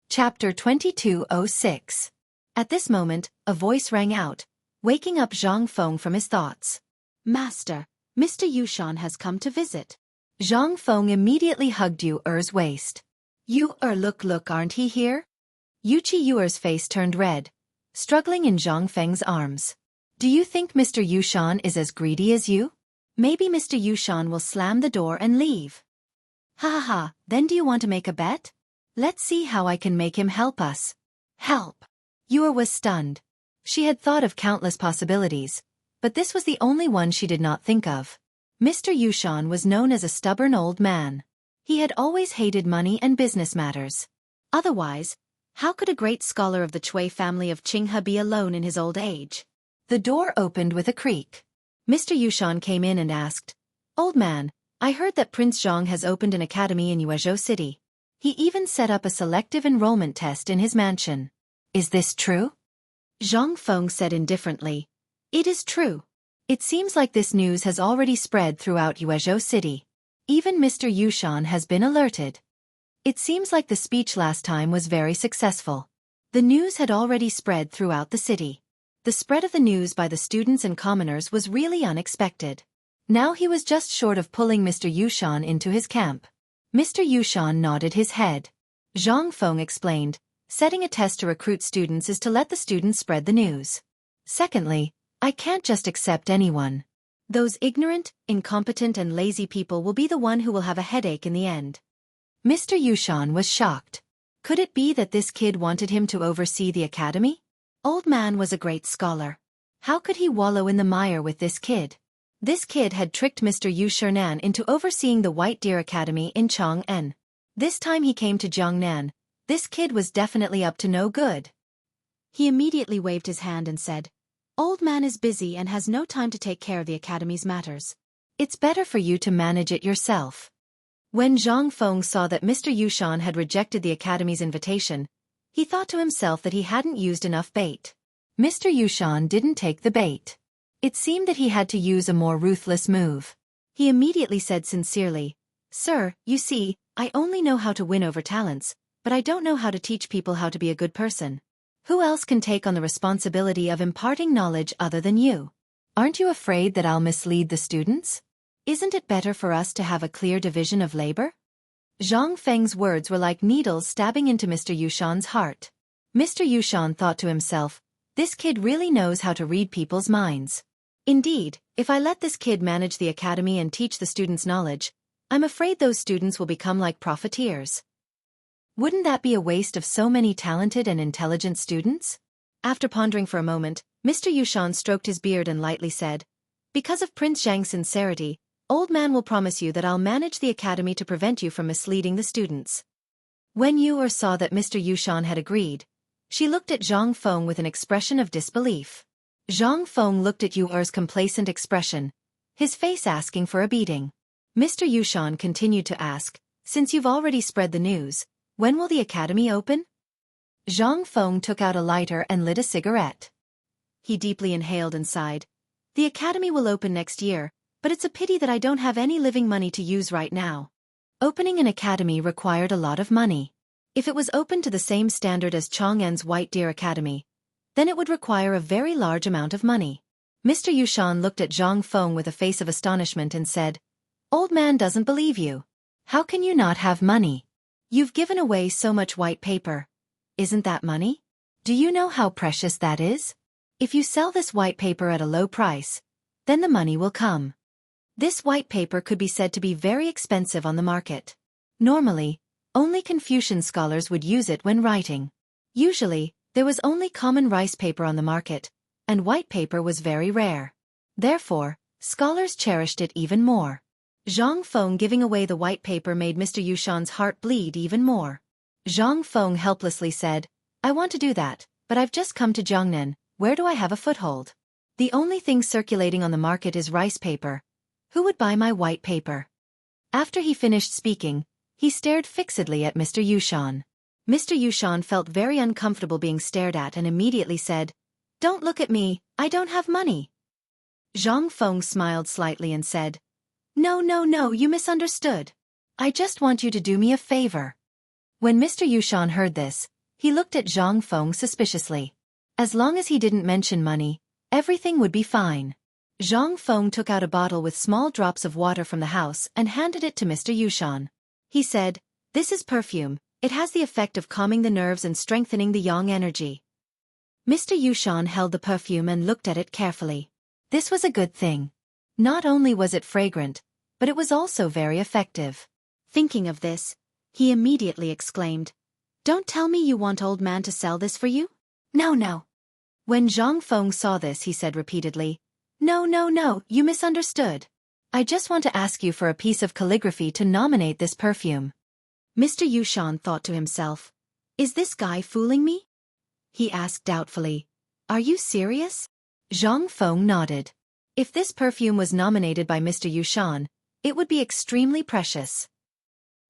Chapter 2206. At this moment, a voice rang out, waking up Zhang Feng from his thoughts. Master, Mr. Yushan has come to visit. Zhang Feng immediately hugged Yu's waist. Look, aren't he here? Wuxia's face turned red, struggling in Zhang Feng's arms. Do you think Mr. Yushan is as greedy as you? Maybe Mr. Yushan will slam the door and leave. Ha, then do you want to make a bet? Let's see how I can make him help us. Help! Yu was stunned. She had thought of countless possibilities, but this was the only one she did not think of. Mr. Yushan was known as a stubborn old man. He had always hated money and business matters. Otherwise, how could a great scholar of the Cui family of Jianghu be alone in his old age? The door opened with a creak. Mr. Yushan came in and asked, Old man, I heard that Prince Zhang has opened an academy in Yuezhou City. He even set up a selective enrollment test in his mansion. Is this true? Zhang Feng said indifferently, It is true. It seems like this news has already spread throughout Yuezhou City. Even Mr. Yushan has been alerted. It seems like the speech last time was very successful. The news had already spread throughout the city. The spread of the news by the students and commoners was really unexpected. Now he was just short of pulling Mr. Yushan into his camp. Mr. Yushan nodded his head. Zhang Feng explained, setting a test to recruit students is to let the students spread the news. Secondly, I can't just accept anyone. Those ignorant, incompetent and lazy people will be the one who will have a headache in the end. Mr. Yushan was shocked. Could it be that this kid wanted him to oversee the academy? Old man was a great scholar. How could he wallow in the mire with this kid? This kid had tricked Mr. Yushan into overseeing the White Deer Academy in Chang'an. This time he came to Jiangnan, this kid was definitely up to no good. He immediately waved his hand and said, Old man is busy and has no time to take care of the academy's matters. It's better for you to manage it yourself. When Zhang Feng saw that Mr. Yushan had rejected the academy's invitation, he thought to himself that he hadn't used enough bait. Mr. Yushan didn't take the bait. It seemed that he had to use a more ruthless move. He immediately said sincerely, "Sir, you see, I only know how to win over talents, but I don't know how to teach people how to be a good person. Who else can take on the responsibility of imparting knowledge other than you? Aren't you afraid that I'll mislead the students? Isn't it better for us to have a clear division of labor?" Zhang Feng's words were like needles stabbing into Mr. Yushan's heart. Mr. Yushan thought to himself, this kid really knows how to read people's minds. Indeed, if I let this kid manage the academy and teach the students knowledge, I'm afraid those students will become like profiteers. Wouldn't that be a waste of so many talented and intelligent students? After pondering for a moment, Mr. Yushan stroked his beard and lightly said, "Because of Prince Zhang's sincerity, Old Man will promise you that I'll manage the academy to prevent you from misleading the students." When Yu saw that Mr. Yushan had agreed, she looked at Zhang Feng with an expression of disbelief. Zhang Feng looked at Yu's complacent expression, his face asking for a beating. Mr. Yushan continued to ask, "Since you've already spread the news, when will the academy open?" Zhang Feng took out a lighter and lit a cigarette. He deeply inhaled and sighed. "The academy will open next year, but it's a pity that I don't have any living money to use right now." Opening an academy required a lot of money. If it was open to the same standard as Chang'an's White Deer Academy, then it would require a very large amount of money. Mr. Yushan looked at Zhang Feng with a face of astonishment and said, "Old Man doesn't believe you. How can you not have money? You've given away so much white paper. Isn't that money? Do you know how precious that is? If you sell this white paper at a low price, then the money will come. This white paper could be said to be very expensive on the market. Normally, only Confucian scholars would use it when writing. Usually, there was only common rice paper on the market, and white paper was very rare. Therefore, scholars cherished it even more." Zhang Feng giving away the white paper made Mr. Yushan's heart bleed even more. Zhang Feng helplessly said, "I want to do that, but I've just come to Jiangnan. Where do I have a foothold? The only thing circulating on the market is rice paper. Who would buy my white paper?" After he finished speaking, he stared fixedly at Mr. Yushan. Mr. Yushan felt very uncomfortable being stared at and immediately said, "Don't look at me, I don't have money." Zhang Feng smiled slightly and said, No, you misunderstood. I just want you to do me a favor." When Mr. Yushan heard this, he looked at Zhang Feng suspiciously. As long as he didn't mention money, everything would be fine. Zhang Feng took out a bottle with small drops of water from the house and handed it to Mr. Yushan. He said, "This is perfume. It has the effect of calming the nerves and strengthening the yang energy." Mr. Yushan held the perfume and looked at it carefully. This was a good thing. Not only was it fragrant, but it was also very effective. Thinking of this, he immediately exclaimed, "Don't tell me you want Old Man to sell this for you?" No. When Zhang Feng saw this, he said repeatedly, No, you misunderstood. I just want to ask you for a piece of calligraphy to nominate this perfume." Mr. Yushan thought to himself, "Is this guy fooling me?" He asked doubtfully, "Are you serious?" Zhang Feng nodded. If this perfume was nominated by Mr. Yushan, it would be extremely precious.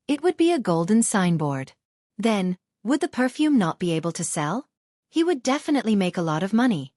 It would be a golden signboard. Then, would the perfume not be able to sell? He would definitely make a lot of money.